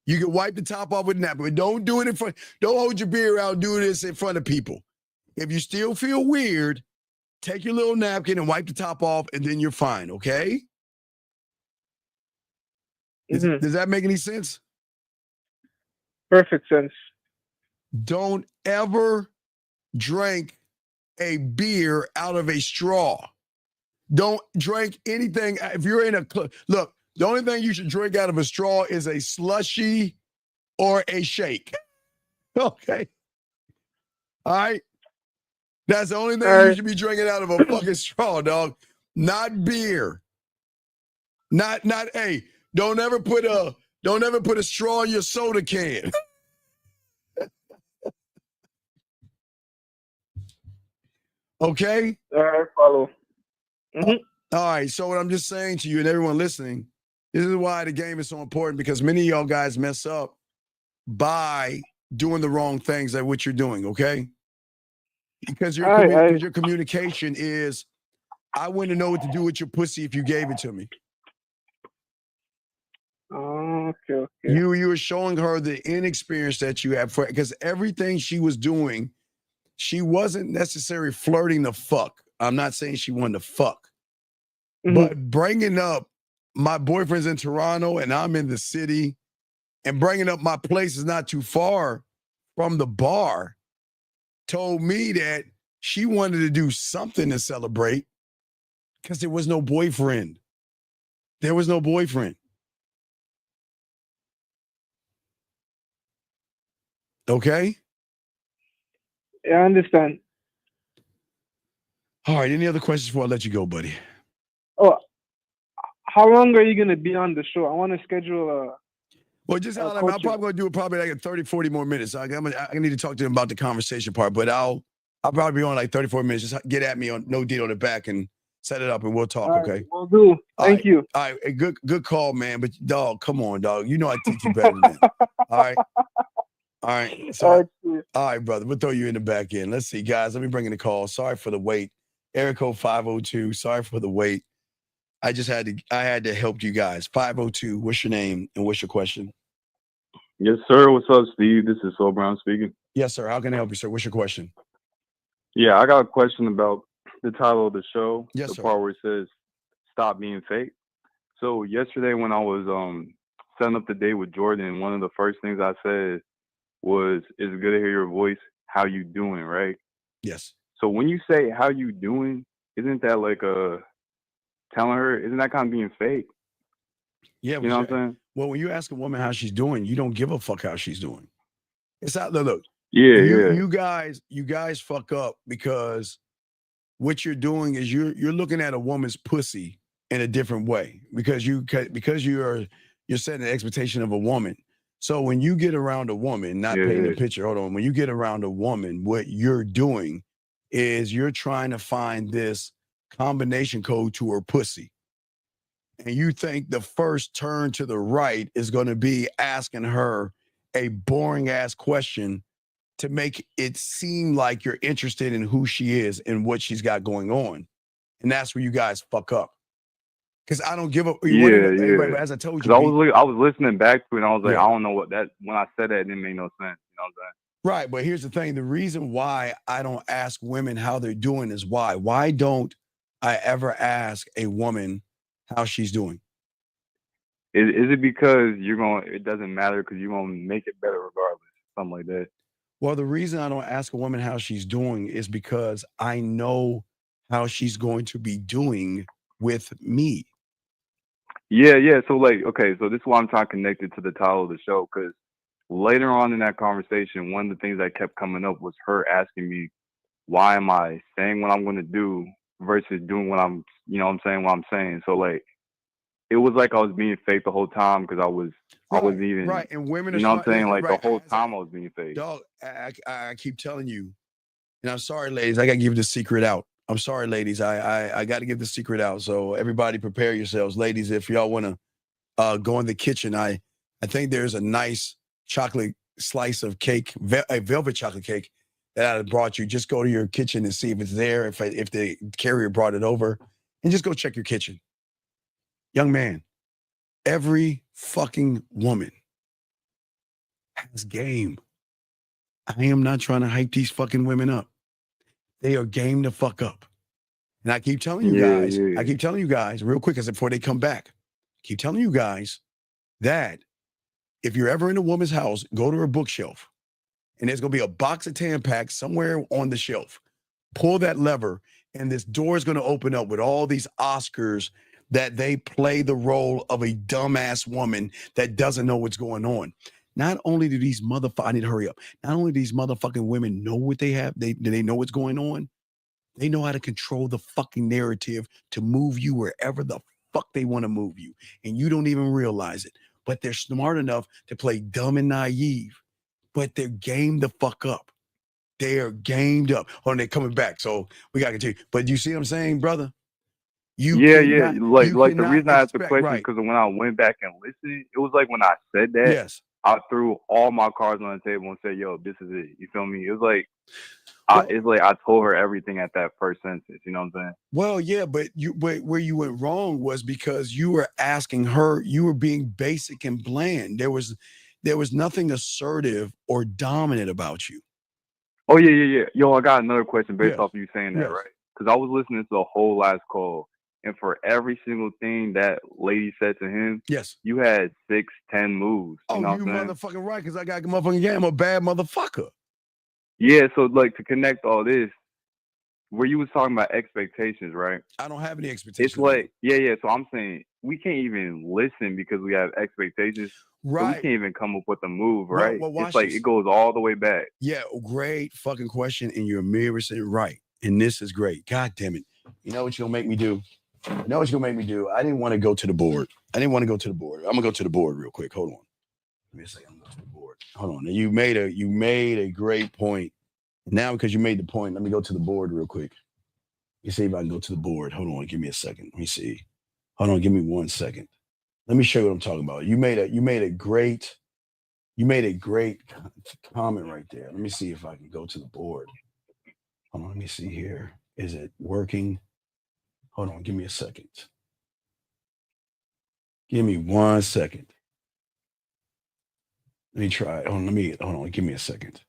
you can wipe the top off with a napkin. But don't do it in front. Don't hold your beer out. Do this in front of people. If you still feel weird, take your little napkin and wipe the top off, and then you're fine. Okay? Does that make any sense? Perfect sense. Don't ever drink a beer out of a straw. Don't drink anything. If you're in a club, look, the only thing you should drink out of a straw is a slushie or a shake. Okay. All right. That's the only thing you should be drinking out of a fucking straw, dog. Not beer. Not, hey, don't ever put a straw in your soda can. Okay? All right, follow. All right, so what I'm just saying to you and everyone listening, this is why the game is so important, because many of y'all guys mess up by doing the wrong things at what you're doing, okay? Because your communication is, I wouldn't know what to do with your pussy if you gave it to me. Okay. You were showing her the inexperience that you have, because everything she was doing, she wasn't necessarily flirting the fuck. I'm not saying she wanted to fuck. But bringing up my boyfriend's in Toronto and I'm in the city, and bringing up my place is not too far from the bar, told me that she wanted to do something to celebrate because there was no boyfriend. There was no boyfriend. Okay? Yeah, I understand. All right, any other questions before I let you go, buddy? Oh, how long are you going to be on the show? I want to schedule a... Well, just I'm probably going to do it probably like 30, 40 more minutes. I need to talk to him about the conversation part, but I'll probably be on like 34 minutes. Just get at me on No Deal on the back and set it up and we'll talk, All okay? Right, we'll do. Thank you. All right, good call, man. But dog, come on, dog. You know I teach you better than that. All right. All right. So, all right, brother. We'll throw you in the back end. Let's see, guys. Let me bring in the call. Sorry for the wait. Area code 502. Sorry for the wait. I had to help you guys. 502. What's your name and what's your question? Yes, sir. What's up, Steve? This is Saul Brown speaking. Yes, sir. How can I help you, sir? What's your question? Yeah, I got a question about the title of the show. Yes, the sir. part where it says "Stop being fake." So yesterday, when I was setting up the date with Jordan, one of the first things I said was, "It's good to hear your voice. How you doing?" Right? Yes. So when you say "How you doing," isn't that like telling her? Isn't that kind of being fake? Yeah. You know what I'm saying? Well, when you ask a woman how she's doing, you don't give a fuck how she's doing. It's not look. Yeah. You guys fuck up because what you're doing is you're looking at a woman's pussy in a different way because you're setting an expectation of a woman. So when you get around a woman, not painting a picture, hold on. When you get around a woman, what you're doing is you're trying to find this combination code to her pussy. And you think the first turn to the right is going to be asking her a boring ass question to make it seem like you're interested in who she is and what she's got going on. And that's where you guys fuck up. Because I don't give a Yeah. but as I told Because you, I was listening back to it and I was like, Yeah. I don't know what that when I said that it didn't make no sense. You know what I'm saying? right. But here's the thing: the reason why I don't ask women how they're doing is why. Why don't I ever ask a woman how she's doing? Is it because it doesn't matter because you're gonna make it better regardless, something like that? Well, the reason I don't ask a woman how she's doing is because I know how she's going to be doing with me. Yeah. So like, okay, so this is why I'm trying to connect it to the title of the show, because later on in that conversation, one of the things that kept coming up was her asking me, why am I saying what I'm gonna do versus doing what I'm what I'm saying. So like it was like I was being fake the whole time because I wasn't even Right. And women are you know what I'm saying? Like right. the whole time I was being fake. Dog, I keep telling you, and I'm sorry, ladies, I gotta give the secret out. I'm sorry, ladies. I gotta give the secret out. So everybody prepare yourselves. Ladies, if y'all wanna go in the kitchen, I think there's a nice chocolate slice of cake, a velvet chocolate cake that I brought you. Just go to your kitchen and see if it's there, if the carrier brought it over, and just go check your kitchen. Young man, every fucking woman has game. I am not trying to hype these fucking women up. They are game to fuck up. And I keep telling you guys, real quick, as before they come back, I keep telling you guys that if you're ever in a woman's house, go to her bookshelf, and there's gonna be a box of Tampax somewhere on the shelf. Pull that lever, and this door is gonna open up with all these Oscars that they play the role of a dumbass woman that doesn't know what's going on. Not only do these I need to hurry up. Not only do these motherfucking women know what they have, they know what's going on. They know how to control the fucking narrative to move you wherever the fuck they want to move you. And you don't even realize it. But they're smart enough to play dumb and naive. But they're game the fuck up. They are gamed up. Oh, and they're coming back. So we gotta continue. But you see what I'm saying, brother? Like the reason I asked the question is because when I went back and listened, it was like when I said that, yes, I threw all my cards on the table and said, "Yo, this is it." You feel me? It was like it's like I told her everything at that first sentence. You know what I'm saying? Well, yeah, but where you went wrong was because you were asking her, you were being basic and bland. There was nothing assertive or dominant about you. Oh yeah. Yo, I got another question based off of you saying that, right? Because I was listening to the whole last call, and for every single thing that lady said to him, yes, you had 6-10 moves. You know what I'm saying? Motherfucking right, because I got motherfucking game. I'm a bad motherfucker. Yeah, so like to connect all this, where you was talking about expectations, right? I don't have any expectations. It's like, yeah. So I'm saying we can't even listen because we have expectations. Right. So we can't even come up with a move, right? Well, it's like it goes all the way back. Yeah, great fucking question, and you're 100% right. And this is great. God damn it. You know what you're gonna make me do? I didn't want to go to the board. I'm gonna go to the board real quick. Hold on. Let me say I'm going to the board. Hold on. You made a great point. Now, because you made the point, let me go to the board real quick. Let me see if I can go to the board. Hold on, give me a second. Let me see. Hold on, give me 1 second. Let me show you what I'm talking about. You made a great comment right there. Let me see if I can go to the board. Hold on, let me see here. Is it working? Hold on, give me a second. Give me 1 second. Let me try it. Hold on, give me a second.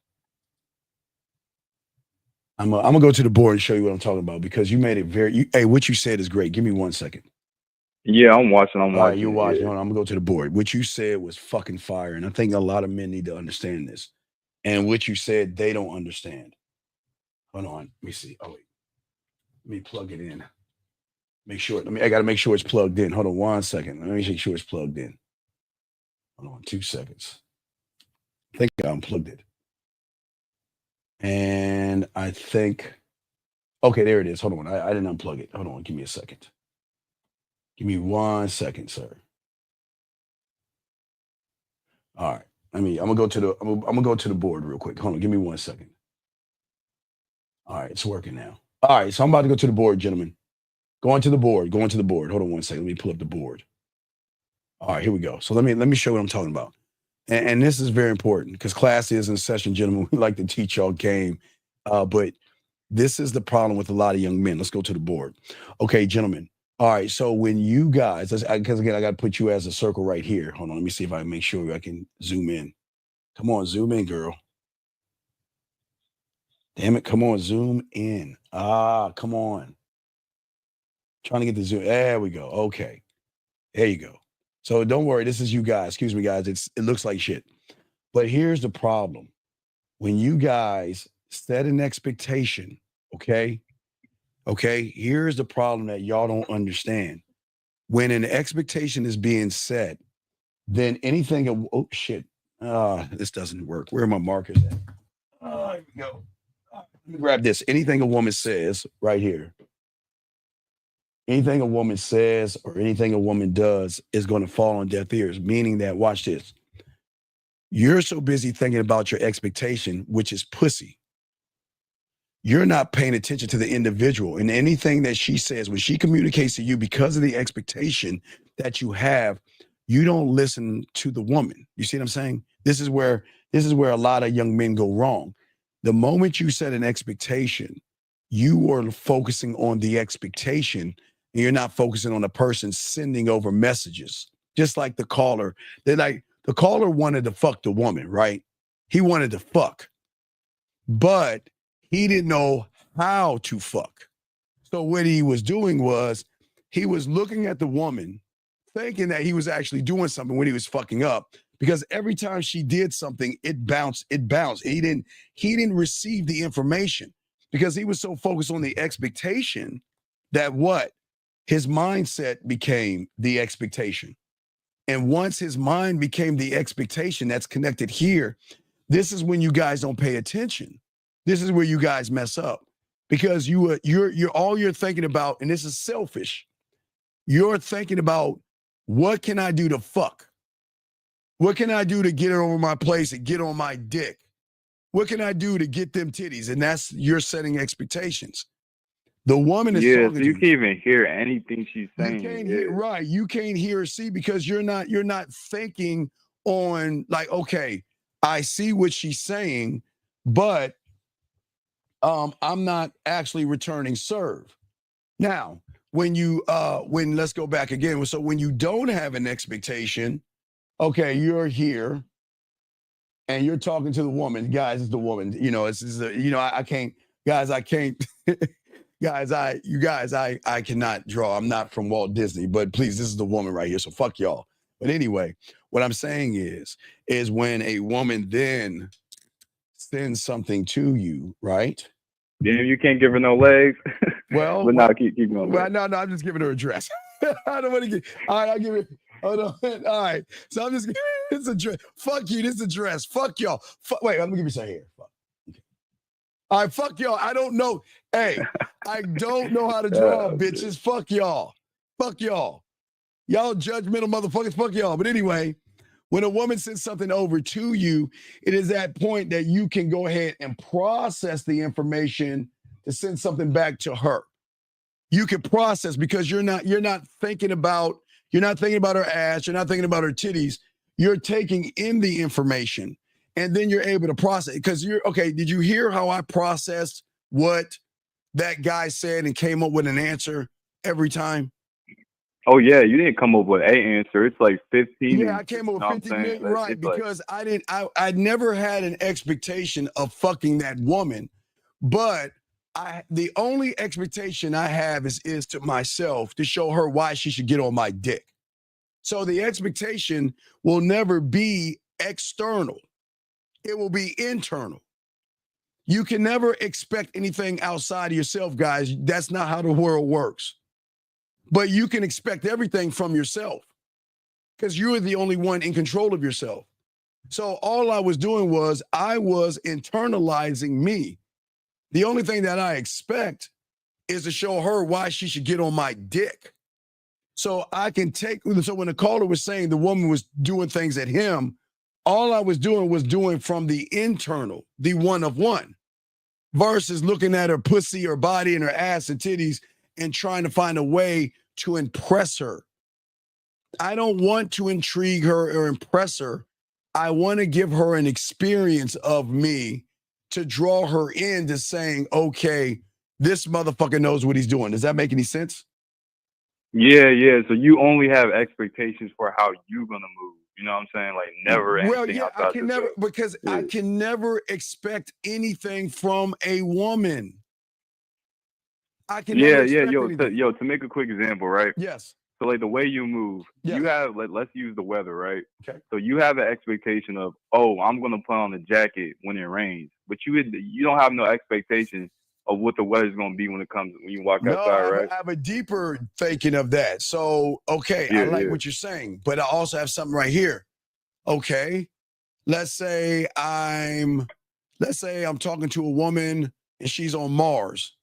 I'm gonna go to the board and show you what I'm talking about because you made it what you said is great. Give me 1 second. Yeah, I'm watching. All right, you're watching. Hold on, I'm gonna go to the board. What you said was fucking fire, and I think a lot of men need to understand this. And what you said, they don't understand. Hold on, let me see. Oh wait, let me plug it in. I gotta make sure it's plugged in. Hold on 1 second. Let me make sure it's plugged in. Hold on 2 seconds. I think I unplugged it. And I think, okay, there it is. Hold on. I didn't unplug it. Hold on. Give me a second. Give me 1 second, sir. All right. I'm gonna go to the board real quick. Hold on. Give me 1 second. All right, it's working now. All right, so I'm about to go to the board, gentlemen. Going to the board. Hold on 1 second. Let me pull up the board. All right, here we go. So let me show you what I'm talking about. And this is very important because class is in session, gentlemen. We like to teach y'all game. But this is the problem with a lot of young men. Let's go to the board. Okay, gentlemen. All right, so when you guys, because again, I got to put you as a circle right here. Hold on, let me see if I can make sure I can zoom in. Come on, zoom in, girl. Damn it, come on, zoom in. Come on. Trying to get the zoom. There we go. Okay, there you go. So don't worry, this is you guys. Excuse me, guys. It looks like shit. But here's the problem. When you guys set an expectation, okay? Okay, here's the problem that y'all don't understand. When an expectation is being set, then anything, oh shit, this doesn't work. Where are my markers at? Here we go. Let me grab this. Anything a woman says right here, anything a woman says or anything a woman does is going to fall on deaf ears, meaning that, watch this. You're so busy thinking about your expectation, which is pussy. You're not paying attention to the individual, and anything that she says, when she communicates to you, because of the expectation that you have, you don't listen to the woman. You see what I'm saying? This is where a lot of young men go wrong. The moment you set an expectation, you are focusing on the expectation, and you're not focusing on the person sending over messages. Just like the caller, the caller wanted to fuck the woman, right? He wanted to fuck, but he didn't know how to fuck. So what he was doing was he was looking at the woman, thinking that he was actually doing something when he was fucking up, because every time she did something, it bounced. He didn't receive the information because he was so focused on the expectation that what? His mindset became the expectation. And once his mind became the expectation that's connected here, this is when you guys don't pay attention. This is where you guys mess up, because you're all you're thinking about, and this is selfish. You're thinking about, what can I do to fuck? What can I do to get her over my place and get on my dick? What can I do to get them titties? And that's, you're setting expectations. The woman is talking so you can't even hear anything she's saying. You can't hear, right? You can't hear or see because you're not thinking on like, okay, I see what she's saying, but I'm not actually returning serve. Now, when let's go back again. So when you don't have an expectation, okay, you're here and you're talking to the woman. Guys, it's the woman. I can't, guys, I can't. Guys, I cannot draw. I'm not from Walt Disney, but please, this is the woman right here. So fuck y'all. But anyway, what I'm saying is when a woman then sends something to you, right? Damn, you can't give her no legs. Well, but now keep going. Well, no, I'm just giving her a dress. I don't want to get. All right, I'll give it. Hold on. All right, so I'm just. It's a dress. Fuck you. This is a dress. Fuck y'all. Wait, let me give you some hair. Fuck. Okay. All right, fuck y'all. I don't know. Hey, I don't know how to draw, bitches. Fuck y'all. Fuck y'all. Y'all judgmental motherfuckers. Fuck y'all. But anyway, when a woman sends something over to you, it is that point that you can go ahead and process the information to send something back to her. You can process because you're not thinking about her ass, you're not thinking about her titties. You're taking in the information and then you're able to process it because did you hear how I processed what that guy said and came up with an answer every time? Oh yeah, you didn't come up with an answer. It's like 15. Yeah, I came up with 15 million, right? Because I never had an expectation of fucking that woman, but the only expectation I have is to myself to show her why she should get on my dick. So the expectation will never be external. It will be internal. You can never expect anything outside of yourself, guys. That's not how the world works. But you can expect everything from yourself because you're the only one in control of yourself. So all I was doing was I was internalizing me. The only thing that I expect is to show her why she should get on my dick. So I can so when the caller was saying the woman was doing things at him, all I was doing from the internal, the one of one, versus looking at her pussy or body and her ass and titties and trying to find a way to impress her. I don't want to intrigue her or impress her. I want to give her an experience of me to draw her into saying, okay, this motherfucker knows what he's doing. Does that make any sense? Yeah. So you only have expectations for how you gonna move. You know what I'm saying? Like never Well, anything yeah, I outside can yourself. never, because I can never expect anything from a woman. I can never expect anything. To make a quick example, right? Yes. So like the way you move, you Yes. have let's use the weather, right? Okay. So you have an expectation of, oh, I'm gonna put on a jacket when it rains, but you don't have no expectation of what the weather's gonna be when you walk No, outside, I right? have a deeper thinking of that. So, okay, I like what you're saying, but I also have something right here. Okay, let's say I'm talking to a woman and she's on Mars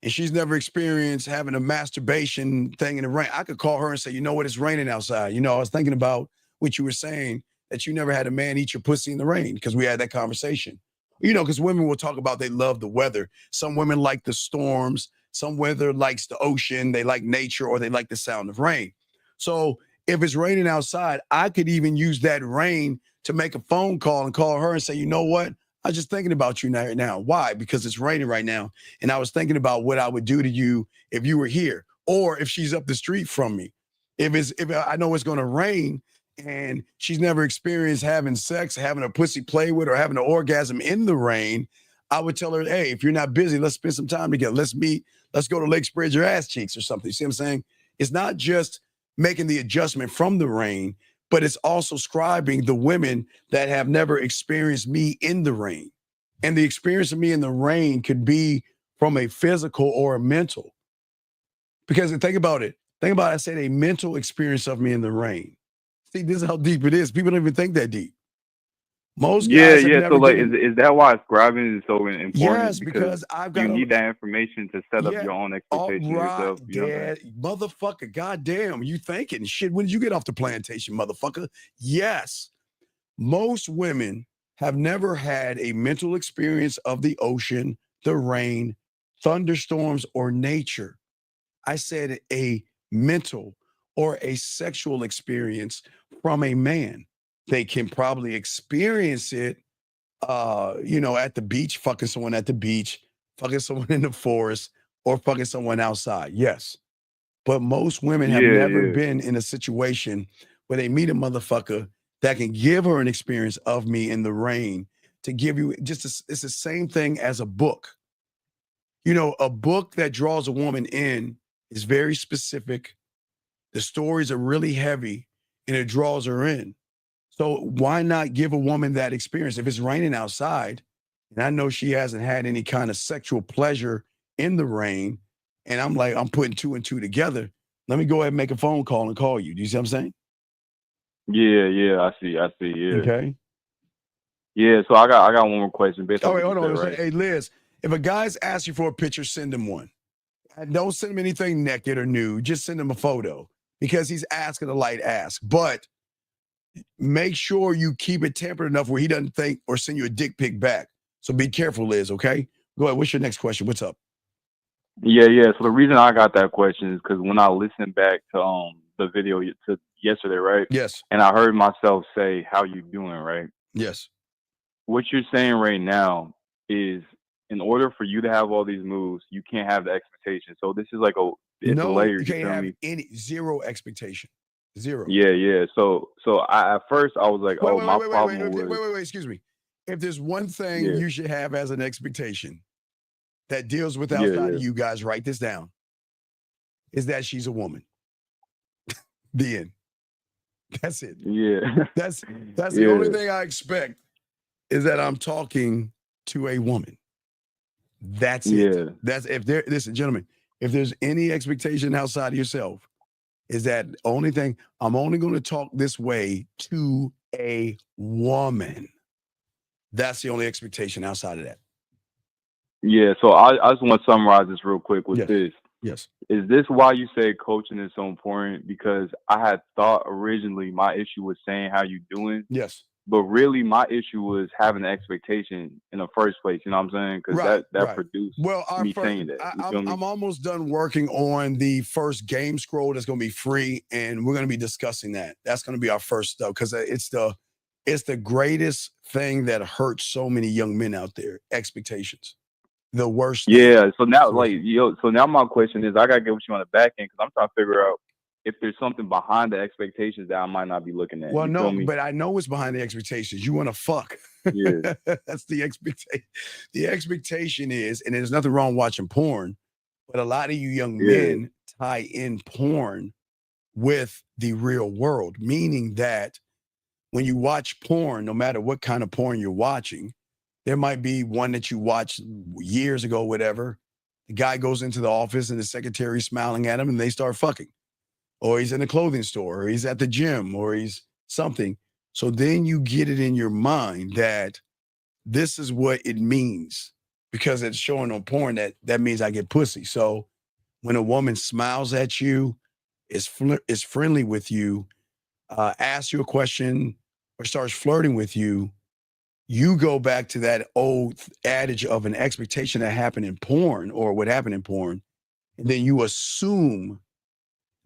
and she's never experienced having a masturbation thing in the rain. I could call her and say, you know what, it's raining outside. You know, I was thinking about what you were saying, that you never had a man eat your pussy in the rain, because we had that conversation. You know, because women will talk about they love the weather. Some women like the storms. Some weather likes the ocean. They like nature, or they like the sound of rain. So if it's raining outside, I could even use that rain to make a phone call and call her and say, you know what? I was just thinking about you right now. Why? Because it's raining right now. And I was thinking about what I would do to you if you were here, or if she's up the street from me. If I know it's going to rain and she's never experienced having sex, having a pussy play with, or having an orgasm in the rain, I would tell her, hey, if you're not busy, let's spend some time together. Let's meet. Let's go to Lake Spread Your Ass Cheeks or something. You see what I'm saying? It's not just making the adjustment from the rain, but it's also scribing the women that have never experienced me in the rain. And the experience of me in the rain could be from a physical or a mental. Because think about it. I said a mental experience of me in the rain. See, this is how deep it is. People don't even think that deep. Most guys have never So like, given, is that why scribing is so important? yes, because I've got you need that information to set up your own all expectation right, yourself. You know what I'm saying? motherfucker. Goddamn, you thinking shit? When did you get off the plantation, motherfucker? Yes, most women have never had a mental experience of the ocean, the rain, thunderstorms, or nature. I said a mental or a sexual experience from a man. They can probably experience it, at the beach, fucking someone at the beach, fucking someone in the forest, or fucking someone outside. Yes. But most women have never been in a situation where they meet a motherfucker that can give her an experience of me in the rain, to give you it's the same thing as a book. You know, a book that draws a woman in is very specific. The stories are really heavy and it draws her in. So why not give a woman that experience? If it's raining outside, and I know she hasn't had any kind of sexual pleasure in the rain, and I'm putting two and two together, let me go ahead and make a phone call and call you. Do you see what I'm saying? Yeah, I see, yeah. Okay. Yeah, so I got one more question based on Oh, wait, what hold you on. said, right? Hey, Liz, if a guy's asked you for a picture, send him one. And don't send him anything naked or nude. Just send him a photo, because he's asking a light ask. But make sure you keep it tempered enough where he doesn't think or send you a dick pic back. So be careful, Liz, okay? Go ahead. What's your next question? What's up? Yeah. So the reason I got that question is because when I listened back to the video to yesterday, right? Yes. And I heard myself say, "How you doing?" Right? Yes. What you're saying right now is, in order for you to have all these moves, you can't have the expectation. So this is like it's a No, layer. you You can't feel have me? zero expectation. Zero. Yeah. So at first I was like, oh, my problem was, Wait. Excuse me. If there's one thing yeah, you should have as an expectation that deals with yeah, outside yeah, of you guys, write this down, is that she's a woman. The end. That's it. yeah, That's the yeah, only thing I expect, is that I'm talking to a woman. That's it. yeah. Listen, gentlemen, if there's any expectation outside of yourself, is that only thing, I'm only going to talk this way to a woman. That's the only expectation outside of that. Yeah, so I just want to summarize this real quick with Yes. this. Yes. Is this why you say coaching is so important? Because I had thought originally my issue was saying how you doing, Yes. but really my issue was having an expectation in the first place. You know what I'm saying? Because that produced me saying that. You feel me? I'm almost done working on the first game scroll that's going to be free, and we're going to be discussing that. That's going to be our first stuff, because it's the greatest thing that hurts so many young men out there. Expectations. The worst thing. Yeah. So now, It's the worst so now my question is, I gotta get what you on the back end, because I'm trying to figure out if there's something behind the expectations that I might not be looking at. Well, You no, feel me? but I know what's behind the expectations. You want to fuck. Yeah. That's the expectation. The expectation is, and there's nothing wrong watching porn, but a lot of you young men tie in porn with the real world, meaning that when you watch porn, no matter what kind of porn you're watching, there might be one that you watched years ago, whatever. The guy goes into the office and the secretary's smiling at him and they start fucking. Or he's in a clothing store, or he's at the gym, or he's something. So then you get it in your mind that this is what it means because it's showing on porn that means I get pussy. So when a woman smiles at you, is friendly with you, asks you a question, or starts flirting with you, you go back to that old adage of an expectation that happened in porn or what happened in porn, and then you assume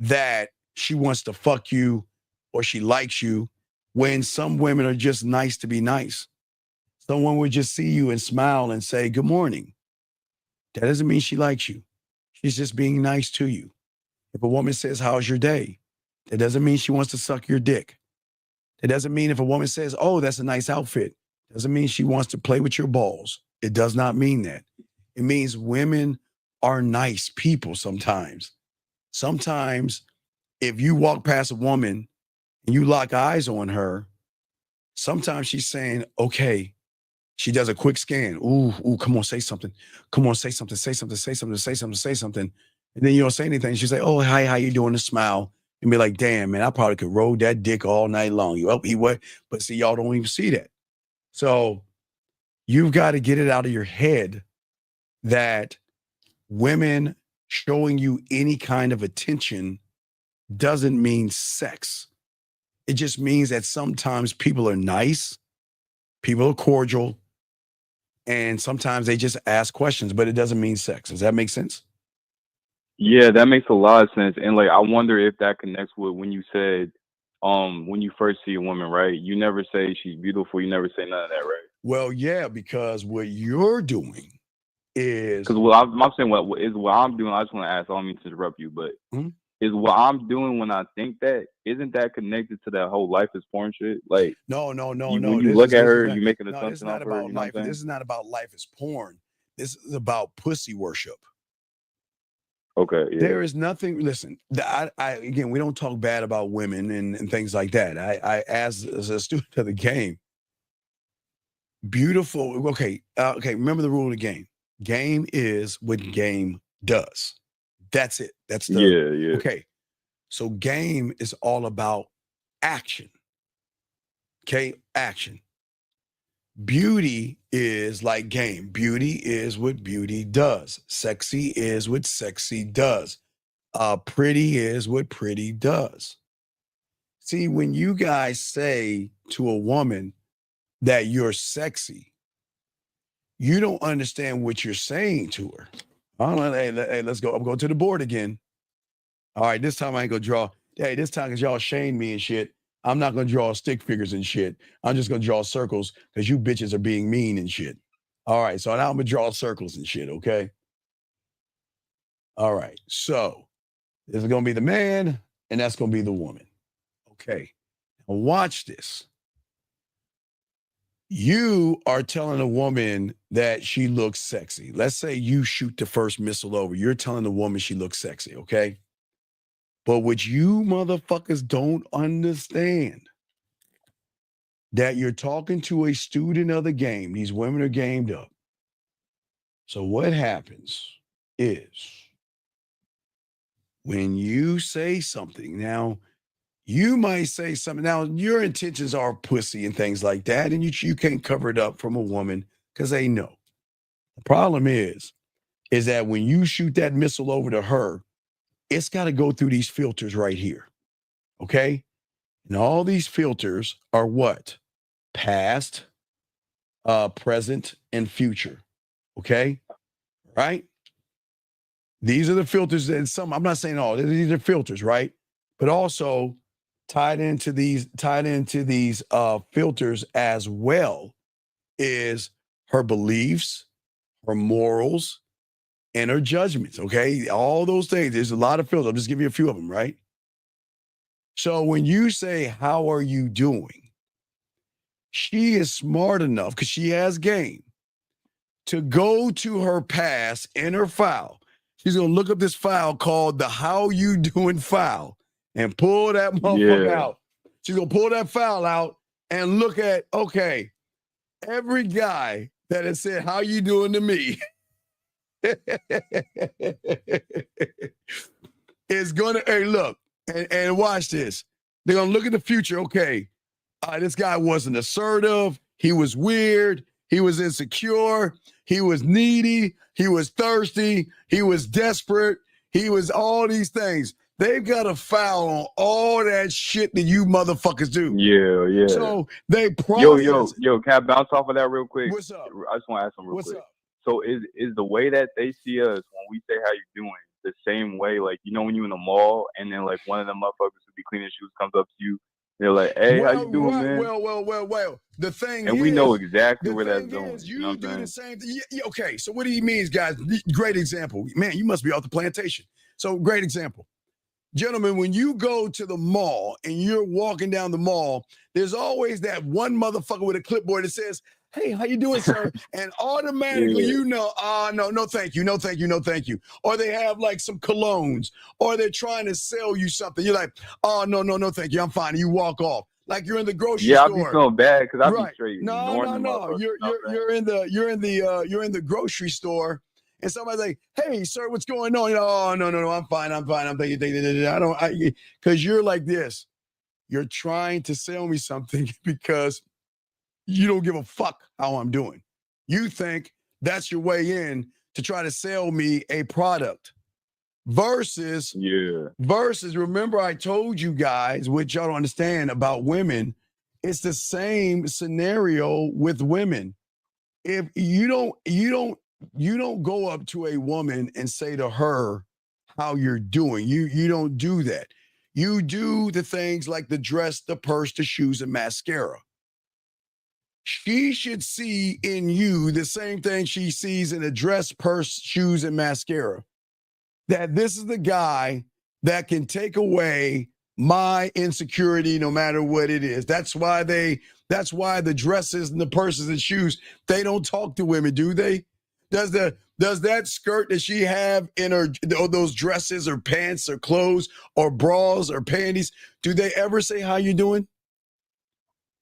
that she wants to fuck you or she likes you, when some women are just nice to be nice. Someone would just see you and smile and say, good morning. That doesn't mean she likes you. She's just being nice to you. If a woman says, how's your day? That doesn't mean she wants to suck your dick. It doesn't mean if a woman says, oh, that's a nice outfit. Doesn't mean she wants to play with your balls. It does not mean that. It means women are nice people sometimes. Sometimes if you walk past a woman and you lock eyes on her, sometimes she's saying, okay, she does a quick scan. Ooh, come on, say something. Come on, say something, say something, say something, say something, say something. And then you don't say anything. She's like, oh, hi, how you doing? And smile. And be like, damn, man, I probably could roll that dick all night long. You up, he what? But see, y'all don't even see that. So you've got to get it out of your head that women showing you any kind of attention doesn't mean sex. It just means that sometimes people are nice, people are cordial, and sometimes they just ask questions, but it doesn't mean sex. Does that make sense? Yeah, that makes a lot of sense. And like, I wonder if that connects with when you said, when you first see a woman, right? You never say she's beautiful. You never say none of that, right? Well, yeah, because what you're doing is because I'm saying what I'm doing. I just want to ask. I don't mean to interrupt you, but is what I'm doing when I think that isn't that connected to that whole life is porn shit? Like no. When you look at her, you make an assumption. It's not about life. This is not about life is porn. This is about pussy worship. Okay. Yeah. There is nothing. Listen, I again, we don't talk bad about women and things like that. I as a student of the game, beautiful. Okay. Remember the rule of the game. Game is what game does. That's it. That's the yeah. Okay. So game is all about action. Okay, action. Beauty is like game. Beauty is what beauty does. Sexy is what sexy does. Pretty is what pretty does. See, when you guys say to a woman that you're sexy, you don't understand what you're saying to her. Hey, let's go. I'm going to the board again. All right, this time I ain't gonna draw. Hey, this time because y'all shame me and shit, I'm not gonna draw stick figures and shit. I'm just gonna draw circles because you bitches are being mean and shit. All right, so now I'm gonna draw circles and shit, okay? All right, so this is gonna be the man and that's gonna be the woman. Okay, now watch this. You are telling a woman that she looks sexy. Let's say you shoot the first missile over. You're telling the woman she looks sexy, okay? But what you motherfuckers don't understand, that you're talking to a student of the game. These women are gamed up. So what happens is when you say something, now you might say something. Now your intentions are pussy and things like that, and you can't cover it up from a woman because they know. The problem is that when you shoot that missile over to her, it's got to go through these filters right here. Okay? And all these filters are what? Past, present, and future. Okay? Right? These are the filters that I'm not saying all, these are filters, right? But also tied into these filters as well is her beliefs, her morals, and her judgments, okay? All those things. There's a lot of filters. I'll just give you a few of them, right? So when you say, how are you doing? She is smart enough, because she has game, to go to her past in her file. She's going to look up this file called the How You Doing file and pull that motherfucker out. She's going to pull that file out and look at, okay, every guy that has said, how you doing to me is going to, hey, look, and watch this. They're going to look at the future. Okay, this guy wasn't assertive. He was weird. He was insecure. He was needy. He was thirsty. He was desperate. He was all these things. They've got a foul on all that shit that you motherfuckers do. Yeah. So they probably... Yo, can I bounce off of that real quick? What's up? I just want to ask them real What's quick. up? So is the way that they see us when we say how you doing the same way, like, you know, when you in the mall and then like one of them motherfuckers who be cleaning shoes comes up to you, they're like, hey, how you doing, man? Well. The thing is, and we know exactly where that's going. You know do the same thing. Yeah, okay, so what he means, guys, great example. Man, you must be off the plantation. So great example. Gentlemen, when you go to the mall and you're walking down the mall, there's always that one motherfucker with a clipboard that says, hey, how you doing, sir? And automatically, you know, no, thank you. No, thank you. No, thank you. Or they have like some colognes, or they're trying to sell you something. You're like, oh, no, thank you. I'm fine. And you walk off. Like you're in the grocery store. Yeah, I be feeling bad because I be straight. No. You're in the grocery store. And somebody's like, hey, sir, what's going on? You know, oh, no, I'm fine. I'm thinking, because you're like this. You're trying to sell me something because you don't give a fuck how I'm doing. You think that's your way in to try to sell me a product. Versus, remember I told you guys, which y'all don't understand about women, it's the same scenario with women. If you don't go up to a woman and say to her how you're doing. You don't do that. You do the things like the dress, the purse, the shoes, and mascara. She should see in you the same thing she sees in a dress, purse, shoes, and mascara. That this is the guy that can take away my insecurity no matter what it is. That's why the dresses and the purses and shoes, they don't talk to women, do they? Does that skirt that she have in her, those dresses or pants or clothes or bras or panties, do they ever say how you doing?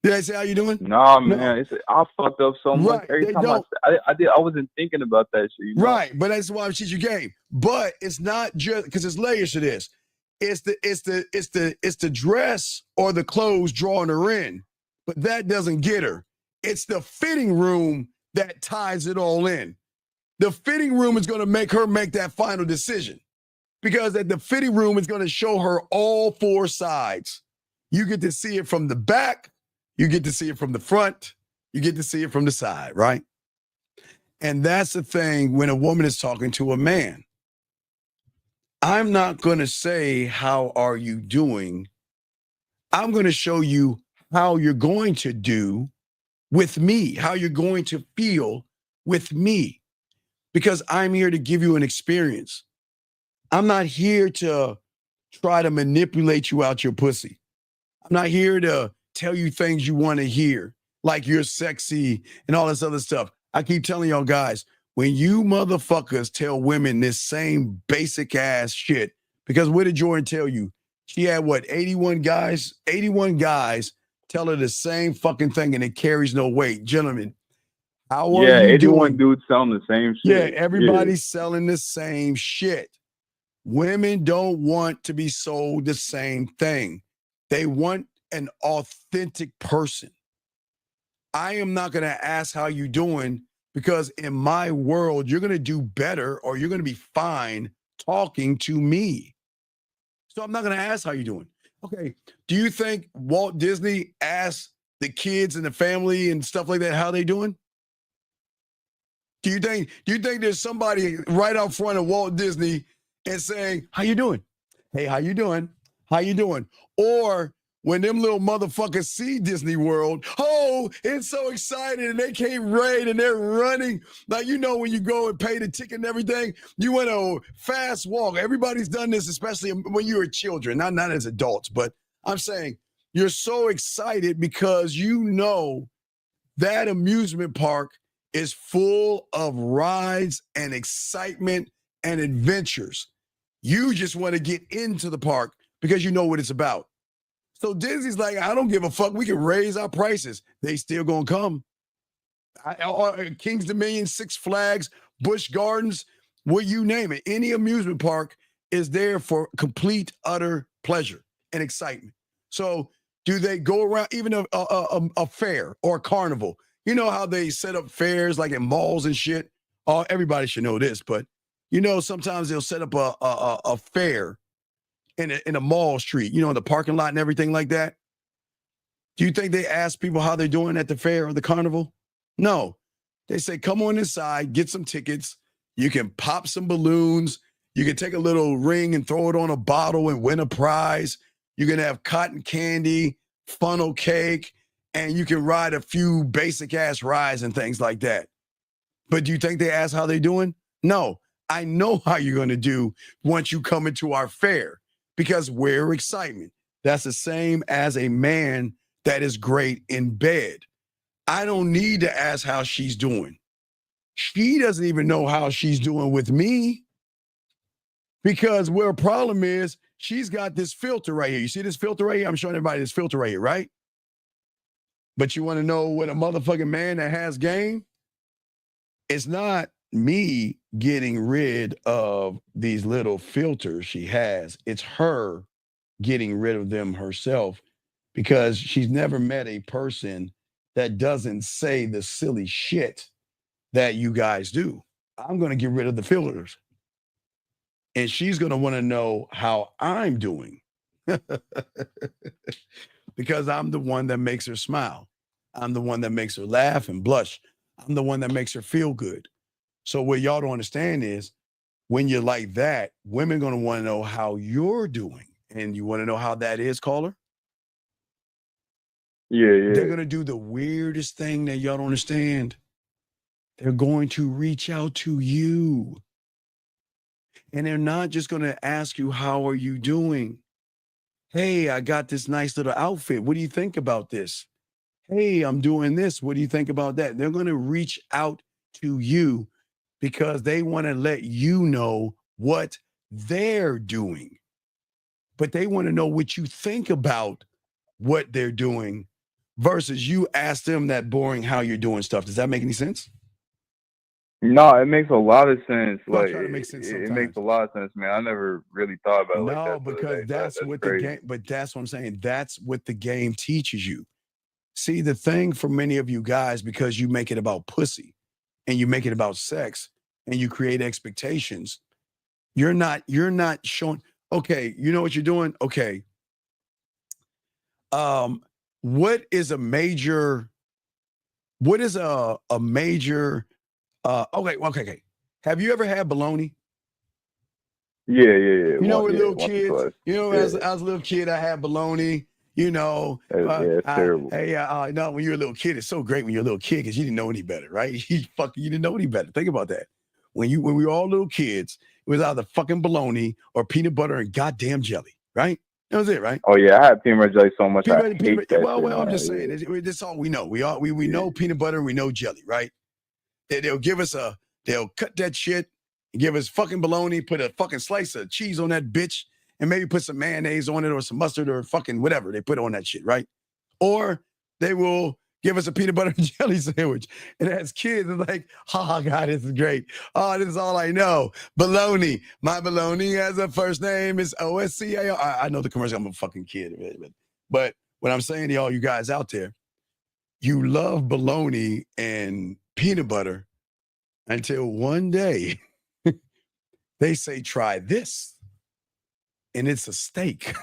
Did I say how you doing? Nah, man. I fucked up so much. Every time I wasn't thinking about that shit. You know? Right, but that's why I'm teaching you game. But it's not just because it's layers to this. It's the dress or the clothes drawing her in, but that doesn't get her. It's the fitting room that ties it all in. The fitting room is going to make her make that final decision, because at the fitting room is going to show her all four sides. You get to see it from the back. You get to see it from the front. You get to see it from the side, right? And that's the thing when a woman is talking to a man. I'm not going to say, how are you doing? I'm going to show you how you're going to do with me, how you're going to feel with me, because I'm here to give you an experience. I'm not here to try to manipulate you out your pussy. I'm not here to tell you things you want to hear, like you're sexy and all this other stuff. I keep telling y'all guys, when you motherfuckers tell women this same basic ass shit, because what did Jordan tell you? She had what, 81 guys? 81 guys tell her the same fucking thing and it carries no weight. Gentlemen, how are you 81 doing? dudes selling the same shit. Yeah, everybody's selling the same shit. Women don't want to be sold the same thing. They want an authentic person. I am not going to ask how you doing, because in my world, you're going to do better or you're going to be fine talking to me. So I'm not going to ask how you doing. Okay. Do you think Walt Disney asked the kids and the family and stuff like that how they doing? Do you think there's somebody right out front of Walt Disney and saying, how you doing? Hey, how you doing? How you doing? Or when them little motherfuckers see Disney World, oh, it's so excited and they can't wait and they're running. Like, you know, when you go and pay the ticket and everything, you want to fast walk. Everybody's done this, especially when you were children, not as adults, but I'm saying you're so excited because you know that amusement park is full of rides and excitement and adventures. You just want to get into the park because you know what it's about. So Disney's like, I don't give a fuck. We can raise our prices. They still gonna come. King's Dominion, Six Flags, Busch Gardens, what you name it. Any amusement park is there for complete, utter pleasure and excitement. So do they go around, even a fair or a carnival? You know how they set up fairs like in malls and shit? Everybody should know this, but you know, sometimes they'll set up a fair in a mall street, you know, in the parking lot and everything like that. Do you think they ask people how they're doing at the fair or the carnival? No. They say, come on inside, get some tickets. You can pop some balloons. You can take a little ring and throw it on a bottle and win a prize. You can have cotton candy, funnel cake, and you can ride a few basic ass rides and things like that. But do you think they ask how they're doing? No. I know how you're going to do once you come into our fair because we're excitement. That's the same as a man that is great in bed. I don't need to ask how she's doing. She doesn't even know how she's doing with me because where a problem is, she's got this filter right here. You see this filter right here? I'm showing everybody this filter right here, right? But you want to know what a motherfucking man that has game? It's not me getting rid of these little filters she has. It's her getting rid of them herself because she's never met a person that doesn't say the silly shit that you guys do. I'm going to get rid of the filters. And she's going to want to know how I'm doing because I'm the one that makes her smile. I'm the one that makes her laugh and blush. I'm the one that makes her feel good. So what y'all don't understand is when you're like that, women going to want to know how you're doing. And you want to know how that is, caller? Yeah. They're going to do the weirdest thing that y'all don't understand. They're going to reach out to you. And they're not just going to ask you, how are you doing? Hey, I got this nice little outfit. What do you think about this? Hey, I'm doing this. What do you think about that? They're going to reach out to you because they want to let you know what they're doing. But they want to know what you think about what they're doing versus you ask them that boring how you're doing stuff. Does that make any sense? No, it makes a lot of sense. Well, Like try to make sense it makes a lot of sense, man. I never really thought about it like that. No, because that's what the game, but that's what I'm saying. That's what the game teaches you. See, the thing for many of you guys, because you make it about pussy and you make it about sex and you create expectations, you're not showing, okay, you know what you're doing? Okay. What is a major okay. Have you ever had bologna? Yeah. You know, with little kids, you know, as a little kid, I had bologna, you know. It's terrible. No, when you're a little kid, it's so great when you're a little kid because you didn't know any better, right? You didn't know any better. Think about that. When we were all little kids, it was either fucking bologna or peanut butter and goddamn jelly, right? That was it, right? Oh yeah, I had peanut butter jelly so much. I hate that. Well, I'm just saying, that's all we know. We know peanut butter and we know jelly, right? They'll cut that shit and give us fucking bologna, put a fucking slice of cheese on that bitch, and maybe put some mayonnaise on it or some mustard or fucking whatever they put on that shit, right? Or they will give us a peanut butter and jelly sandwich. And as kids, it's like, oh, God, this is great. Oh, this is all I know. Bologna. My bologna has a first name is OSCA. I know the commercial. I'm a fucking kid. But what I'm saying to all you guys out there, you love bologna and peanut butter until one day they say, try this. And it's a steak.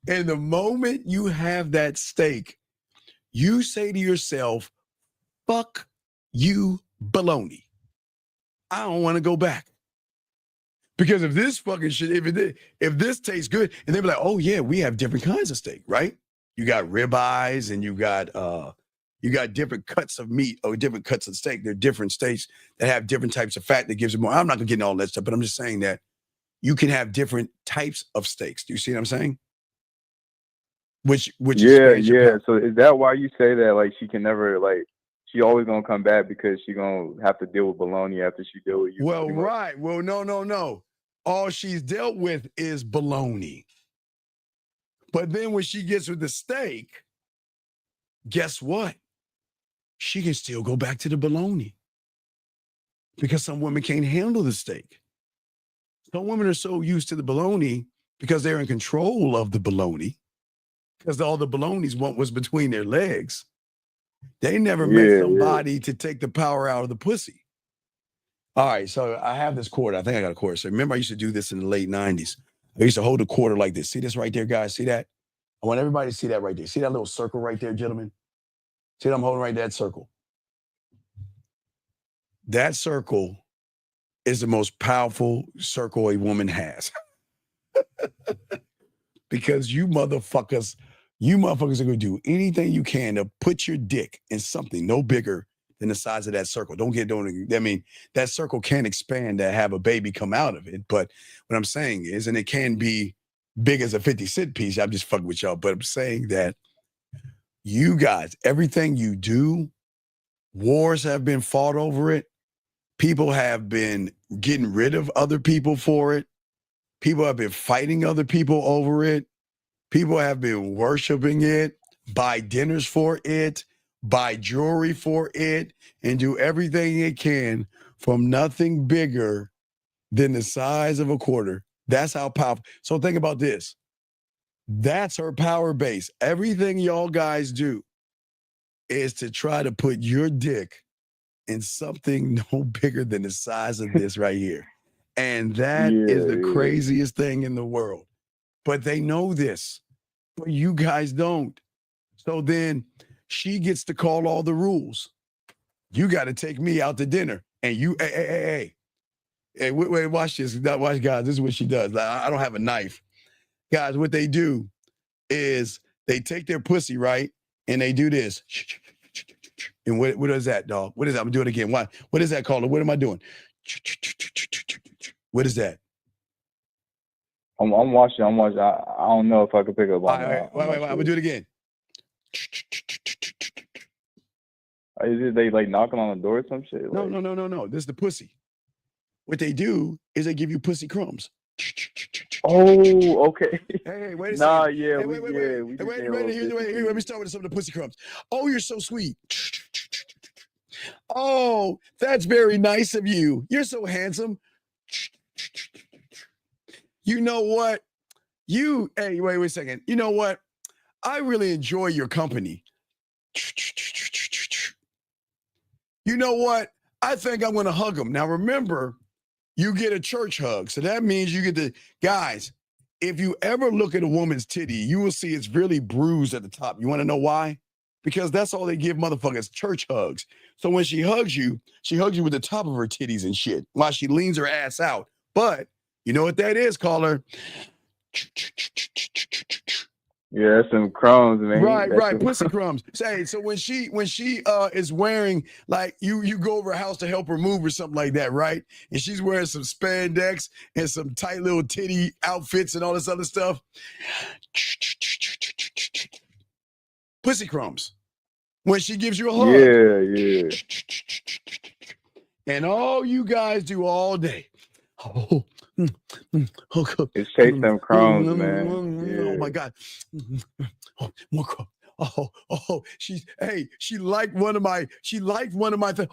And the moment you have that steak, you say to yourself, fuck you, bologna. I don't want to go back. Because if this fucking shit, if this tastes good, and they be like, oh yeah, we have different kinds of steak, right? You got ribeyes and you got different cuts of meat or different cuts of steak. They're different steaks that have different types of fat that gives it more. I'm not gonna get into all that stuff, but I'm just saying that you can have different types of steaks. Do you see what I'm saying? Which Yeah, expands your yeah. power. So is that why you say that like she can never like she always gonna come back because she gonna have to deal with bologna after she deal with you? Well, right. Well, no. All she's dealt with is bologna. But then when she gets with the steak, guess what? She can still go back to the bologna because some women can't handle the steak. Some women are so used to the bologna because they're in control of the bologna because all the bologna's want was between their legs. They never met somebody to take the power out of the pussy. All right, so I have this quarter. I think I got a quarter. So remember, I used to do this in the late 90s. I used to hold a quarter like this. See this right there, guys? See that? I want everybody to see that right there. See that little circle right there, gentlemen? See what I'm holding right there? That circle. That circle is the most powerful circle a woman has. Because you motherfuckers are going to do anything you can to put your dick in something no bigger than the size of that circle. I mean, that circle can expand to have a baby come out of it. But what I'm saying is, and it can be big as a 50-cent piece. I'm just fucking with y'all. But I'm saying that you guys, everything you do, wars have been fought over it. People have been getting rid of other people for it. People have been fighting other people over it. People have been worshiping it, buy dinners for it, buy jewelry for it, and do everything it can from nothing bigger than the size of a quarter. That's how powerful. So think about this. That's her power base. Everything y'all guys do is to try to put your dick in something no bigger than the size of this right here. And that is the craziest thing in the world. But they know this, but you guys don't. So then she gets to call all the rules. You got to take me out to dinner. And you, hey, wait, watch this. Watch, guys, this is what she does. I don't have a knife. Guys, what they do is they take their pussy, right? And they do this. And what is that, dog? What is that? I'm going to do it again. What is that called? What am I doing? What is that? I'm watching. I don't know if I can pick up on that. Wait. I'm going to do it again. Is they like knocking on the door or some shit? No. This is the pussy. What they do is they give you pussy crumbs. Oh, okay. Hey, wait a second. Nah, yeah, wait. Here, let me start with some of the pussy crumbs. Oh, you're so sweet. Oh, that's very nice of you. You're so handsome. You know what? Hey, wait a second. You know what? I really enjoy your company. You know what? I think I'm going to hug him. Now, remember, you get a church hug. So that means you get the guys. If you ever look at a woman's titty, you will see it's really bruised at the top. You want to know why? Because that's all they give motherfuckers, church hugs. So when she hugs you with the top of her titties and shit while she leans her ass out. But you know what that is, caller? Yeah, that's some crumbs, man. Right, pussy crumbs. Say, so when she is wearing, like, you go over her house to help her move or something like that, right? And she's wearing some spandex and some tight little titty outfits and all this other stuff. Pussy crumbs. When she gives you a hug. Yeah. And all you guys do all day. Oh, it's chase them crumbs, man. Oh my God. Oh, more crumb. She liked one of my things.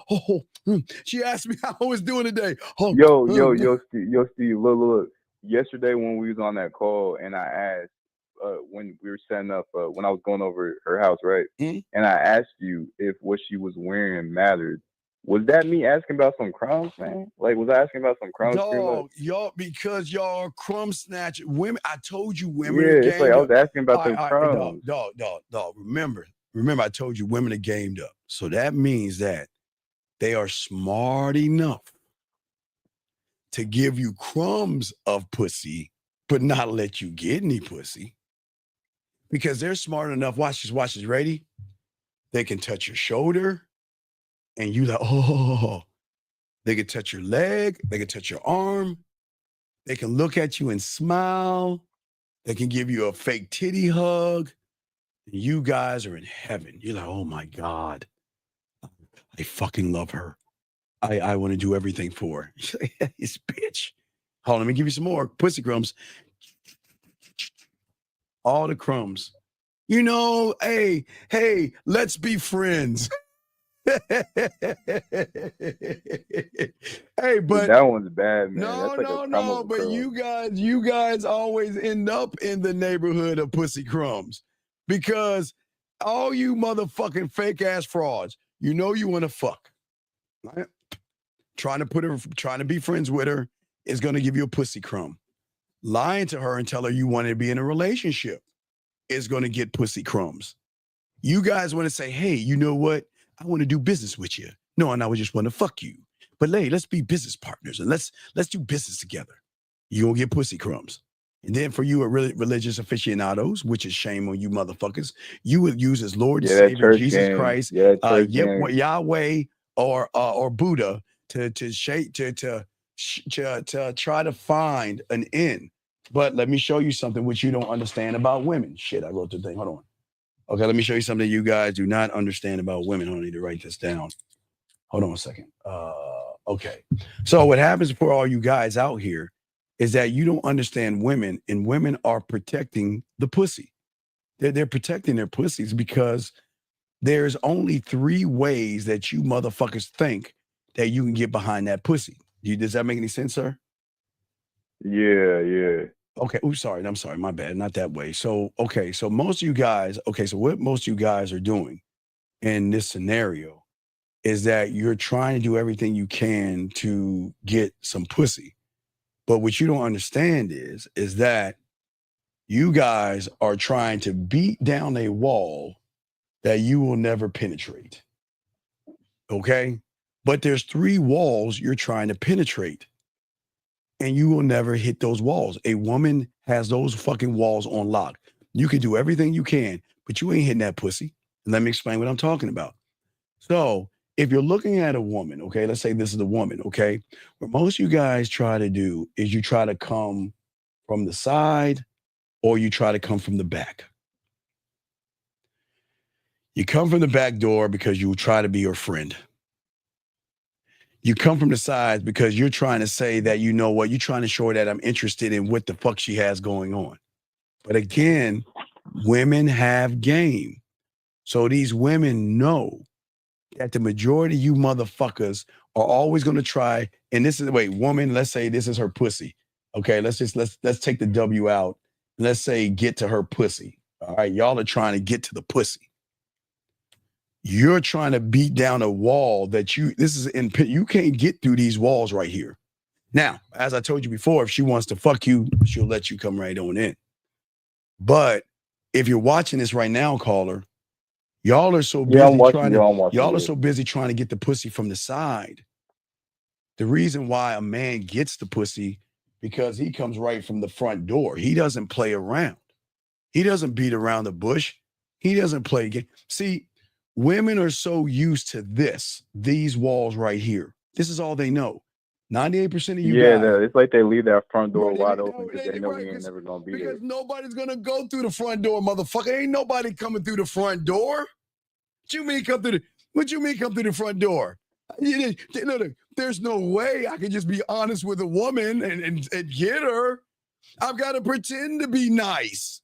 She asked me how I was doing today. Yo, Steve, look. Yesterday when we was on that call and I asked, when we were setting up, when I was going over her house, right? Mm-hmm. And I asked you if what she was wearing mattered. Was that me asking about some crumbs, man? Like, was I asking about some crumbs? Dog, because y'all are crumb snatch women. I told you women. Yeah, it's like I was asking about them crumbs. Dog. Remember, I told you women are gamed up. So that means that they are smart enough to give you crumbs of pussy, but not let you get any pussy. Because they're smart enough. Watch this. Ready? They can touch your shoulder. And you like, oh, they can touch your leg, they can touch your arm, They can look at you and smile. They can give you a fake titty hug. You guys are in heaven. You're like, oh my God, I fucking love her. I want to do everything for her. This bitch. Hold on, let me give you some more pussy crumbs. All the crumbs. You know, hey, let's be friends. Hey, but that one's bad, man. No, That's like but you guys always end up in the neighborhood of pussy crumbs because all you motherfucking fake ass frauds, you know you want to fuck, right? Trying to be friends with her is going to give you a pussy crumb. Lying to her and tell her you want to be in a relationship is going to get pussy crumbs. You guys want to say, hey, you know what? I want to do business with you. No, and I would just want to fuck you. But hey, let's be business partners and let's do business together. You're going to get pussy crumbs. And then for you, religious aficionados, which is shame on you motherfuckers, you would use as Lord and Savior Jesus Christ, Yahweh or Buddha to try to find an end. But let me show you something which you don't understand about women. Shit, I wrote the thing. Hold on. Okay, let me show you something you guys do not understand about women. I need to write this down. Hold on a second. Okay. So what happens for all you guys out here is that you don't understand women, and women are protecting the pussy. They're protecting their pussies because there's only 3 ways that you motherfuckers think that you can get behind that pussy. Does that make any sense, sir? Yeah. Okay. I'm sorry. My bad. Not that way. So, okay. So most of you guys, so what most of you guys are doing in this scenario is that you're trying to do everything you can to get some pussy. But what you don't understand is that you guys are trying to beat down a wall that you will never penetrate. Okay. But there's 3 walls you're trying to penetrate. And you will never hit those walls. A woman has those fucking walls on lock. You can do everything you can, but you ain't hitting that pussy. And let me explain what I'm talking about. So if you're looking at a woman, okay, let's say this is a woman, okay, what most of you guys try to do is you try to come from the side or you try to come from the back. You come from the back door because you try to be your friend. You come from the sides because you're trying to say that, you know what, you're trying to show her that I'm interested in what the fuck she has going on. But again, women have game. So these women know that the majority of you motherfuckers are always going to try. And this is, woman, let's say this is her pussy. Okay, let's take the W out. Let's say get to her pussy. All right, y'all are trying to get to the pussy. You're trying to beat down a wall that you can't get through these walls right here. Now, as I told you before, if she wants to fuck you, she'll let you come right on in. But if you're watching this right now, caller, y'all are so busy y'all are so busy trying to get the pussy from the side. The reason why a man gets the pussy because he comes right from the front door. He doesn't play around. He doesn't beat around the bush. He doesn't play game. See, women are so used to these walls right here. This is all they know. 98% of you guys. Yeah, it's like they leave that front door wide open because they know we ain't never going to be there. Because nobody's going to go through the front door, motherfucker. Ain't nobody coming through the front door. What you mean come through the front door? Look, there's no way I can just be honest with a woman and get her. I've got to pretend to be nice.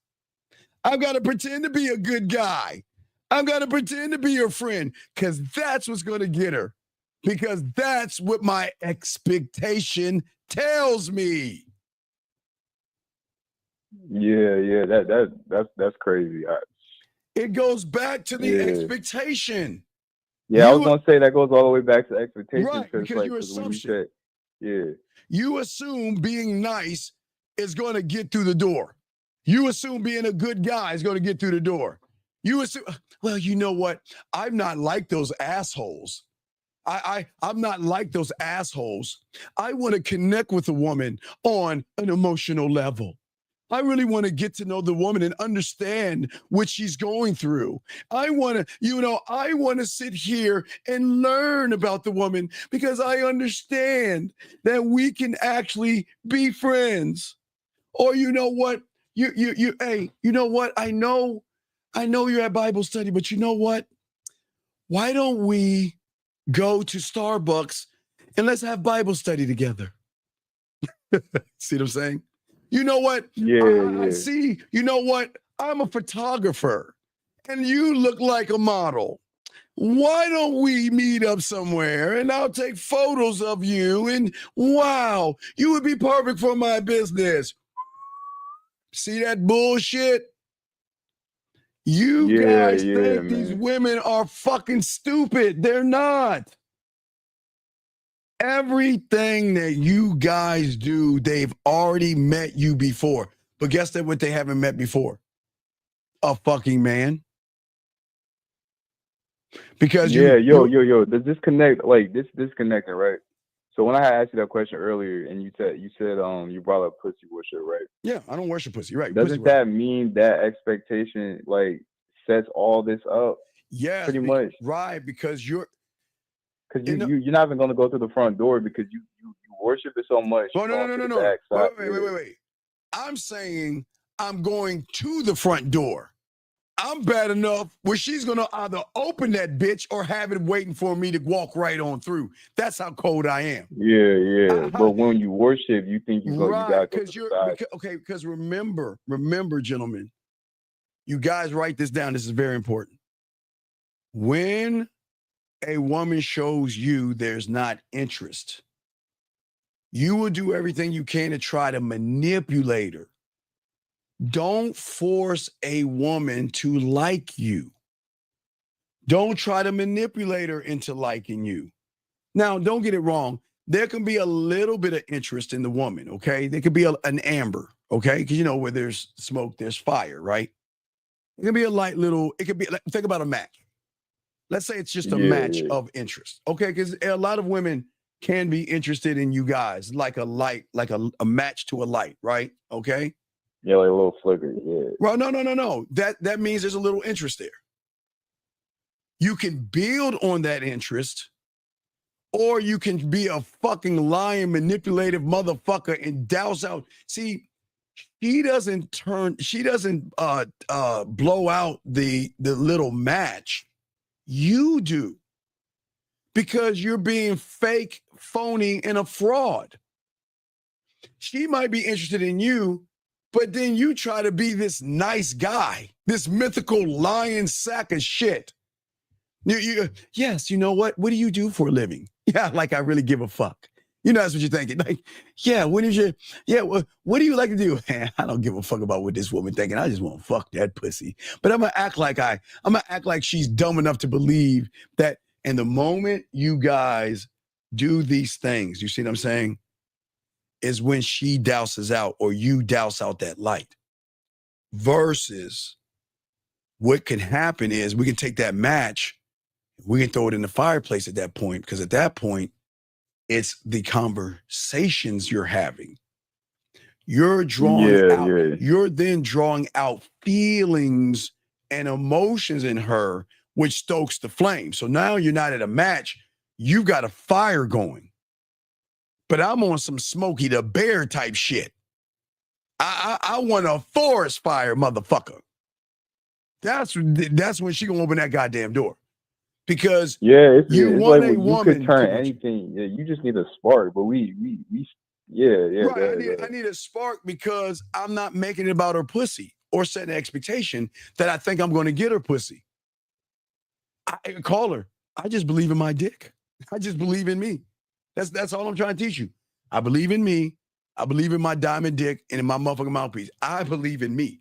I've got to pretend to be a good guy. I've got to pretend to be your friend because that's what's going to get her. Because that's what my expectation tells me. Yeah, that's crazy. It goes back to the expectation. Yeah, I was gonna say that goes all the way back to expectations, right? Because your assumption. You assume being nice is going to get through the door. You assume being a good guy is going to get through the door. You assume, well, you know what? I'm not like those assholes. I'm not like those assholes. I want to connect with a woman on an emotional level. I really want to get to know the woman and understand what she's going through. I want to sit here and learn about the woman because I understand that we can actually be friends. Or you know what? Hey, you know what? I know you're at Bible study, but you know what? Why don't we go to Starbucks and let's have Bible study together? See what I'm saying? You know what? I see. You know what? I'm a photographer and you look like a model. Why don't we meet up somewhere and I'll take photos of you and wow, you would be perfect for my business. See that bullshit? You guys think these women are fucking stupid. They're not. Everything that you guys do, they've already met you before. But guess what they haven't met before? A fucking man. Because the disconnect, like this disconnecting, right? So when I asked you that question earlier, and you said you brought up pussy worship, right? Yeah, I don't worship pussy, right? Doesn't that mean that expectation like sets all this up? Yeah, pretty much. Right, because you're not even going to go through the front door because you worship it so much. Oh, no. Wait. I'm saying I'm going to the front door. I'm bad enough where she's going to either open that bitch or have it waiting for me to walk right on through. That's how cold I am. Yeah. But when you worship, you think you got to go to the side. Because remember, gentlemen, you guys write this down. This is very important. When a woman shows you there's not interest, you will do everything you can to try to manipulate her. Don't force a woman to like you. Don't try to manipulate her into liking you. Now, don't get it wrong. There can be a little bit of interest in the woman, okay? There could be an amber, okay? Because where there's smoke, there's fire, right? It can be a light little, it could be, think about a match. Let's say it's just a match of interest, okay? Because a lot of women can be interested in you guys, like a light, like a match to a light, right? Okay? Yeah, like a little flicker, yeah. Well, no. That means there's a little interest there. You can build on that interest, or you can be a fucking lying, manipulative motherfucker and douse out. See, she doesn't blow out the little match. You do. Because you're being fake, phony, and a fraud. She might be interested in you, but then you try to be this nice guy, this mythical lion sack of shit. Yes, you know what? What do you do for a living? Yeah, like I really give a fuck. That's what you're thinking. Like, yeah, what do you like to do? Man, I don't give a fuck about what this woman thinking. I just want to fuck that pussy. But I'm gonna act like she's dumb enough to believe that. And the moment you guys do these things, you see what I'm saying, is when she douses out or you douse out that light. Versus what can happen is we can take that match, we can throw it in the fireplace at that point, because at that point, it's the conversations you're having. You're you're then drawing out feelings and emotions in her, which stokes the flame. So now you're not at a match, you got a fire going. But I'm on some Smokey the Bear type shit. I want a forest fire, motherfucker. That's when she gonna open that goddamn door. Because it's want like a woman. You could turn anything. Yeah, you just need a spark. But we Right, I need a spark because I'm not making it about her pussy or setting an expectation that I think I'm going to get her pussy. I call her. I just believe in my dick. I just believe in me. That's all I'm trying to teach you. I believe in me. I believe in my diamond dick and in my motherfucking mouthpiece. I believe in me.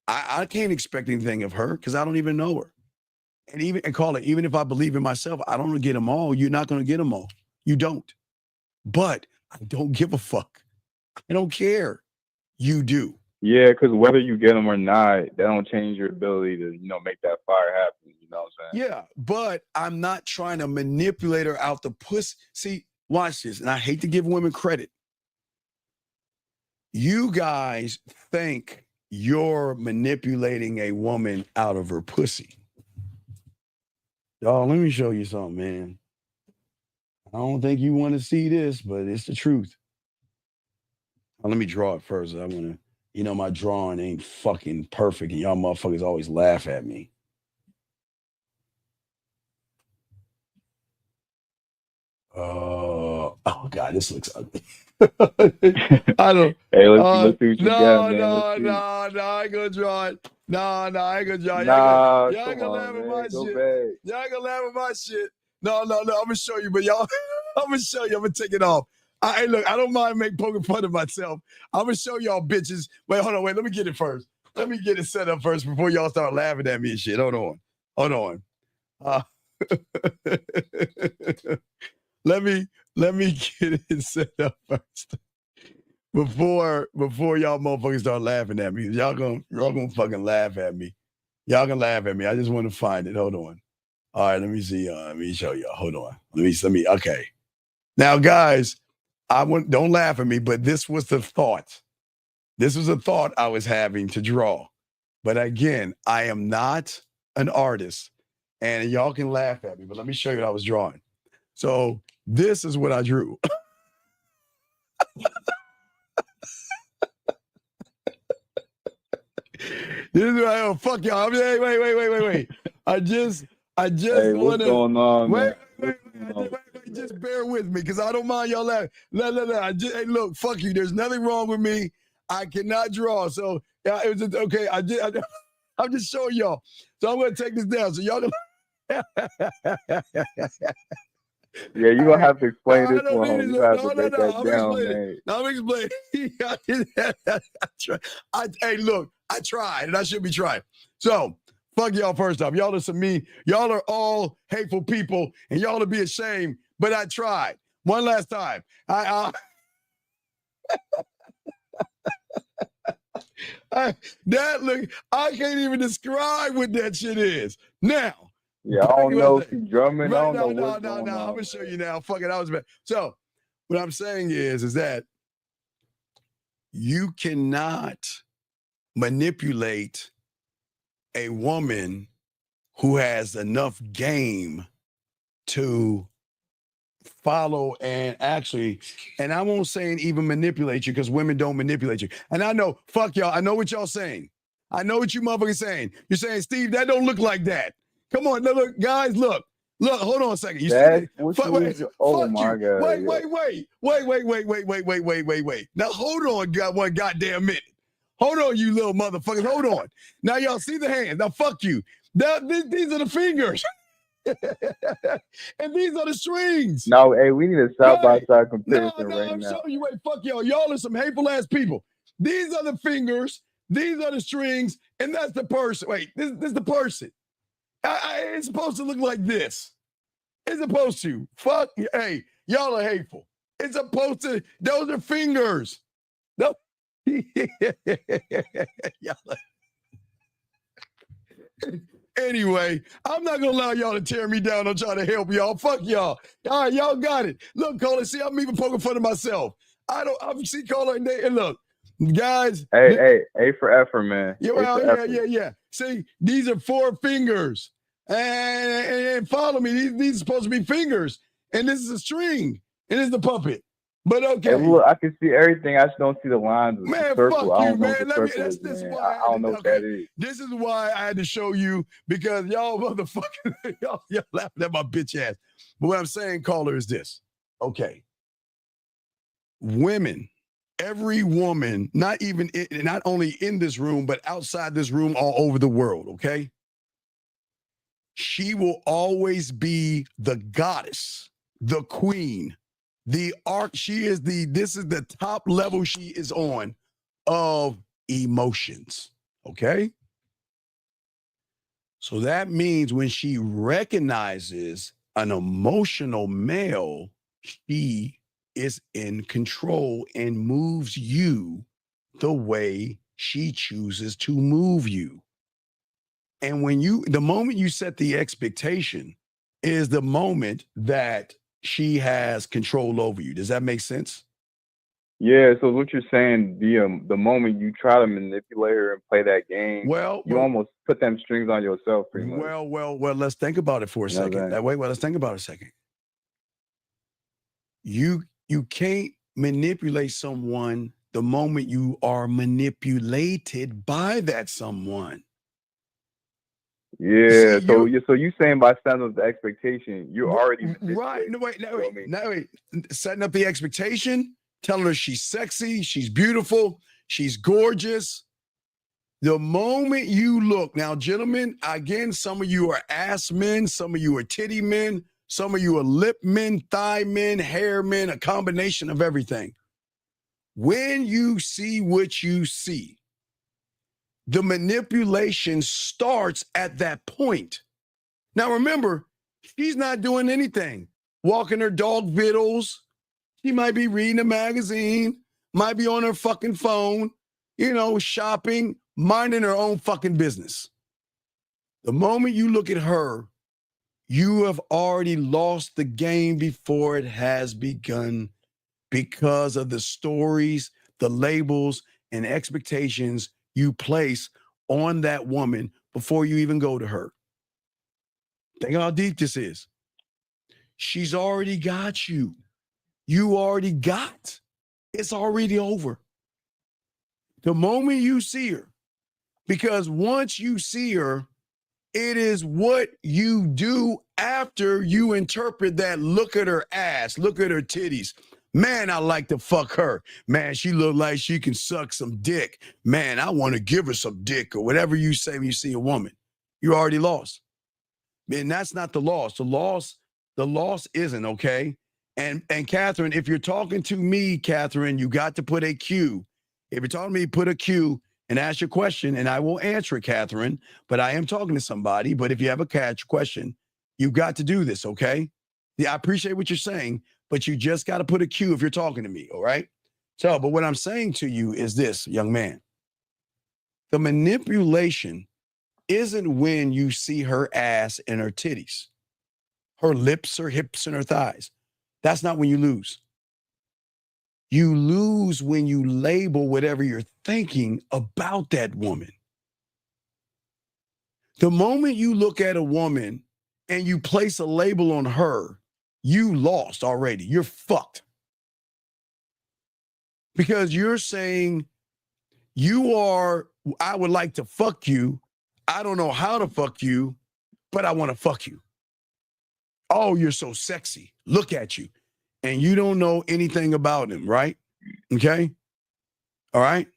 I can't expect anything of her because I don't even know her. And call it, even if I believe in myself, I don't get them all. You're not going to get them all. You don't. But I don't give a fuck. I don't care. You do. Yeah, because whether you get them or not, that don't change your ability to, make that fire happen. You know what I'm saying? Yeah, but I'm not trying to manipulate her out the pussy. See, watch this. And I hate to give women credit. You guys think you're manipulating a woman out of her pussy. Y'all, let me show you something, man. I don't think you want to see this, but it's the truth. Let me draw it first. I want to, my drawing ain't fucking perfect, and y'all motherfuckers always laugh at me. Oh God, this looks ugly. I don't. Hey, let's see what you got, man. No, I ain't gonna draw it. No, I ain't gonna draw it. Nah, y'all ain't gonna laugh at my Go shit. back. Y'all ain't gonna laugh at my shit. No, I'm gonna show you, but y'all, I'm gonna show you. I'm gonna take it off. Hey, look, I don't mind poking fun of myself. I'm gonna show y'all bitches. Wait, hold on, let me get it first. Let me get it set up first before y'all start laughing at me and shit. Hold on. Let me get it set up first before y'all motherfuckers start laughing at me. Y'all gonna fucking laugh at me. Y'all gonna laugh at me. I just want to find it. Hold on. All right, let me see. Let me show y'all. Hold on. Let me. Okay. Now, guys, don't laugh at me, but this was the thought. This was a thought I was having to draw. But again, I am not an artist, and y'all can laugh at me. But let me show you what I was drawing. So this is what I drew. This is what I fuck y'all. Wait. I just Hey, want what's to going on, wait. man? Just bear with me, because I don't mind y'all laughing. Hey, look, fuck you. There's nothing wrong with me. I cannot draw. So it was just, okay. I'm just showing y'all. So I'm gonna take this down. So y'all. Yeah, you're going to have to explain this one, No. homie. You have to break that down, man. I'm explaining. Hey, look, I tried, and I should be trying. So, fuck y'all first off. Y'all are some mean. Y'all are all hateful people, and y'all to be ashamed, but I tried. One last time. I can't even describe what that shit is. Now, yeah, I don't know if he's drumming. Right, I don't know what's going on. I'm gonna show you now. Fuck it, I was bad. So, what I'm saying is that you cannot manipulate a woman who has enough game to follow and I won't say even manipulate you, because women don't manipulate you. And I know, fuck y'all, I know what y'all saying. I know what you motherfuckers saying. You're saying, Steve, that don't look like that. Come on, look, guys, look, hold on a second. You That's see what oh my God. Wait. Now hold on, one goddamn minute. Hold on, you little motherfuckers. Hold on. Now y'all see the hands. Now fuck you. Now these are the fingers. And these are the strings. No, hey, we need a side-by-side comparison No, right I'm now. showing you. Wait, fuck y'all. Y'all are some hateful ass people. These are the fingers. These are the strings, and that's the person. Wait, this is the person. It's supposed to look like this. It's supposed to. Fuck. Hey, y'all are hateful. It's supposed to. Those are fingers. No. Anyway, I'm not gonna allow y'all to tear me down. I'm trying to help y'all. Fuck y'all. All right, y'all got it. Look, Caller, see, I'm even poking fun of myself. I'm see, Caller, and look, guys. Hey, A for effort, man. Yeah. See, these are 4 fingers. And follow me. These are supposed to be fingers. And this is a string. And this is the puppet. But okay. Hey, look, I can see everything. I just don't see the lines of the circle. Fuck I you, don't know man. what the circle is, man. I don't know what that is. This is why I had to show you, because y'all motherfuckers, y'all laughing at my bitch ass. But what I'm saying, Caller, is this. Okay. Women, every woman, not only in this room, but outside this room, all over the world, okay? She will always be the goddess, the queen, the arc. This is the top level she is on of emotions, okay? So that means when she recognizes an emotional male, she is in control and moves you the way she chooses to move you. And the moment you set the expectation is the moment that she has control over you. Does that make sense? Yeah, so what you're saying, the moment you try to manipulate her and play that game, you almost put them strings on yourself, pretty much. Well, let's think about it for a second. Let's think about it a second. You can't manipulate someone the moment you are manipulated by that someone. Yeah, so you saying by setting up the expectation, you're already right. No, wait. Setting up the expectation, telling her she's sexy, she's beautiful, she's gorgeous. The moment you look, now, gentlemen, again, some of you are ass men, some of you are titty men, some of you are lip men, thigh men, hair men, a combination of everything. When you see what you see, the manipulation starts at that point. Now, remember, she's not doing anything. Walking her dog vittles. She might be reading a magazine, might be on her fucking phone, shopping, minding her own fucking business. The moment you look at her, you have already lost the game before it has begun because of the stories, the labels, and expectations you place on that woman before you even go to her. Think how deep this is. She's already got you. You already got. It's already over. The moment you see her, because once you see her, it is what you do after you interpret that. Look at her ass, look at her titties. Man, I like to fuck her. Man, she look like she can suck some dick. Man, I want to give her some dick, or whatever you say when you see a woman. You already lost. Man, that's not the loss. The loss isn't, okay? And Catherine, if you're talking to me, Catherine, you got to put a Q. If you're talking to me, put a Q and ask your question, and I will answer it, Catherine. But I am talking to somebody. But if you have a question, you've got to do this, okay? Yeah, I appreciate what you're saying, but you just got to put a Q if you're talking to me, all right? So, but what I'm saying to you is this, young man. The manipulation isn't when you see her ass and her titties, her lips, her hips, and her thighs. That's not when you lose. You lose when you label whatever you're thinking about that woman. The moment you look at a woman and you place a label on her, you lost already. You're fucked. Because you're saying I would like to fuck you. I don't know how to fuck you, but I want to fuck you. Oh, you're so sexy. Look at you. And you don't know anything about him, right? Okay? All right?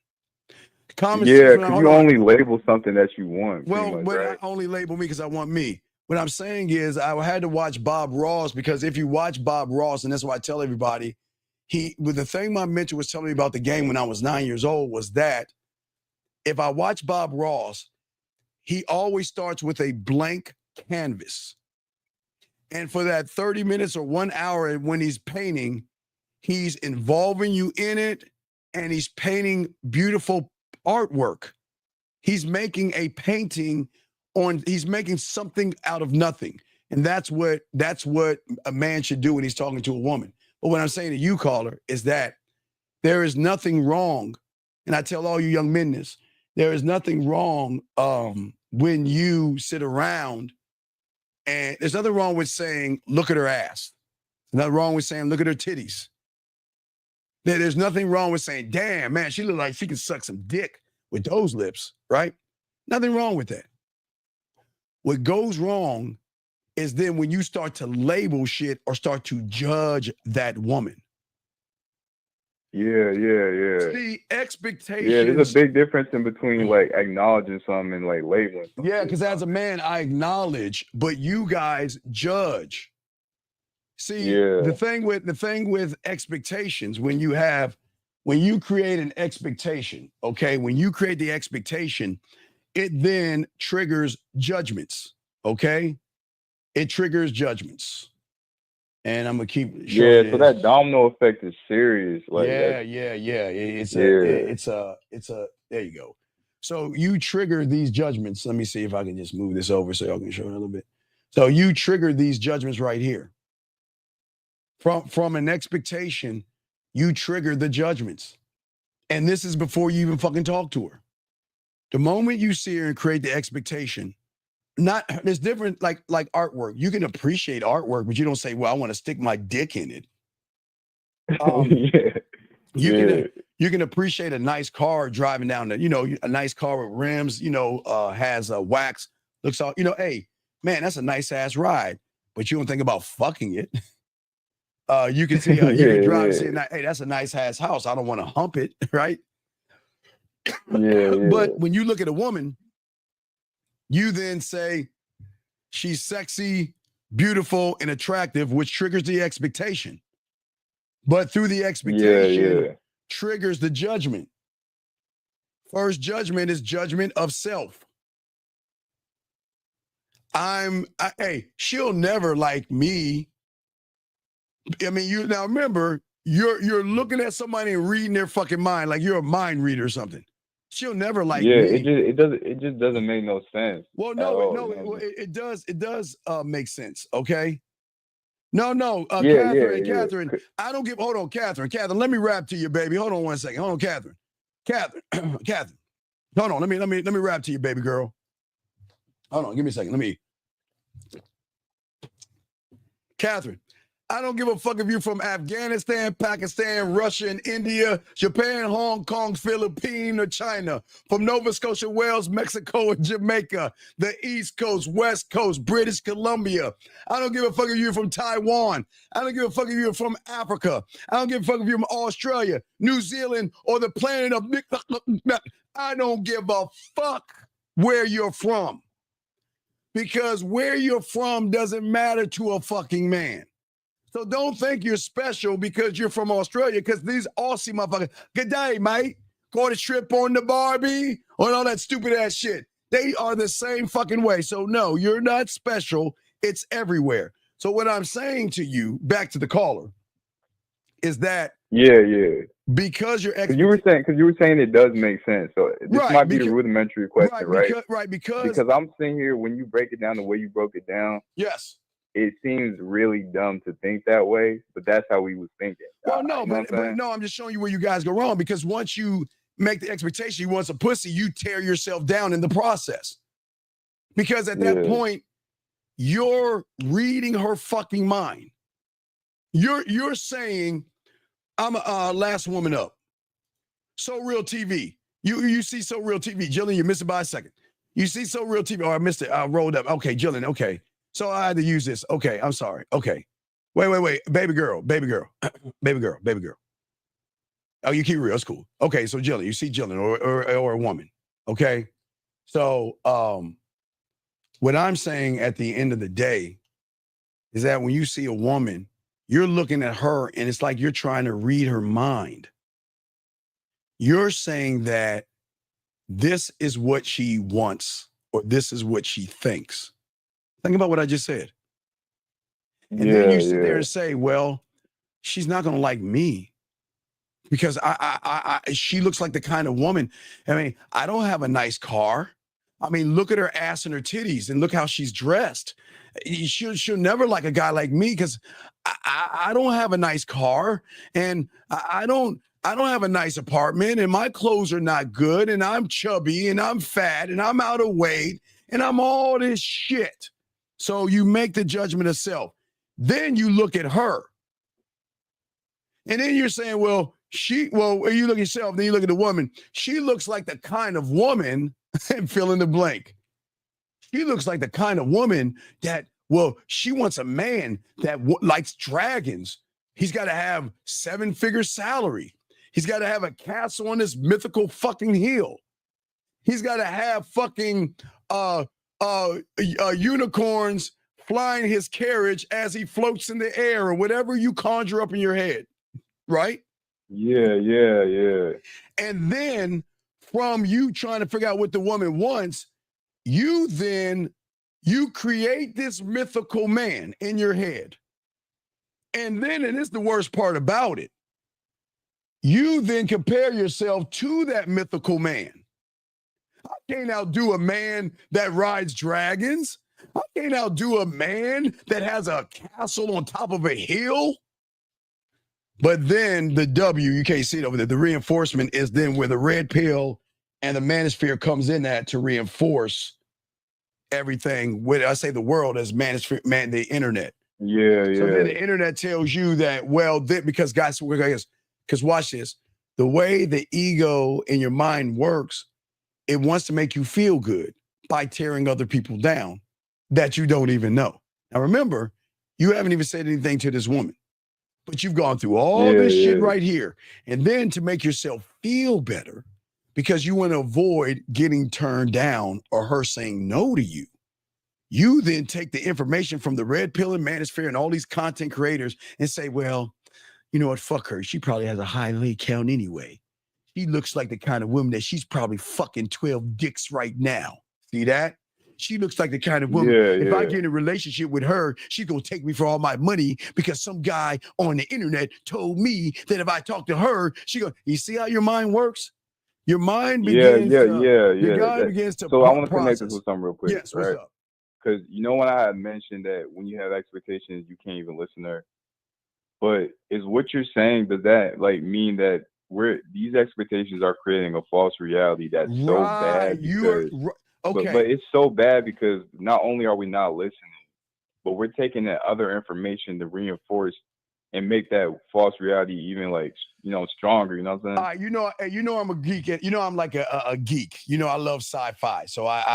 Yeah, because you only label something that you want. Well, much, but right? I only label me because I want me. What I'm saying is I had to watch Bob Ross, because if you watch Bob Ross, and that's why I tell everybody, the thing my mentor was telling me about the game when I was 9 years old was that if I watch Bob Ross, he always starts with a blank canvas. And for that 30 minutes or 1 hour when he's painting, he's involving you in it, and he's painting beautiful artwork. He's making a painting he's making something out of nothing. And that's what a man should do when he's talking to a woman. But what I'm saying to you, caller, is that there is nothing wrong. And I tell all you young men this, there is nothing wrong when you sit around, and there's nothing wrong with saying, look at her ass. There's nothing wrong with saying, look at her titties. There's nothing wrong with saying, damn, man, she look like she can suck some dick with those lips, right? Nothing wrong with that. What goes wrong is then when you start to label shit or start to judge that woman. Yeah. See, expectations. Yeah, there's a big difference in between like acknowledging something and like labeling something. Yeah, because as a man, I acknowledge, but you guys judge. See, the thing with expectations, when you create an expectation, okay, when you create the expectation, it then triggers judgments, okay? It triggers judgments. And I'm gonna keep showing. Yeah, so that domino effect is serious. Like yeah. It's a there you go. So you trigger these judgments. Let me see if I can just move this over so y'all can show it a little bit. So you trigger these judgments right here. From an expectation, you trigger the judgments. And this is before you even fucking talk to her. The moment you see her and create the expectation, there's different, like artwork. You can appreciate artwork, but you don't say, well, I want to stick my dick in it. You can appreciate a nice car driving down a nice car with rims, has a wax, looks all, hey, man, that's a nice ass ride, but you don't think about fucking it. You can see, you can drive and say, hey, that's a nice ass house. I don't want to hump it, right? But when you look at a woman, you then say she's sexy, beautiful, and attractive, which triggers the expectation. But through the expectation, triggers the judgment. First judgment is judgment of self. Hey, she'll never like me. I mean, now remember, you're looking at somebody and reading their fucking mind like you're a mind reader or something. She'll never like me. It just doesn't make no sense. Well, it does make sense. Okay. No, Catherine. I don't give. Hold on, Catherine. Let me rap to you, baby. Hold on one second. Hold on, Catherine. Hold on. Let me rap to you, baby girl. Hold on. Give me a second. Catherine. I don't give a fuck if you're from Afghanistan, Pakistan, Russia, and India, Japan, Hong Kong, Philippines, or China, from Nova Scotia, Wales, Mexico, and Jamaica, the East Coast, West Coast, British Columbia. I don't give a fuck if you're from Taiwan. I don't give a fuck if you're from Africa. I don't give a fuck if you're from Australia, New Zealand, or the planet of... I don't give a fuck where you're from. Because where you're from doesn't matter to a fucking man. So don't think you're special because you're from Australia, because these Aussie motherfuckers, good day, mate. Go to trip on the Barbie or all that stupid ass shit. They are the same fucking way. So no, you're not special. It's everywhere. So what I'm saying to you, back to the caller, is that because you're you were saying it does make sense. So this might be the rudimentary question, right? Because I'm sitting here, when you break it down the way you broke it down. Yes. It seems really dumb to think that way, but that's how we was thinking. Well, no, but I'm just showing you where you guys go wrong, because once you make the expectation you want some pussy, you tear yourself down in the process. Because at that point, you're reading her fucking mind. You're saying, I'm a last woman up. So Real TV. You see So Real TV. Jillian, you missed it by a second. You see So Real TV. Oh, I missed it. I rolled up. Okay, Jillian, okay. So I had to use this. Okay, I'm sorry. Okay. Wait. Baby girl. Oh, you keep it real. It's cool. Okay, so Jillian, you see Jillian or a woman. Okay. So what I'm saying at the end of the day is that when you see a woman, you're looking at her and it's like you're trying to read her mind. You're saying that this is what she wants or this is what she thinks. Think about what I just said. And then you sit there and say, well, she's not going to like me because she looks like the kind of woman. I mean, I don't have a nice car. I mean, look at her ass and her titties and look how she's dressed. She'll never like a guy like me because I don't have a nice car and I don't have a nice apartment and my clothes are not good and I'm chubby and I'm fat and I'm out of weight and I'm all this shit. So you make the judgment of self. Then you look at her. And then you're saying, well, you look at yourself, then you look at the woman. She looks like the kind of woman, and fill in the blank. She looks like the kind of woman that, she wants a man that likes dragons. He's got to have 7-figure salary. He's got to have a castle on this mythical fucking hill. He's got to have fucking unicorns flying his carriage as he floats in the air or whatever you conjure up in your head, right? Yeah. And then from you trying to figure out what the woman wants, you create this mythical man in your head. And then, and it's the worst part about it, you then compare yourself to that mythical man. I can't outdo a man that rides dragons. I can't outdo a man that has a castle on top of a hill. But then the W, you can't see it over there. The reinforcement is then where the red pill and the manosphere comes in at to reinforce everything. When I say the world as manosphere, the internet. Yeah, So then the yeah. internet tells you that, well, because guys, because watch this. The way the ego in your mind works, it wants to make you feel good by tearing other people down that you don't even know. Now remember, you haven't even said anything to this woman, but you've gone through all Yeah, this shit yeah. right here. And then to make yourself feel better, because you want to avoid getting turned down or her saying no to you, you then take the information from the red pill and manosphere and all these content creators and say, well, you know what, fuck her. She probably has a high leg count anyway. She looks like the kind of woman that she's probably fucking 12 dicks right now. See that? She looks like the kind of woman, Yeah, if I yeah. get in a relationship with her, she's going to take me for all my money because some guy on the internet told me that if I talk to her, you see how your mind works? Your mind Yeah, begins yeah, to, yeah, your yeah. mind begins to So I want to connect this process. with something real quick, Yes, what's right? up? Because you know when I had mentioned that when you have expectations, you can't even listen to her. But is what you're saying, does that like mean that these expectations are creating a false reality that's so bad You are because okay. but it's so bad because not only are we not listening, but we're taking that other information to reinforce and make that false reality even like stronger. You know what I'm saying? You know I'm a geek. You know I'm like a geek. You know I love sci-fi, so I'm a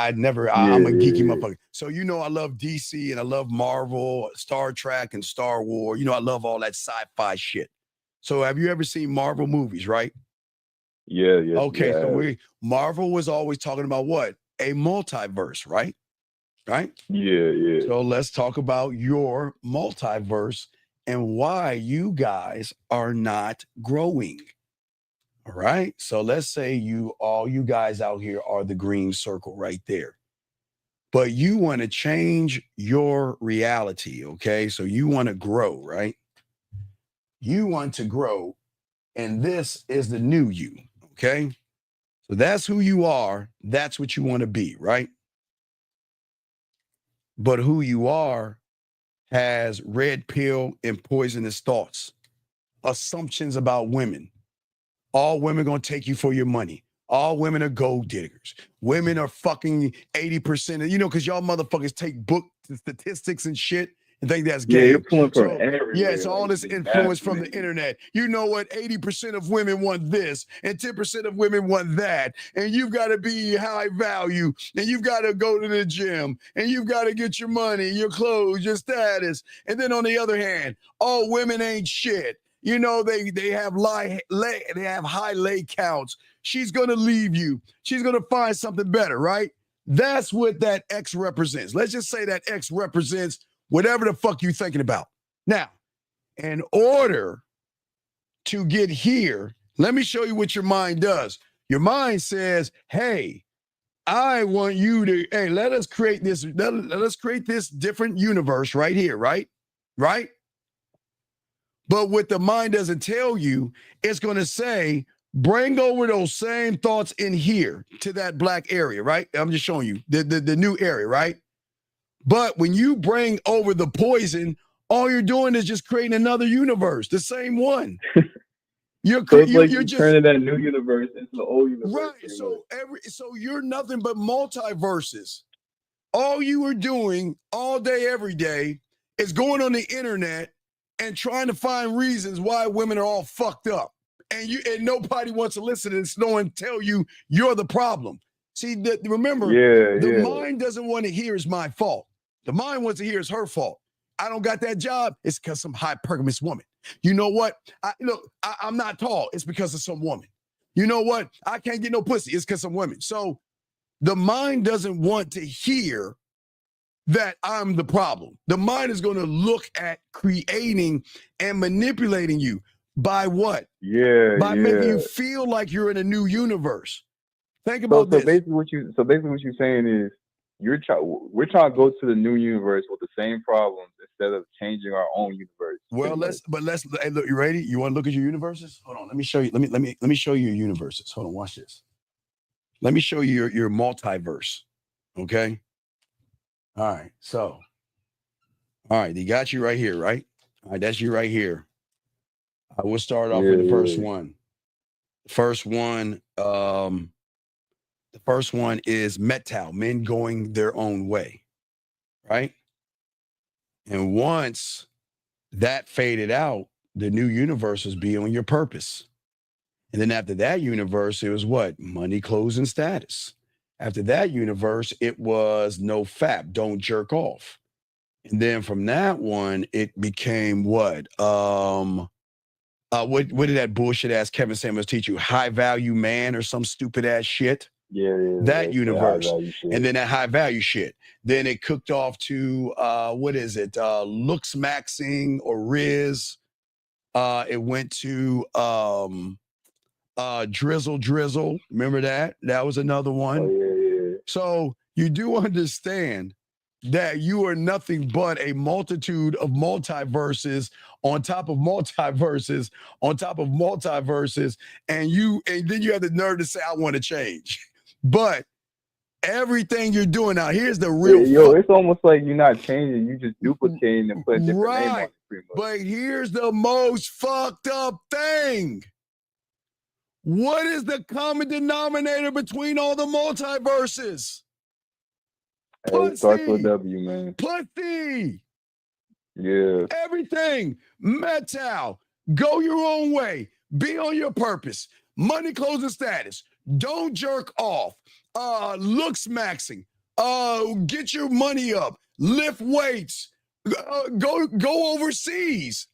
geeky Yeah. motherfucker. So you know I love DC and I love Marvel, Star Trek, and Star Wars. You know I love all that sci-fi shit. So have you ever seen Marvel movies? Right? Yeah, yes, Okay, yeah. so Marvel was always talking about what? A multiverse, right? Right? Yeah, yeah. So let's talk about your multiverse and why you guys are not growing. All right. So let's say all you guys out here are the green circle right there. But you want to change your reality. Okay. So you want to grow, right? You want to grow. And this is the new you. Okay. So that's who you are. That's what you want to be, right? But who you are has red pill and poisonous thoughts, assumptions about women. All women gonna take you for your money. All women are gold diggers. Women are fucking 80% of, because y'all motherfuckers take book statistics and shit and think that's Yeah, gay. you're pulling from So, everywhere. yeah, it's all like, this it's influence from the fascinating. internet. You know what? 80% of women want this and 10% of women want that. And you've got to be high value and you've got to go to the gym and you've got to get your money, your clothes, your status. And then on the other hand, all women ain't shit. You know, they have they have high lay counts. She's gonna leave you. She's gonna find something better, right? That's what that X represents. Let's just say that X represents whatever the fuck you're thinking about. Now, in order to get here, let me show you what your mind does. Your mind says, hey, I want you to, let us create this, let us create this different universe right here, right? Right? But what the mind doesn't tell you, it's going to say, bring over those same thoughts in here to that black area, right? I'm just showing you the new area, right? But when you bring over the poison, all you're doing is just creating another universe, the same one. You're just turning that new universe into the old universe. Right. So you're nothing but multiverses. All you are doing all day, every day is going on the internet and trying to find reasons why women are all fucked up. And nobody wants to listen and no one tell you you're the problem. See, remember, the mind doesn't want to hear it's my fault. The mind wants to hear it's her fault. I don't got that job. It's because some hypergamous woman. You know what? I'm not tall. It's because of some woman. You know what? I can't get no pussy. It's because of women. So the mind doesn't want to hear that I'm the problem. The mind is going to look at creating and manipulating you by what? By making you feel like you're in a new universe. Think about this. Basically what you're saying is we're trying to go to the new universe with the same problems instead of changing our own universe. Well, let's hey, look, you ready? You want to look at your universes? Hold on, let me show you. Let me show you your universes. Hold on, watch this. Let me show you your multiverse. Okay. All right. So, all right, they got you right here, right? All right, that's you right here. I will start off with the first one. The first one is metal, men going their own way, right? And once that faded out, the new universe was be on your purpose. And then after that universe, it was what? Money, clothes, and status. After that universe, it was no fap, don't jerk off. And then from that one, it became what? What did that bullshit ass Kevin Samuels teach you? High value man or some stupid ass shit? That universe. And then that high value shit. Then it cooked off to what is it? Looks maxing or Riz. It went to drizzle. Remember that? That was another one. So you do understand that you are nothing but a multitude of multiverses on top of multiverses on top of multiverses, and then you have the nerve to say, I want to change. But everything you're doing now, here's the real it's almost like you're not changing, you just duplicating and putting different name on it, pretty much. But here's the most fucked up thing. What is the common denominator between all the multiverses? It starts with W, man. Pussy. Yeah. Everything. Metal. Go your own way. Be on your purpose. Money, clothes, and status. Don't jerk off. Looks maxing. Get your money up. Lift weights. Go overseas.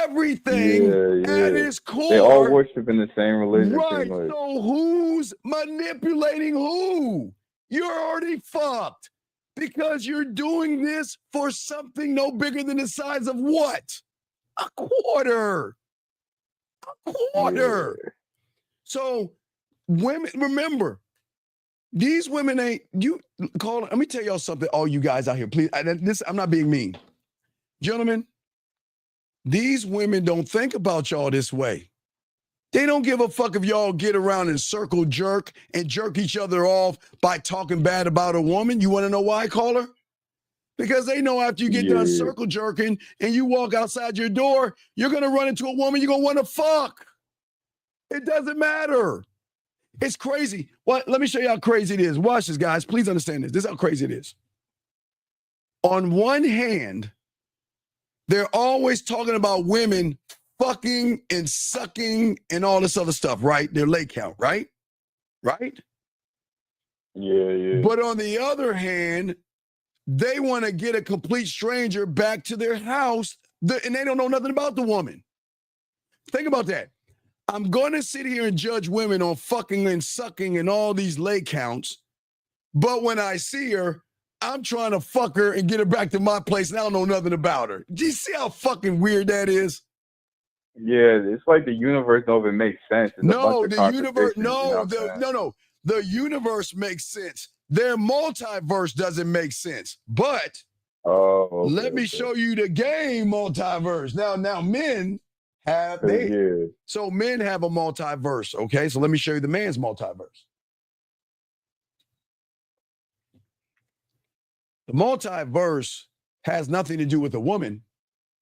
Everything at its core. They all worship in the same religion. Right. So who's manipulating who? You're already fucked because you're doing this for something no bigger than the size of what? A quarter. A quarter. Yeah. So women, remember, these women ain't, let me tell y'all something, all you guys out here, please. I'm not being mean. Gentlemen, these women don't think about y'all this way. They don't give a fuck if y'all get around and circle jerk and jerk each other off by talking bad about a woman. You want to know why, caller? Because they know after you get done circle jerking and you walk outside your door, you're going to run into a woman you're going to want to fuck. It doesn't matter. It's crazy. Let me show you how crazy it is. Watch this, guys. Please understand this. This is how crazy it is. On one hand, they're always talking about women fucking and sucking and all this other stuff, right? Their leg count, right? Right? Yeah. But on the other hand, they want to get a complete stranger back to their house, and they don't know nothing about the woman. Think about that. I'm going to sit here and judge women on fucking and sucking and all these leg counts, but when I see her, I'm trying to fuck her and get her back to my place, and I don't know nothing about her. Do you see how fucking weird that is? Yeah, it's like the universe don't even make sense. It's no, the universe, no. The universe makes sense. Their multiverse doesn't make sense. But let me show you the game multiverse. Now men have so men have a multiverse. Okay, so let me show you the man's multiverse. The multiverse has nothing to do with the woman.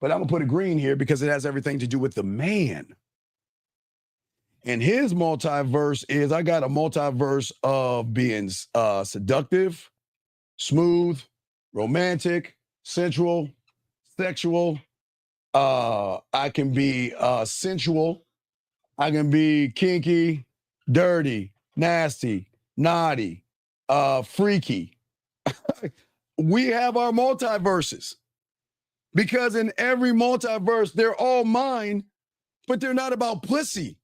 But I'm going to put a green here because it has everything to do with the man. And his multiverse is, I got a multiverse of being seductive, smooth, romantic, sensual, sexual. I can be sensual. I can be kinky, dirty, nasty, naughty, freaky. We have our multiverses. Because in every multiverse, they're all mine, but they're not about pussy.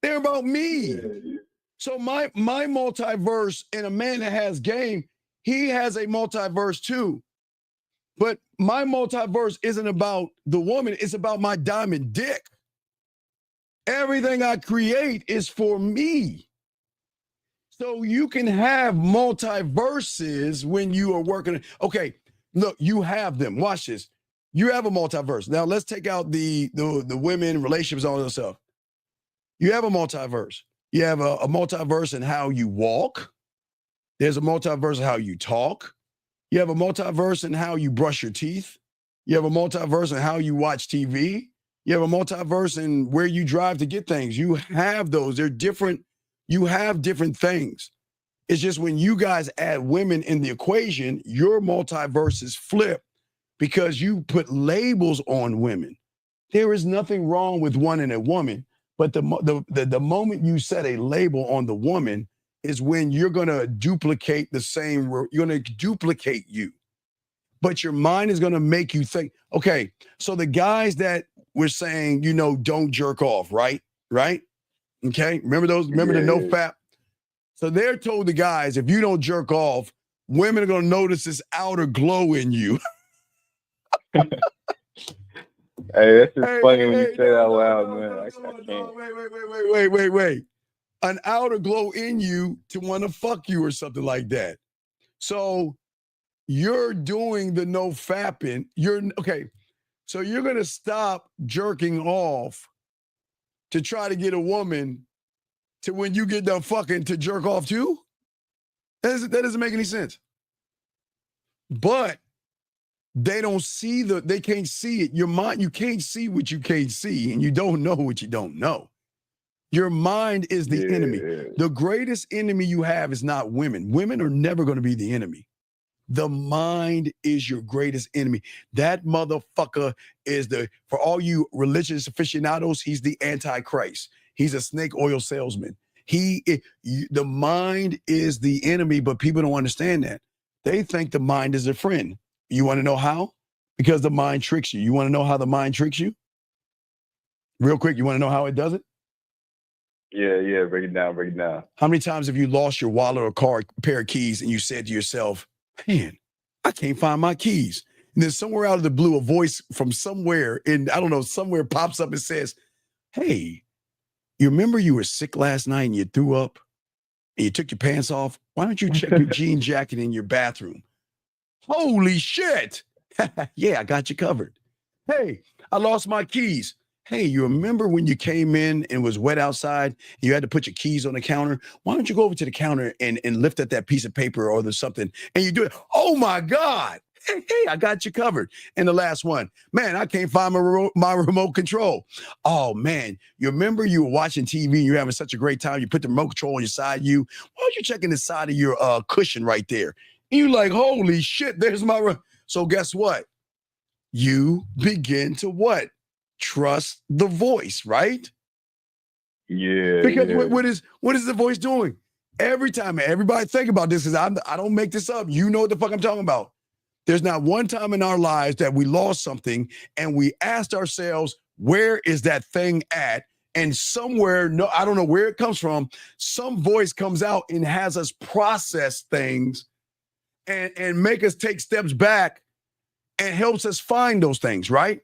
They're about me. So my multiverse, and a man that has game, he has a multiverse too. But my multiverse isn't about the woman. It's about my diamond dick. Everything I create is for me. So you can have multiverses when you are working. Okay, look, you have them. Watch this. You have a multiverse. Now let's take out the women, relationships, all that stuff. You have a multiverse. You have a multiverse in how you walk. There's a multiverse in how you talk. You have a multiverse in how you brush your teeth. You have a multiverse in how you watch TV. You have a multiverse in where you drive to get things. You have those. They're different. You have different things. It's just when you guys add women in the equation, your multiverses flip because you put labels on women. There is nothing wrong with wanting a woman, but the moment you set a label on the woman is when you're going to duplicate the same, you're going to duplicate you. But your mind is going to make you think, okay, so the guys that we're saying, don't jerk off, right? Right? Okay. Remember those? Remember the no fap? So they're told the guys, if you don't jerk off, women are going to notice this outer glow in you. Hey, that's just funny when you say that out loud, man. I can't. Wait. An outer glow in you to want to fuck you or something like that. So you're doing the no fapping. So you're going to stop jerking off to try to get a woman to when you get done fucking to jerk off too? That doesn't make any sense. But they don't see they can't see it. Your mind, you can't see what you can't see, and you don't know what you don't know. Your mind is the enemy. The greatest enemy you have is not women. Women are never going to be the enemy. The mind is your greatest enemy. That motherfucker is for all you religious aficionados, he's the Antichrist. He's a snake oil salesman. The mind is the enemy, but people don't understand that. They think the mind is a friend. You want to know how? Because the mind tricks you. You want to know how the mind tricks you? Real quick, you want to know how it does it? Yeah, break it down. How many times have you lost your wallet or pair of keys and you said to yourself, man, I can't find my keys. And then somewhere out of the blue, a voice from somewhere somewhere pops up and says, hey, you remember you were sick last night and you threw up and you took your pants off? Why don't you check your jean jacket in your bathroom? Holy shit. Yeah, I got you covered. Hey, I lost my keys. Hey, you remember when you came in and it was wet outside? You had to put your keys on the counter. Why don't you go over to the counter and lift up that piece of paper or there's something and you do it? Oh my God. Hey, I got you covered. And the last one, man, I can't find my remote control. Oh man, you remember you were watching TV and you're having such a great time. You put the remote control on your side. Why don't you check in the side of your cushion right there? And you're like, holy shit, there's my. So guess what? You begin to what? Trust the voice, right? Yeah. Because what is the voice doing? Every time, everybody think about this, because I don't make this up. You know what the fuck I'm talking about. There's not one time in our lives that we lost something and we asked ourselves, where is that thing at? And somewhere, I don't know where it comes from, some voice comes out and has us process things and make us take steps back and helps us find those things, right?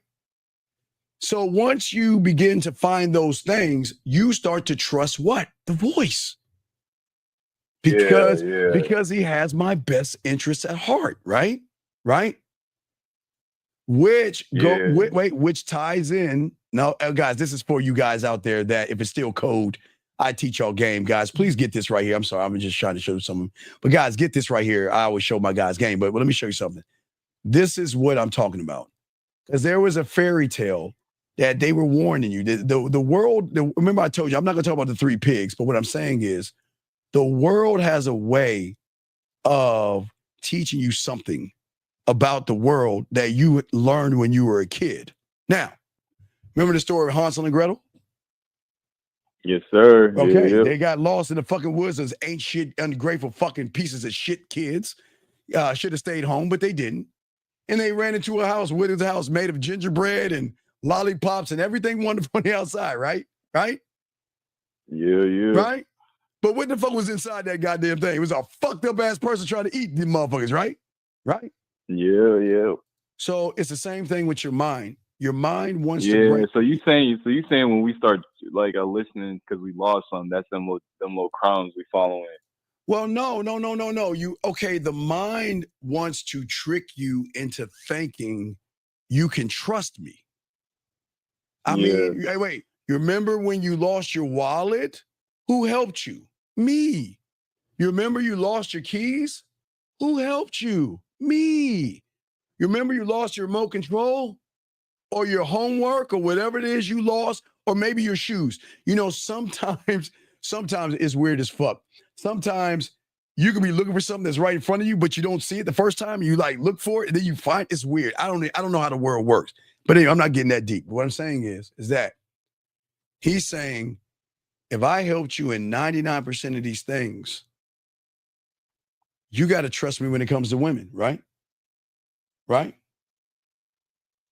So once you begin to find those things, you start to trust what? The voice. Because he has my best interests at heart, right? Right? Which ties in. Now, guys, this is for you guys out there that if it's still code, I teach y'all game. Guys, please get this right here. I'm sorry, I'm just trying to show you something. But guys, get this right here. I always show my guys game, but let me show you something. This is what I'm talking about. Because there was a fairy tale that they were warning you. The world, remember I told you, I'm not going to talk about the three pigs, but what I'm saying is the world has a way of teaching you something about the world that you learned when you were a kid. Now, remember the story of Hansel and Gretel? Yes, sir. Okay, yeah. They got lost in the fucking woods. Those ain't shit, ungrateful fucking pieces of shit kids. Should have stayed home, but they didn't. And they ran into a house, Wither's house, made of gingerbread and lollipops and everything wonderful on the outside, right? Right? Yeah. Right? But what the fuck was inside that goddamn thing? It was a fucked up ass person trying to eat them motherfuckers, right? Right? Yeah. So it's the same thing with your mind. Your mind wants to Yeah. bring. So you saying when we start listening because we lost something, that's them little crumbs we following. Well, no. The mind wants to trick you into thinking you can trust me. I mean, hey, wait, you remember when you lost your wallet? Who helped you? Me. You remember you lost your keys? Who helped you? Me. You remember you lost your remote control? or your homework or whatever it is you lost, or maybe your shoes. You know, sometimes it's weird as fuck. Sometimes you can be looking for something that's right in front of you, but you don't see it the first time. You like look for it, and then you find it's weird. I don't know how the world works. But anyway, I'm not getting that deep. What I'm saying is that he's saying, if I helped you in 99% of these things, you got to trust me when it comes to women, right? Right?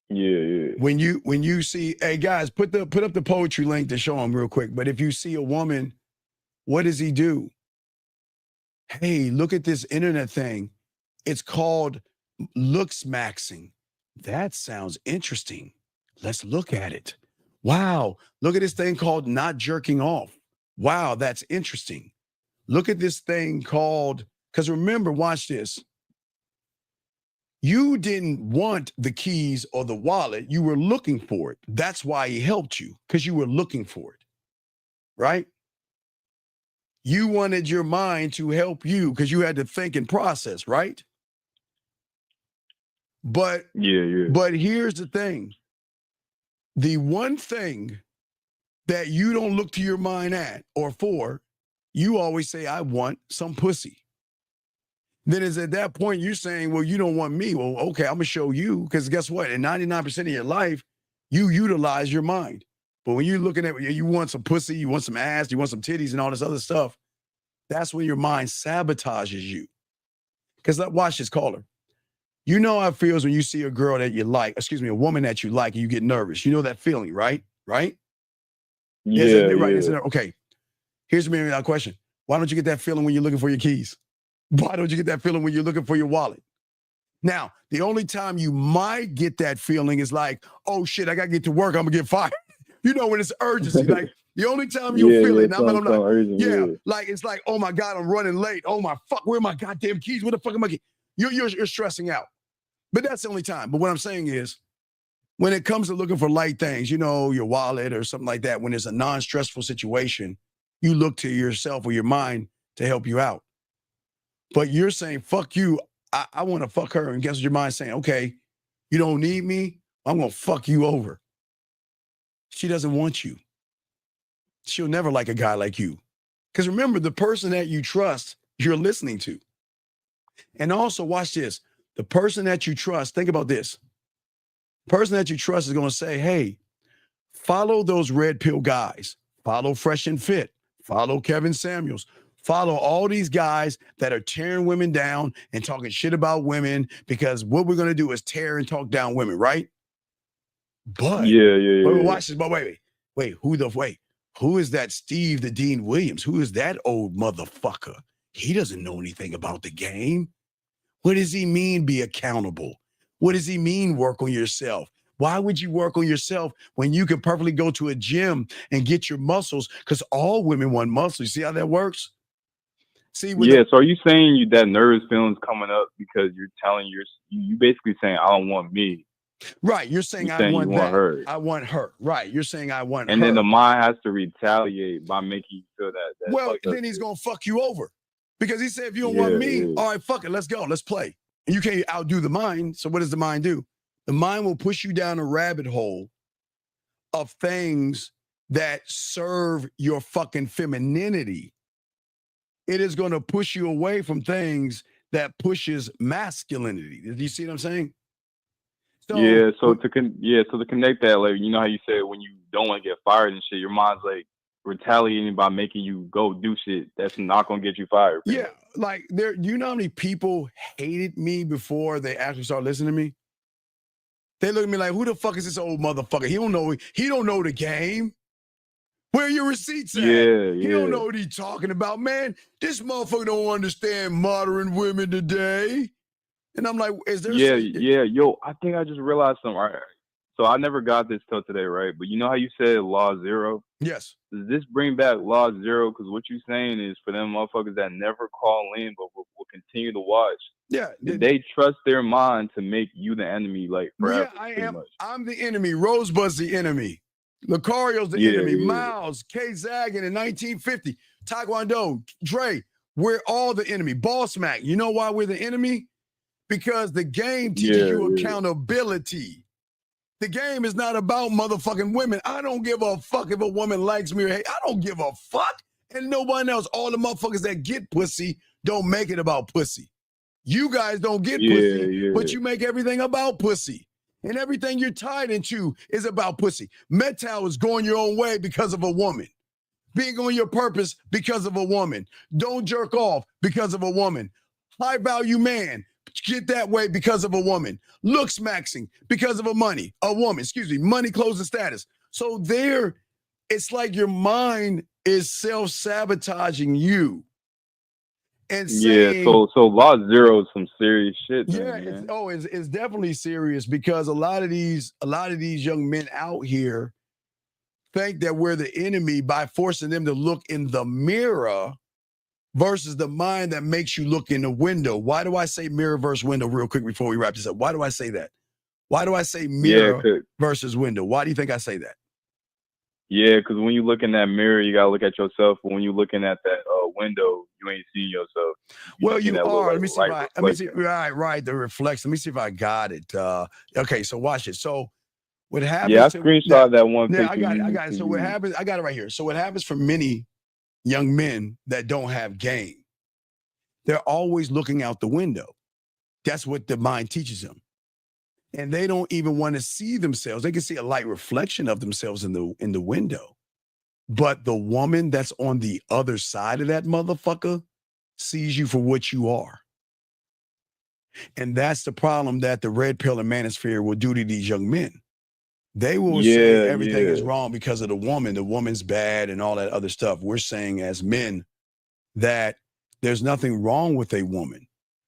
Yeah. When you see, hey guys, put up the poetry link to show them real quick. But if you see a woman, what does he do? Hey, look at this internet thing. It's called looks maxing. That sounds interesting. Let's look at it. Wow, look at this thing called not jerking off. Wow, that's interesting. Look at this thing called, because remember, watch this. You didn't want the keys or the wallet. You were looking for it. That's why he helped you, because you were looking for it, right? You wanted your mind to help you because you had to think and process, right? But But here's the thing. The one thing that you don't look to your mind at or for, you always say, I want some pussy. Then is at that point you're saying, well, you don't want me. Well, okay, I'm gonna show you, because guess what? In 99% of your life, you utilize your mind. But when you're looking at, you want some pussy, you want some ass, you want some titties and all this other stuff, that's when your mind sabotages you. Because watch this, caller. You know how it feels when you see a girl that you like, a woman that you like, and you get nervous. You know that feeling, right? Right? Yeah. Right. Okay. Here's a question. Why don't you get that feeling when you're looking for your keys? Why don't you get that feeling when you're looking for your wallet? Now, the only time you might get that feeling is like, oh shit, I gotta get to work, I'm gonna get fired. You know, when it's urgency. Like the only time you'll feel it, like it's like, oh my God, I'm running late. Oh my fuck, where are my goddamn keys? Where the fuck are my keys? You're stressing out. But that's the only time. But what I'm saying is, when it comes to looking for light things, you know, your wallet or something like that, when it's a non-stressful situation, you look to yourself or your mind to help you out. But you're saying, fuck you, I want to fuck her. And guess what your mind's saying? Okay, you don't need me, I'm going to fuck you over. She doesn't want you. She'll never like a guy like you. Because remember, the person that you trust, you're listening to. And also, watch this. The person that you trust, think about this. The person that you trust is going to say, hey, follow those red pill guys. Follow Fresh and Fit. Follow Kevin Samuels. Follow all these guys that are tearing women down and talking shit about women, because what we're going to do is tear and talk down women, right? But watch this. But wait, who is that Steve the Dean Williams? Who is that old motherfucker? He doesn't know anything about the game. What does he mean be accountable? What does he mean work on yourself? Why would you work on yourself when you could perfectly go to a gym and get your muscles? Because all women want muscles. You see how that works? So are you saying that nervous feeling's coming up because you're telling you basically saying, I don't want me. Right. You're saying I want that. Her. I want her. Right. You're saying I want her. And then the mind has to retaliate by making you feel that. Well, then he's going to fuck you over. Because he said, if you don't want me, all right, fuck it, let's go, let's play. And you can't outdo the mind. So what does the mind do? The mind will push you down a rabbit hole of things that serve your fucking femininity. It is going to push you away from things that pushes masculinity. Do you see what I'm saying? So to connect that, like, you know how you said when you don't want to get fired and shit, your mind's like retaliating by making you go do shit that's not gonna get you fired. Yeah, like you know how many people hated me before they actually started listening to me? They look at me like, who the fuck is this old motherfucker? He don't know the game. Where are your receipts at? He don't know what he's talking about, man. This motherfucker don't understand modern women today. And I'm like, is there yo, I think I just realized something. All right. So I never got this till today, right? But you know how you said law zero? Yes. Does this bring back law zero? Because what you're saying is for them motherfuckers that never call in but will continue to watch. Yeah. They trust their mind to make you the enemy, like forever. Yeah, I am. I'm the enemy. Rosebud's the enemy. Lucario's the enemy. Miles, K. Zagan in 1950. Taekwondo, Dre, we're all the enemy. Ball smack. You know why we're the enemy? Because the game teaches you accountability. The game is not about motherfucking women. I don't give a fuck if a woman likes me or hate. I don't give a fuck. And nobody else. All the motherfuckers that get pussy don't make it about pussy. You guys don't get pussy, but you make everything about pussy. And everything you're tied into is about pussy. Metal is going your own way because of a woman. Being on your purpose because of a woman. Don't jerk off because of a woman. High value man, get that way because of a woman. Looks maxing because of a woman, money, clothes, and status. So it's like your mind is self-sabotaging you. And saying, so law zero is some serious shit. Then, it's definitely serious because a lot of these young men out here think that we're the enemy by forcing them to look in the mirror versus the mind that makes you look in the window. Why do I say mirror versus window real quick before we wrap this up? Why do I say that? Why do I say mirror versus window? Why do you think I say that? Yeah, because when you look in that mirror, you gotta look at yourself. But when you're looking at that window, you ain't seeing yourself. Well, you are. Let me see. Right. The reflection. Let me see if I got it. Okay, so watch it. So what happens? Yeah, I screenshot that one picture. I got it. So what happens? I got it right here. So what happens for many young men that don't have game? They're always looking out the window. That's what the mind teaches them. And they don't even want to see themselves. They can see a light reflection of themselves in the window. But the woman that's on the other side of that motherfucker sees you for what you are. And that's the problem that the red pill and manosphere will do to these young men. They will say everything is wrong because of the woman. The woman's bad and all that other stuff. We're saying as men that there's nothing wrong with a woman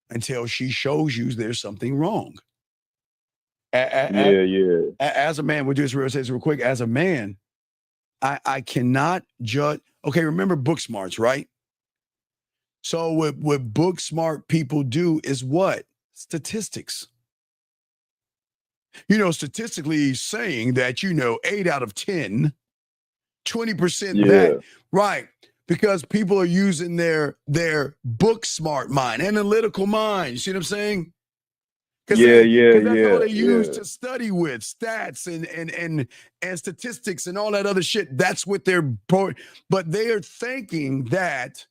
until she shows you there's something wrong. As a man, we'll do this real quick. As a man, I cannot judge. Okay, remember book smarts, right? So what book smart people do is what? Statistics. Statistically saying that, 8 out of 10, 20% that, right? Because people are using their book smart mind, analytical mind. You see what I'm saying? Because that's all they use to study with stats and statistics and all that other shit. That's what but they are thinking that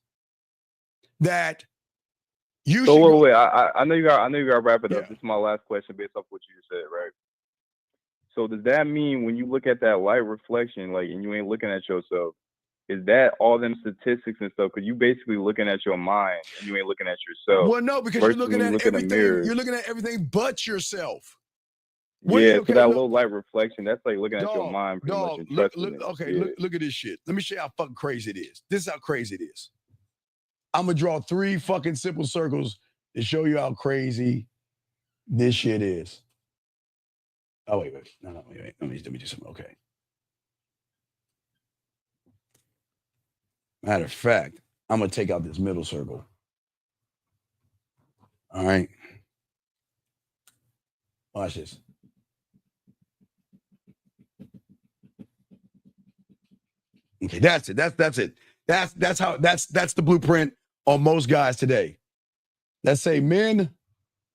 you. So wait. I know you got to wrap it up. This is my last question based off what you just said, right? So does that mean when you look at that light reflection, and you ain't looking at yourself, is that all them statistics and stuff? Because you basically looking at your mind and you ain't looking at yourself. Well, no, because you're looking at everything. You're looking at everything but yourself. So that little light reflection, that's like looking at your mind pretty much. Look at this shit. Let me show you how fucking crazy it is. This is how crazy it is. I'm gonna draw 3 fucking simple circles to show you how crazy this shit is. Oh, wait. No, wait. Let me do something. Okay. Matter of fact, I'm going to take out this middle circle. All right. Watch this. Okay, that's it. That's it. That's the blueprint on most guys today. Let's say men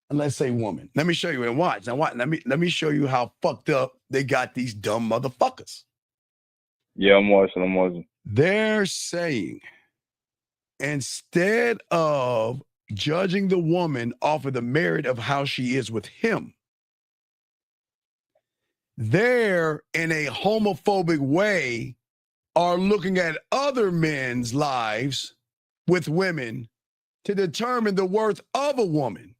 and let's say woman. Let me show you and watch. Now watch. Let me show you how fucked up they got these dumb motherfuckers. Yeah, I'm watching. They're saying instead of judging the woman off of the merit of how she is with him, they're in a homophobic way are looking at other men's lives with women to determine the worth of a woman.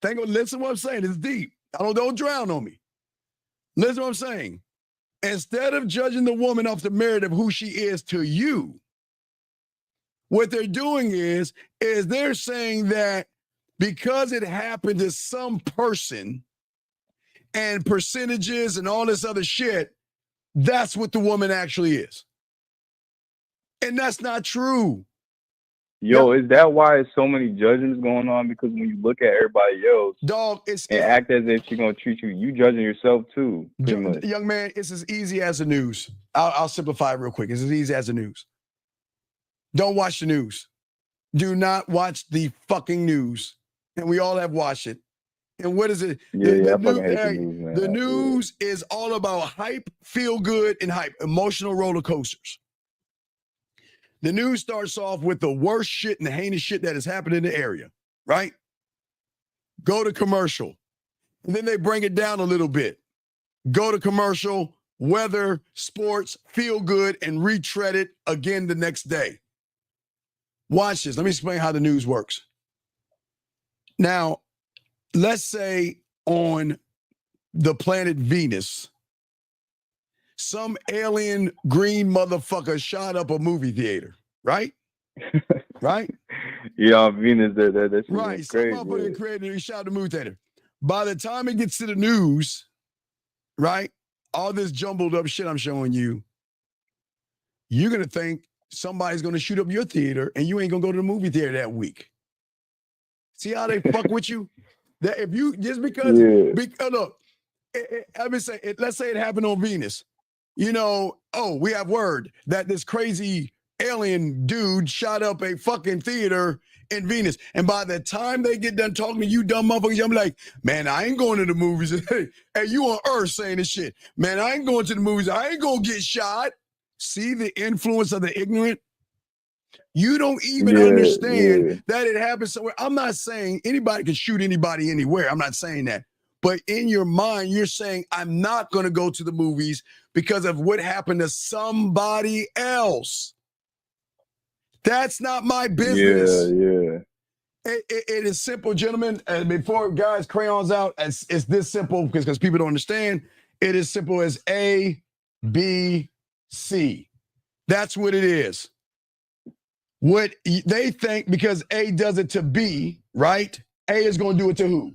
Listen to what I'm saying. It's deep. Don't drown on me. Listen to what I'm saying. Instead of judging the woman off the merit of who she is to you, what they're doing is they're saying that because it happened to some person and percentages and all this other shit, that's what the woman actually is. And that's not true. Yo, is that why there's so many judgments going on? Because when you look at everybody else, and act as if she's gonna treat you, you judging yourself too. Young man, it's as easy as the news. I'll simplify it real quick. It's as easy as the news. Don't watch the news. Do not watch the fucking news. And we all have watched it. And what is it? I fucking hate the news, man. The news is all about hype, feel good, and hype, emotional roller coasters. The news starts off with the worst shit and the heinous shit that has happened in the area, right? Go to commercial. And then they bring it down a little bit. Go to commercial, weather, sports, feel good, and retread it again the next day. Watch this. Let me explain how the news works. Now, let's say on the planet Venus, some alien green motherfucker shot up a movie theater, right? Right? Yeah, on Venus, that's right. Some crazy. motherfucker created, he shot the movie theater. By the time it gets to the news, right? All this jumbled up shit I'm showing you, you're going to think somebody's going to shoot up your theater and you ain't going to go to the movie theater that week. See how they fuck with you? That if you, just because, look, let's say it happened on Venus. You know, we have word that this crazy alien dude shot up a fucking theater in Venus. And by the time they get done talking to you dumb motherfuckers, I'm like, man, I ain't going to the movies. Hey, you on Earth saying this shit. Man, I ain't going to the movies. I ain't going to get shot. See the influence of the ignorant? You don't even understand that it happens somewhere. I'm not saying anybody can shoot anybody anywhere. I'm not saying that. But in your mind, you're saying, I'm not going to go to the movies because of what happened to somebody else. That's not my business. It is simple, gentlemen. And before guys, crayons out, it's this simple because people don't understand. It is simple as A, B, C. That's what it is. What they think, because A does it to B, right? A is going to do it to who?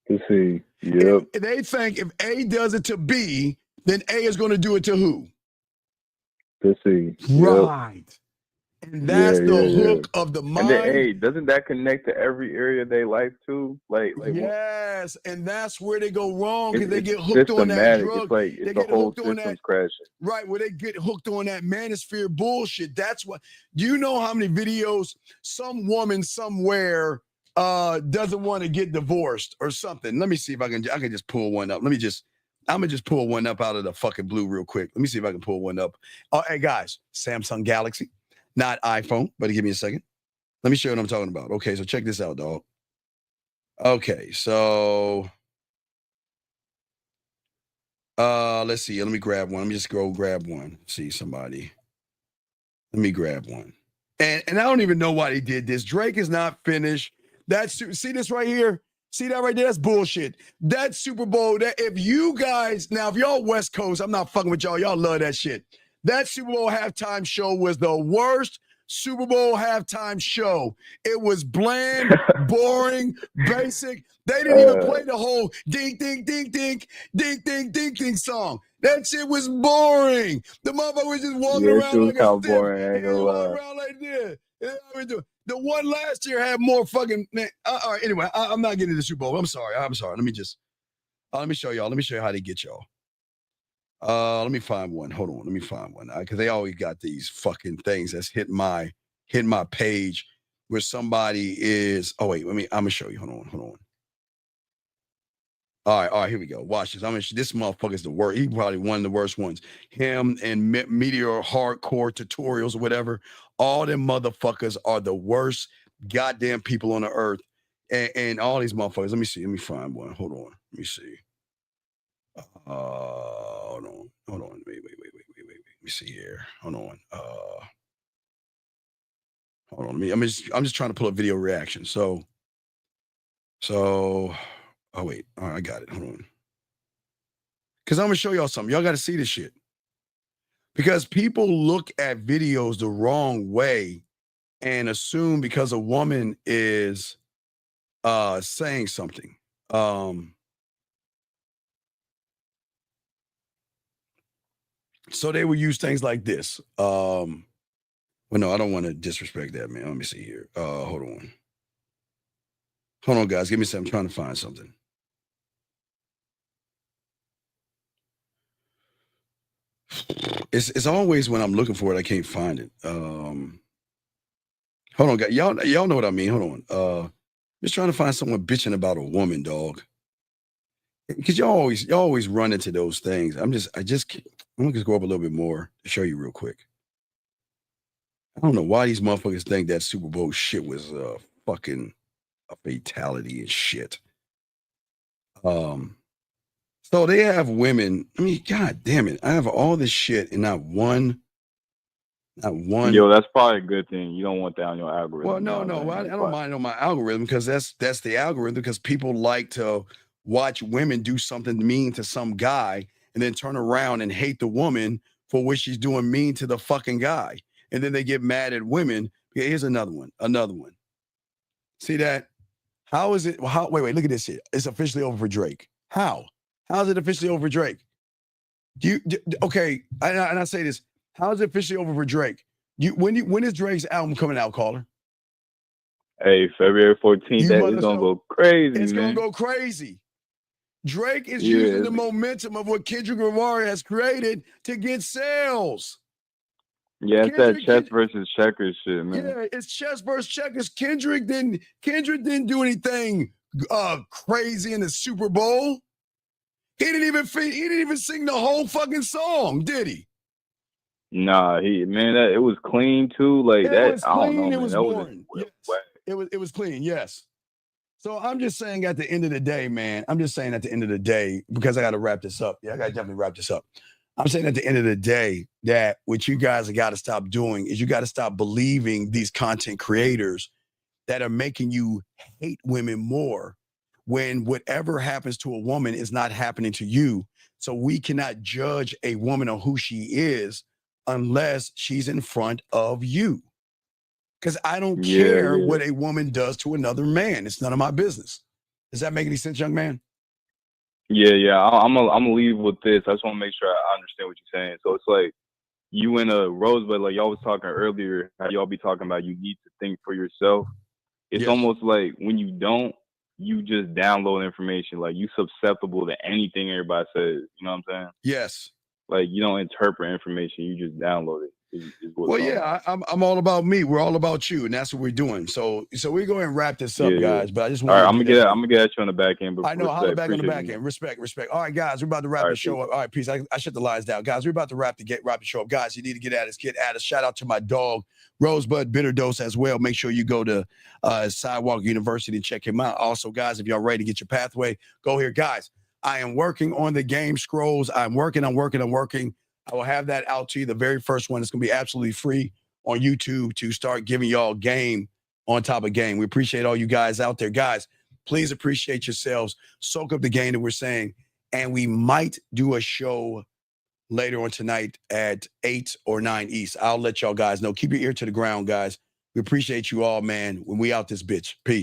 To C. Yep. They think if A does it to B, then A is going to do it to who? To C. Right. Yep. And that's the hook of the mind. And then, doesn't that connect to every area of their life too? Like yes, and that's where they go wrong because they get hooked on that drug. It's like it's the whole system's crashing. Right, where they get hooked on that manosphere bullshit. That's what. Do you know how many videos some woman somewhere doesn't want to get divorced or something? Let me see if I can just pull one up. I'm gonna just pull one up out of the fucking blue real quick. Let me see if I can pull one up. Hey guys, Samsung Galaxy. Not iPhone, but give me a second. Let me show you what I'm talking about. Okay, so check this out, dog. Okay, so let's see. Let me grab one. Let me just go grab one. See somebody. Let me grab one. And I don't even know why they did this. Drake is not finished. See this right here? See that right there? That's bullshit. That Super Bowl, if you guys, now if y'all West Coast, I'm not fucking with y'all. Y'all love that shit. That Super Bowl halftime show was the worst Super Bowl halftime show. It was bland, boring, basic. They didn't even play the whole ding, ding, ding, ding, ding, ding, ding, ding song. That shit was boring. The motherfucker was just walking around like a boring. Walking around like this. The one last year had more fucking. Man, all right, anyway, I'm not getting to the Super Bowl. I'm sorry. Let me show y'all. Let me show you how they get y'all. Let me find one. Hold on. Let me find one. Because they always got these fucking things that's hitting my page where somebody is. Oh, wait. I'm going to show you. Hold on. All right. Here we go. Watch this. This motherfucker's the worst. He probably one of the worst ones. Him and Meteor Hardcore Tutorials or whatever. All them motherfuckers are the worst goddamn people on the earth. And all these motherfuckers. Let me see. Let me find one. Hold on. Let me see. Hold on. Wait. Let me see here. Hold on. Hold on. I'm just trying to pull a video reaction. So. Oh wait. All right, I got it. Hold on. Because I'm gonna show y'all something. Y'all got to see this shit. Because people look at videos the wrong way and assume because a woman is saying something. So they would use things like this. Well, no, I don't want to disrespect that, man. Let me see here. Hold on, guys. Give me a second. I'm trying to find something. It's always when I'm looking for it, I can't find it. Hold on, guys. Y'all know what I mean. Hold on. Just trying to find someone bitching about a woman, dog. Because y'all always run into those things. I'm gonna just go up a little bit more to show you real quick. I don't know why these motherfuckers think that Super Bowl shit was fucking a fatality and shit. So they have women. I mean, god damn it. I have all this shit and not one. Yo, that's probably a good thing. You don't want that on your algorithm. Well, no, I don't mind on my algorithm because that's the algorithm, because people like to watch women do something mean to some guy and then turn around and hate the woman for what she's doing mean to the fucking guy. And then they get mad at women. Yeah, here's another one. See that? How is it? Wait, look at this shit. It's officially over for Drake. How? How's it officially over for Drake? Okay, and I say this. How is it officially over for Drake? When is Drake's album coming out, caller? Hey, February 14th, that is gonna go crazy. It's gonna go crazy. Drake is using the momentum of what Kendrick Lamar has created to get sales. Yeah, it's that chess versus checkers shit, man. Yeah, it's chess versus checkers. Kendrick didn't do anything crazy in the Super Bowl. He didn't even sing the whole fucking song, did he? Nah, it was clean too. Like that, I don't know. It was boring. It was clean, yes. So I'm just saying at the end of the day, man, because I got to wrap this up. Yeah, I got to definitely wrap this up. I'm saying at the end of the day that what you guys have got to stop doing is you got to stop believing these content creators that are making you hate women more when whatever happens to a woman is not happening to you. So we cannot judge a woman on who she is unless she's in front of you. Because I don't care what a woman does to another man. It's none of my business. Does that make any sense, young man? Yeah. I'm gonna leave with this. I just want to make sure I understand what you're saying. So it's like you in a rosebud, like y'all was talking earlier, how y'all be talking about you need to think for yourself. It's almost like when you don't, you just download information. Like you susceptible to anything everybody says. You know what I'm saying? Yes. Like you don't interpret information, you just download it. Well, yeah, I'm all about me. We're all about you, and that's what we're doing. So we're going to wrap this up, guys. But I just want all right, I'm gonna get at you on the back end. I know, holler back on the back end. Respect. All right, guys, we're about to wrap the show up. All right, peace. I shut the lines down, guys. We're about to wrap the show up, guys. You need to get at us. Shout out to my dog Rosebud Bitter Dose as well. Make sure you go to Sidewalk University and check him out. Also, guys, if y'all ready to get your pathway, go here, guys. I am working on the game scrolls. I'm working. I will have that out to you. The very first one is going to be absolutely free on YouTube to start giving y'all game on top of game. We appreciate all you guys out there. Guys, please appreciate yourselves. Soak up the game that we're saying. And we might do a show later on tonight at 8 or 9 East. I'll let y'all guys know. Keep your ear to the ground, guys. We appreciate you all, man. When we out this bitch. Peace.